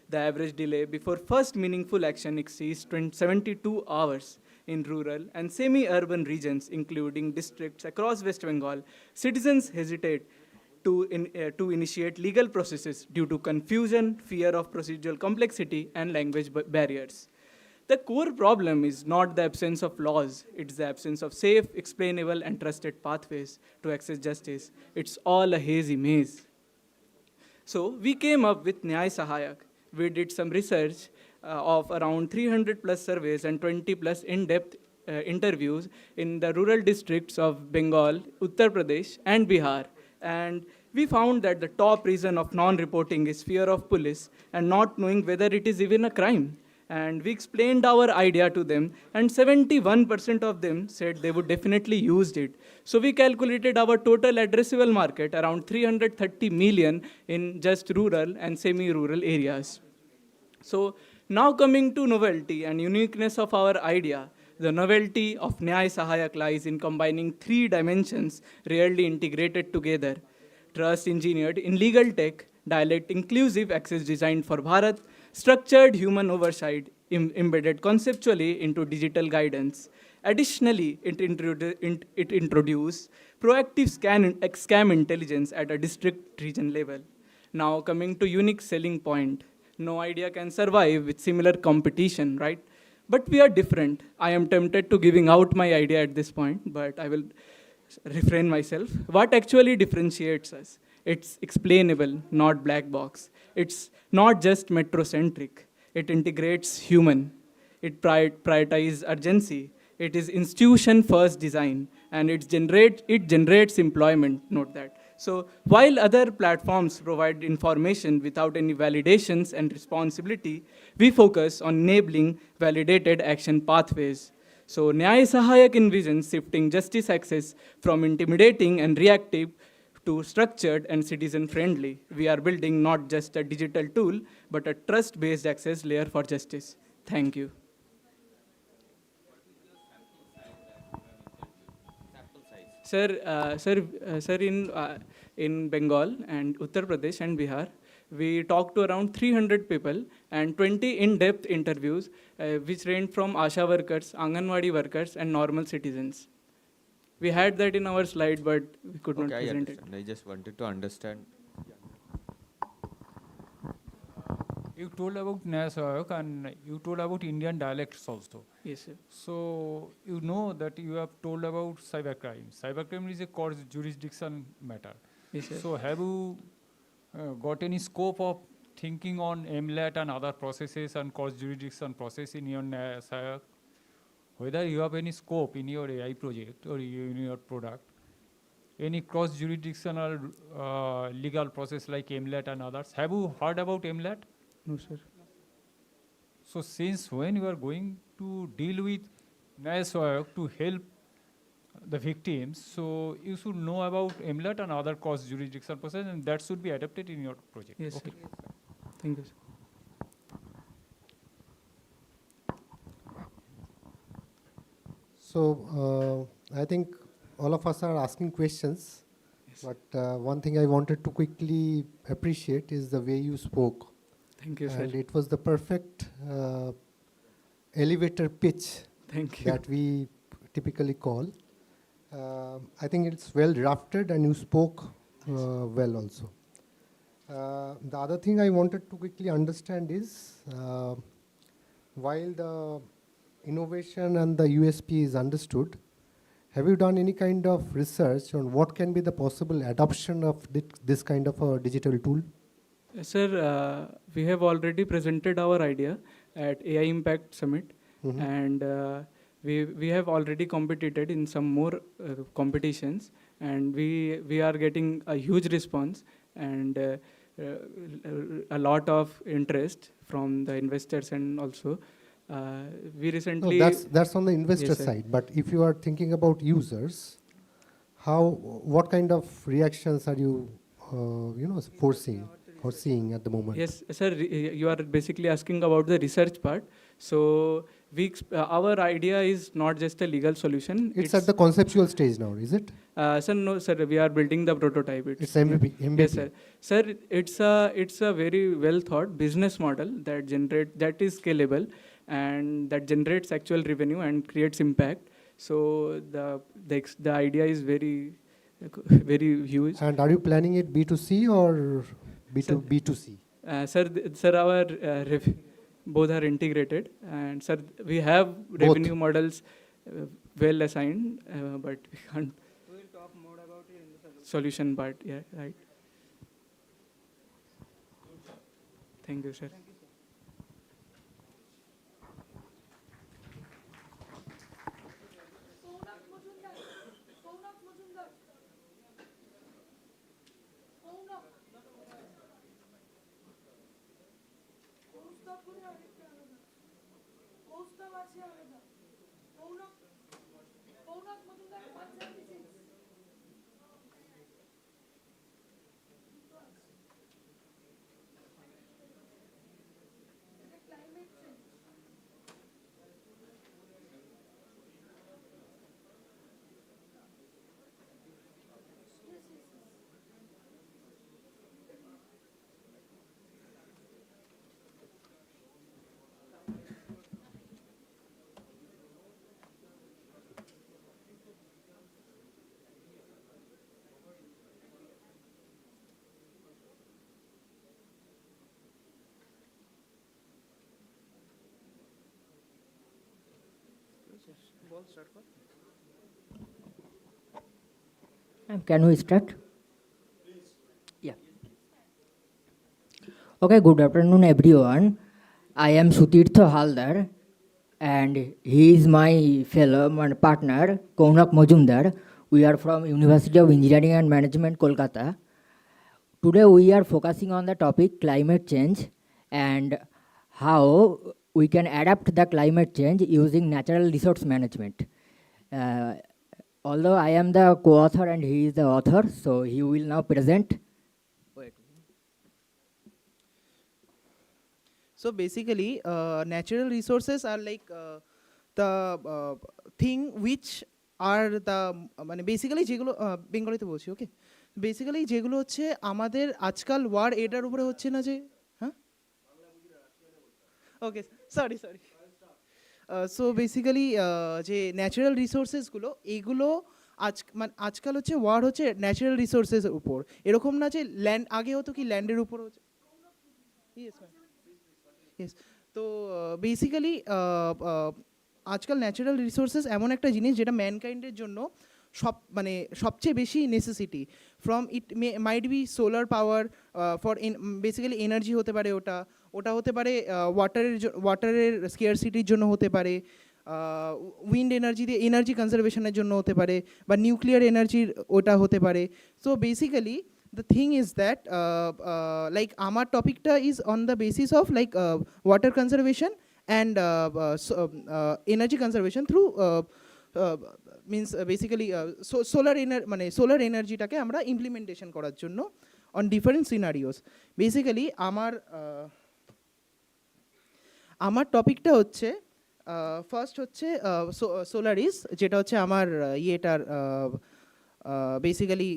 The average delay before first meaningful action exceeds 72 hours. In rural and semi-urban regions, including districts across West Bengal, citizens hesitate to initiate legal processes due to confusion, fear of procedural complexity, and language barriers. The core problem is not the absence of laws, it's the absence of safe, explainable, and trusted pathways to access justice. It's all a hazy maze. So we came up with Nyay Sahayak. We did some research of around 300 plus surveys and 20 plus in-depth interviews in the rural districts of Bengal, Uttar Pradesh, and Bihar. And we found that the top reason of non-reporting is fear of police and not knowing whether it is even a crime. And we explained our idea to them, and 71% of them said they would definitely use it. So we calculated our total addressable market around 330 million in just rural and semi-rural areas. So now coming to novelty and uniqueness of our idea, the novelty of Nyay Sahayak lies in combining three dimensions rarely integrated together. Trust engineered in legal tech, dialect inclusive access designed for Bharat, structured human oversight embedded conceptually into digital guidance. Additionally, it introduced proactive scam intelligence at a district region level. Now coming to unique selling point. No idea can survive with similar competition, right? But we are different. I am tempted to giving out my idea at this point, but I will refrain myself. What actually differentiates us? It's explainable, not black box. It's not just metrocentric. It integrates human. It prioritizes urgency. It is institution-first design, and it generates employment, note that. So while other platforms provide information without any validations and responsibility, we focus on enabling validated action pathways. So Nyay Sahayak envisions shifting justice access from intimidating and reactive to structured and citizen friendly. We are building not just a digital tool, but a trust-based access layer for justice. Thank you. Sir, in Bengal and Uttar Pradesh and Bihar, we talked to around 300 people and 20 in-depth interviews, which range from ASHA workers, Anganwadi workers, and normal citizens. We had that in our slide, but we could not present it. I just wanted to understand. You told about Nasayak and you told about Indian dialects also. Yes, sir. So you know that you have told about cybercrime. Cybercrime is a court jurisdiction matter. Yes, sir. So have you got any scope of thinking on MLAT and other processes and court jurisdiction process in your Nasayak? Whether you have any scope in your AI project or in your product, any cross-jurisdictional legal process like MLAT and others. Have you heard about MLAT? No, sir. So since when you are going to deal with Nasayak to help the victims, so you should know about MLAT and other cross-jurisdiction process, and that should be adapted in your project. Yes, okay. sir. Thank you, sir. So I think all of us are asking questions, but one thing I wanted to quickly appreciate is the way you spoke. Thank you, sir. And it was the perfect elevator pitch Thank you. that we typically call. I think it's well drafted and you spoke well also. The other thing I wanted to quickly understand is while the innovation and the USP is understood, have you done any kind of research on what can be the possible adoption of this kind of a digital tool? Sir, we have already presented our idea at AI Impact Summit, Mhm. and we have already competed in some more competitions, and we are getting a huge response and a lot of interest from the investors, and also we recently. No, that's on the investor Yes, sir. side. But if you are thinking about users, what kind of reactions are you, foreseeing or seeing at the moment? Yes, sir, you are basically asking about the research part. So our idea is not just a legal solution. It's at the conceptual stage now, is it? Sir, no, sir, we are building the prototype. It's MVP. Yes, sir. Sir, it's a very well thought business model that is scalable and that generates actual revenue and creates impact. So the idea is very huge. And are you planning it B2C or B2C? Sir, our both are integrated, and sir, we have revenue models well assigned, but we can't. We will talk more about it in the solution part. Yeah, right. Thank you, sir. Can we start? Yeah. Okay, good afternoon, everyone. I am Sutirtha Haldar, and he is my fellow and partner, Kaunak Majumdar. We are from University of Engineering and Management, Kolkata. Today, we are focusing on the topic climate change and how we can adapt the climate change using natural resource management. Although I am the co-author and he is the author, so he will now present. Wait. So basically, natural resources are like the thing which are the মানে basically যেগুলো বেঙ্গলিতে বলছি, ওকে, basically যেগুলো হচ্ছে আমাদের আজকাল word এটার উপরে হচ্ছে না যে, হ্যাঁ, ওকে, সরি সরি। সো বেসিক্যালি যে ন্যাচারাল রিসোর্সেসগুলো, এইগুলো আজকাল হচ্ছে ওয়ার হচ্ছে ন্যাচারাল রিসোর্সেসের উপর, এরকম না যে ল্যান্ড, আগে হতো কি ল্যান্ডের উপর হচ্ছে, ইয়েস ম্যাম, ইয়েস। তো বেসিক্যালি আজকাল ন্যাচারাল রিসোর্সেস এমন একটা জিনিস যেটা ম্যানকাইন্ডের জন্য মানে সবচেয়ে বেশি necessity. From it might be solar power for basically energy হতে পারে, ওটা হতে পারে ওয়াটারের স্কেয়ারসিটির জন্য হতে পারে, উইন্ড এনার্জি দিয়ে এনার্জি কনজারভেশনের জন্য হতে পারে, বা নিউক্লিয়ার এনার্জির ওটা হতে পারে। So basically the thing is that like our topic is on the basis of like water conservation and energy conservation through means basically solar energy টাকে আমরা implementation করার জন্য on different scenarios. Basically আমার টপিকটা হচ্ছে ফার্স্ট হচ্ছে Solaris, যেটা হচ্ছে আমার ইয়েটার বেসিক্যালি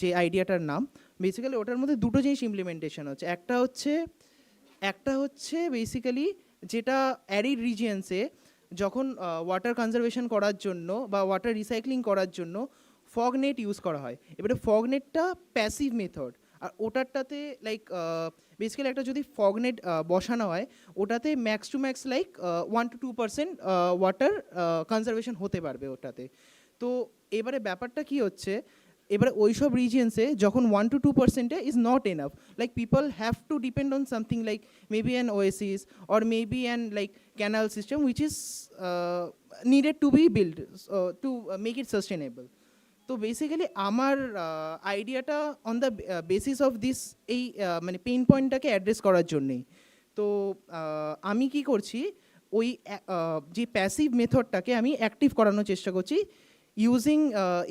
যে আইডিয়াটার নাম। বেসিক্যালি ওটার মধ্যে দুটো জিনিস ইমপ্লিমেন্টেশন হচ্ছে, একটা হচ্ছে বেসিক্যালি যেটা অ্যারিড রিজিয়ন্সে যখন ওয়াটার কনজারভেশন করার জন্য বা ওয়াটার রিসাইক্লিং করার জন্য ফগ নেট ইউজ করা হয়। এবারে ফগ নেটটা প্যাসিভ মেথড, আর ওটারটাতে লাইক বেসিক্যালি একটা যদি ফগ নেট বসানো হয়, ওটাতে max to max like 1 to 2% water conservation হতে পারবে ওটাতে। তো এবারে ব্যাপারটা কি হচ্ছে, এবারে ওইসব রিজিয়ন্সে যখন 1 to 2% is not enough, like people have to depend on something like maybe an oasis or maybe an like canal system which is needed to B build to make it sustainable. তো basically আমার আইডিয়াটা on the basis of this এই মানে pain পয়েন্টটাকে address করার জন্যেই। তো আমি কি করছি, ওই যে প্যাসিভ মেথডটাকে আমি অ্যাক্টিভ করানোর চেষ্টা করছি using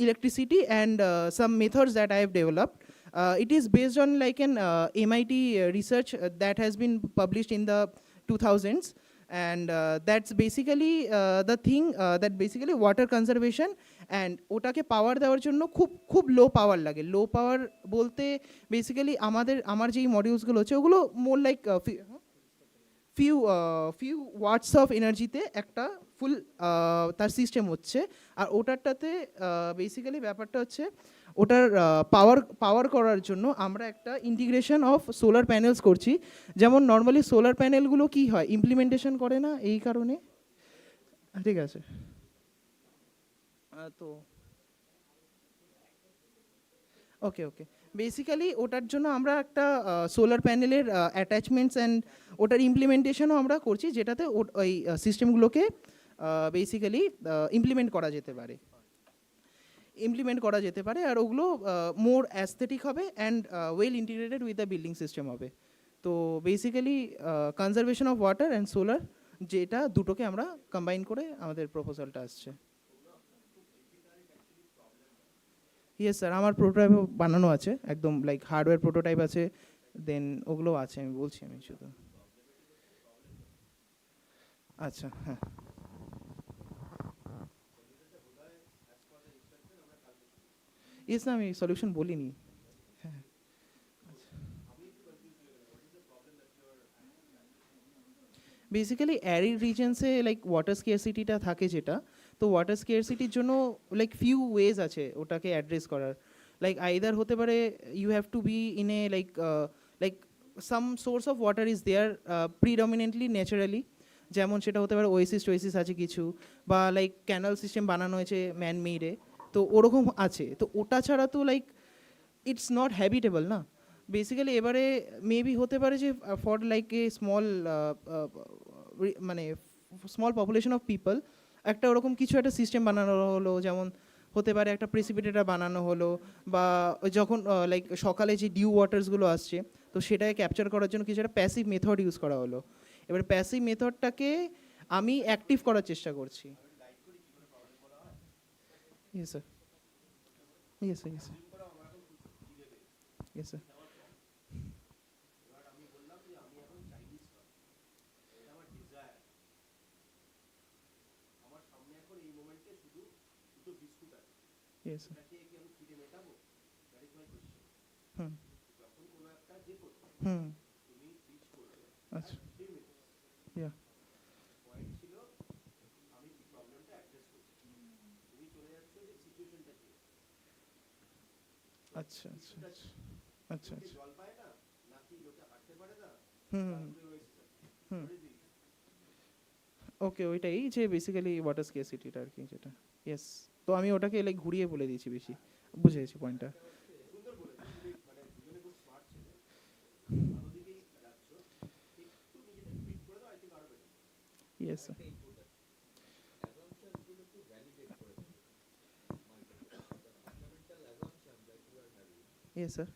electricity and some methods that I have developed. It is based on like an MIT research that has been published in the 2000s, and that's basically the thing that basically water conservation and ওটাকে পাওয়ার দেওয়ার জন্য খুব লো পাওয়ার লাগে। লো পাওয়ার বলতে basically আমার যেই মডিউলসগুলো হচ্ছে ওগুলো more like few watts of এনার্জিতে একটা ফুল তার সিস্টেম হচ্ছে। আর ওটারটাতে বেসিক্যালি ব্যাপারটা হচ্ছে ওটার পাওয়ার করার জন্য আমরা একটা ইন্টিগ্রেশন অফ সোলার প্যানেলস করছি। যেমন নর্মালি সোলার প্যানেলগুলো কি হয়, ইমপ্লিমেন্টেশন করে না, এই কারণে, ঠিক আছে। তো ওকে ওকে, বেসিক্যালি ওটার জন্য আমরা একটা সোলার প্যানেলের অ্যাটাচমেন্টস অ্যান্ড ওটার ইমপ্লিমেন্টেশনও আমরা করছি, যেটাতে ওই সিস্টেমগুলোকে বেসিক্যালি ইমপ্লিমেন্ট করা যেতে পারে আর ওগুলো মোর অ্যাস্থেটিক হবে and well integrated with the building system হবে। তো basically conservation of water and solar, যেটা দুটোকে আমরা কম্বাইন করে আমাদের প্রপোজালটা আসছে। ইয়েস স্যার, আমার প্রোটোটাইপ বানানো আছে, একদম লাইক হার্ডওয়্যার প্রোটোটাইপ আছে, দেন ওগুলো আছে, আমি বলছি আমি শুধু। আচ্ছা, হ্যাঁ, ইয়েস না, আমি সলিউশন বলিনি। হ্যাঁ, বেসিক্যালি অ্যারিড রিজনসে লাইক ওয়াটার স্কেয়ারসিটিটা থাকে যেটা, তো ওয়াটার স্কেয়ারসিটির জন্য লাইক ফিউ ওয়েজ আছে ওটাকে অ্যাড্রেস করার। লাইক আইদার হতে পারে you have to be in a like some source of water is there predominantly naturally, যেমন সেটা হতে পারে ওয়েসিস টোয়েসিস আছে কিছু, বা লাইক ক্যানাল সিস্টেম বানানো হয়েছে ম্যান মেডে, তো ওরকম আছে। তো ওটা ছাড়া তো লাইক ইটস নট হ্যাবিটেবল না বেসিক্যালি। এবারে মেবি হতে পারে যে ফর লাইক এ স্মল মানে স্মল পপুলেশন অফ পিপল একটা ওরকম কিছু একটা সিস্টেম বানানো হলো, যেমন হতে পারে একটা প্রেসিপিটেটর বানানো হলো, বা যখন লাইক সকালে যে ডিউ ওয়াটার্সগুলো আসছে তো সেটাকে ক্যাপচার করার জন্য কিছু একটা প্যাসিভ মেথড ইউজ করা হলো। এবার প্যাসিভ মেথডটাকে আমি অ্যাক্টিভ করার চেষ্টা করছি। Yes, sir. Yes, sir. Yes, sir. Yes, sir. Yes, sir. হুম হুম আচ্ছা yeah আচ্ছা আচ্ছা আচ্ছা আচ্ছা আচ্ছা হুম হুম ওকে ওইটাই যে বেসিক্যালি ওয়াটার স্কেসিটিটা আর কি যেটা ইয়েস তো আমি ওটাকে লাইক ঘুরিয়ে বলে দিয়েছি বেশি বুঝেছি পয়েন্টটা yes sir yes sir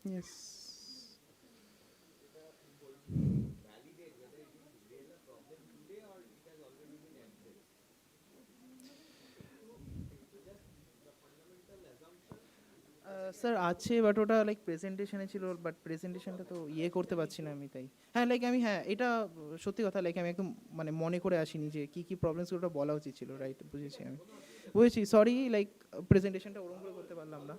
yes sir আছে বাট ওটা লাইক প্রেজেন্টেশনে ছিল বাট প্রেজেন্টেশনটা তো ইয়ে করতে পারছি না আমি তাই হ্যাঁ লাইক আমি হ্যাঁ এটা সত্যি কথা লাইক আমি একদম মানে মনে করে আসিনি যে কী কী প্রবলেমসগুলো বলা উচিত ছিল রাইট বুঝেছি আমি বুঝেছি সরি লাইক প্রেজেন্টেশনটা ওরকম করে করতে পারলাম না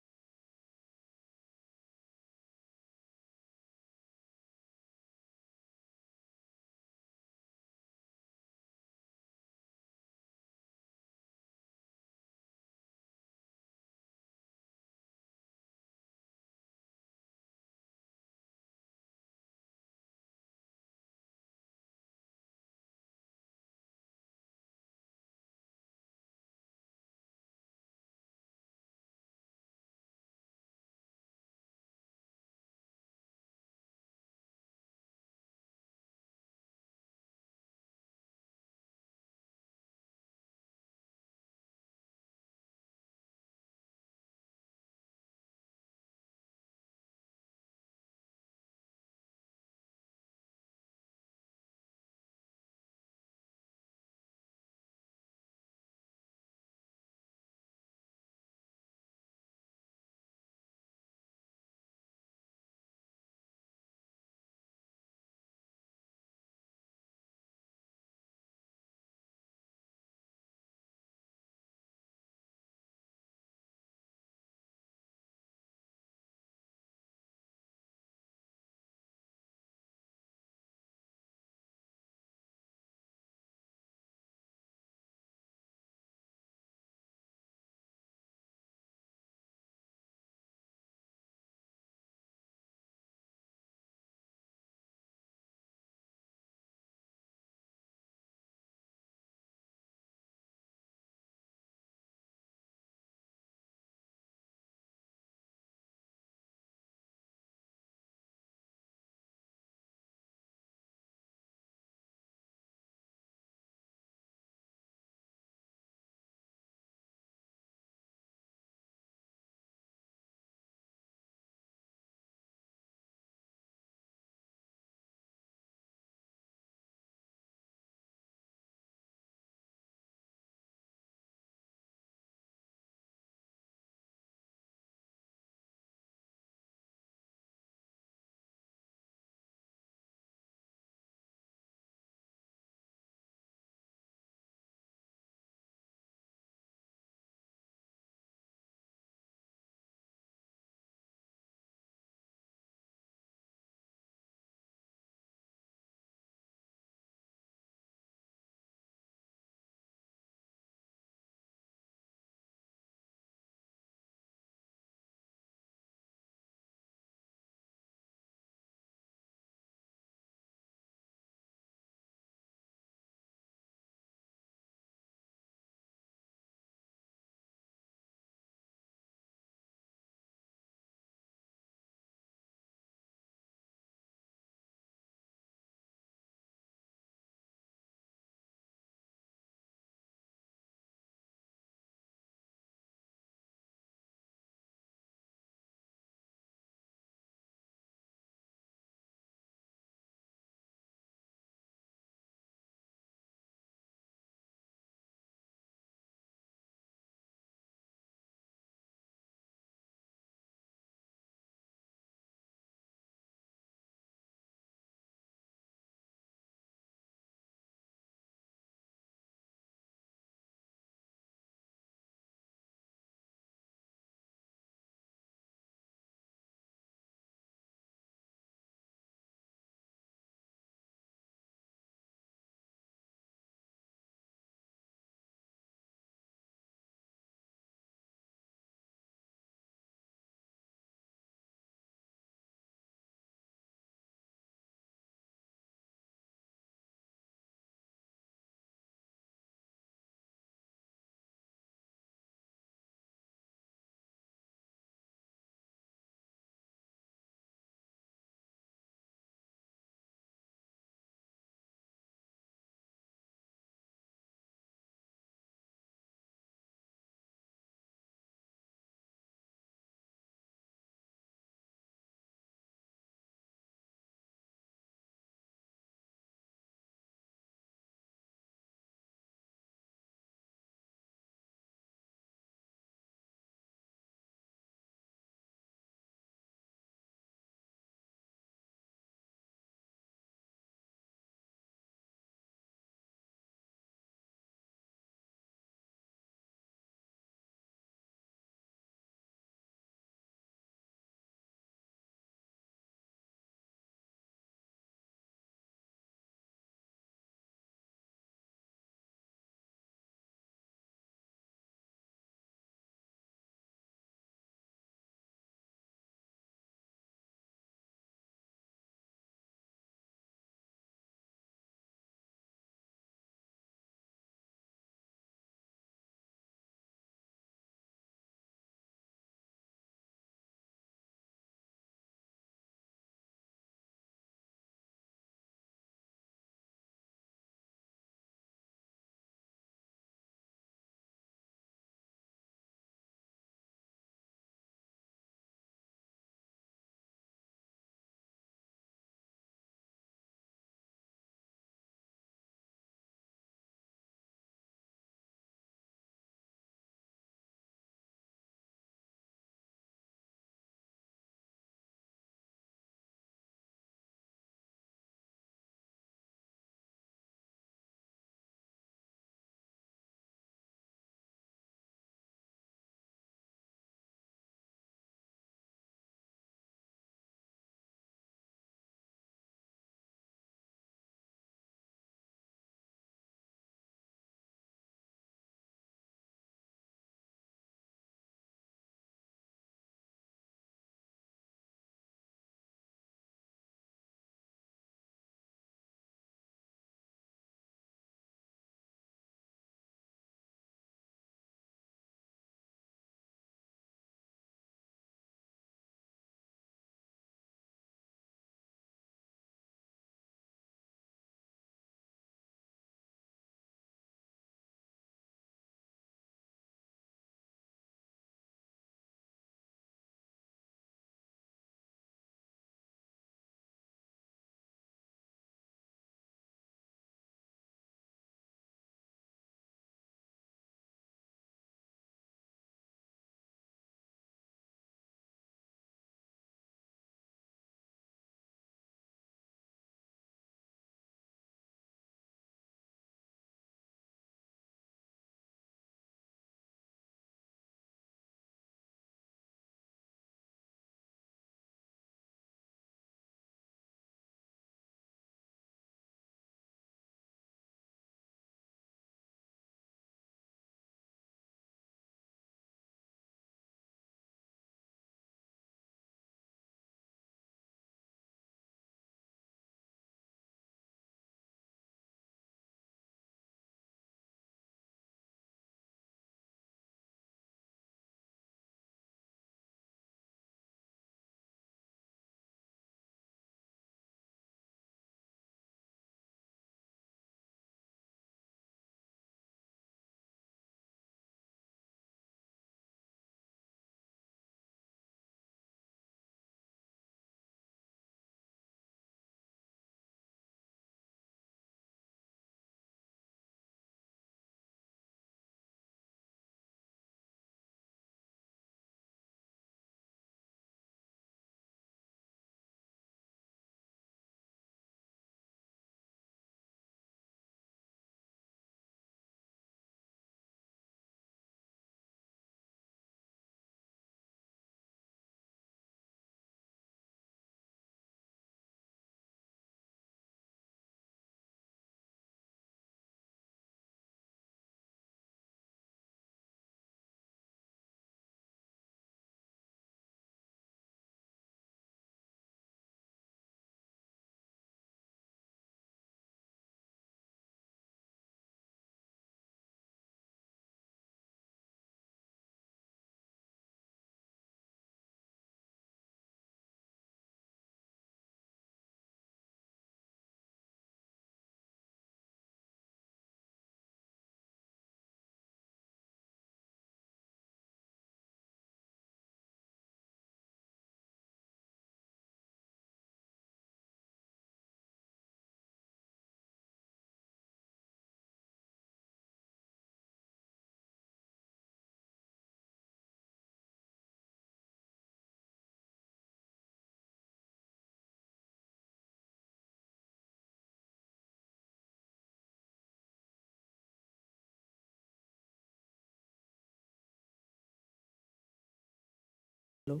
Hello.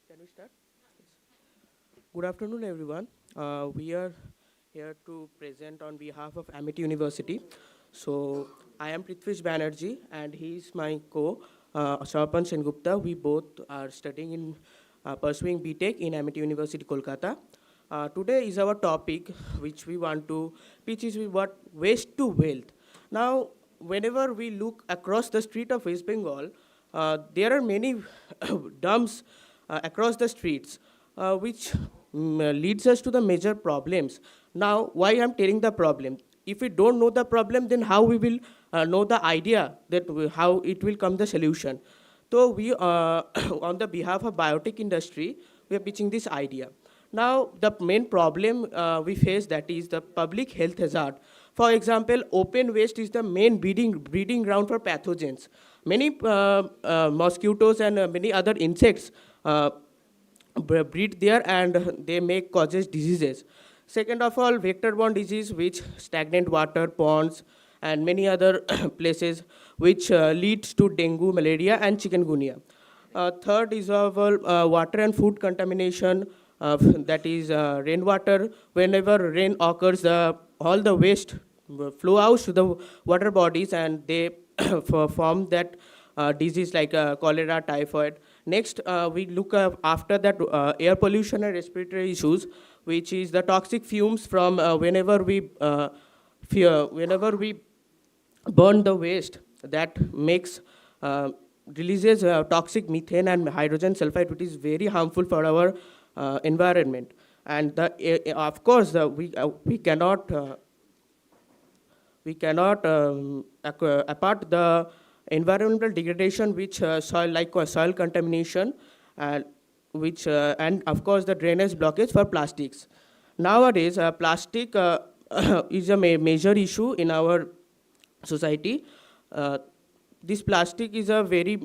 Can we start? Good afternoon, everyone. We are here to present on behalf of Amity University. So I am Prithvish Banerjee, and he is my Sarpan Sengupta. We both are studying in pursuing BTech in Amity University, Kolkata. Today is our topic, which we want to pitch is what waste to wealth. Now, whenever we look across the street of West Bengal, there are many dumps across the streets, which leads us to the major problems. Now, why I'm telling the problem? If we don't know the problem, then how we will know the idea that how it will come the solution? So we, on the behalf of biotech industry, we are pitching this idea. Now, the main problem we face, that is the public health hazard. For example, open waste is the main breeding ground for pathogens. Many mosquitoes and many other insects breed there, and they make causes diseases. Second of all, vector-borne disease, which stagnant water, ponds, and many other places, which leads to dengue, malaria, and chikungunya. Third is our water and food contamination, that is rainwater. Whenever rain occurs, all the waste flow out to the water bodies, and they form that disease like cholera, typhoid. Next, we look after that air pollution and respiratory issues, which is the toxic fumes from whenever we burn the waste, that makes releases toxic methane and hydrogen sulfide, which is very harmful for our environment. And of course, we cannot apart the environmental degradation, which soil contamination, which and of course the drainage blockage for plastics. Nowadays, plastic is a major issue in our society. This plastic is a very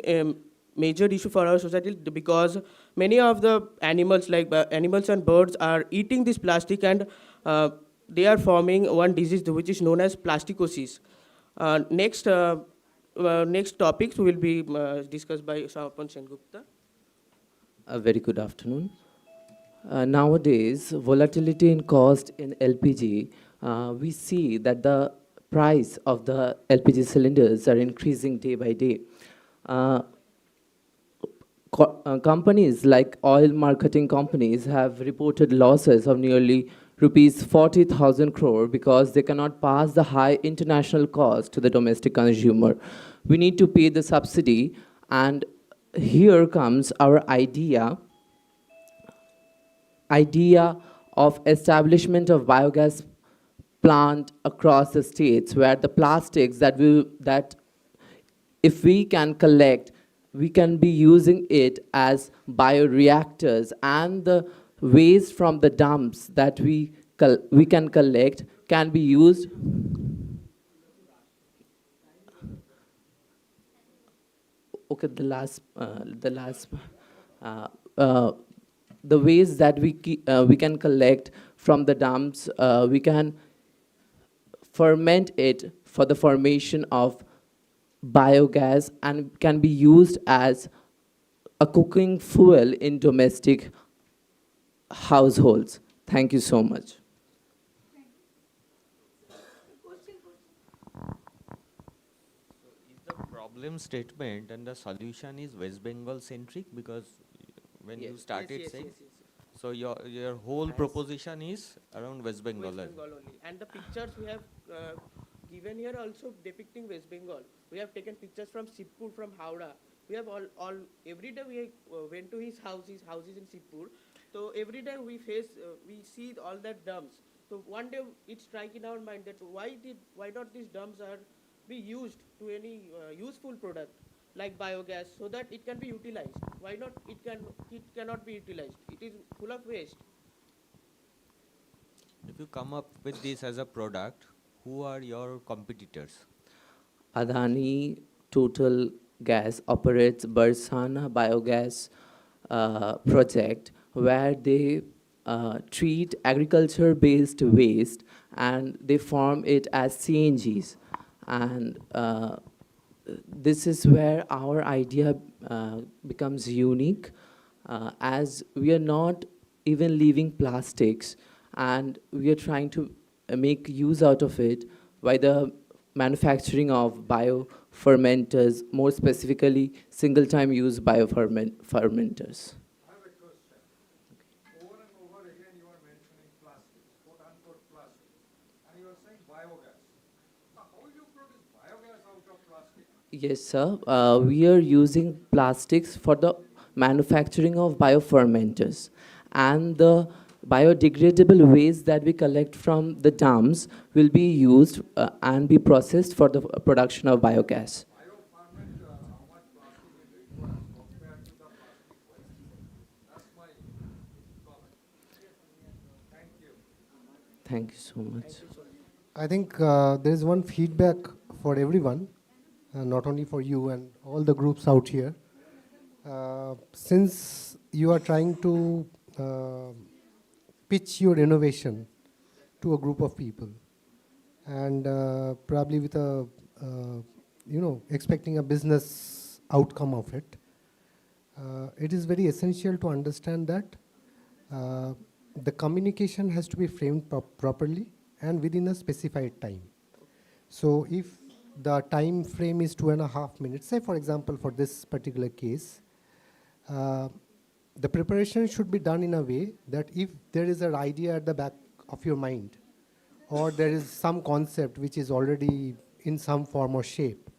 major issue for our society, because many of the animals, like animals and birds, are eating this plastic, and they are forming one disease which is known as plasticosis. Next topics will be discussed by Sarpan Sengupta. A very good afternoon. Nowadays, volatility in cost in LPG, we see that the price of the LPG cylinders are increasing day by day. Companies like oil marketing companies have reported losses of nearly rupees 40,000 crore because they cannot pass the high international cost to the domestic consumer. We need to pay the subsidy, and here comes our idea of establishment of biogas plant across the states, where the plastics that if we can collect, we can be using it as bioreactors, and the waste from the dumps that we can collect can be used. Okay, the waste that we can collect from the dumps, we can ferment it for the formation of biogas, and can be used as a cooking fuel in domestic households. Thank you so much. Is the problem statement and the solution is West Bengal centric? Because when you started saying, so your whole proposition is around West Bengal. West Bengal only. And the pictures we have given here also depicting West Bengal. We have taken pictures from Sipur, from Howrah. We have all every day we went to his house. His house is in Sipur. So every day we see all that dumps. So one day it struck in our mind that why not these dumps are be used to any useful product like biogas, so that it can be utilized. Why not it cannot be utilized? It is full of waste. If you come up with this as a product, who are your competitors? Adani Total Gas operates Barsana biogas project, where they treat agriculture-based waste and they form it as CNGs. And this is where our idea becomes unique, as we are not even leaving plastics, and we are trying to make use out of it by the manufacturing of biofermenters, more specifically single-time use biofermenters. I have a question. Over and over again, you are mentioning plastics, quote unquote plastic, and you are saying biogas. Now, how will you produce biogas out of plastic? Yes, sir. We are using plastics for the manufacturing of biofermenters, and the biodegradable waste that we collect from the dams will be used and be processed for the production of biogas. Bioferment, how much plastic it requires compared to the plastic waste? That's my comment. Thank you. Thank you so much. I think there is one feedback for everyone, not only for you and all the groups out here. Since you are trying to pitch your innovation to a group of people, and probably with a, expecting a business outcome of it, it is very essential to understand that the communication has to be framed properly and within a specified time. So if the time frame is 2.5 minutes, say for example for this particular case, the preparation should be done in a way that if there is an idea at the back of your mind, or there is some concept which is already in some form or shape,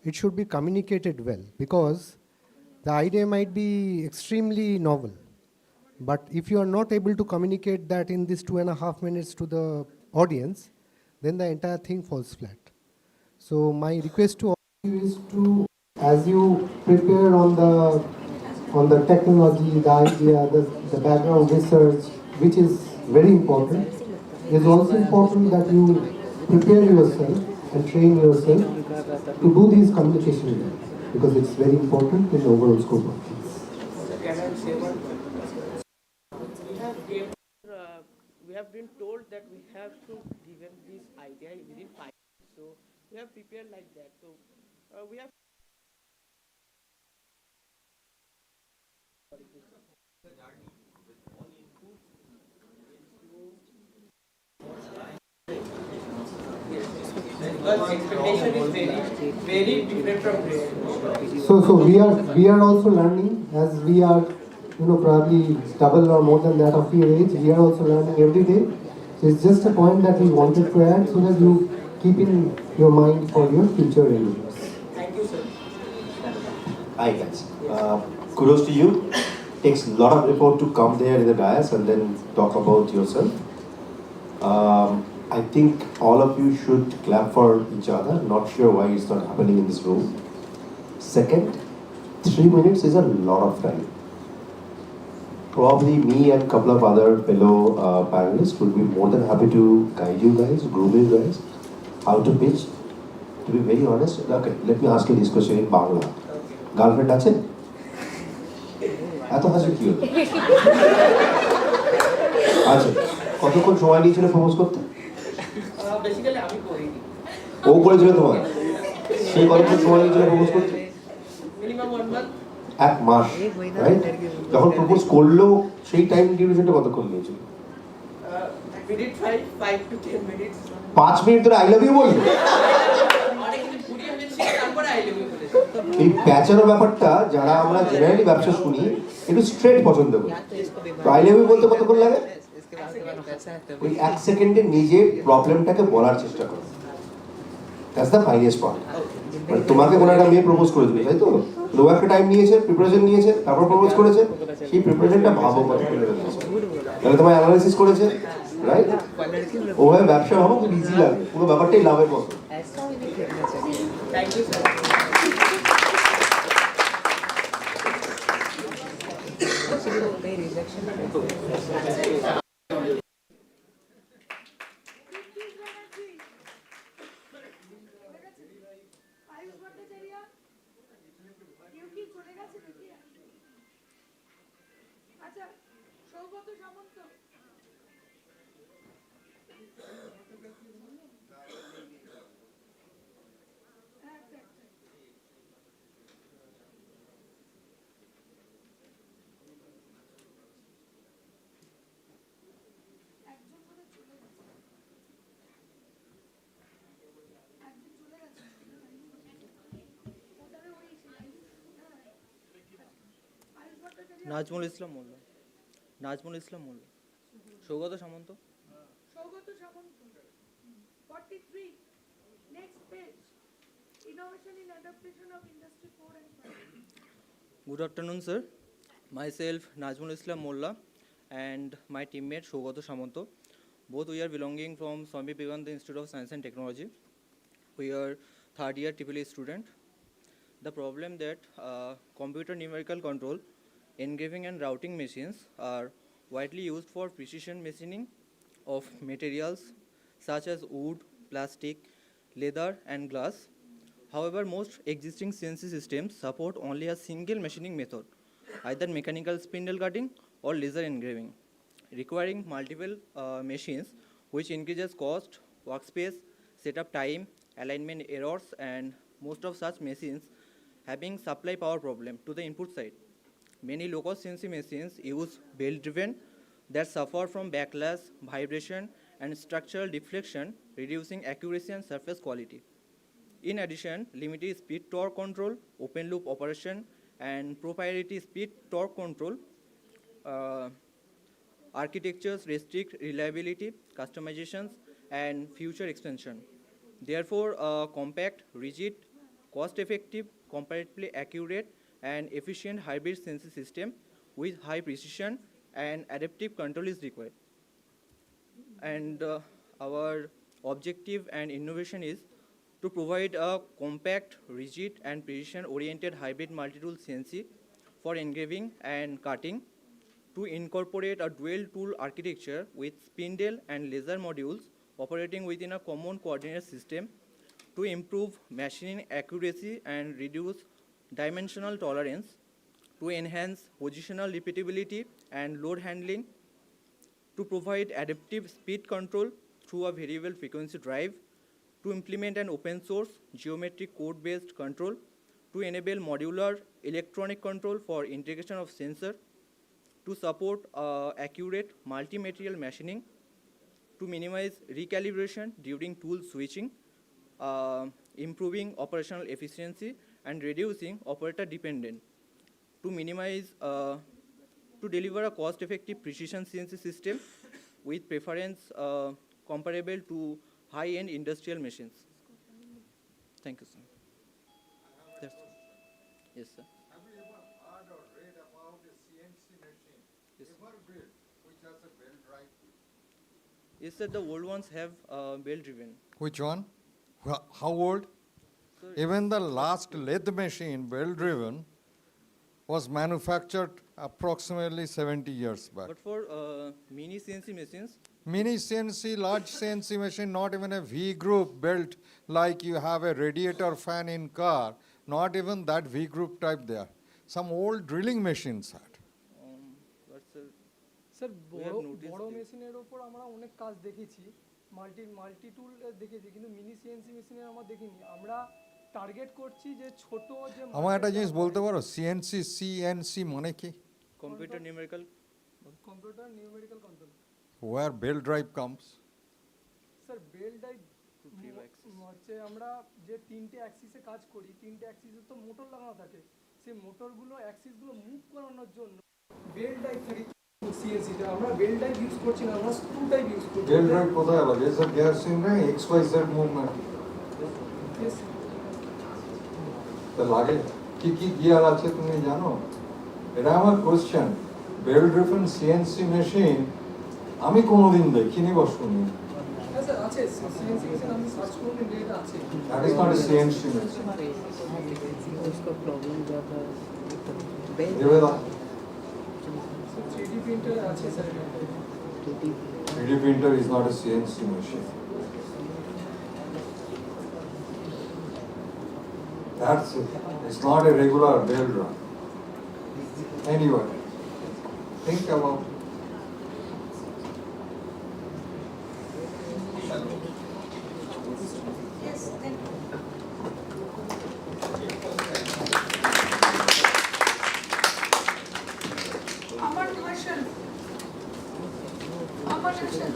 it should be communicated well, because the idea might be extremely novel, but if you are not able to communicate that in this 2.5 minutes to the audience, then the entire thing falls flat. So my request to all of you is to, as you prepare on the technology, the idea, the background research, which is very important, it is also important that you prepare yourself and train yourself to do these communication well, because it's very important in the overall scope of things. Can I say one? We have been told that we have to give them this idea within 5 minutes. So we have prepared like that. So we have. Because expectation is very different from reality. So we are also learning, as we are, probably double or more than that of your age. We are also learning every day. So it's just a point that we wanted to add so that you keep in your mind for your future endeavors. Thank you, sir. Hi guys. Kudos to you. Takes a lot of effort to come there in the dais and then talk about yourself. I think all of you should clap for each other. Not sure why it's not happening in this room. Second, 3 minutes is a lot of time. Probably me and a couple of other fellow panelists would be more than happy to guide you guys, groom you guys, how to pitch. To be very honest, okay, let me ask you this question in Bangla. Girlfriend আছে? এত হাসি কি হলো? আছে। কতক্ষণ সময় নিয়েছিল propose করতে? বেসিক্যালি আমি করিনি। ও করেছিল তোমার? সে কতক্ষণ সময় নিয়েছিল প্রপোজ করতে? Minimum 1 month. 1 মাস, রাইট? যখন প্রপোজ করলো সেই টাইম ডিউরেশনটা কতক্ষণ নিয়েছিল? Minute 5 to 10 minutes। 5 মিনিট ধরে আই লাভ ইউ বললো? এই প্যাচানো ব্যাপারটা যারা আমরা জেনারেলি ব্যবসা শুনি একটু স্ট্রেট পছন্দ করি। তো আই লাভ ইউ বলতে কতক্ষণ লাগে? ওই 1 সেকেন্ডে নিজের প্রবলেমটাকে বলার চেষ্টা করো। That's the finest part. মানে তোমাকে কোনো একটা মেয়ে প্রপোজ করেছিল, তাই তো? লো একটা টাইম নিয়েছে, প্রিপারেশন নিয়েছে, তারপর প্রপোজ করেছে। সেই প্রিপারেশনটা ভাবো কত করে নিয়েছে। তাহলে তোমার অ্যানালাইসিস করেছে, রাইট? ওভাবে ব্যবসা ভাবো, খুব ইজি লাগে। পুরো ব্যাপারটাই লাভের মতো। Thank you, sir. Nazmul Islam Molla. Nazmul Islam Molla. Saugata Samanta. Saugata Samant. 43. Next page. Innovation in adaptation of Industry 4 and 5. Good afternoon, sir. Myself, Najmul Islam Molla, and my teammate, Shogato Samanto. Both we are belonging from Swami Vivekananda Institute of Science and Technology. We are third year EEE student. The problem that computer numerical control, engraving and routing machines are widely used for precision machining of materials such as wood, plastic, leather, and glass. However, most existing CNC systems support only a single machining method, either mechanical spindle cutting or laser engraving, requiring multiple machines, which increases cost, workspace, setup time, alignment errors, and most of such machines having supply power problem to the input side. Many low-cost CNC machines use belt-driven that suffer from backlash, vibration, and structural deflection, reducing accuracy and surface quality. In addition, limited speed torque control, open loop operation, and proprietary speed torque control architectures restrict reliability, customizations, and future expansion. Therefore, a compact, rigid, cost-effective, comparatively accurate, and efficient hybrid CNC system with high precision and adaptive control is required. And our objective and innovation is to provide a compact, rigid, and precision-oriented hybrid multi-tool CNC for engraving and cutting, to incorporate a dual tool architecture with spindle and laser modules operating within a common coordinate system, to improve machining accuracy and reduce dimensional tolerance, to enhance positional repeatability and load handling, to provide adaptive speed control through a variable frequency drive, to implement an open source geometric code-based control, to enable modular electronic control for integration of sensor, to support accurate multi-material machining, to minimize recalibration during tool switching, improving operational efficiency and reducing operator dependence, to minimize, to deliver a cost-effective precision CNC system with preference comparable to high-end industrial machines. Thank you, sir. That's yes, sir. Have you ever heard or read about a CNC machine ever built which has a belt drive? Yes, sir. The old ones have belt driven. Which one? How old? Sir, Even the last lathe machine, belt driven, was manufactured approximately 70 years back. but for mini CNC machines, Mini CNC, large CNC machine, not even a V group belt like you have a radiator fan in car, not even that V group type there. Some old drilling machines had. but sir, sir we have বড় noticed বড় this. মেশিনের ওপর আমরা অনেক কাজ দেখেছি, multi টুল দেখেছি, কিন্তু মিনি সিএনসি মেশিনের আমরা দেখিনি। আমরা টার্গেট করছি যে ছোট যে আমার একটা জিনিস বলতে পারো, সিএনসি সিএনসি মানে কি? Computer numerical. Computer numerical control. Where belt drive comes. Sir belt drive three axis. হচ্ছে আমরা যে তিনটে অ্যাক্সিসে কাজ করি, তিনটে অ্যাক্সিসে তো মোটর লাগানো থাকে, সেই মোটরগুলো অ্যাক্সিসগুলো মুভ করানোর জন্য বেল ড্রাইভ থাকে সিএনসিতে। আমরা বেল ড্রাইভ ইউজ করছি না, আমরা স্ক্রু ড্রাইভ ইউজ করছি। Belt drive কোথায় লাগে? Sir, they are seeing XYZ movement. Yes. তা লাগে কি কি গিয়ার আছে তুমি জানো? এটা আমার question. Belt driven CNC machine আমি কোনোদিন দেখিনি বা শুনি। হ্যাঁ স্যার আছে, সিএনসি মেশিন আমি সার্চ করলে ডেটা আছে। That is not a CNC machine. उसका प्रॉब्लम क्या था? देवेदा 3D প্রিন্টার আছে sir. 3D printer is not a CNC machine. That's it. It's not a regular bell drum. Anyway, think about it. Yes, thank you. Amar Marshall. Amar Marshall.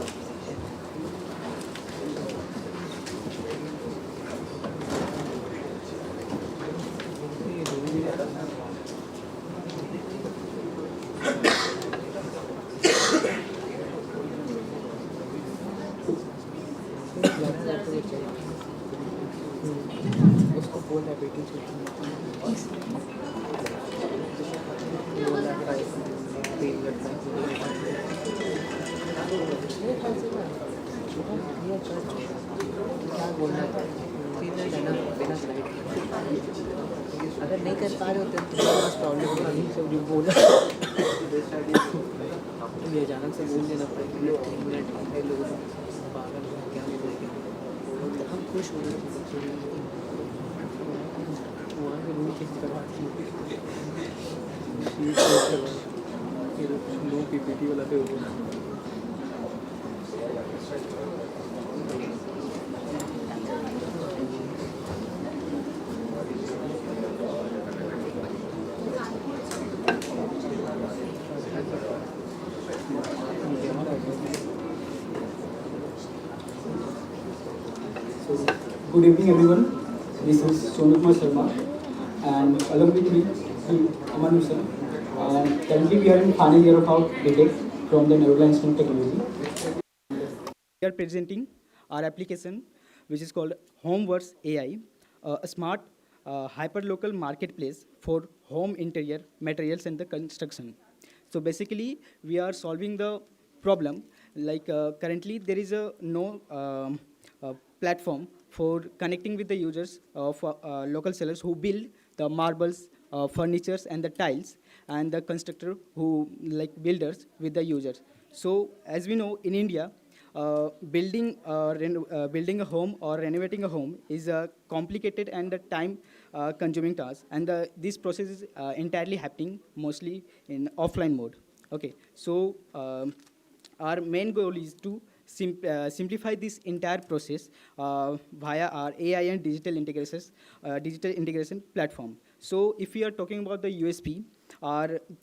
उसको बोल है बेटी क्या बोलना था 3 मिनट है ना बिना स्लाइड अगर नहीं कर पा रहे होते तो प्रॉब्लम होगा नहीं सब जो बोला ये अचानक से बोल देना पड़ेगा 3 मिनट लोगों को पागल हो क्या बोलेंगे हम खुश हो रहे हैं वहाँ के रूम चेंज करवाती लो पीपीटी वाला पे होगा Good evening, everyone. This is Sonukma Sharma, and along with me, Aman sir. Currently, we are in final year of our BTech from the Neuroscience and Technology. We are presenting our application, which is called HomeWorks AI, a smart hyperlocal marketplace for home interior materials and the construction. So basically, we are solving the problem. Like currently, there is no platform for connecting with the users of local sellers who build the marbles, furnitures, and the tiles, and the constructor who like builders with the users. So as we know, in India, building a home or renovating a home is a complicated and a time-consuming task, and this process is entirely happening mostly in offline mode. Okay, so our main goal is to simplify this entire process via our AI and digital integration platform. So if we are talking about the USP,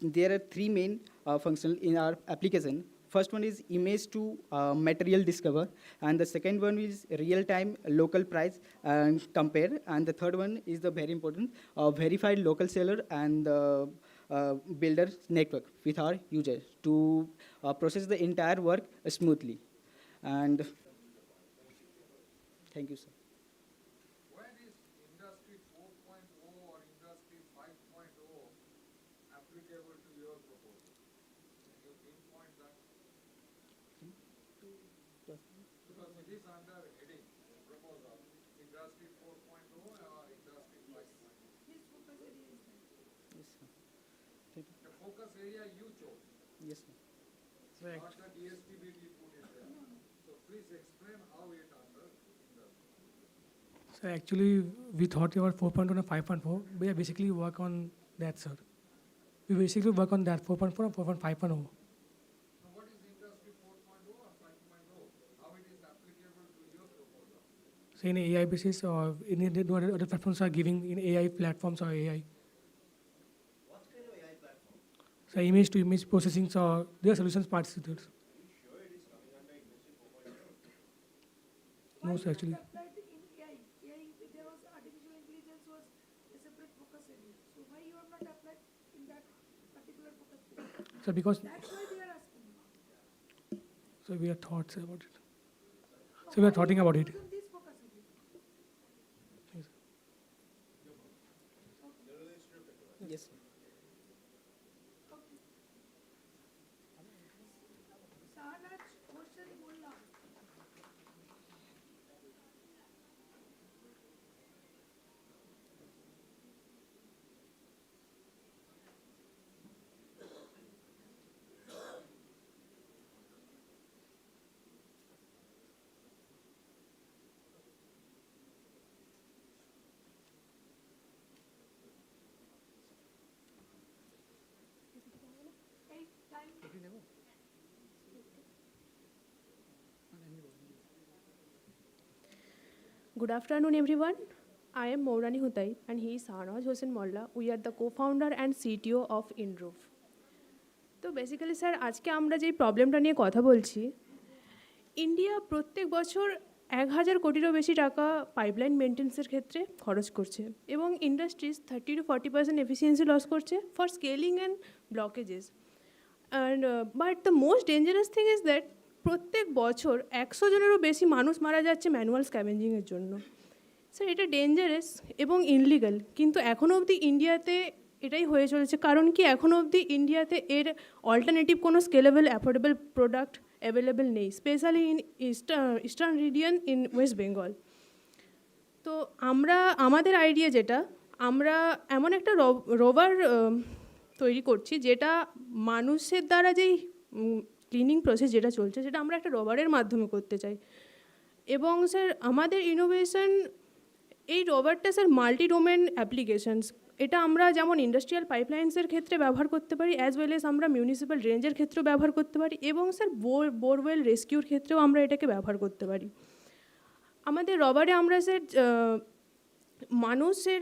there are three main functions in our application. First one is image to material discover, and the second one is real-time local price and compare, and the third one is the very important verified local seller and builders network with our users to process the entire work smoothly. And thank you, sir. When is Industry 4.0 or Industry 5.0 applicable to your proposal? Can you pinpoint that? Because it is under heading, proposal, Industry 4.0 or Industry 5.0. Yes, sir. The focus area you chose. Yes, sir. Not the DSTBT put it there. So please explain how it under industry. So actually, we thought about 4.1 and 5.4. We basically work on that, sir. We basically work on that 4.4 and 4.5.0. Now what is Industry 4.0 or 5.0? How it is applicable to your proposal? So in AI basis, or in other platforms are giving in AI platforms or AI. What kind of AI platform? So image to image processing, so there are solutions participants. No, sir, actually. Applied in AI, there was artificial intelligence was a separate focus area. So why you have not applied in that particular focus area? So because That's why they are asking. so we have thoughts about it. So we are talking about it. In this focus area. Yes, sir. Sahanaj question bolla. Hey, time. Good afternoon, everyone. I am Mourani Hutai and he is Sahanaj Hossain Molla. We are the co-founder and CTO of Inroof. তো basically sir আজকে আমরা যেই প্রবলেমটা নিয়ে কথা বলছি, India প্রত্যেক বছর 1,000 কোটিরও বেশি টাকা পাইপলাইন মেনটেন্সের ক্ষেত্রে খরচ করছে এবং ইন্ডাস্ট্রিজ 30 to 40% এফিসিয়েন্সি লস করছে for scaling and blockages. And but the most dangerous thing is that প্রত্যেক বছর 100 জনেরও বেশি মানুষ মারা যাচ্ছে ম্যানুয়াল স্ক্যাভেঞ্জিংয়ের জন্য। স্যার এটা ডেঞ্জারাস এবং ইনলিগাল, কিন্তু এখনও অবধি ইন্ডিয়াতে এটাই হয়ে চলেছে। কারণ কি এখনও অবধি ইন্ডিয়াতে এর অল্টারনেটিভ কোনো স্কেলেবল অ্যাফোর্ডেবল প্রোডাক্ট অ্যাভেলেবেল নেই, specially in eastern region in West Bengal. তো আমাদের আইডিয়া যেটা, আমরা এমন একটা রোভার তৈরি করছি যেটা মানুষের দ্বারা যেই ক্লিনিং প্রসেস যেটা চলছে সেটা আমরা একটা রোভারের মাধ্যমে করতে চাই। এবং স্যার আমাদের ইনোভেশন, এই রোভারটা স্যার মাল্টি ডোমেন অ্যাপ্লিকেশনস, এটা আমরা যেমন ইন্ডাস্ট্রিয়াল পাইপলাইন্সের ক্ষেত্রে ব্যবহার করতে পারি, অ্যাজ ওয়েল এস আমরা মিউনিসিপ্যাল রেঞ্জের ক্ষেত্রেও ব্যবহার করতে পারি, এবং স্যার বোরওয়েল রেস্কিউর ক্ষেত্রেও আমরা এটাকে ব্যবহার করতে পারি। আমাদের রবারে আমরা স্যার মানুষের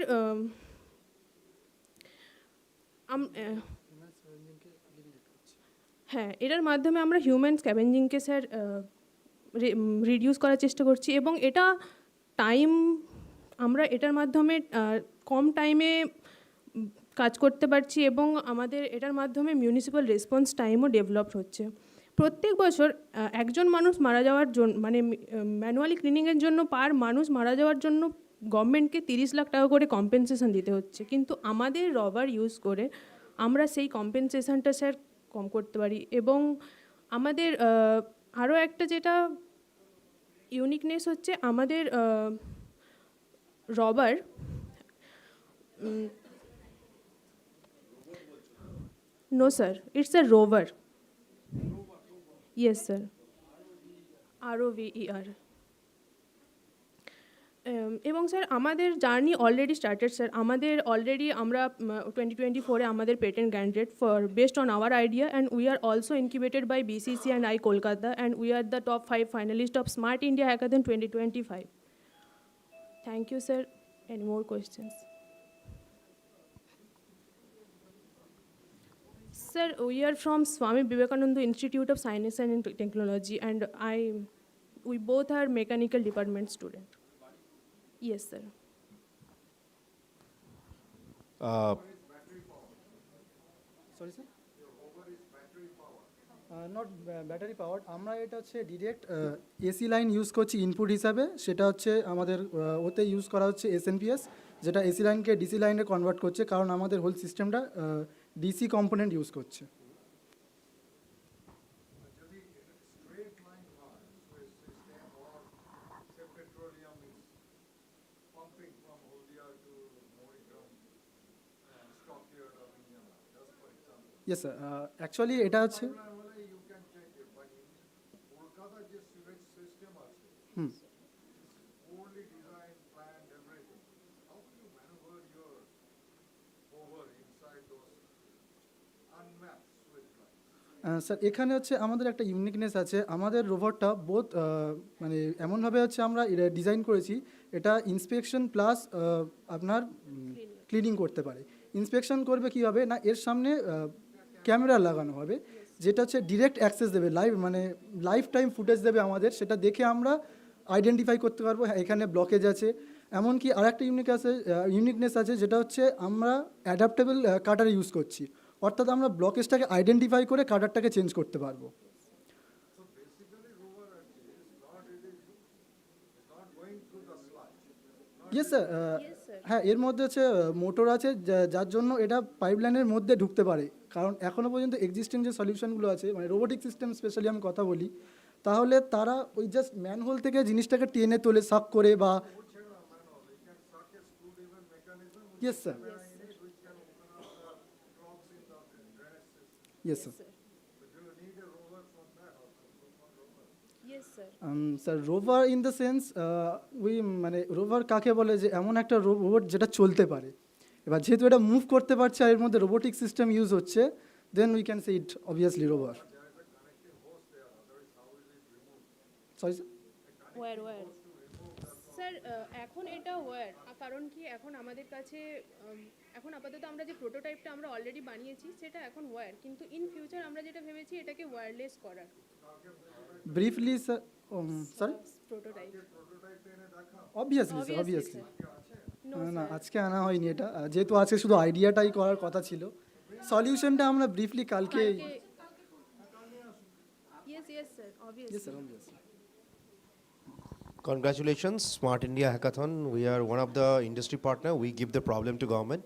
হ্যাঁ, এটার মাধ্যমে আমরা হিউম্যান স্ক্যাভেঞ্জিংকে স্যার রিডিউস করার চেষ্টা করছি, এবং এটা আমরা এটার মাধ্যমে কম টাইমে কাজ করতে পারছি, এবং আমাদের এটার মাধ্যমে মিউনিসিপ্যাল রেসপন্স টাইমও ডেভেলপ হচ্ছে। প্রত্যেক বছর একজন মানুষ মারা যাওয়ার জন্য, মানে ম্যানুয়ালি ক্লিনিংয়ের জন্য পার মানুষ মারা যাওয়ার জন্য গভর্নমেন্টকে 30 লাখ টাকা করে কম্পেনসেশন দিতে হচ্ছে, কিন্তু আমাদের রবার ইউজ করে আমরা সেই কম্পেনসেশনটা স্যার কম করতে পারি। এবং আমাদের আরও একটা যেটা ইউনিকনেস হচ্ছে, আমাদের রবার no sir, it's a rover. Yes sir, ROVER। এবং স্যার আমাদের জার্নি অলরেডি স্টার্টেড স্যার। আমরা 2024-এ আমাদের patent granted for based on our idea, and we are also incubated by BCC and I Kolkata, and we are the top 5 finalists of Smart India Hackathon 2025. Thank you sir. Any more questions? Sir, we are from Swami Vivekananda Institute of Science and Technology, and we both are mechanical department student. Yes, sir. Sorry sir, not battery power. আমরা এটা হচ্ছে direct AC line use করছি input হিসাবে, সেটা হচ্ছে আমাদের ওতে use করা হচ্ছে SNPS, যেটা এসি লাইনকে ডিসি লাইনে কনভার্ট করছে, কারণ আমাদের হোল সিস্টেমটা ডিসি কম্পোনেন্ট ইউজ করছে। ইয়েস স্যার, অ্যাকচুয়ালি এটা হচ্ছে স্যার, এখানে হচ্ছে আমাদের একটা ইউনিকনেস আছে। আমাদের রোবটটা মানে এমনভাবে হচ্ছে আমরা ডিজাইন করেছি, এটা ইন্সপেকশন প্লাস আপনার ক্লিনিং করতে পারে। ইন্সপেকশন করবে কীভাবে না, এর সামনে ক্যামেরা লাগানো হবে, যেটা হচ্ছে ডিরেক্ট অ্যাক্সেস দেবে, লাইফ টাইম ফুটেজ দেবে আমাদের, সেটা দেখে আমরা আইডেন্টিফাই করতে পারবো হ্যাঁ এখানে ব্লকেজ আছে। এমনকি আর একটা ইউনিকনেস আছে, যেটা হচ্ছে আমরা অ্যাডাপ্টেবল কাটার ইউজ করছি, অর্থাৎ আমরা ব্লকেজটাকে আইডেন্টিফাই করে কাটারটাকে চেঞ্জ করতে পারবো। ইয়েস স্যার, হ্যাঁ, এর মধ্যে হচ্ছে মোটর আছে, যার জন্য এটা পাইপলাইনের মধ্যে ঢুকতে পারে। কারণ এখনও পর্যন্ত এক্সিস্টিং যে সলিউশনগুলো আছে, মানে রোবোটিক সিস্টেম স্পেশালি আমি কথা বলি, তাহলে তারা ওই জাস্ট ম্যানহোল থেকে জিনিসটাকে টেনে তোলে সাক করে বা yes sir, yes sir. Sir, rover in the sense মানে রোভার কাকে বলে, যে এমন একটা রোবট যেটা চলতে পারে। এবার যেহেতু এটা মুভ করতে পারছে আর এর মধ্যে রোবোটিক সিস্টেম ইউজ হচ্ছে, then we can say it obviously rover. Sorry sir, sir এখন এটা ওয়্যার, কারণ কি এখন আমাদের কাছে এখন আপাতত আমরা যে প্রোটোটাইপটা আমরা অলরেডি বানিয়েছি সেটা এখন ওয়্যার, কিন্তু ইন ফিউচার আমরা যেটা ভেবেছি এটাকে ওয়্যারলেস করার। Briefly sir, sorry, prototype obviously sir, obviously না, আজকে আনা হয়নি এটা, যেহেতু আজকে শুধু আইডিয়াটাই করার কথা ছিল। সলিউশনটা আমরা ব্রিফলি কালকে yes yes sir, Yes, sir, obviously. Congratulations, Smart India Hackathon. We are one of the industry partner. We give the problem to government.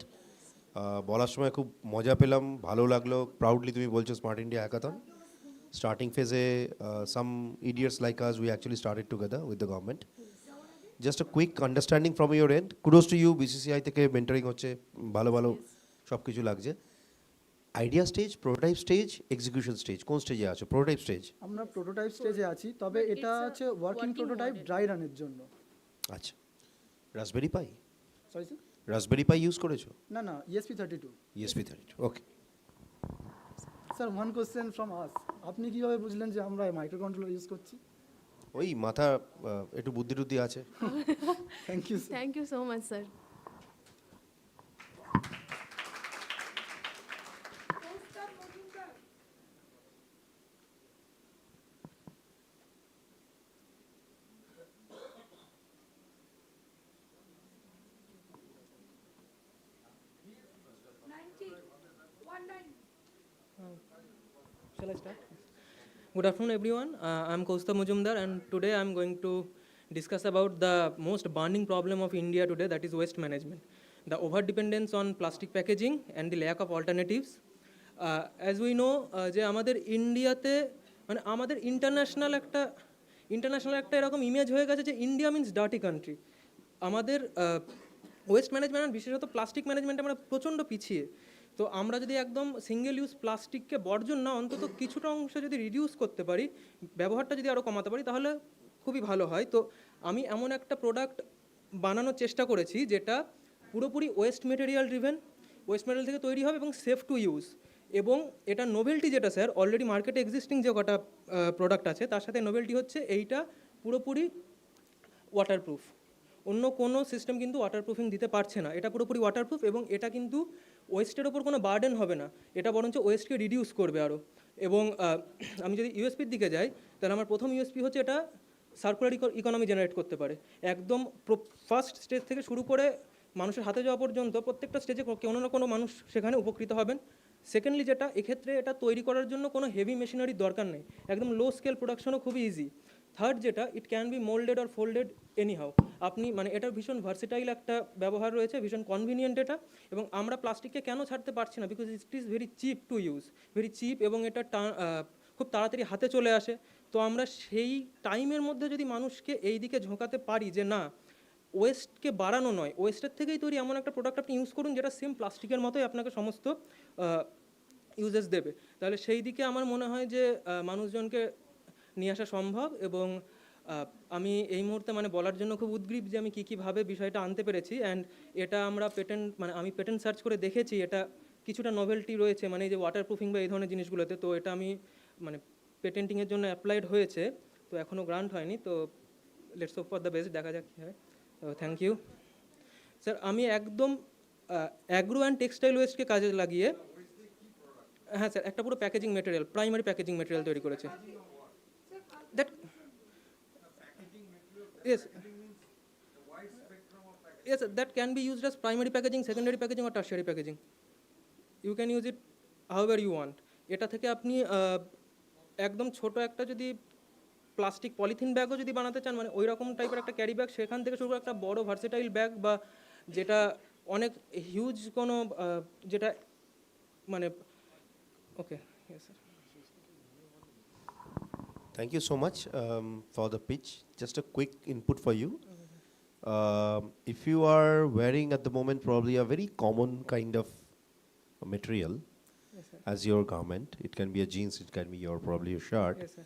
বলার সময় খুব মজা পেলাম, ভালো লাগলো, proudly তুমি বলছো smart India hackathon. Starting phase, some idiots like us, we actually started together with the government. Just a quick understanding from your end. Kudos to you, BCCI থেকে mentoring হচ্ছে, ভালো ভালো সব কিছু লাগছে। Idea stage, prototype stage, execution stage, কোন স্টেজে আছো? Prototype stage. আমরা প্রোটোটাইপ স্টেজে আছি, তবে এটা হচ্ছে ওয়ার্কিং প্রোটোটাইপ ড্রাই রানের জন্য। আচ্ছা, raspberry pi? Sorry sir? Raspberry pi use করেছো? না না, ESP32। ESP32, okay. Sir, one question from us, আপনি কিভাবে বুঝলেন যে আমরা মাইক্রো কন্ট্রোলার ইউজ করছি? ওই মাথা একটু বুদ্ধি টুদ্ধি আছে। Thank you. Thank you so much sir. Shall I start? Good afternoon, everyone. I'm Kaustav Mujumdar, and today I'm going to discuss about the most burning problem of India today, that is waste management. The over-dependence on plastic packaging and the lack of alternatives. As we know, যে আমাদের ইন্ডিয়াতে মানে আমাদের international একটা এরকম image হয়ে গেছে যে ইন্ডিয়া মিন্স ডার্টি কান্ট্রি। আমাদের ওয়েস্ট ম্যানেজমেন্ট বিশেষত প্লাস্টিক ম্যানেজমেন্টে আমরা প্রচণ্ড পিছিয়ে। তো আমরা যদি একদম সিঙ্গেল ইউজ প্লাস্টিককে বর্জন না অন্তত কিছুটা অংশ যদি রিডিউস করতে পারি, ব্যবহারটা যদি আরও কমাতে পারি, তাহলে খুবই ভালো হয়। তো আমি এমন একটা প্রোডাক্ট বানানোর চেষ্টা করেছি যেটা পুরোপুরি waste material driven, waste material থেকে তৈরি হবে এবং সেফ টু ইউজ। এবং এটা নোভেলটি যেটা স্যার, অলরেডি মার্কেটে এক্সিস্টিং যে কটা প্রোডাক্ট আছে তার সাথে নোভেলটি হচ্ছে এইটা পুরোপুরি ওয়াটারপ্রুফ। অন্য কোনো সিস্টেম কিন্তু ওয়াটারপ্রুফিং দিতে পারছে না, এটা পুরোপুরি ওয়াটারপ্রুফ এবং এটা কিন্তু ওয়েস্টের ওপর কোনো বার্ডেন হবে না, এটা বরঞ্চ ওয়েস্টকে রিডিউস করবে আরও। এবং আমি যদি ইউএসপির দিকে যাই তাহলে আমার প্রথম ইউএসপি হচ্ছে এটা সার্কুলার ইকোনমি জেনারেট করতে পারে। একদম ফার্স্ট স্টেজ থেকে শুরু করে মানুষের হাতে যাওয়া পর্যন্ত প্রত্যেকটা স্টেজে কোনো না কোনো মানুষ সেখানে উপকৃত হবেন। সেকেন্ডলি যেটা, এক্ষেত্রে এটা তৈরি করার জন্য কোনো হেভি মেশিনারির দরকার নেই, একদম লো স্কেল প্রোডাকশনও খুবই ইজি। থার্ড যেটা, it can be moulded or folded anyhow. আপনি মানে এটার ভীষণ ভার্সেটাইল একটা ব্যবহার রয়েছে, ভীষণ কনভিনিয়েন্ট এটা। এবং আমরা প্লাস্টিককে কেন ছাড়তে পারছি না, because it is very chip to use, very chip, এবং এটা খুব তাড়াতাড়ি হাতে চলে আসে। তো আমরা সেই টাইমের মধ্যে যদি মানুষকে এই দিকে ঝোঁকাতে পারি যে না, ওয়েস্টকে বাড়ানো নয়, ওয়েস্টের থেকেই তৈরি এমন একটা প্রোডাক্ট আপনি ইউজ করুন যেটা সেম প্লাস্টিকের মতোই আপনাকে সমস্ত ইউজেস দেবে, তাহলে সেই দিকে আমার মনে হয় যে মানুষজনকে নিয়ে আসা সম্ভব। এবং আমি এই মুহূর্তে মানে বলার জন্য খুব উদ্গ্রীব যে আমি কীভাবে বিষয়টা আনতে পেরেছি। অ্যান্ড এটা আমরা আমি পেটেন্ট সার্চ করে দেখেছি, এটা কিছুটা নভেলটি রয়েছে মানে এই যে ওয়াটারপ্রুফিং বা এই ধরনের জিনিসগুলোতে। তো এটা আমি মানে পেটেন্টিংয়ের জন্য অ্যাপ্লাইড হয়েছে, তো এখনও গ্রান্ট হয়নি। তো let's hope for the best, দেখা যাক কী হয়। তো থ্যাংক ইউ স্যার। আমি একদম অ্যাগ্রো অ্যান্ড টেক্সটাইল ওয়েস্টকে কাজে লাগিয়ে, হ্যাঁ স্যার, একটা পুরো packaging material, primary packaging material তৈরি করেছে। That yes yes that can be used as primary packaging, secondary packaging or tertiary packaging. You can use it however you want. এটা থেকে আপনি একদম ছোট একটা যদি প্লাস্টিক পলিথিন ব্যাগও যদি বানাতে চান, মানে ওই রকম টাইপের একটা ক্যারি ব্যাগ, সেখান থেকে শুরু করে একটা বড় ভার্সেটাইল ব্যাগ, বা যেটা অনেক হিউজ কোনো যেটা মানে okay. Yes sir. Thank you so much for the pitch. Just a quick input for you. If you are wearing at the moment probably a very common kind of material as your garment, it can be a jeans, it can be your probably your shirt. Yes, sir.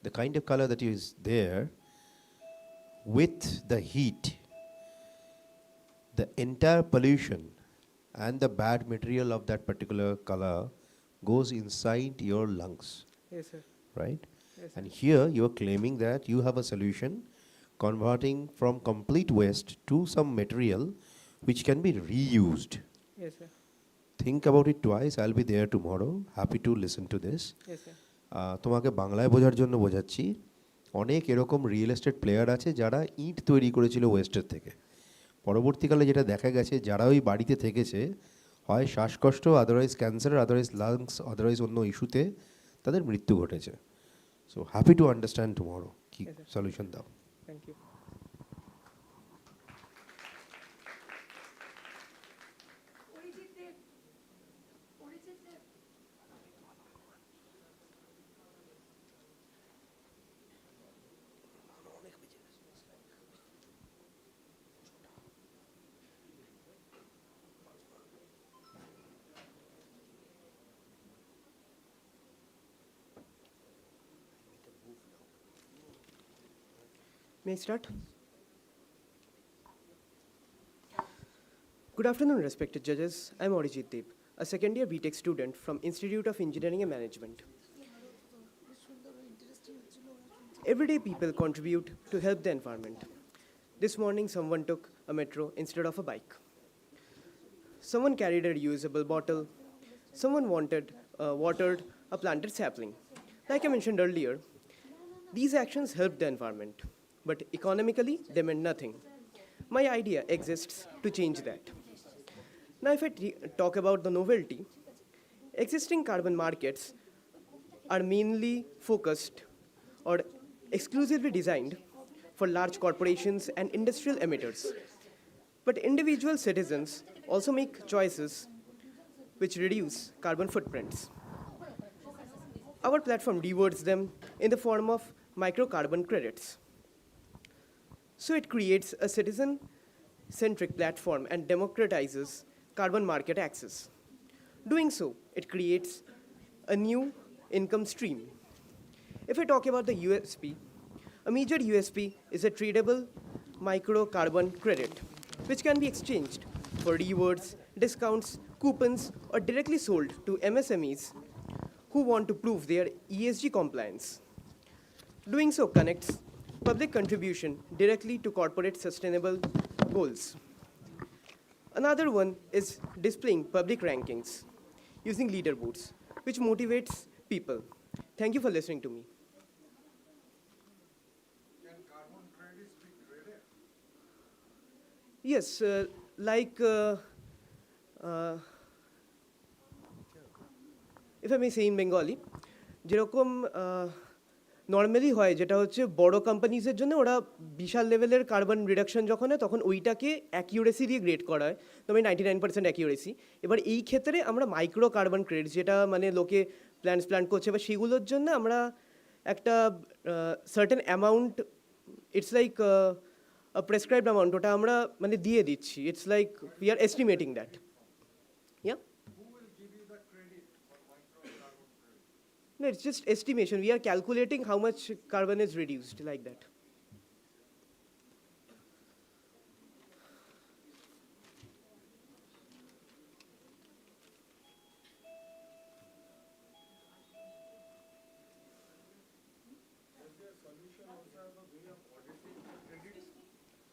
The kind of color that is there, with the heat, the entire pollution and the bad material of that particular color goes inside your lungs. Yes, sir. Right? Yes, And here you are claiming that you have a solution converting from complete waste to some material which can be reused. Yes, sir. Think about it twice. I'll be there tomorrow. Happy to listen to this. Yes, sir. তোমাকে বাংলায় বোঝার জন্য বোঝাচ্ছি, অনেক এরকম real estate player আছে যারা ইট তৈরি করেছিল ওয়েস্টের থেকে। পরবর্তীকালে যেটা দেখা গেছে, যারা ওই বাড়িতে থেকেছে, হয় শ্বাসকষ্ট, otherwise cancer, otherwise lungs, otherwise অন্য ইস্যুতে তাদের মৃত্যু ঘটেছে। So happy to understand tomorrow. Ki Yes, sir. solution dao. Thank you. May I start? Good afternoon, respected judges. I'm Arijit Deep, a second-year BTech student from Institute of Engineering and Management. Everyday people contribute to help the environment. This morning, someone took a metro instead of a bike. Someone carried a reusable bottle. Someone watered a planted sapling. Like I mentioned earlier, these actions help the environment, but economically, they meant nothing. My idea exists to change that. Now, if I talk about the novelty, existing carbon markets are mainly focused or exclusively designed for large corporations and industrial emitters. But individual citizens also make choices which reduce carbon footprints. Our platform rewards them in the form of microcarbon credits. So it creates a citizen-centric platform and democratizes carbon market access. Doing so, it creates a new income stream. If I talk about the USP, a major USP is a tradable microcarbon credit, which can be exchanged for rewards, discounts, coupons, or directly sold to MSMEs who want to prove their ESG compliance. Doing so connects public contribution directly to corporate sustainable goals. Another one is displaying public rankings using leaderboards, which motivates people. Thank you for listening to me. Can carbon credits be traded? Yes, if I may say in Bengali, যেরকম normally হয় যেটা হচ্ছে বড় কোম্পানিজের জন্য ওরা বিশাল লেভেলের carbon reduction যখন হয় তখন ওইটাকে অ্যাকিউরেসি দিয়ে গ্রেড করা হয় তবে 99% অ্যাকিউরেসি। এবার এই ক্ষেত্রে আমরা মাইক্রো কার্বন ক্রেডিট যেটা মানে লোকে প্ল্যান করছে বা সেগুলোর জন্য আমরা একটা certain amount it's like a prescribed amount ওটা আমরা মানে দিয়ে দিচ্ছি it's like we are estimating that yeah No, it's just estimation. We are calculating how much carbon is reduced, like that.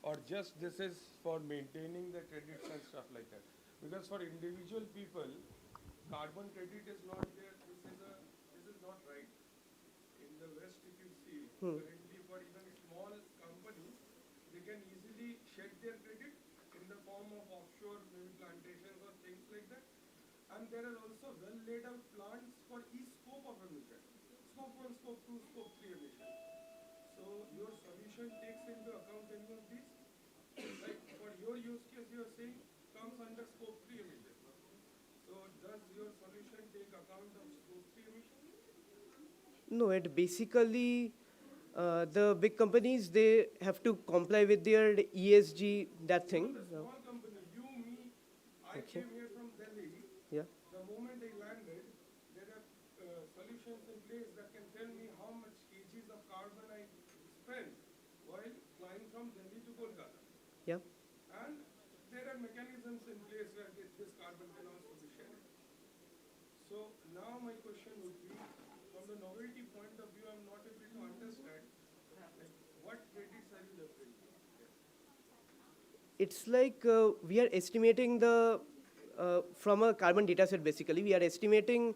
Or just this is for maintaining the credits and stuff like that? Because for individual people, carbon credit is not there. This is not right. In the West, if you see, currently for even small companies, they can easily shed their credit in the form of offshore maybe plantations or things like that. And there are also well laid out plans for each scope of emission. Scope 1, scope 2, scope 3 emission. So your solution takes into account any of these? Like for your use case, you are saying comes under scope 3 emission. So does your solution take account of scope 3 emission? No, it basically, the big companies, they have to comply with their ESG, that thing. Small company, you, me, I came here from Delhi. Yeah. The moment I landed, there are solutions in place that can tell me how much kgs of carbon I spent while flying from Delhi to Kolkata. Yeah. And there are mechanisms in place where this carbon can also be shared. So now my question would be, from the novelty point of view, I'm not able to understand like, what credits are you referring to? It's like we are estimating the, from a carbon data set basically, we are estimating,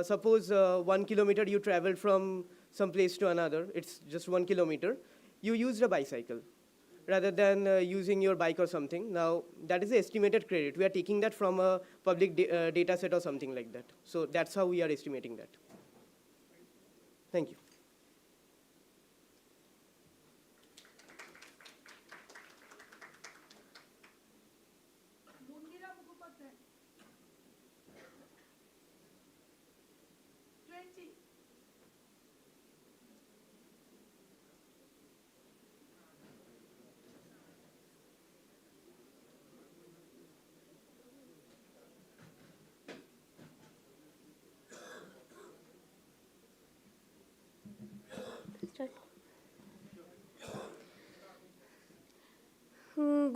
suppose 1 kilometer you traveled from some place to another, it's just 1 kilometer, you used a bicycle rather than using your bike or something. Now, that is the estimated credit. We are taking that from a public data set or something like that. So that's how we are estimating that. Thank you.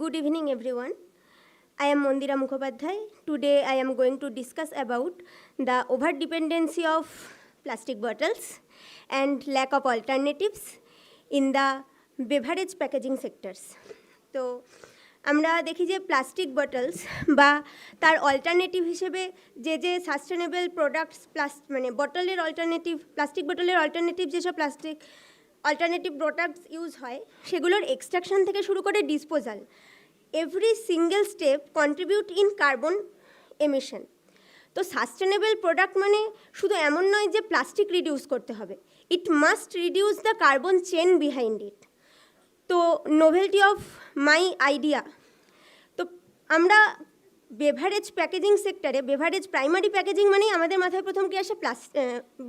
Good evening, everyone. I am Mondira Mukhopadhyay. Today, I am going to discuss about the over-dependency of plastic bottles and lack of alternatives in the beverage packaging sectors. তো আমরা দেখি যে plastic bottles বা তার alternative হিসেবে যে sustainable products মানে বটলের alternative plastic বটলের alternative যেসব প্লাস্টিক অল্টারনেটিভ প্রোডাক্টস ইউজ হয় সেগুলোর এক্সট্রাকশন থেকে শুরু করে disposal every single step contribute in carbon emission. তো সাস্টেনেবল প্রোডাক্ট মানে শুধু এমন নয় যে প্লাস্টিক রিডিউস করতে হবে, it must reduce the carbon chain behind it. তো নোভেলটি অফ মাই আইডিয়া, তো আমরা বেভারেজ প্যাকেজিং সেক্টরে বেভারেজ প্রাইমারি প্যাকেজিং মানেই আমাদের মাথায় প্রথম কি আসে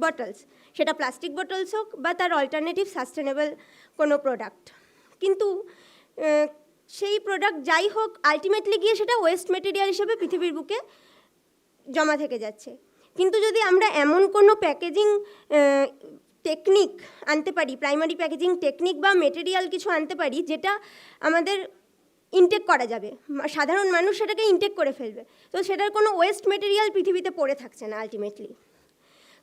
বটলস, সেটা প্লাস্টিক বটলস হোক বা তার অল্টারনেটিভ সাস্টেনেবল কোনো প্রোডাক্ট। কিন্তু সেই প্রোডাক্ট যাই হোক আলটিমেটলি গিয়ে সেটা ওয়েস্ট মেটেরিয়াল হিসেবে পৃথিবীর বুকে জমা থেকে যাচ্ছে। কিন্তু যদি আমরা এমন কোনো প্যাকেজিং টেকনিক আনতে পারি, প্রাইমারি প্যাকেজিং টেকনিক বা মেটেরিয়াল কিছু আনতে পারি যেটা আমাদের ইনটেক করা যাবে, সাধারণ মানুষ সেটাকে ইনটেক করে ফেলবে, তো সেটার কোনো ওয়েস্ট মেটেরিয়াল পৃথিবীতে পড়ে থাকছে না আলটিমেটলি।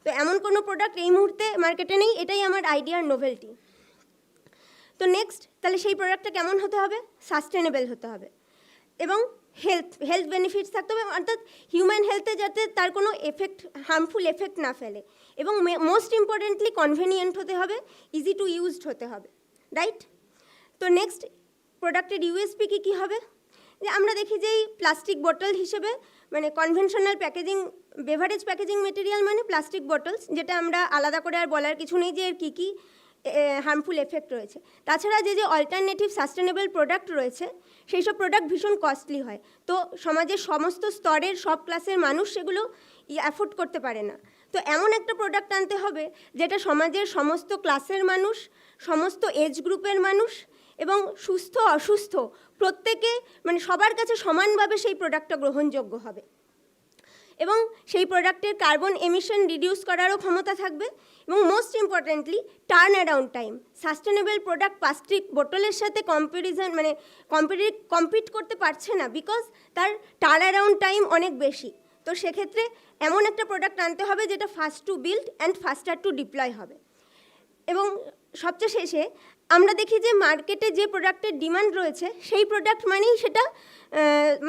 তো এমন কোনো প্রোডাক্ট এই মুহূর্তে মার্কেটে নেই, এটাই আমার আইডিয়ার নোভেলটি। তো নেক্সট, তাহলে সেই প্রোডাক্টটা কেমন হতে হবে? সাস্টেনেবল হতে হবে এবং হেলথ বেনিফিটস থাকতে হবে, অর্থাৎ হিউম্যান হেলথে যাতে তার কোনো হার্মফুল এফেক্ট না ফেলে, এবং মোস্ট ইম্পর্টেন্টলি কনভেনিয়েন্ট হতে হবে, ইজি টু ইউজড হতে হবে, রাইট? তো নেক্সট, প্রোডাক্টের ইউএসপি কী হবে? যে আমরা দেখি যে এই প্লাস্টিক বোতল হিসেবে মানে conventional packaging beverage packaging material মানে প্লাস্টিক বোতলস, যেটা আমরা আলাদা করে আর বলার কিছু নেই যে এর কী কী হার্মফুল এফেক্ট রয়েছে। তাছাড়া যে অল্টারনেটিভ সাস্টেনেবল প্রোডাক্ট রয়েছে সেই সব প্রোডাক্ট ভীষণ কস্টলি হয়, তো সমাজের সমস্ত স্তরের সব ক্লাসের মানুষ সেগুলো অ্যাফোর্ড করতে পারে না। তো এমন একটা প্রোডাক্ট আনতে হবে যেটা সমাজের সমস্ত ক্লাসের মানুষ, সমস্ত এজ গ্রুপের মানুষ এবং সুস্থ অসুস্থ প্রত্যেকে মানে সবার কাছে সমানভাবে সেই প্রোডাক্টটা গ্রহণযোগ্য হবে, এবং সেই প্রোডাক্টের কার্বন এমিশন রিডিউস করারও ক্ষমতা থাকবে, এবং most importantly turn around time. Sustainable product plastic বোতলের সাথে কম্পিট করতে পারছে না, বিকজ তার টার্ন অ্যারাউন্ড টাইম অনেক বেশি। তো সেক্ষেত্রে এমন একটা প্রোডাক্ট আনতে হবে যেটা fast to build and faster to deploy হবে। এবং সবচেয়ে শেষে আমরা দেখি যে মার্কেটে যে প্রোডাক্টের ডিমান্ড রয়েছে সেই প্রোডাক্ট মানেই সেটা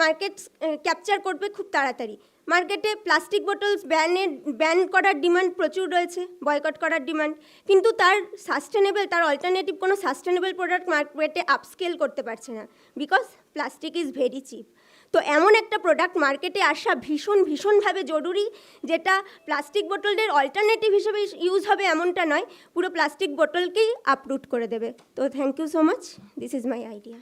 মার্কেট ক্যাপচার করবে খুব তাড়াতাড়ি। মার্কেটে প্লাস্টিক বোতলস ব্যান করার ডিমান্ড প্রচুর রয়েছে, বয়কট করার ডিমান্ড, কিন্তু তার তার অল্টারনেটিভ কোনো সাস্টেনেবল প্রোডাক্ট মার্কেটে আপস্কেল করতে পারছে না, because plastic is very chip. তো এমন একটা প্রোডাক্ট মার্কেটে আসা ভীষণভাবে জরুরি, যেটা প্লাস্টিক বোতলের অল্টারনেটিভ হিসেবে ইউজ হবে এমনটা নয়, পুরো প্লাস্টিক বোতলকেই আপরুট করে দেবে। তো thank you so much, this is my idea.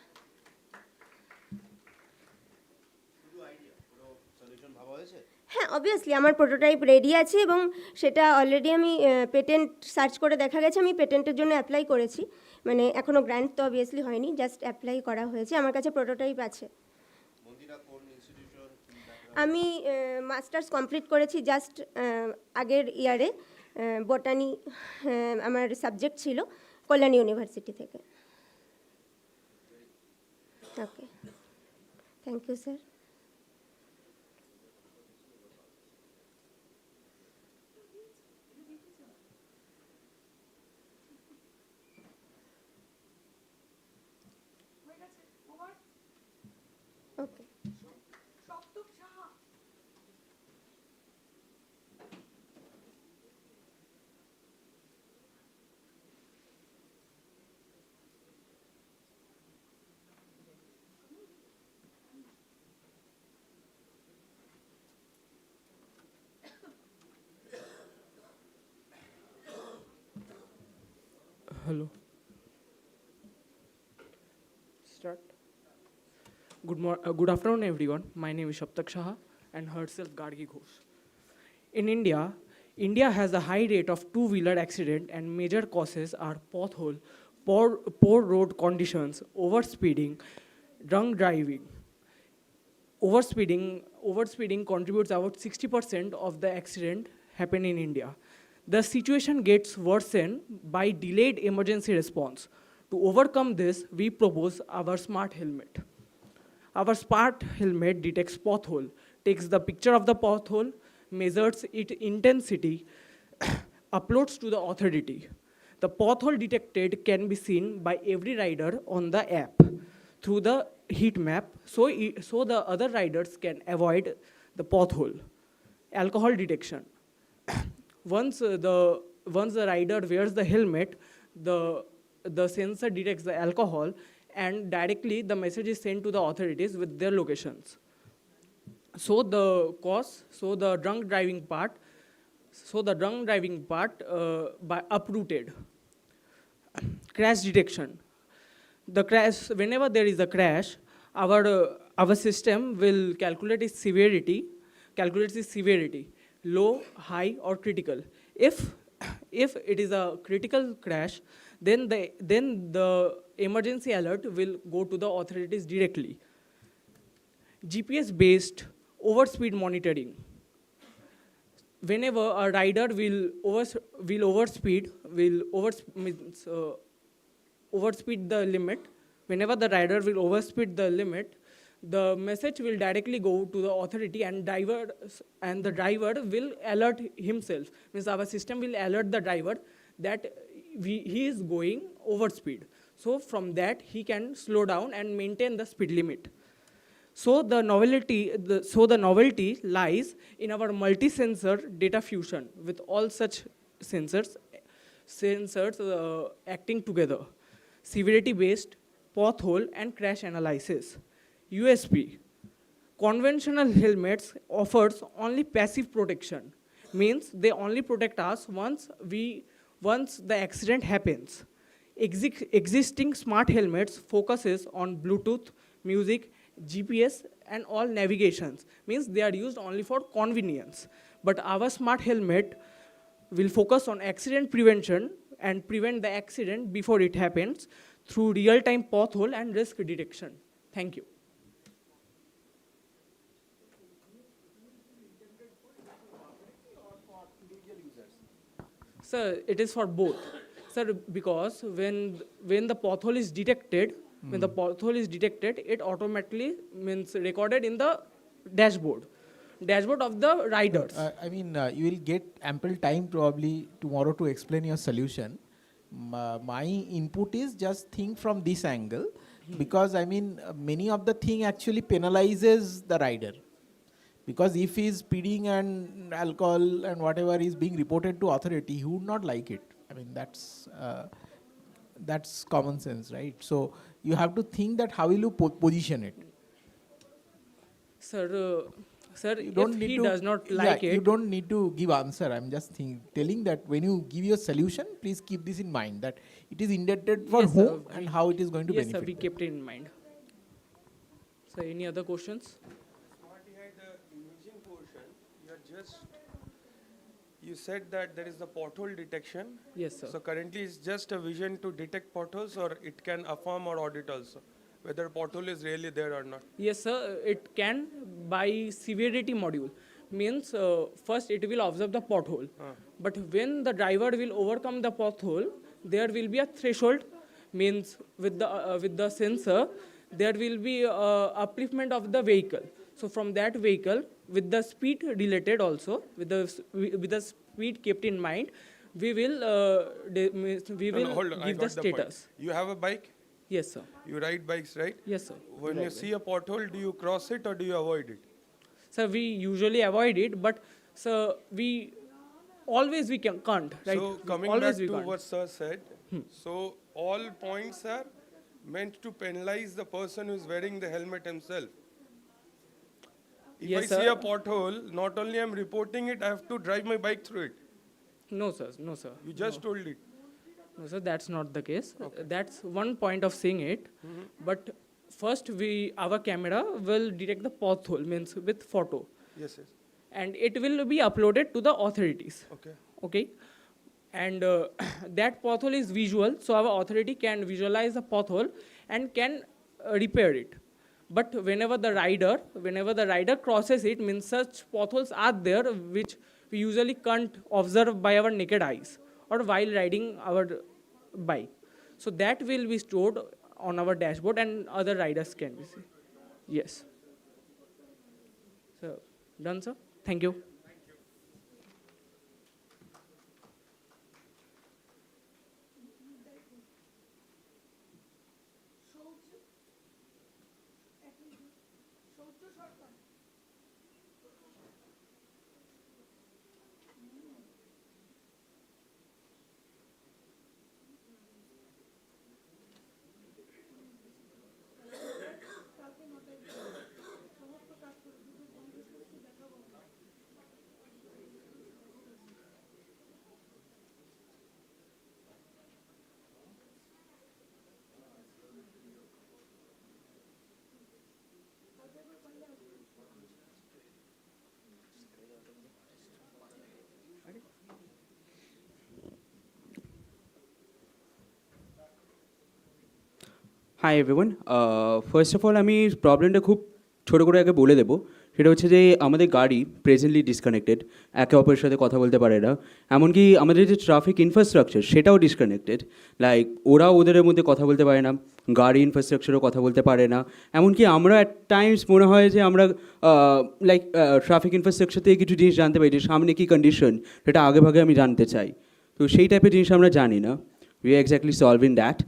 হ্যাঁ, অবভিয়াসলি আমার প্রোটোটাইপ রেডি আছে এবং সেটা অলরেডি আমি পেটেন্ট সার্চ করে দেখা গেছে, আমি পেটেন্টের জন্য অ্যাপ্লাই করেছি, মানে এখনও গ্র্যান্ট তো অবভিয়াসলি হয়নি, জাস্ট অ্যাপ্লাই করা হয়েছে, আমার কাছে প্রোটোটাইপ আছে। আমি মাস্টার্স কমপ্লিট করেছি জাস্ট আগের ইয়ারে, বটানি আমার সাবজেক্ট ছিল, কল্যাণী ইউনিভার্সিটি থেকে। Okay, thank you sir. Okay, Hello. Start. Good afternoon, everyone. My name is Shaptak Shah and herself Gargi Ghosh. In India has a high rate of two-wheeler accident and major causes are pothole, poor road conditions, overspeeding, drunk driving. Overspeeding contributes about 60% of the accident happen in India. The situation gets worsened by delayed emergency response. To overcome this, we propose our smart helmet. Our smart helmet detects pothole, takes the picture of the pothole, measures its intensity, uploads to the authority. The pothole detected can be seen by every rider on the app through the heat map, so the other riders can avoid the pothole. Alcohol detection. Once the rider wears the helmet, the sensor detects the alcohol, and directly the message is sent to the authorities with their locations. So the drunk driving part by uprooted. Crash detection. Whenever there is a crash, our system will calculates its severity, low, high, or critical. If it is a critical crash, then the emergency alert will go to the authorities directly. GPS based overspeed monitoring. Whenever a rider will overspeed the limit, whenever the rider will overspeed the limit, the message will directly go to the authority, and the driver will alert himself. Means our system will alert the driver that he is going overspeed. So from that he can slow down and maintain the speed limit. So the novelty lies in our multi-sensor data fusion with all such sensors acting together. Severity-based pothole and crash analysis. USP. Conventional helmets offers only passive protection. Means they only protect us once the accident happens. Existing smart helmets focuses on Bluetooth, music, GPS, and all navigations. Means they are used only for convenience. But our smart helmet will focus on accident prevention and prevent the accident before it happens through real-time pothole and risk detection. Thank you. Sir, it is for both. Sir, because when the pothole is detected, it automatically means recorded in the dashboard of the riders. You will get ample time probably tomorrow to explain your solution. My input is just think from this angle, because many of the thing actually penalizes the rider. Because if he is speeding and alcohol and whatever is being reported to authority, he would not like it. That's common sense, right? So you have to think that how will you position it. Sir, if he does not like it, you don't need to give answer. I'm just telling that when you give your solution, please keep this in mind, that it is intended for whom and how it is going to benefit. Yes, sir, we kept it in mind. So any other questions? You said that there is the pothole detection. Yes, sir. So currently it's just a vision to detect potholes, or it can affirm or audit also, whether pothole is really there or not. Yes, sir, it can by severity module. Means first it will observe the pothole. But when the driver will overcome the pothole, there will be a threshold. Means with the sensor, there will be upliftment of the vehicle. So from that vehicle, with the speed related also, with the speed kept in mind, we will give the status. You have a bike? Yes, sir. You ride bikes, right? Yes, sir. When you see a pothole, do you cross it or do you avoid it? Sir, we usually avoid it, but sir, we can't, right? So coming always back to what sir said, so all points are meant to penalize the person who is wearing the helmet himself. If Yes, I see sir. a pothole, not only I'm reporting it, I have to drive my bike through it. No, sir. No, sir. You just told it. No, sir, that's not the case. That's one point of saying it. But first, our camera will detect the pothole, means with photo. Yes, yes. And it will be uploaded to the authorities. Okay. And that pothole is visual, so our authority can visualize the pothole and can repair it. But whenever the rider crosses it, means such potholes are there which we usually can't observe by our naked eyes or while riding our bike. So that will be stored on our dashboard and other riders can be seen. Yes. So, done, sir? Thank you. Hi everyone first of all আমি প্রবলেমটা খুব ছোটো করে আগে বলে দেবো। সেটা হচ্ছে যে আমাদের গাড়ি প্রেজেন্টলি ডিসকানেক্টেড, একে অপরের সাথে কথা বলতে পারে না। এমনকি আমাদের যে ট্রাফিক ইনফ্রাস্ট্রাকচার সেটাও ডিসকানেক্টেড, লাইক ওরাও ওদের মধ্যে কথা বলতে পারে না, গাড়ি ইনফ্রাস্ট্রাকচারও কথা বলতে পারে না। এমনকি আমরা অ্যাট টাইমস মনে হয় যে আমরা লাইক ট্রাফিক ইনফ্রাস্ট্রাকচার থেকে কিছু জিনিস জানতে পারি যে সামনে কী কন্ডিশন, সেটা আগে ভাগে আমি জানতে চাই। তো সেই টাইপের জিনিস আমরা জানি না। We are exactly solving that.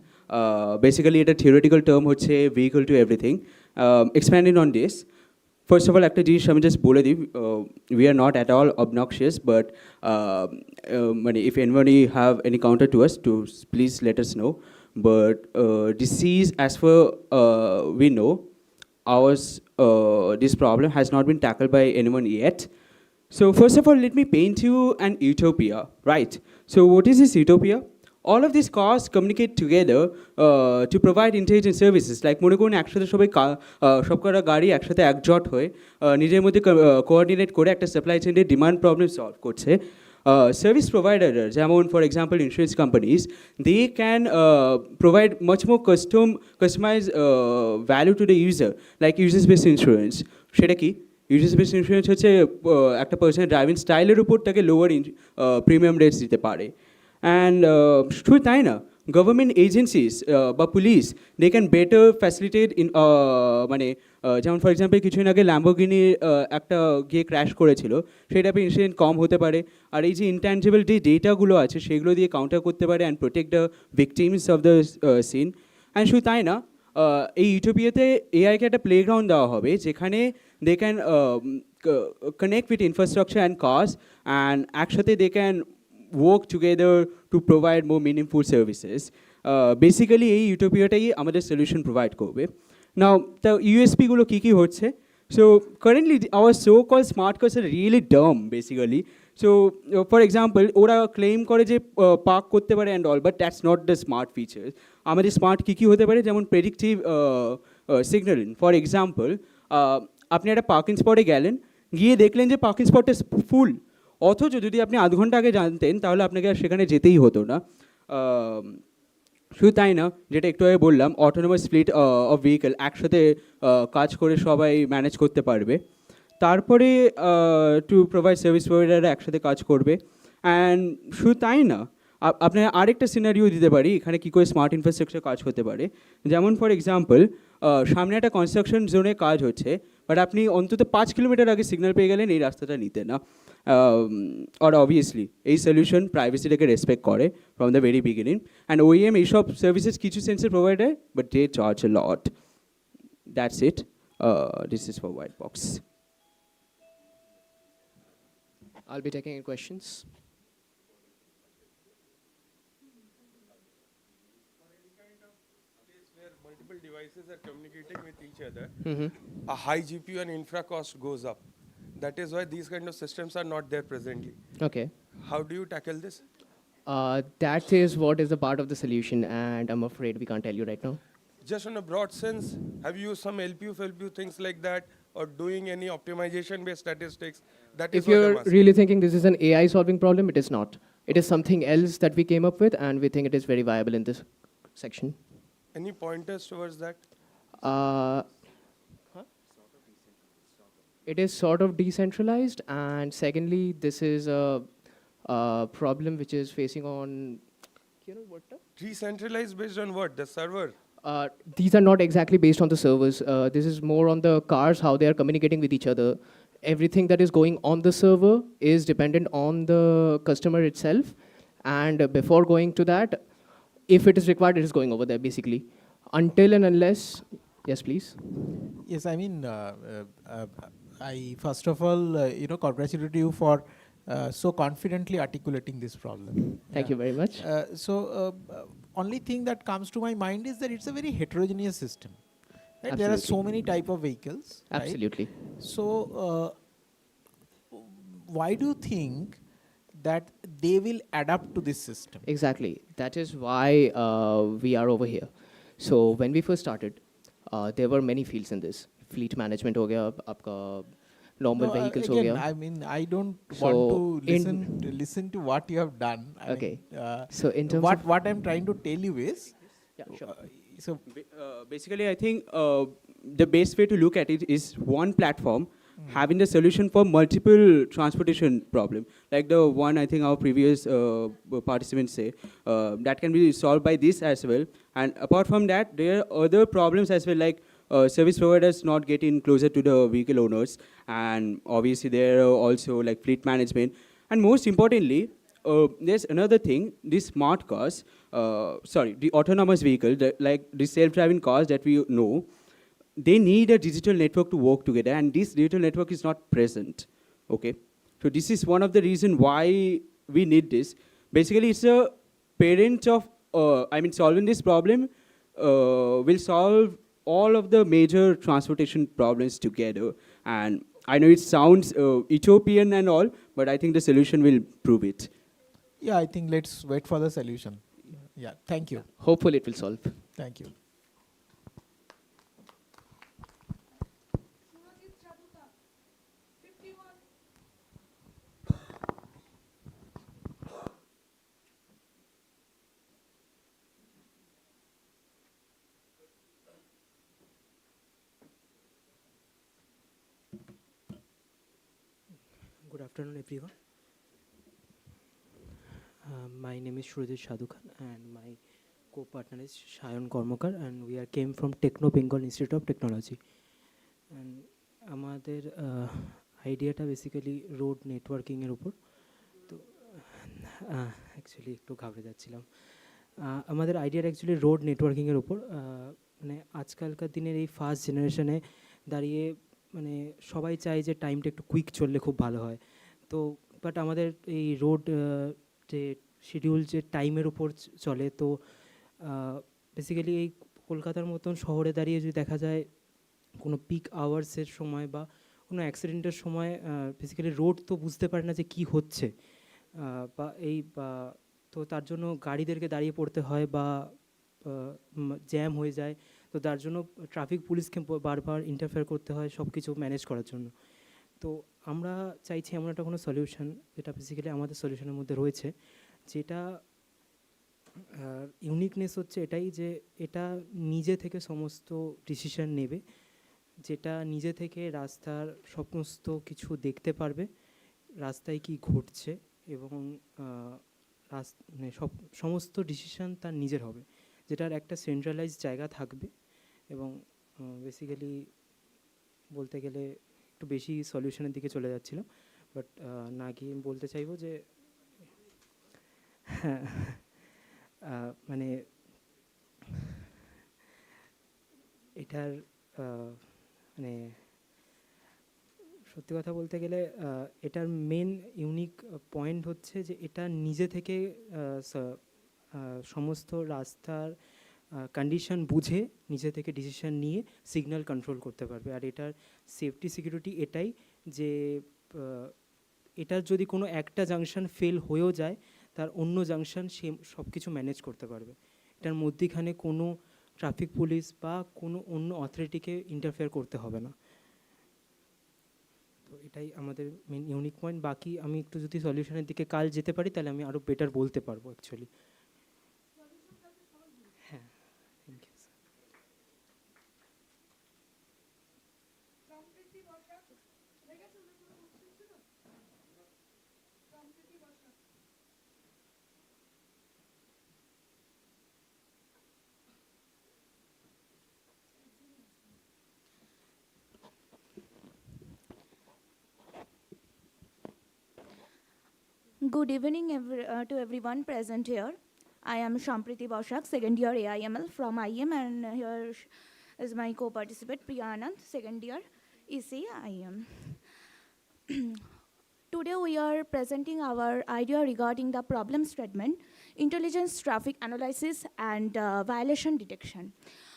Basically এটা থিওরিটিক্যাল টার্ম হচ্ছে vehicle to everything. Expanding on this, first of all একটা জিনিস আমি জাস্ট বলে দিই, we are not at all obnoxious, but মানে if anybody have any counter to us, to please let us know. But disease, as far we know, ours, this problem has not been tackled by anyone yet. So first of all, let me paint you an utopia, right? So what is this utopia? All of these cars communicate together to provide intelligent services. Like মনে করুন একসাথে সবাই সবকটা গাড়ি একসাথে একজোট হয়ে নিজের মধ্যে কোঅর্ডিনেট করে একটা সাপ্লাই চেইনের ডিমান্ড প্রবলেম সলভ করছে। Service providers, যেমন for example insurance companies, they can provide much more customized value to the user, like user-based insurance. সেটা কি? User-based insurance হচ্ছে একটা পার্সনের ড্রাইভিং স্টাইলের উপর তাকে লোয়ার প্রিমিয়াম রেটস দিতে পারে। অ্যান্ড শুধু তাই না, গভর্নমেন্ট এজেন্সিস বা police, they can better facilitate in মানে যেমন ফর এক্সাম্পল কিছুদিন আগে ল্যাম্বোর্গিনি একটা গিয়ে ক্র্যাশ করেছিল, সেই টাইপের ইনসিডেন্ট কম হতে পারে। আর এই যে ইনট্যাঞ্জেবল যে ডেটাগুলো আছে সেগুলো দিয়ে কাউন্টার করতে পারে and protect the victims of the scene. And শুধু তাই না, এই ইউটোপিয়াতে এআইকে একটা প্লেগ্রাউন্ড দেওয়া হবে যেখানে they can connect with infrastructure and কাজ, অ্যান্ড একসাথে they can work together to provide more meaningful services. Basically এই ইউটোপিয়াটাই আমাদের সলিউশন প্রোভাইড করবে। নাও দ্য ইউএসপিগুলো কী কী হচ্ছে? So currently our so-called smart cars are really dumb basically. So for example ওরা claim করে যে park করতে পারে and all, but that's not the smart features. আমাদের স্মার্ট কী কী হতে পারে, যেমন প্রেডিক্টিভ সিগন্যালিং। ফর এক্সাম্পল আপনি একটা পার্কিং স্পটে গেলেন, গিয়ে দেখলেন যে পার্কিং স্পটটা ফুল, অথচ যদি আপনি আধ ঘন্টা আগে জানতেন তাহলে আপনাকে আর সেখানে যেতেই হতো না। শুধু তাই না, যেটা একটু আগে বললাম, অটোনোমাস ফ্লিট অফ ভেহিকেল একসাথে কাজ করে সবাই ম্যানেজ করতে পারবে। তারপরে টু প্রোভাইড সার্ভিস প্রোভাইডাররা একসাথে কাজ করবে। অ্যান্ড শুধু তাই না, আপনার আরেকটা সিনারিও দিতে পারি এখানে কী করে স্মার্ট ইনফ্রাস্ট্রাকচার কাজ হতে পারে। যেমন ফর এক্সাম্পল সামনে একটা কনস্ট্রাকশন জোনে কাজ হচ্ছে, বাট আপনি অন্তত 5 কিলোমিটার আগে সিগন্যাল পেয়ে গেলেন এই রাস্তাটা নিতে না। আর অবভিয়াসলি এই সলিউশন প্রাইভেসিটাকে রেসপেক্ট করে from the very beginning. And OEM এইসব সার্ভিসেস কিছু সেন্সের provider, but they charge a lot. That's it, this is for white box. I'll be taking any questions. Multiple devices are communicating with each other, a high GPU and infra cost goes up. That is why these kind of systems are not there presently. Okay. How do you tackle this? That is what is a part of the solution, and I'm afraid we can't tell you right now. Just on a broad sense, have you used some LPU, FLPU, things like that, or doing any optimization-based statistics? That is If what you're I'm asking. really thinking this is an AI solving problem, it is not. It is something else that we came up with, and we think it is very viable in this section. Any pointers towards that? It is sort of decentralized, and secondly, this is a problem which is facing on. Decentralized based on what? The server? these are not exactly based on the servers. This is more on the cars, how they are communicating with each other. Everything that is going on the server is dependent on the customer itself. And before going to that, if it is required, it is going over there basically. Until and unless, yes, please. Yes, I mean, I first of all, congratulate you for so confidently articulating this problem. Thank you very much. Only thing that comes to my mind is that it's a very heterogeneous system. Right? There are so Absolutely. many type of vehicles. Right? Absolutely. So, why do you think that they will adapt to this system? Exactly. That is why we are over here. So when we first started, there were many fields in this. Fleet management हो गया, आपका normal No, vehicles हो again, गया. I mean, I don't So want to in- listen to what you have done. I Okay. mean, So in terms what I'm trying to tell you is, so Basically, I think the best way to look at it is one platform having the solution for multiple transportation problem, like the one I think our previous participants say, that can be solved by this as well. And apart from that, there are other problems as well, like service providers not getting closer to the vehicle owners, and obviously there are also like fleet management. And most importantly, there's another thing, these smart cars, the autonomous vehicle, like the self-driving cars that we know, they need a digital network to work together, and this digital network is not present, okay? So this is one of the reasons why we need this. Basically, it's a parent of, solving this problem will solve all of the major transportation problems together. And I know it sounds utopian and all, but I think the solution will prove it. yeah, I think let's wait for the solution. Yeah, thank you. Hopefully it will solve. Thank you. Good afternoon, everyone. My name is Shrujit Shadukhan, and my co-partner is Shayan Kormakar, and we are came from Techno Bengal Institute of Technology. And আমাদের আইডিয়াটা basically road নেটওয়ার্কিংয়ের উপর। তো actually একটু ঘাবড়ে যাচ্ছিলাম। আমাদের আইডিয়াটা actually road নেটওয়ার্কিংয়ের উপর। মানে আজকালকার দিনের এই ফাস্ট জেনারেশনে দাঁড়িয়ে মানে সবাই চায় যে টাইমটা একটু কুইক চললে খুব ভালো হয়। তো বাট আমাদের এই রোড যে শিডিউল যে টাইমের উপর চলে, তো বেসিক্যালি এই কলকাতার মতন শহরে দাঁড়িয়ে যদি দেখা যায় কোনো পিক আওয়ার্সের সময় বা কোনো অ্যাক্সিডেন্টের সময় বেসিক্যালি রোড তো বুঝতে পারে না যে কী হচ্ছে, বা তো তার জন্য গাড়িদেরকে দাঁড়িয়ে পড়তে হয় বা জ্যাম হয়ে যায়। তো তার জন্য ট্রাফিক পুলিশকে বারবার ইন্টারফেয়ার করতে হয় সব কিছু ম্যানেজ করার জন্য। তো আমরা চাইছি এমন একটা কোনো সলিউশন যেটা বেসিক্যালি আমাদের সলিউশনের মধ্যে রয়েছে, যেটা ইউনিকনেস হচ্ছে এটাই যে এটা নিজে থেকে সমস্ত ডিসিশন নেবে, যেটা নিজে থেকে রাস্তার সমস্ত কিছু দেখতে পারবে, রাস্তায় কি ঘটছে, এবং মানে সমস্ত ডিসিশন তার নিজের হবে, যেটার একটা সেন্ট্রালাইজ জায়গা থাকবে। এবং বেসিক্যালি বলতে গেলে একটু বেশি সলিউশনের দিকে চলে যাচ্ছিলাম, বাট না গিয়ে আমি বলতে চাইবো যে হ্যাঁ, মানে এটার মানে সত্যি কথা বলতে গেলে এটার মেন ইউনিক পয়েন্ট হচ্ছে যে এটা নিজে থেকে সমস্ত রাস্তার কন্ডিশন বুঝে নিজে থেকে ডিসিশন নিয়ে সিগন্যাল কন্ট্রোল করতে পারবে। আর এটার সেফটি সিকিউরিটি এটাই যে এটার যদি কোনো একটা জাংশন ফেল হয়েও যায়, তার অন্য জাংশন সে সব কিছু ম্যানেজ করতে পারবে। এটার মধ্যেখানে কোনো ট্রাফিক পুলিশ বা কোনো অন্য অথরিটিকে ইন্টারফেয়ার করতে হবে না। তো এটাই আমাদের মেন ইউনিক পয়েন্ট। বাকি আমি একটু যদি সলিউশনের দিকে কাল যেতে পারি তাহলে আমি আরও বেটার বলতে পারবো অ্যাকচুয়ালি। হ্যাঁ, thank you sir. Good evening to everyone present here. I am Shampriti Baushak, second year AIML from IM, and here is my co-participant Priya Anand, second year EC IM. Today we are presenting our idea regarding the problem statement, intelligence traffic analysis and violation detection.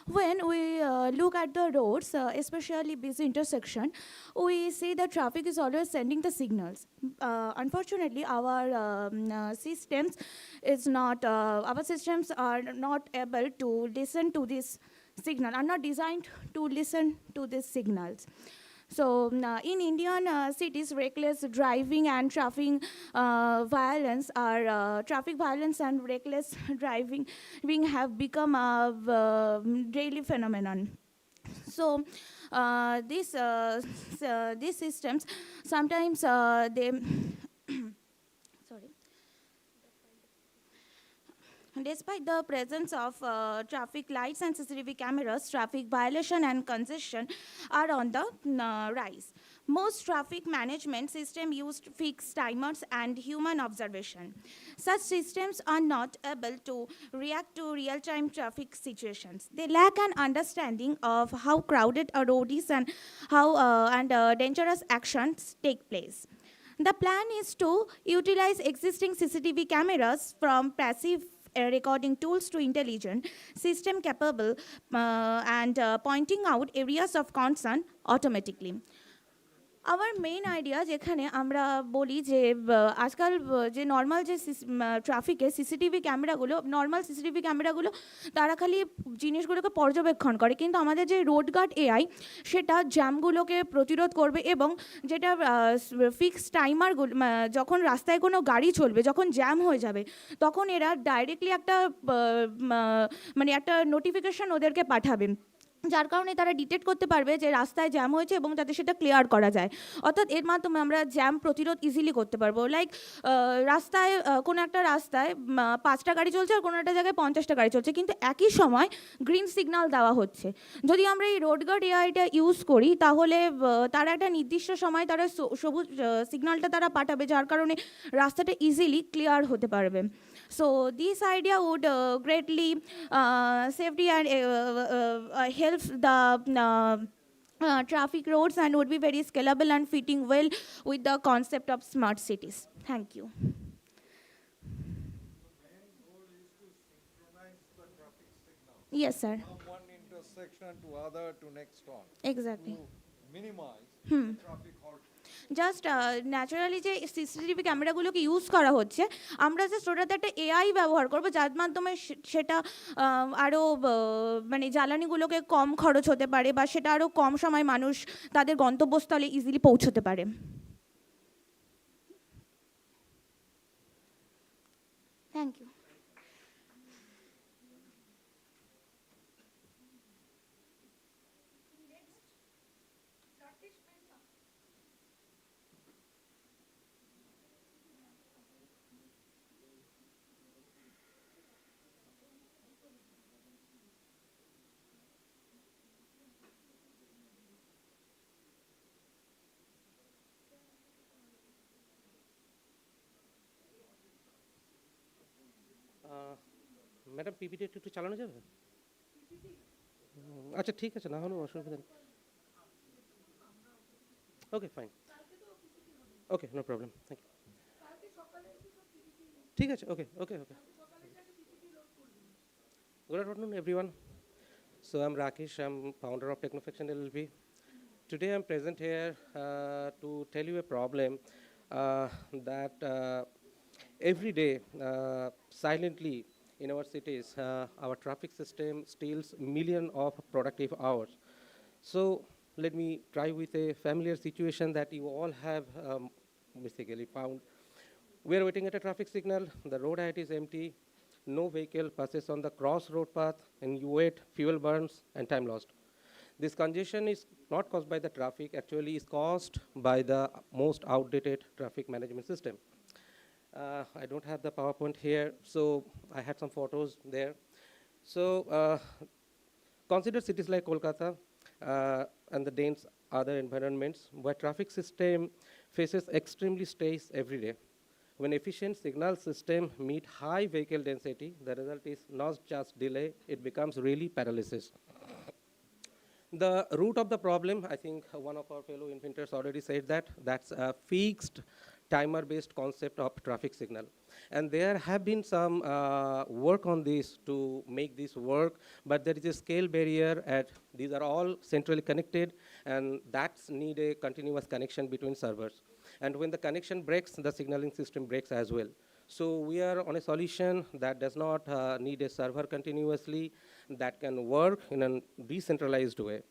When we look at the roads, especially busy intersection, we see the traffic is always sending the signals. Unfortunately, our systems our systems are not able to listen to this signal, are not designed to listen to these signals. So in Indian cities, reckless driving and traffic violence and reckless driving have become a daily phenomenon. So these systems sometimes they sorry. Despite the presence of traffic lights and CCTV cameras, traffic violation and congestion are on the rise. Most traffic management systems use fixed timers and human observation. Such systems are not able to react to real-time traffic situations. They lack an understanding of how crowded a road is and how dangerous actions take place. The plan is to utilize existing CCTV cameras from passive recording tools to intelligent system capable and pointing out areas of concern automatically. আমার main idea যেখানে আমরা বলি যে আজকাল যে normal যে ট্রাফিকে normal CCTV ক্যামেরাগুলো তারা খালি জিনিসগুলোকে পর্যবেক্ষণ করে, কিন্তু আমাদের যে রোড গার্ড এআই সেটা জ্যামগুলোকে প্রতিরোধ করবে এবং যেটা ফিক্সড টাইমারগুলো যখন রাস্তায় কোনো গাড়ি চলবে, যখন জ্যাম হয়ে যাবে তখন এরা ডাইরেক্টলি একটা নোটিফিকেশন ওদেরকে পাঠাবে, যার কারণে তারা ডিটেক্ট করতে পারবে যে রাস্তায় জ্যাম হয়েছে এবং যাতে সেটা ক্লিয়ার করা যায়। অর্থাৎ এর মাধ্যমে আমরা জ্যাম প্রতিরোধ ইজিলি করতে পারবো। লাইক রাস্তায় কোনো একটা রাস্তায় 5টা গাড়ি চলছে আর কোনো একটা জায়গায় 50টা গাড়ি চলছে, কিন্তু একই সময় গ্রিন সিগন্যাল দেওয়া হচ্ছে। যদি আমরা এই রোড গার্ড এআইটা ইউজ করি তাহলে তারা একটা নির্দিষ্ট সময় তারা সবুজ সিগন্যালটা তারা পাঠাবে, যার কারণে রাস্তাটা ইজিলি ক্লিয়ার হতে পারবে। So this idea would greatly safety and help the traffic roads and would be very scalable and fitting well with the concept of smart cities. Thank you. Yes, sir. From one intersection to other to next one. Exactly. To minimize traffic halt. Just naturally যে CCTV ক্যামেরাগুলোকে use করা হচ্ছে, আমরা just ওটাতে একটা AI ব্যবহার করবো যার মাধ্যমে সেটা আরও জ্বালানিগুলোকে কম খরচ হতে পারে বা সেটা আরও কম সময় মানুষ তাদের গন্তব্যস্থলে ইজিলি পৌঁছতে পারে। Thank you. ম্যাডাম পিপিটি একটু চালানো যাবে? আচ্ছা ঠিক আছে, না হলেও অসুবিধা নেই। Okay fine, okay no problem, thank you. ঠিক আছে, ওকে ওকে ওকে। Good afternoon, everyone. So I'm Rakesh, I'm founder of Technofaction LLP. Today I'm present here to tell you a problem that every day, silently in our cities, our traffic system steals millions of productive hours. So let me try with a familiar situation that you all have basically found. We are waiting at a traffic signal, the road height is empty, no vehicle passes on the crossroad path, and you wait, fuel burns, and time lost. This congestion is not caused by the traffic, actually is caused by the most outdated traffic management system. I don't have the PowerPoint here, so I had some photos there. So consider cities like Kolkata and the dense other environments where traffic system faces extremely stress every day. When efficient signal system meet high vehicle density, the result is not just delay, it becomes really paralysis. The root of the problem, I think one of our fellow inventors already said that, that's a fixed timer-based concept of traffic signal. And there have been some work on this to make this work, but there is a scale barrier at, these are all centrally connected, and that's need a continuous connection between servers. And when the connection breaks, the signaling system breaks as well. So we are on a solution that does not need a server continuously, that can work in a decentralized way.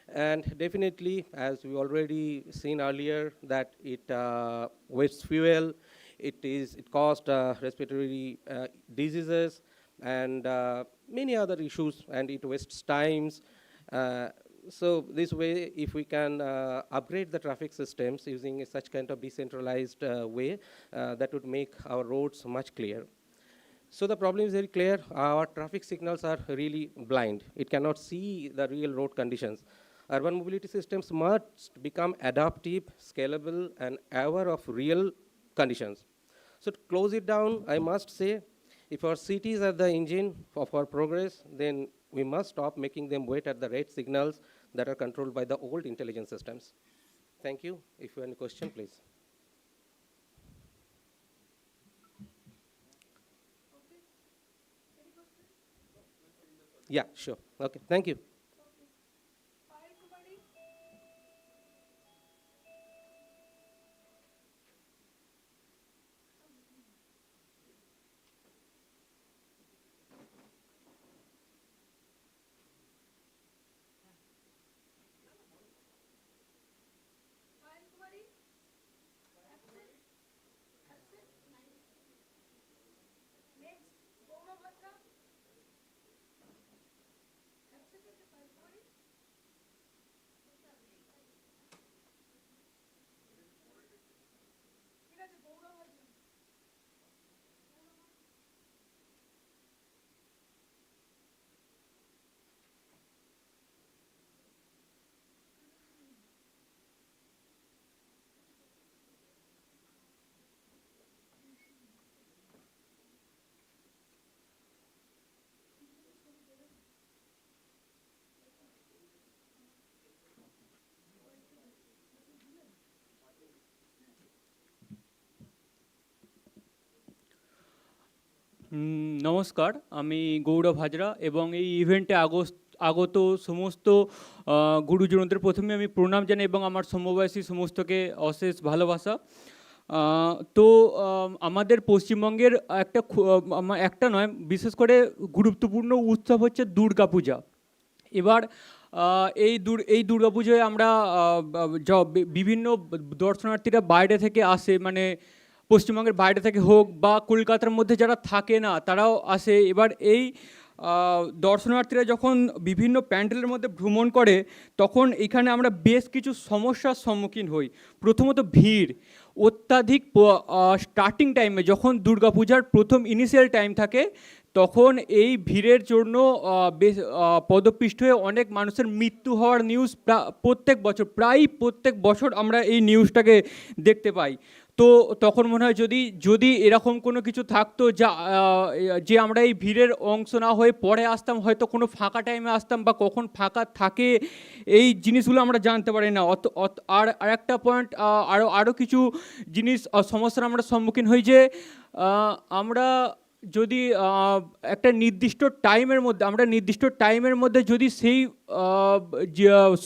And definitely, as we already seen earlier, that it wastes fuel, it caused respiratory diseases, and many other issues, and it wastes times. So this way, if we can upgrade the traffic systems using such kind of decentralized way, that would make our roads much clearer. So the problem is very clear. Our traffic signals are really blind. It cannot see the real road conditions. Urban mobility systems must become adaptive, scalable, and aware of real conditions. So to close it down, I must say, if our cities are the engine of our progress, then we must stop making them wait at the red signals that are controlled by the old intelligence systems. Thank you. If you have any question, please. Yeah, sure. Okay, thank you. নমস্কার, আমি গৌরব হাজরা এবং এই ইভেন্টে আগত সমস্ত গুরুজনদের প্রথমে আমি প্রণাম জানাই এবং আমার সমবয়সী সমস্তকে অশেষ ভালোবাসা। তো আমাদের পশ্চিমবঙ্গের একটা নয়, বিশেষ করে গুরুত্বপূর্ণ উৎসব হচ্ছে দুর্গাপূজা। এবার এই দুর্গাপুজোয় আমরা বিভিন্ন দর্শনার্থীরা বাইরে থেকে আসে, মানে পশ্চিমবঙ্গের বাইরে থেকে হোক বা কলকাতার মধ্যে যারা থাকে না তারাও আসে। এবার এই দর্শনার্থীরা যখন বিভিন্ন প্যান্ডেলের মধ্যে ভ্রমণ করে তখন এখানে আমরা বেশ কিছু সমস্যার সম্মুখীন হই। প্রথমত ভিড়, অত্যাধিক স্টার্টিং টাইমে যখন দুর্গাপূজার প্রথম ইনিশিয়াল টাইম থাকে তখন এই ভিড়ের জন্য পদপিষ্ট হয়ে অনেক মানুষের মৃত্যু হওয়ার নিউজ প্রায় প্রত্যেক বছর আমরা এই নিউজটাকে দেখতে পাই। তো তখন মনে হয় যদি এরকম কোনো কিছু থাকতো যে আমরা এই ভিড়ের অংশ না হয়ে পরে আসতাম, হয়তো কোনো ফাঁকা টাইমে আসতাম বা কখন ফাঁকা থাকে এই জিনিসগুলো আমরা জানতে পারি না। আর একটা পয়েন্ট, আরও কিছু জিনিস সমস্যার আমরা সম্মুখীন হই যে আমরা যদি একটা নির্দিষ্ট টাইমের মধ্যে যদি সেই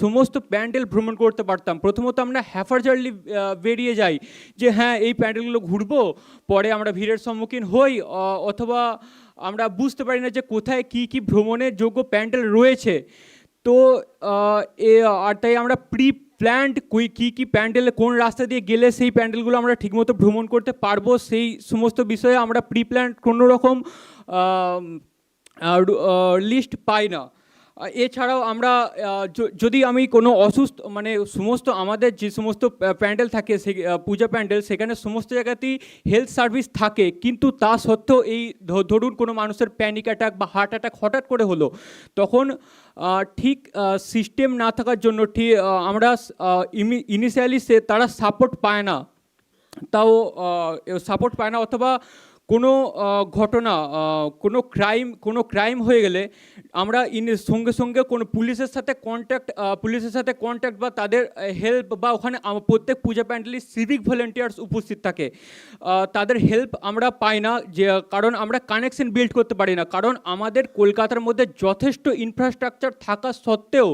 সমস্ত প্যান্ডেল ভ্রমণ করতে পারতাম। প্রথমত আমরা হ্যাফারজারলি বেরিয়ে যাই যে হ্যাঁ এই প্যান্ডেলগুলো ঘুরবো, পরে আমরা ভিড়ের সম্মুখীন হই, অথবা আমরা বুঝতে পারি না যে কোথায় কী ভ্রমণের যোগ্য প্যান্ডেল রয়েছে। তো আর তাই আমরা প্ল্যান্ড কী প্যান্ডেলে কোন রাস্তা দিয়ে গেলে সেই প্যান্ডেলগুলো আমরা ঠিকমতো ভ্রমণ করতে পারবো সেই সমস্ত বিষয়ে আমরা প্ল্যান্ড কোনো রকম লিস্ট পাই না। এছাড়াও আমরা যদি আমি কোনো অসুস্থ, মানে সমস্ত আমাদের যে সমস্ত প্যান্ডেল থাকে পূজা প্যান্ডেল, সেখানে সমস্ত জায়গাতেই হেলথ সার্ভিস থাকে, কিন্তু তা সত্ত্বেও এই ধরুন কোনো মানুষের প্যানিক অ্যাটাক বা হার্ট অ্যাটাক হঠাৎ করে হলো, তখন ঠিক সিস্টেম না থাকার জন্য আমরা ইনিশিয়ালি তারা সাপোর্ট পায় না। তাও সাপোর্ট পায় না, অথবা কোনো ঘটনা, কোনো ক্রাইম হয়ে গেলে আমরা সঙ্গে সঙ্গে কোনো পুলিশের সাথে কন্ট্যাক্ট বা তাদের হেল্প, বা ওখানে প্রত্যেক পূজা প্যান্ডেলে সিভিক ভলেন্টিয়ার্স উপস্থিত থাকে, তাদের হেল্প আমরা পাই না, যে কারণ আমরা কানেকশন বিল্ড করতে পারি না, কারণ আমাদের কলকাতার মধ্যে যথেষ্ট ইনফ্রাস্ট্রাকচার থাকা সত্ত্বেও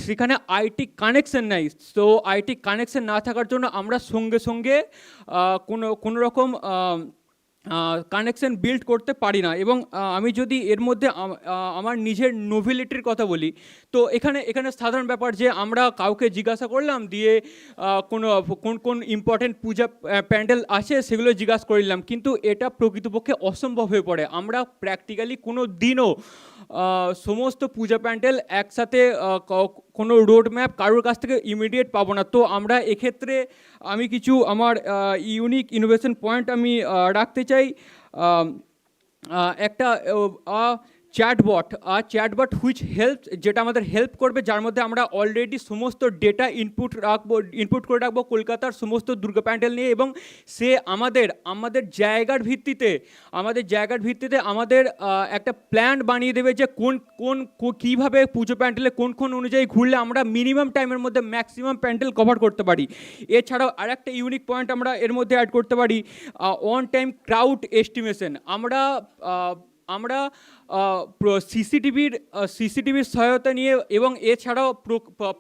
সেখানে আইটি কানেকশন নেই। তো আইটি কানেকশন না থাকার জন্য আমরা সঙ্গে সঙ্গে কোনো রকম কানেকশন বিল্ড করতে পারি না। এবং আমি যদি এর মধ্যে আমার নিজের নোভেলিটির কথা বলি, তো এখানে সাধারণ ব্যাপার যে আমরা কাউকে জিজ্ঞাসা করলাম, দিয়ে কোন ইম্পর্টেন্ট পূজা প্যান্ডেল আছে সেগুলো জিজ্ঞাসা করলাম, কিন্তু এটা প্রকৃতপক্ষে অসম্ভব হয়ে পড়ে। আমরা প্র্যাকটিক্যালি কোনো দিনও সমস্ত পূজা প্যান্ডেল একসাথে কোনো রোড ম্যাপ কারোর কাছ থেকে ইমিডিয়েট পাবো না। তো আমরা এক্ষেত্রে আমি কিছু আমার ইউনিক ইনোভেশন পয়েন্ট আমি রাখতে চাই। একটা চ্যাটবট হুইচ হেল্প, যেটা আমাদের হেল্প করবে, যার মধ্যে আমরা অলরেডি সমস্ত ডেটা ইনপুট করে রাখবো কলকাতার সমস্ত দুর্গা প্যান্ডেল নিয়ে, এবং সে আমাদের জায়গার ভিত্তিতে আমাদের একটা প্ল্যান বানিয়ে দেবে যে কীভাবে পুজো প্যান্ডেলে কোন অনুযায়ী ঘুরলে আমরা মিনিমাম টাইমের মধ্যে ম্যাক্সিমাম প্যান্ডেল কভার করতে পারি। এছাড়াও আরেকটা ইউনিক পয়েন্ট আমরা এর মধ্যে অ্যাড করতে পারি, অন টাইম ক্রাউড এস্টিমেশন। আমরা সিসিটিভির সহায়তা নিয়ে, এবং এছাড়াও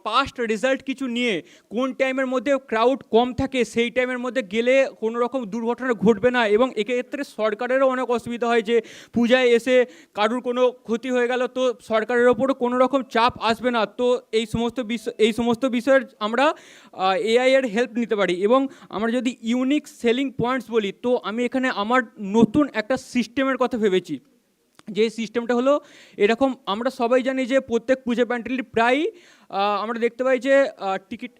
পাস্ট রেজাল্ট কিছু নিয়ে, কোন টাইমের মধ্যে ক্রাউড কম থাকে সেই টাইমের মধ্যে গেলে কোনো রকম দুর্ঘটনা ঘটবে না। এবং এক্ষেত্রে সরকারেরও অনেক অসুবিধা হয় যে পূজায় এসে কারুর কোনো ক্ষতি হয়ে গেল, তো সরকারের ওপরও কোনো রকম চাপ আসবে না। তো এই সমস্ত বিষয়ের আমরা এআই এর হেল্প নিতে পারি। এবং আমরা যদি ইউনিক সেলিং পয়েন্টস বলি, তো আমি এখানে আমার নতুন একটা সিস্টেমের কথা ভেবেছি, যে সিস্টেমটা হলো এরকম। আমরা সবাই জানি যে প্রত্যেক পূজা প্যান্ডেলটি প্রায় আমরা দেখতে পাই যে টিকিট,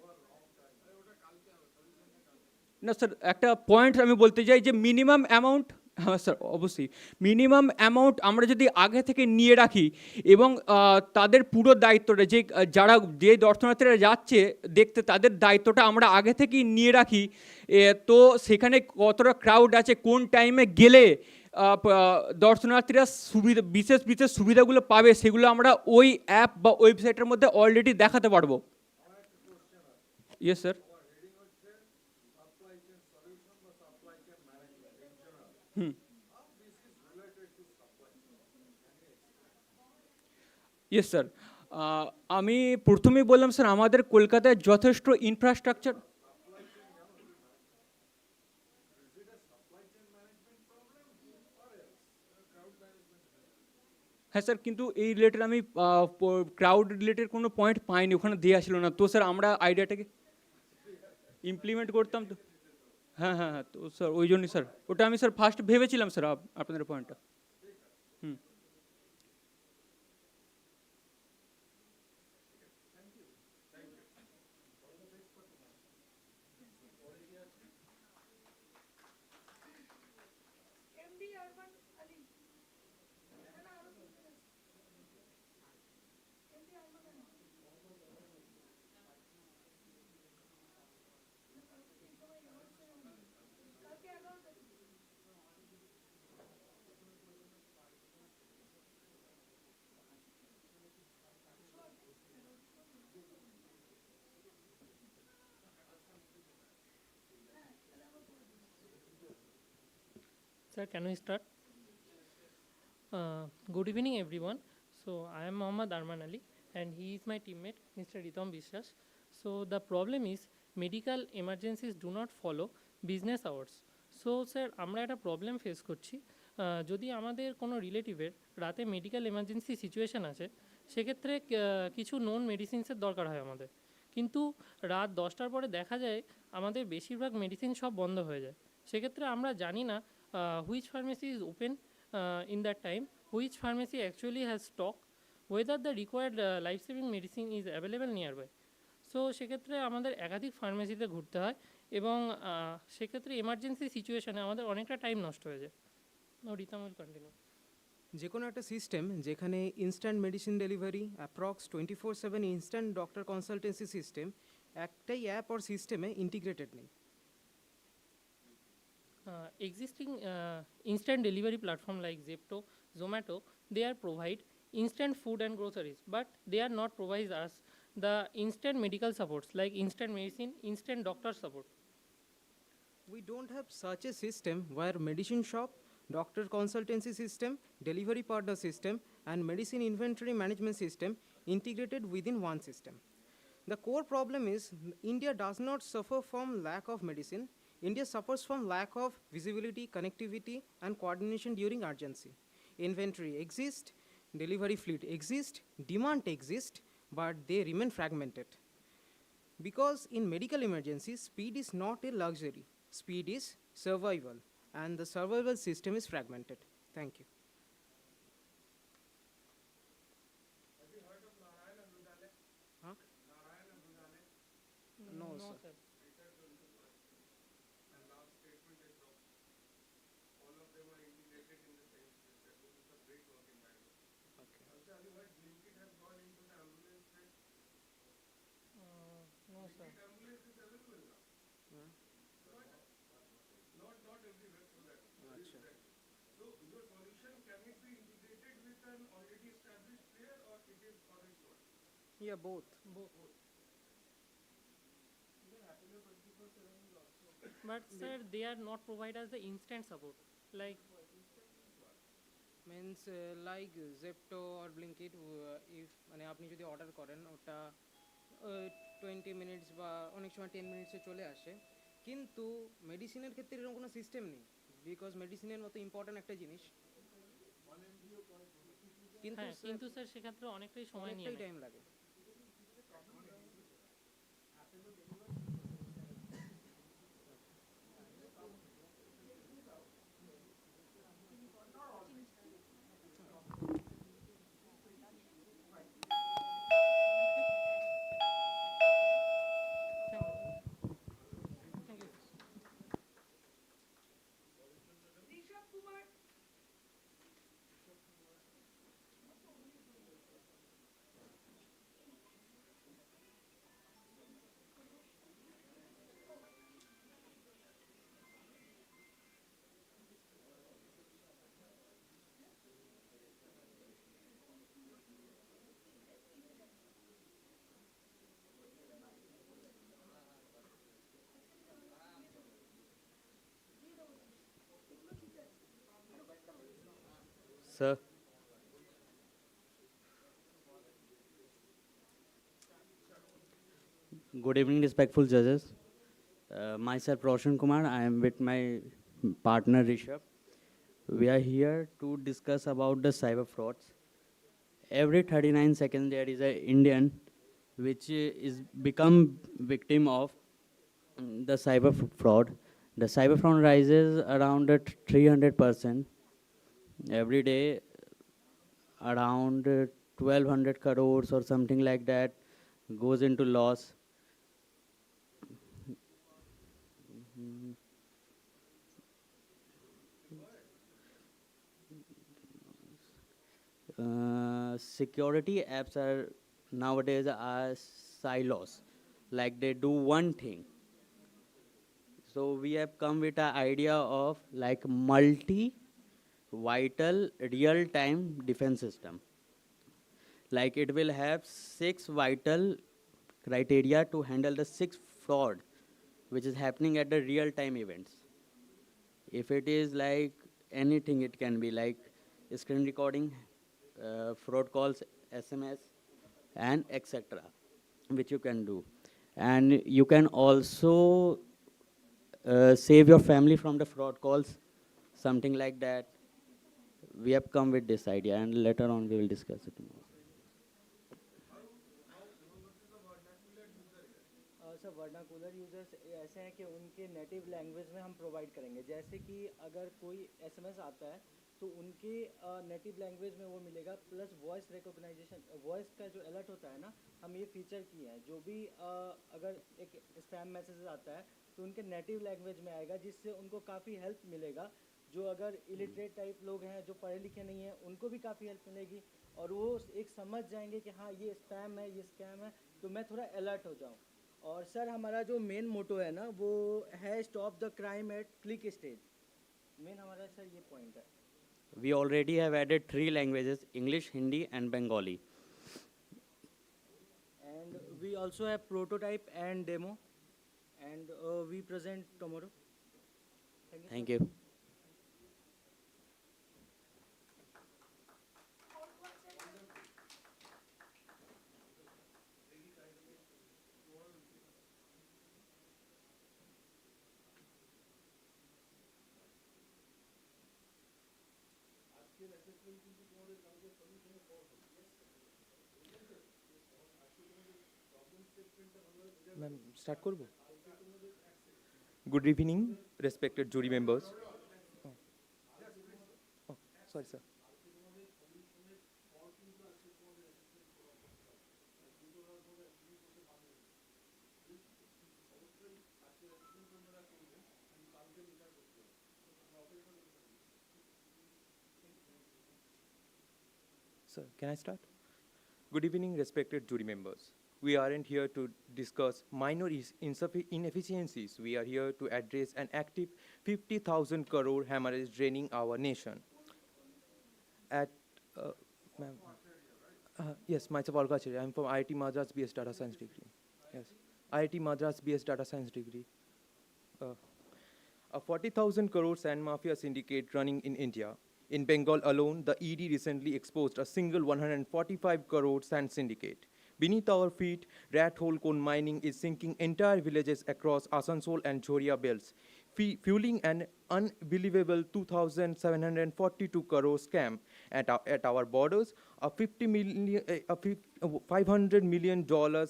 না স্যার একটা পয়েন্ট আমি বলতে চাই যে মিনিমাম অ্যামাউন্ট, হ্যাঁ স্যার অবশ্যই মিনিমাম অ্যামাউন্ট আমরা যদি আগে থেকে নিয়ে রাখি, এবং তাদের পুরো দায়িত্বটা যে দর্শনার্থীরা যাচ্ছে দেখতে, তাদের দায়িত্বটা আমরা আগে থেকেই নিয়ে রাখি, তো সেখানে কতটা ক্রাউড আছে, কোন টাইমে গেলে দর্শনার্থীরা বিশেষ সুবিধাগুলো পাবে, সেগুলো আমরা ওই অ্যাপ বা ওয়েবসাইটের মধ্যে অলরেডি দেখাতে পারবো। Yes sir. ইয়েস স্যার, আমি প্রথমেই বললাম স্যার, আমাদের কলকাতায় যথেষ্ট ইনফ্রাস্ট্রাকচার। হ্যাঁ স্যার, কিন্তু এই রিলেটেড আমি ক্রাউড রিলেটেড কোনো পয়েন্ট পাইনি, ওখানে দেওয়া ছিল না। তো স্যার আমরা আইডিয়াটাকে ইমপ্লিমেন্ট করতাম তো। হ্যাঁ, তো স্যার ওই জন্যই স্যার, ওটা আমি স্যার ফার্স্ট ভেবেছিলাম স্যার আপনাদের পয়েন্টটা। Sir, can we start? Good evening, everyone. So, I am Mohammad Arman Ali, and he is my teammate, Mr. Ritam Bishwas. So, the problem is medical emergencies do not follow business hours. So, sir, আমরা একটা problem face করছি। যদি আমাদের কোনো রিলেটিভের রাতে medical emergency situation আছে, সেক্ষেত্রে কিছু নোন মেডিসিনসের দরকার হয় আমাদের, কিন্তু রাত 10টার পরে দেখা যায় আমাদের বেশিরভাগ মেডিসিন সব বন্ধ হয়ে যায়। সেক্ষেত্রে আমরা জানি না which pharmacy is open in that time, which pharmacy actually has stock, whether the required life-saving medicine is available nearby. So সেক্ষেত্রে আমাদের একাধিক ফার্মেসিতে ঘুরতে হয়, এবং সেক্ষেত্রে এমার্জেন্সি সিচুয়েশানে আমাদের অনেকটা টাইম নষ্ট হয়ে যায়। রিতাম উইল কন্টিনিউ। যে কোনো একটা সিস্টেম যেখানে instant medicine delivery, approx 24/7 instant doctor consultancy system, একটাই অ্যাপ আর সিস্টেমে ইন্টিগ্রেটেড নেই। Existing instant delivery platform like Zepto, Zomato, they are provide instant food and groceries, but they are not provide us the instant medical supports like instant medicine, instant doctor support. We don't have such a system where medicine shop, doctor consultancy system, delivery partner system, and medicine inventory management system integrated within one system. The core problem is India does not suffer from lack of medicine. India suffers from lack of visibility, connectivity, and coordination during urgency. Inventory exists, delivery fleet exists, demand exists, but they remain fragmented. Because in medical emergencies, speed is not a luxury. Speed is survival, and the survival system is fragmented. Thank you. Huh? No, sir. No, sir. Yeah, both. But sir, they are not provide us the instant support. Like Means like Zepto or Blinkit, if মানে আপনি যদি order করেন ওটা 20 minutes বা অনেক সময় 10 মিনিটসে চলে আসে, কিন্তু মেডিসিনের ক্ষেত্রে এরকম কোনো সিস্টেম নেই, বিকজ মেডিসিনের মতো ইম্পর্ট্যান্ট একটা জিনিস হ্যাঁ, কিন্তু স্যার সেক্ষেত্রে অনেকটাই সময় নিয়ে অনেকটাই নেয়। টাইম লাগে। Sir. Good evening, respectful judges. Myself, Roshan Kumar. I am with my partner, Rishabh. We are here to discuss about the cyber frauds. Every 39 seconds, there is an Indian which is become victim of the cyber fraud. The cyber fraud rises around at 300%. Every day, around 1200 crores or something like that goes into loss. Security apps are nowadays are silos, like they do one thing. So we have come with an idea of like multi-vital real-time defense system. Like it will have 6 vital criteria to handle the 6 fraud which is happening at the real-time events. If it is like anything, it can be like screen recording, fraud calls, SMS, and etc., which you can do. And you can also save your family from the fraud calls, something like that. We have come with this idea, and later on we will discuss it more. Sir vernacular users ऐसे हैं कि उनके native language में हम provide करेंगे, जैसे कि अगर कोई एसएमएस आता है तो उनके नेटिव लैंग्वेज में वो मिलेगा, प्लस वॉइस रिकॉग्नाइजेशन, वॉइस का जो अलर्ट होता है ना, हम ये फीचर किए हैं। जो भी अगर एक स्पैम मैसेज आता है तो उनके नेटिव लैंग्वेज में आएगा, जिससे उनको काफ़ी हेल्प मिलेगा। जो अगर इलिटरेट टाइप लोग हैं, जो पढ़े लिखे नहीं हैं, उनको भी काफ़ी हेल्प मिलेगी और वो एक समझ जाएंगे कि हाँ ये स्पैम है, ये स्कैम है, तो मैं थोड़ा अलर्ट हो जाऊँ। और सर हमारा जो मेन मोटो है ना, वो है stop the crime at click stage. Main हमारा सर ये पॉइंट है. We already have added 3 languages, English, Hindi and Bengali. And we also have prototype and demo, and we present tomorrow. Thank you. Ma'am start करब. Good evening, respected jury members. Oh, sorry, sir. Sir, can I start? Good evening, respected jury members. We aren't here to discuss minor inefficiencies. We are here to address an active 50,000 crore hemorrhage draining our nation. Ma'am, yes, myself Alka Acharya. I'm from IIT Madras BS Data Science degree. Yes, IIT Madras BS Data Science degree. A 40,000 crore sand mafia syndicate running in India. In Bengal alone, the ED recently exposed a single 145 crore sand syndicate. Beneath our feet, rat hole cone mining is sinking entire villages across Asansol and Jhoria belts, fueling an unbelievable 2,742 crore scam at our borders. A $500 million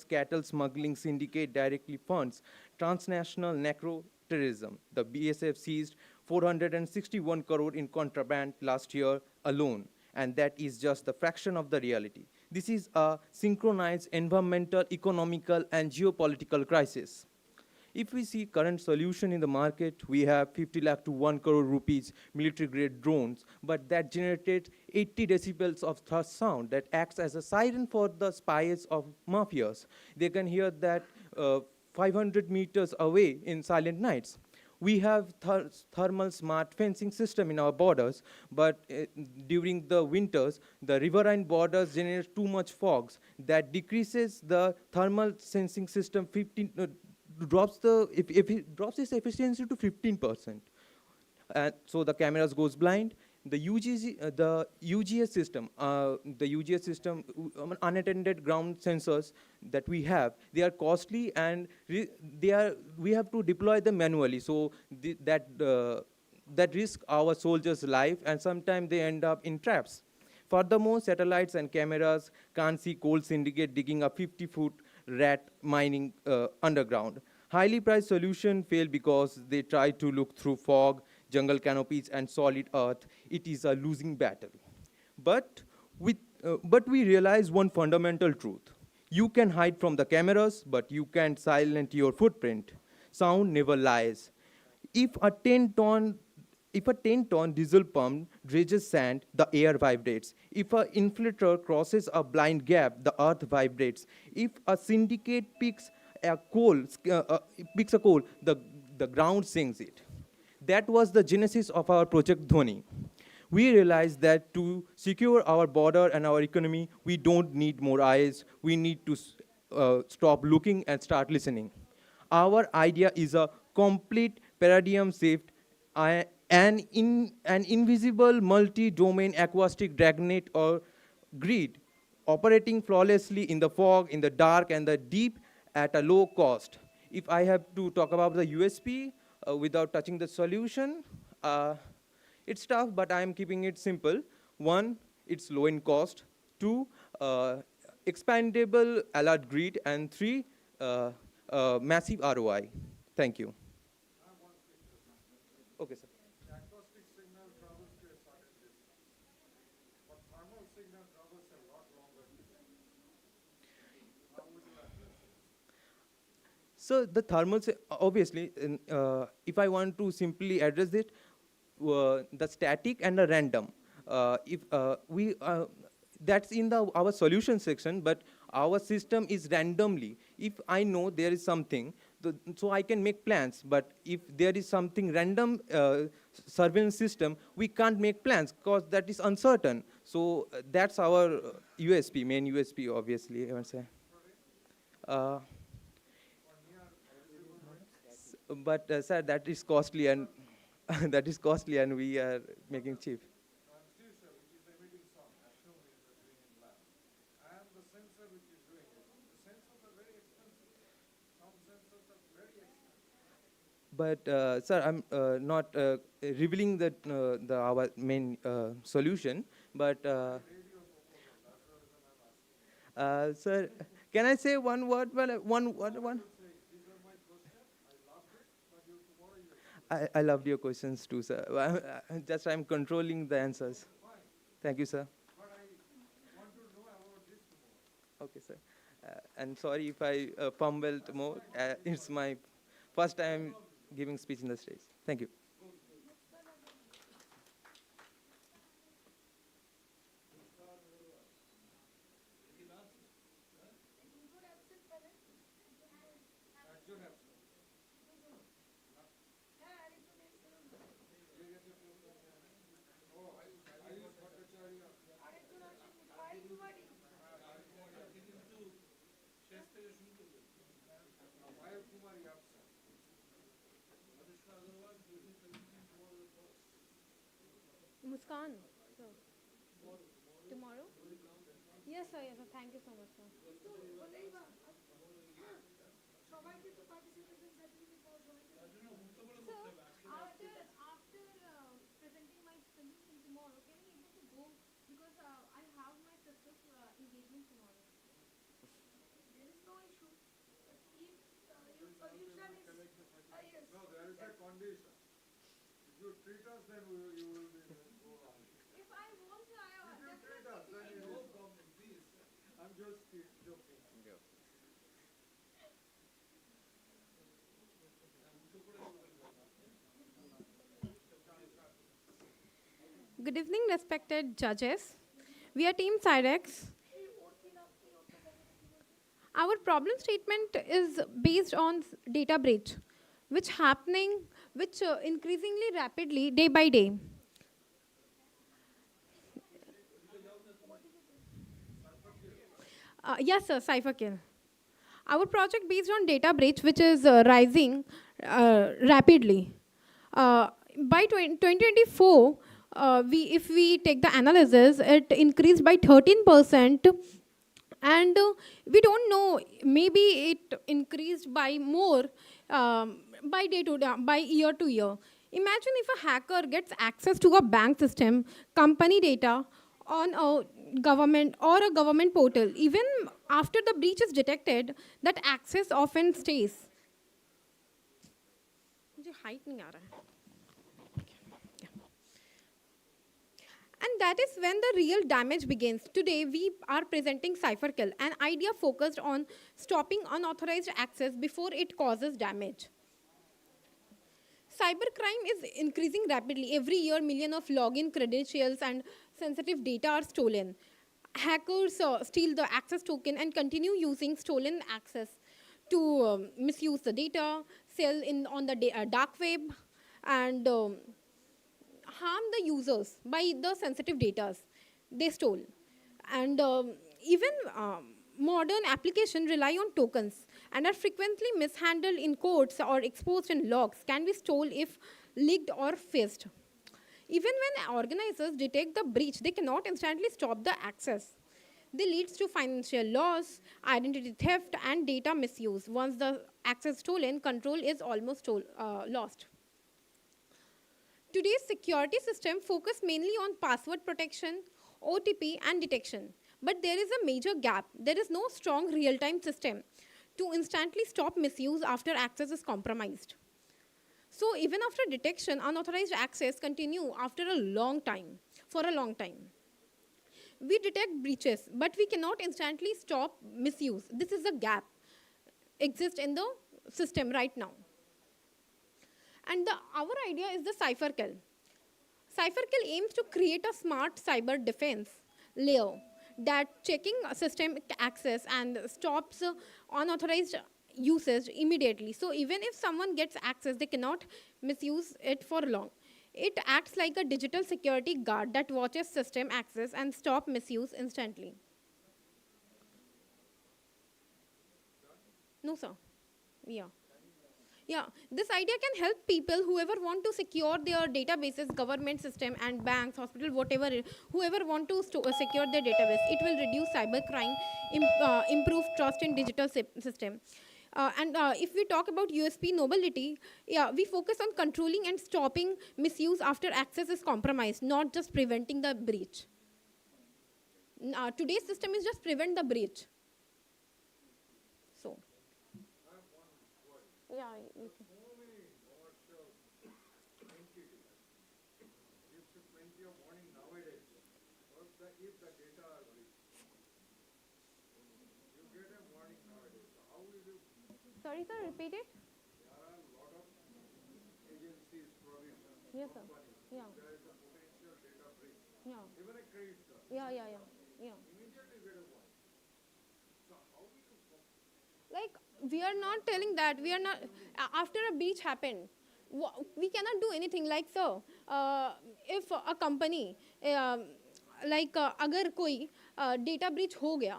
cattle smuggling syndicate directly funds transnational necro-terrorism. The BSF seized 461 crore in contraband last year alone, and that is just the fraction of the reality. This is a synchronized environmental, economical, and geopolitical crisis. If we see current solution in the market, we have 50 lakh to 1 crore rupees military-grade drones, but that generated 80 decibels of thrust sound that acts as a siren for the spies of mafias. They can hear that 500 meters away in silent nights. We have thermal smart fencing system in our borders, but during the winters, the riverine borders generate too much fogs that decreases the thermal sensing system drops its efficiency to 15%. So the cameras goes blind. The UGS system, unattended ground sensors that we have, they are costly and we have to deploy them manually. So that risk our soldiers' life, and sometimes they end up in traps. Furthermore, satellites and cameras can't see coal syndicate digging a 50-foot rat mining underground. Highly priced solution failed because they tried to look through fog, jungle canopies, and solid earth. It is a losing battle. But we realize one fundamental truth. You can hide from the cameras, but you can't silence your footprint. Sound never lies. If a 10-ton diesel pump dredges sand, the air vibrates. If an infiltrator crosses a blind gap, the earth vibrates. If a syndicate picks a coal, the ground sings it. That was the genesis of our Project Dhoni. We realized that to secure our border and our economy, we don't need more eyes. We need to stop looking and start listening. Our idea is a complete paradigm shift, an invisible multi-domain acoustic dragnet or grid operating flawlessly in the fog, in the dark, and the deep at a low cost. If I have to talk about the USP without touching the solution, it's tough, but I'm keeping it simple. 1, it's low in cost. 2, expandable alert grid. And 3, massive ROI. Thank you. Okay, sir. Acoustic signal travels to a certain distance, but thermal signal travels a lot longer distance. How would you address it? So the thermals, obviously, if I want to simply address it, the static and the random. That's in our solution section, but our system is randomly. If I know there is something, So I can make plans, but if there is something random surveillance system, we can't make plans because that is uncertain. So that's our USP, main USP, obviously, I would say. But sir, that is costly, and that is costly, and we are making cheap. Transducer, which is emitting sound, assume we are doing in lab, and the sensor which is doing it. The sensors are very expensive. Sound sensors are very expensive. But sir, I'm not revealing the our main solution. But sir, can I say one word? Well, one. I loved your questions too, sir. Just I'm controlling the answers. Thank you, sir. Okay, sir. And sorry if I fumbled more. It's my first time giving speech in the stage. Thank you. Muskan, sir. Tomorrow? Yes, sir. Yes, sir. Thank you so much, sir. After presenting my solution tomorrow, can I able to go because I have my sister's engagement tomorrow. There is no issue. But if your solution is yes. No, there is a condition. If you treat us, then you will be go on. If I want, If you treat us, then you no problem. Please, I'm just joking. Good evening, respected judges. We are Team Cyrex. Our problem statement is based on data breach, which increasingly rapidly day by day. Yes, sir, CipherKill. Our project based on data breach, which is rising rapidly. By 2024, if we take the analysis, it increased by 13%, and we don't know, maybe it increased by more by year to year. Imagine if a hacker gets access to a bank system, company data, on a government portal. Even after the breach is detected, that access often stays. And that is when the real damage begins. Today, we are presenting CipherKill, an idea focused on stopping unauthorized access before it causes damage. Cybercrime is increasing rapidly. Every year, millions of login credentials and sensitive data are stolen. Hackers steal the access token and continue using stolen access to misuse the data, sell on the dark web, and harm the users by the sensitive data they stole. And even modern applications rely on tokens and are frequently mishandled in codes or exposed in logs, can be stolen if leaked or fizzed. Even when organizers detect the breach, they cannot instantly stop the access. This leads to financial loss, identity theft, and data misuse. Once the access is stolen, control is almost lost. Today's security system focuses mainly on password protection, OTP, and detection. But there is a major gap. There is no strong real-time system to instantly stop misuse after access is compromised. So even after detection, unauthorized access continue after a long time, for a long time. We detect breaches, but we cannot instantly stop misuse. This is a gap exists in the system right now. And our idea is the CipherKill. CipherKill aims to create a smart cyber defense layer that checking system access and stops unauthorized usage immediately. So even if someone gets access, they cannot misuse it for long. It acts like a digital security guard that watches system access and stop misuse instantly. No, sir. Yeah. Yeah, this idea can help people whoever want to secure their databases, government system and banks, hospital, whatever, whoever want to secure their database. It will reduce cybercrime, improve trust in digital system. And if we talk about USP nobility, yeah, we focus on controlling and stopping misuse after access is compromised, not just preventing the breach. Today's system is just prevent the breach. So, yeah, you can. If the data are breached, you get a warning nowadays. So how will you? Sorry, sir, repeat it. There are a lot of agencies, provisions, Yes, sir. companies. Yeah. There is a potential data breach. Yeah. Even a credit card. Yeah. Immediately get a warning. So how will you? Like, we are not telling that. We are not. After a breach happened, we cannot do anything. Like, so, if a company, अगर कोई data breach हो गया,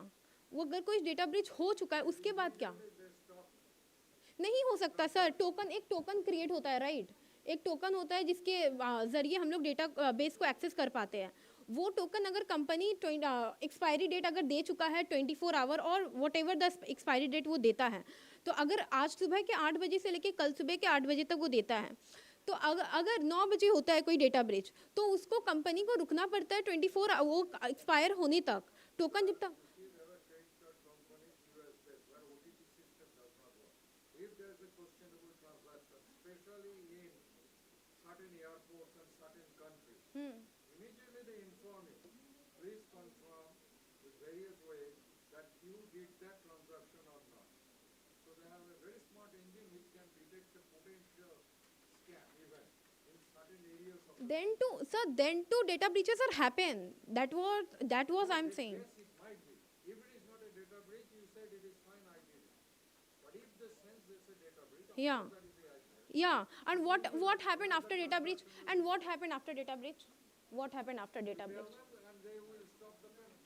वो अगर कोई data breach हो चुका है, उसके बाद क्या? नहीं हो सकता सर. टोकन, एक टोकन क्रिएट होता है, राइट? एक टोकन होता है जिसके जरिए हम लोग डेटा बेस को एक्सेस कर पाते हैं. वो टोकन अगर कंपनी एक्सपायरी डेट अगर दे चुका है 24 आवर और whatever the expiry date वो देता है, तो अगर आज सुबह के 8 बजे से लेके कल सुबह के 8 बजे तक वो देता है, तो अगर 9 बजे होता है कोई डेटा ब्रीच, तो उसको कंपनी को रुकना पड़ता है 24 वो एक्सपायर होने तक. टोकन जब तक If there is a questionable transaction, especially in certain airports and certain countries, immediately they inform you, please confirm with various ways that you did that transaction or not. So they have a very smart engine which can detect the potential scam event in certain areas of the then too data breaches are happen. That was I'm saying. Yes, it might be. If it is not a data breach, you said it is fine, I did it. But if they sense there's a data breach, Yeah. that is the idea. Yeah, and what happened after data breach? And what happened after data breach? What happened after data breach? And they will stop the payment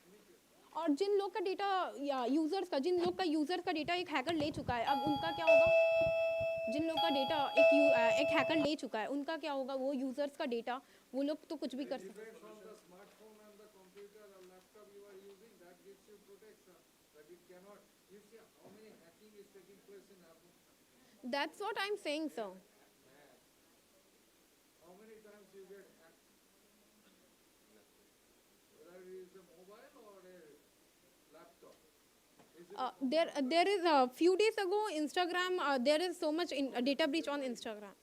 immediately. और जिन लोग का data या जिन लोग का users का data एक hacker ले चुका है, अब उनका क्या होगा? जिन लोग का डेटा एक हैकर ले चुका है, उनका क्या होगा? वो यूजर्स का डेटा वो लोग तो कुछ भी कर सकते हैं. Depends on the smartphone and the computer or laptop you are using, that gives you protection. That it cannot. You see how many hacking is taking place in Apple. That's what I'm saying, sir. How many times you get hacked? Whether it is a mobile or a laptop. There is a few days ago Instagram. There is so much data breach on Instagram.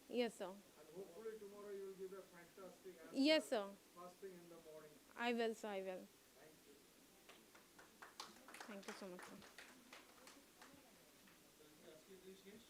Yes, sir. And hopefully tomorrow you will give a fantastic answer. Yes, sir. First thing in the morning. I will, sir. I will. Thank you. Thank you so much, sir. Ask you this, yes?